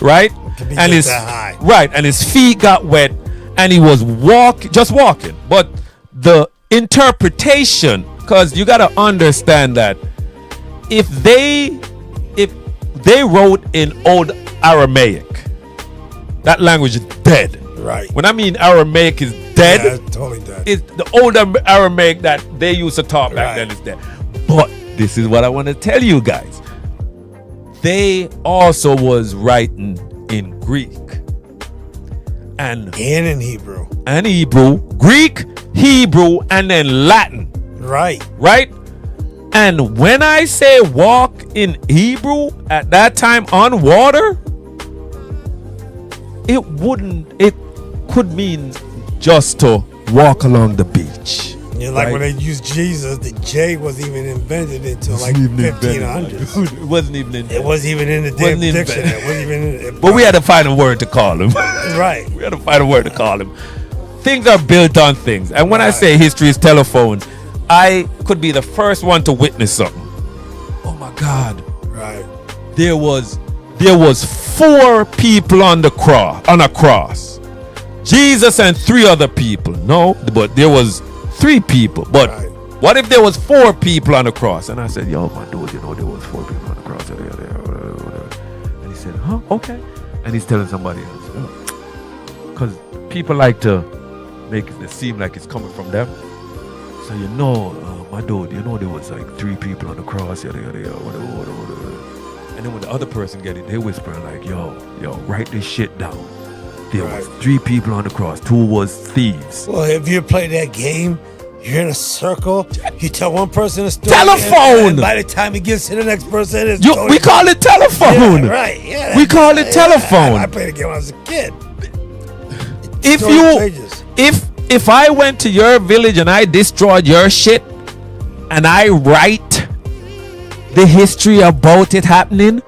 right? Could be And just his that high. right, and his feet got wet, and he was just walking. But the interpretation, because you got to understand that if they wrote in Old Aramaic, that language is dead. Right. When I mean Aramaic is dead, Yeah, it's totally dead. it's the old Aramaic that they used to talk back Right. then is dead. But this is what I want to tell you guys. They also was writing in Greek and in Hebrew. Hebrew, Greek, Hebrew, and then Latin, Right. right? And when I say walk in Hebrew at that time on water, it could mean just to walk along the beach. Yeah, like right? when they used Jesus, the J wasn't even invented until like 1500s. It wasn't even in there. It wasn't even in the damn Wasn't even dictionary. It wasn't even in it. But we had to find a word to call him. Right. We had to find a word to call him. Things are built on things. And when I Right. say history is telephone, I could be the first one to witness something. Oh my God. Right. There was 4 people on a cross. Jesus and 3 other people. No, but there was 3 people. But Right. what if there was 4 people on the cross? And I said, yo, my dude, there was 4 people on the cross. And he said, huh, okay. And he's telling somebody else. Because people like to make it seem like it's coming from them. So my dude, there was like 3 people on the cross, whatever. And then when the other person get it, they whispering like, yo, write this shit down. There was 3 people on the cross, 2 was thieves. Well, if you play that game, you're in a circle. You tell one person a story. Telephone! And by the time it gets to the next person, it's We call it telephone. Yeah, right. Yeah. We call it telephone. I played the game when I was a kid. If Story you, pages. if I went to your village and I destroyed your shit, and I write the history about it happening,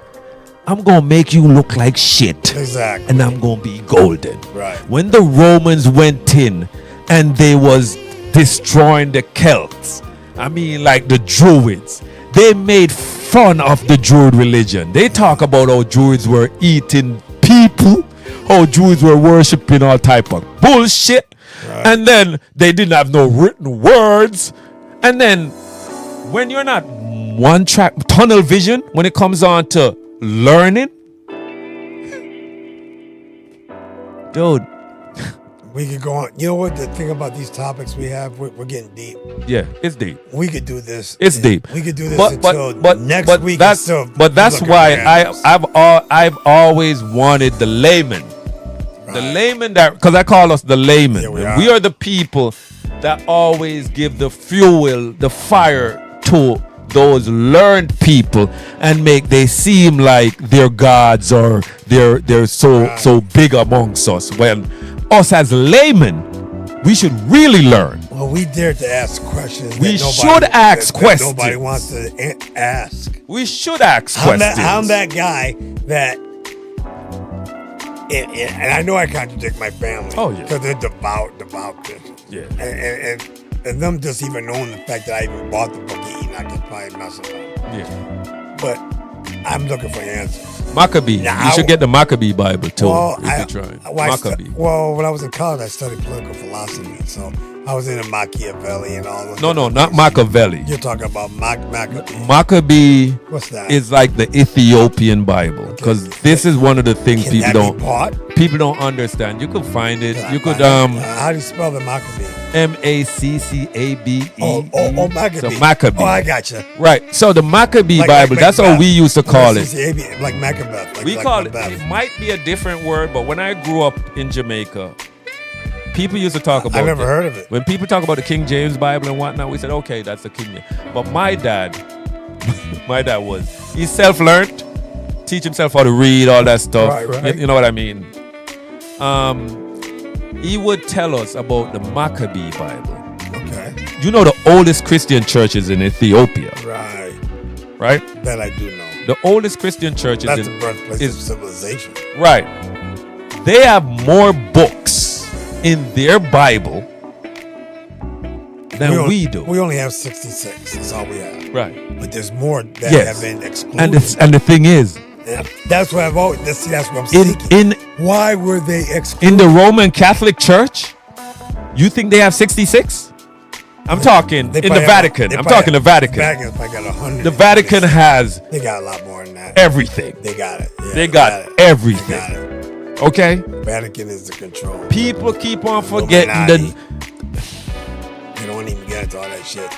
I'm gonna make you look like shit. Exactly. And I'm gonna be golden. Right. When the Romans went in and they was destroying the Celts, I mean like the Druids, they made fun of the Druid religion. They talk about how Druids were eating people, how Druids were worshiping all type of bullshit. Right. And then they didn't have no written words. And then when you're not one track, tunnel vision, when it comes on to learning, dude, We could go on. You know what? The thing about these topics we have, we're getting deep. yeah, it's deep. We could do this. It's deep. We could do this until next but week. That's why I've always wanted the layman, the layman that, because I call us the layman. Yeah, We are the people that always give the fuel, the fire to those learned people and make they seem like they're gods or they're so big amongst us. When us as laymen, we should really learn. Well, we dared to ask questions. We that should ask that questions. Nobody wants to ask. We should ask questions. I'm that guy that, and I know I contradict my family. Oh, yeah. Because they're devout Christians. Yeah. And them just even knowing the fact that I even bought the book of Enoch is probably messing up. Yeah. But I'm looking for answers. Maccabee. Now, you should get the Maccabee Bible too. Well, if you're trying. Maccabee. When I was in college, I studied political philosophy. So I was into Machiavelli and all those. No, different not things. Machiavelli. You're talking about Maccabee. Maccabee What's that? is like the Ethiopian Bible, because this is one of the things Can people that don't be bought? people don't understand. You could find it. You could How do you spell the Maccabee? Maccabe. Oh, Maccabee. So Maccabee. Oh, I gotcha. Right. So the Maccabee Like Bible, that's how Macbeth. we used to call it. CCAB, like Macbeth. We like call it. Macbeth. It might be a different word, but when I grew up in Jamaica, people used to talk about I never heard of it. When people talk about the King James Bible and whatnot, we said, okay, that's the King James. But my dad he's self-learned, teach himself how to read, all that stuff. Right. You know what I mean? He would tell us about the Maccabee Bible. Okay. You know the oldest Christian church is in Ethiopia, right? That I do know. The oldest Christian church That's is the birthplace of civilization. right. They have more books in their Bible than we do. We only have 66. That's all we have. Right. But there's more that Yes. have been excluded. And the thing is, Yeah, that's what I've always. That's what I'm seeking. Why were they excluded? in the Roman Catholic Church, you think they have 66? I'm talking They in the probably have- Vatican. they I'm probably talking the have- Vatican. Vatican's probably got 100. The Vatican has They got a lot more than that. everything. They got it. Yeah, They got it. everything. They got it. Okay? Vatican is the control. People keep on forgetting the. You don't even get into all that shit.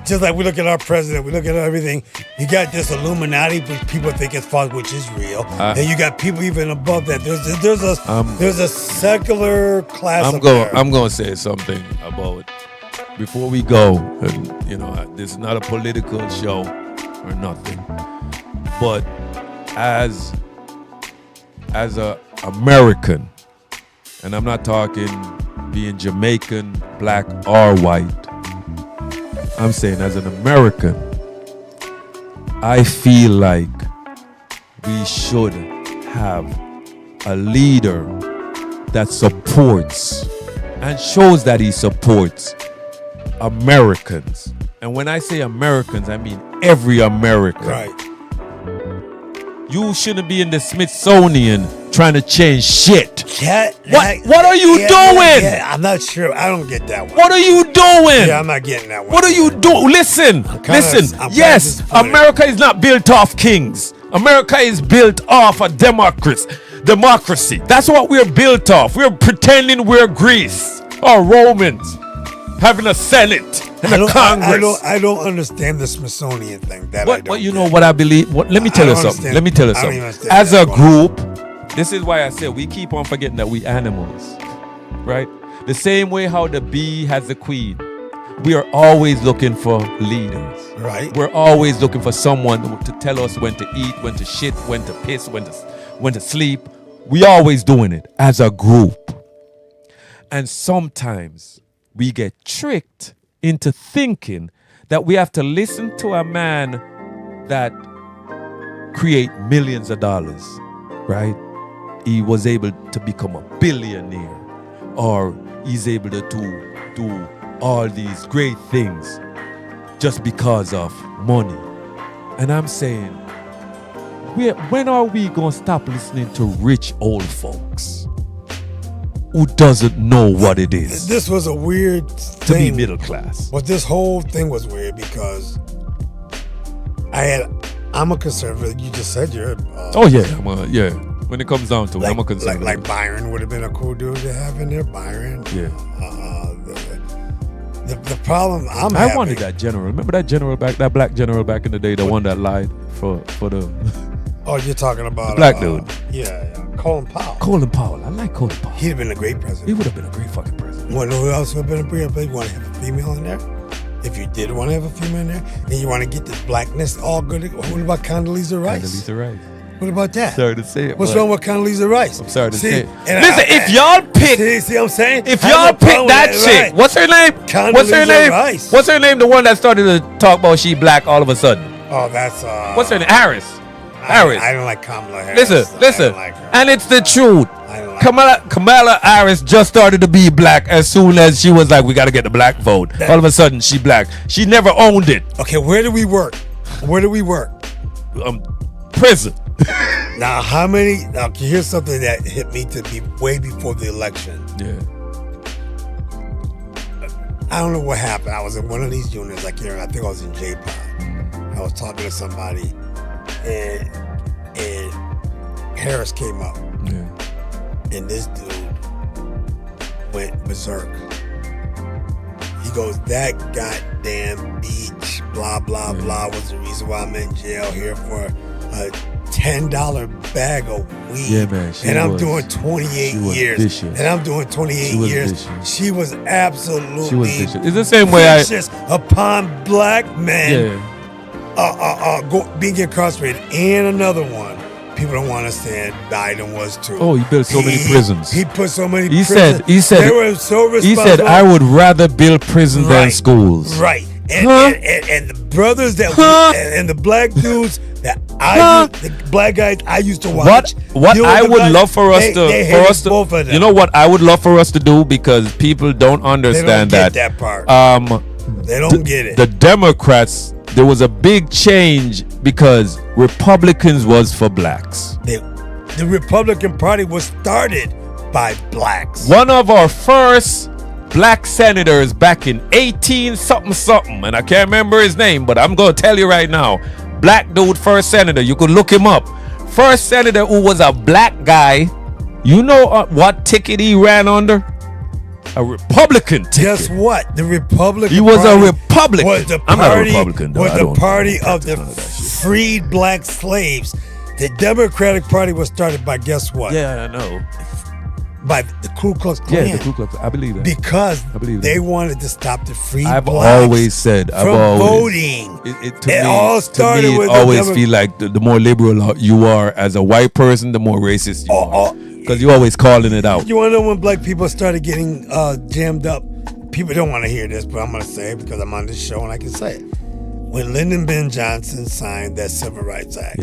Just like we look at our president, we look at everything. You got this Illuminati, which people think is false, which is real. And you got people even above that. There's a secular class. I'm going to say something about before we go. And, this is not a political show or nothing, but as a American, and I'm not talking being Jamaican, black or white. I'm saying as an American, I feel like we should have a leader that supports and shows that he supports Americans. And when I say Americans, I mean every American. Right. You shouldn't be in the Smithsonian trying to change shit. What are you doing? Yeah, I'm not sure. I don't get that one. What are you doing? Yeah, I'm not getting that one. What are you doing? Listen. I'm Yes, disappointed. America is not built off kings. America is built off a democracy. That's what we're built off. We're pretending we're Greece or Romans, having a Senate and a Congress. I don't understand the Smithsonian thing. But you know what I believe? Let me tell you something. I don't even understand As that a one. group, this is why I say we keep on forgetting that we animals, right? The same way how the bee has the queen. We are always looking for leaders. Right. We're always looking for someone to tell us when to eat, when to shit, when to piss, when to sleep. We always doing it as a group. And sometimes we get tricked into thinking that we have to listen to a man that create millions of dollars, right? He was able to become a billionaire, or he's able to do all these great things just because of money. And I'm saying, when are we going to stop listening to rich old folks who doesn't know what it is This was a weird to be thing. middle class? But this whole thing was weird because I'm a conservative. You just said you're. Oh yeah, yeah. When it comes down to it, I'm a Like conservative. Byron would have been a cool dude to have in there. Byron. Yeah. The problem I'm I having. wanted that general. Remember that that black general back in the day, the one that lied for the Oh, you're talking about black dude. Yeah, Colin Powell. Colin Powell. I like Colin Powell. He'd have been a great He president. would have been a great fucking president. You want to know who else would have been a great president? You want to have a female in there? If you did want to have a female in there, and you want to get this blackness all good, what about Condoleezza Rice? Condoleezza Rice. What about that? Sorry to say it. What's but wrong with Condoleezza Rice? I'm sorry to See, say it. and Listen, if y'all pick, see what I'm saying? if I have y'all no problem pick with that chick, right. what's her name? What's her Condoleezza name? Rice. What's her name? The one that started to talk about she black all of a sudden. Oh, that's What's her name? Harris. Harris. I don't like Kamala Harris. Listen, I listen, don't like her. and it's the truth. I don't like Kamala Harris just started to be black as soon as she was like, we got to get the black vote. All of a sudden, she black. She never owned it. Okay, where do we work? Where do we work? Prison. Now, how many? Now, here's something that hit me to be way before the election. Yeah. I don't know what happened. I was in one of these units, like here, I think I was in J-Pod. I was talking to somebody, and Harris came up, Yeah. and this dude went berserk. He goes, that goddamn beach, blah, blah, blah, was the reason why I'm in jail here for $10 bag of weed. Yeah, man, And I'm doing 28 she was years. vicious. And I'm doing 28 She was years. vicious. She was absolutely She was vicious. It's the same way I. vicious upon black men Yeah. being incarcerated. And another one. People don't want to understand. Biden was too. Oh, he built so many prisons. He put so many He prisons. said. They were so He responsible. said, "I would rather build prisons than Right. schools." Right. And, Huh? and the brothers that Huh? and the black dudes that Huh? the black guys I used to watch. What you know I the would black- love for us they hated both of them. you know what I would love for us to do, because people don't They don't understand get that. that part. They The don't get it. The Democrats, there was a big change because Republicans was for blacks. The Republican Party was started by blacks. One of our first black senators back in 18 something, and I can't remember his name, but I'm gonna tell you right now. Black dude, first senator. You could look him up. First senator who was a black guy. You know what ticket he ran under? A Republican ticket. Guess what? The Republican He was a Party Republican. Was the I'm not a party, Republican, though. Was I the don't party of the practice none of that shit. freed black slaves. The Democratic Party was started by guess what? Yeah, I know. By the Ku Klux Klan. Yeah, the Ku Klux. I believe that. Because I believe they that. wanted to stop the free I've blacks always said. I've from always. voting. To all started me, it with the always Demo- feel like the more liberal you are as a white person, the more racist you are. Because you're always calling it out. You want to know when black people started getting jammed up? People don't want to hear this, but I'm going to say it because I'm on this show and I can say it. When Lyndon B. Johnson signed that Civil Rights Act,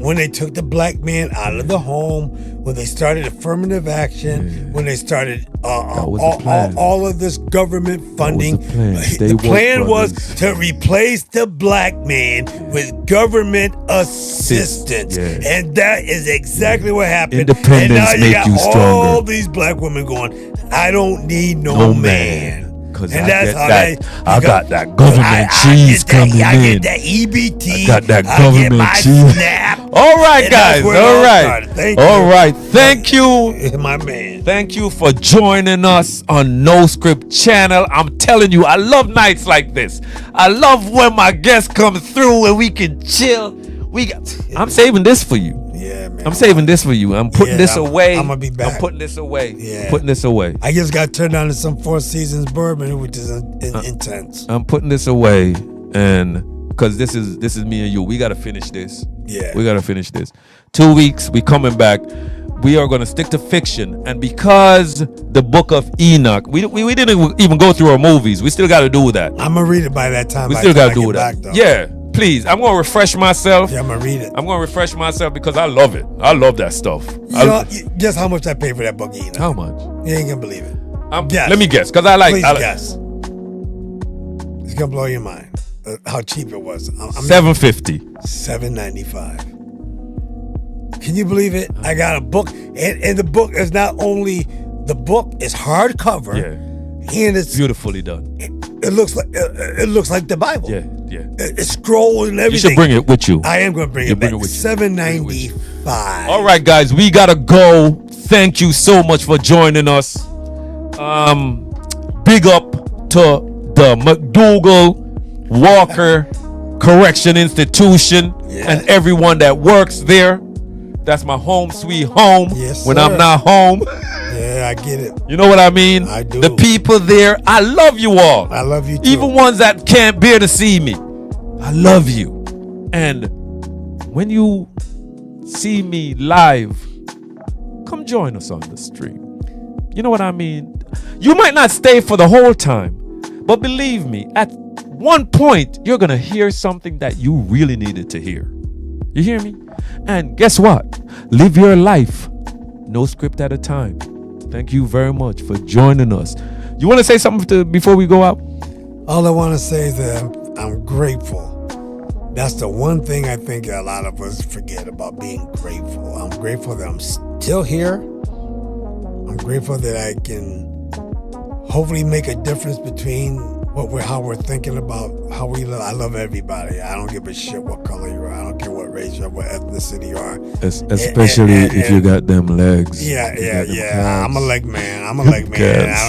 when they took the black man out of the home, when they started affirmative action, when they started was the plan. all of this government funding, the plan. They the plan worked was brothers. to replace the black man with government assistance. Yeah. And that is exactly what happened. Independence and now you make got you stronger. all these black women going, I don't need no man. Because And I that's get how that. they- I got that government cheese coming I in. get that EBT. I got that I government get my cheese. SNAP. All right, And guys. that's where it All all right. started. Thank you. All right. Thank you. My man. Thank you for joining us on No Script Channel. I'm telling you, I love nights like this. I love when my guests come through and we can chill. I'm saving this for you. Yeah, man. I'm saving this for you. I'm putting this away. I'm gonna be back. I'm putting this away. Yeah. Putting this away. I just got turned on to some Four Seasons bourbon, which is intense. I'm putting this away, and because this is me and you. We gotta finish this. Yeah. We gotta finish this. 2 weeks. We coming back. We are gonna stick to fiction, and because the Book of Enoch, we didn't even go through our movies. We still got to do that. I'm gonna read it by that time. We by still the time got to I do get that. back, though. Yeah, please. I'm gonna refresh myself. Yeah, I'm gonna read it. I'm gonna refresh myself because I love it. I love that stuff. You know, guess how much I paid for that book, Enoch? How much? You ain't gonna believe it. Guess. Let me guess, because I like. Please I like guess. It's gonna blow your mind. How cheap it was. $7.50. $7.95. Can you believe it? I got a book, and the book is not only the book is hardcover, and it's beautifully done. It looks like the Bible. Yeah. It's scrolls and everything. You should bring it with you. I am gonna bring You it back. bring it with you. $7.95. All right, guys, we gotta go. Thank you so much for joining us. Big up to the McDougal Walker Correction Institution and everyone that works there. That's my home sweet home when sir. I'm not home. Yeah, I get it. You know what I mean? I do. The people there, I love you all. I love you too. Even ones that can't bear to see me. I love you. And when you see me live, come join us on the stream. You know what I mean? You might not stay for the whole time, but believe me, at one point, you're going to hear something that you really needed to hear. You hear me? And guess what? Live your life, no script at a time. Thank you very much for joining us. You want to say something before we go out? All I want to say is that I'm grateful. That's the one thing I think a lot of us forget about being grateful. I'm grateful that I'm still here. I'm grateful that I can hopefully make a difference between how we're thinking about how we live. I love everybody. I don't give a shit what color you are. I don't care what race you are, what ethnicity you are. Especially if you got them legs. Yeah. I'm a leg man. I don't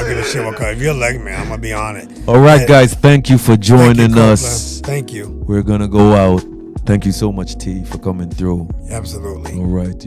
give a shit what color. If you're a leg man, I'm gonna be on it. All right, guys. Thank you for joining us. Thank you. We're gonna go out. Thank you so much, T, for coming through. Absolutely. All right.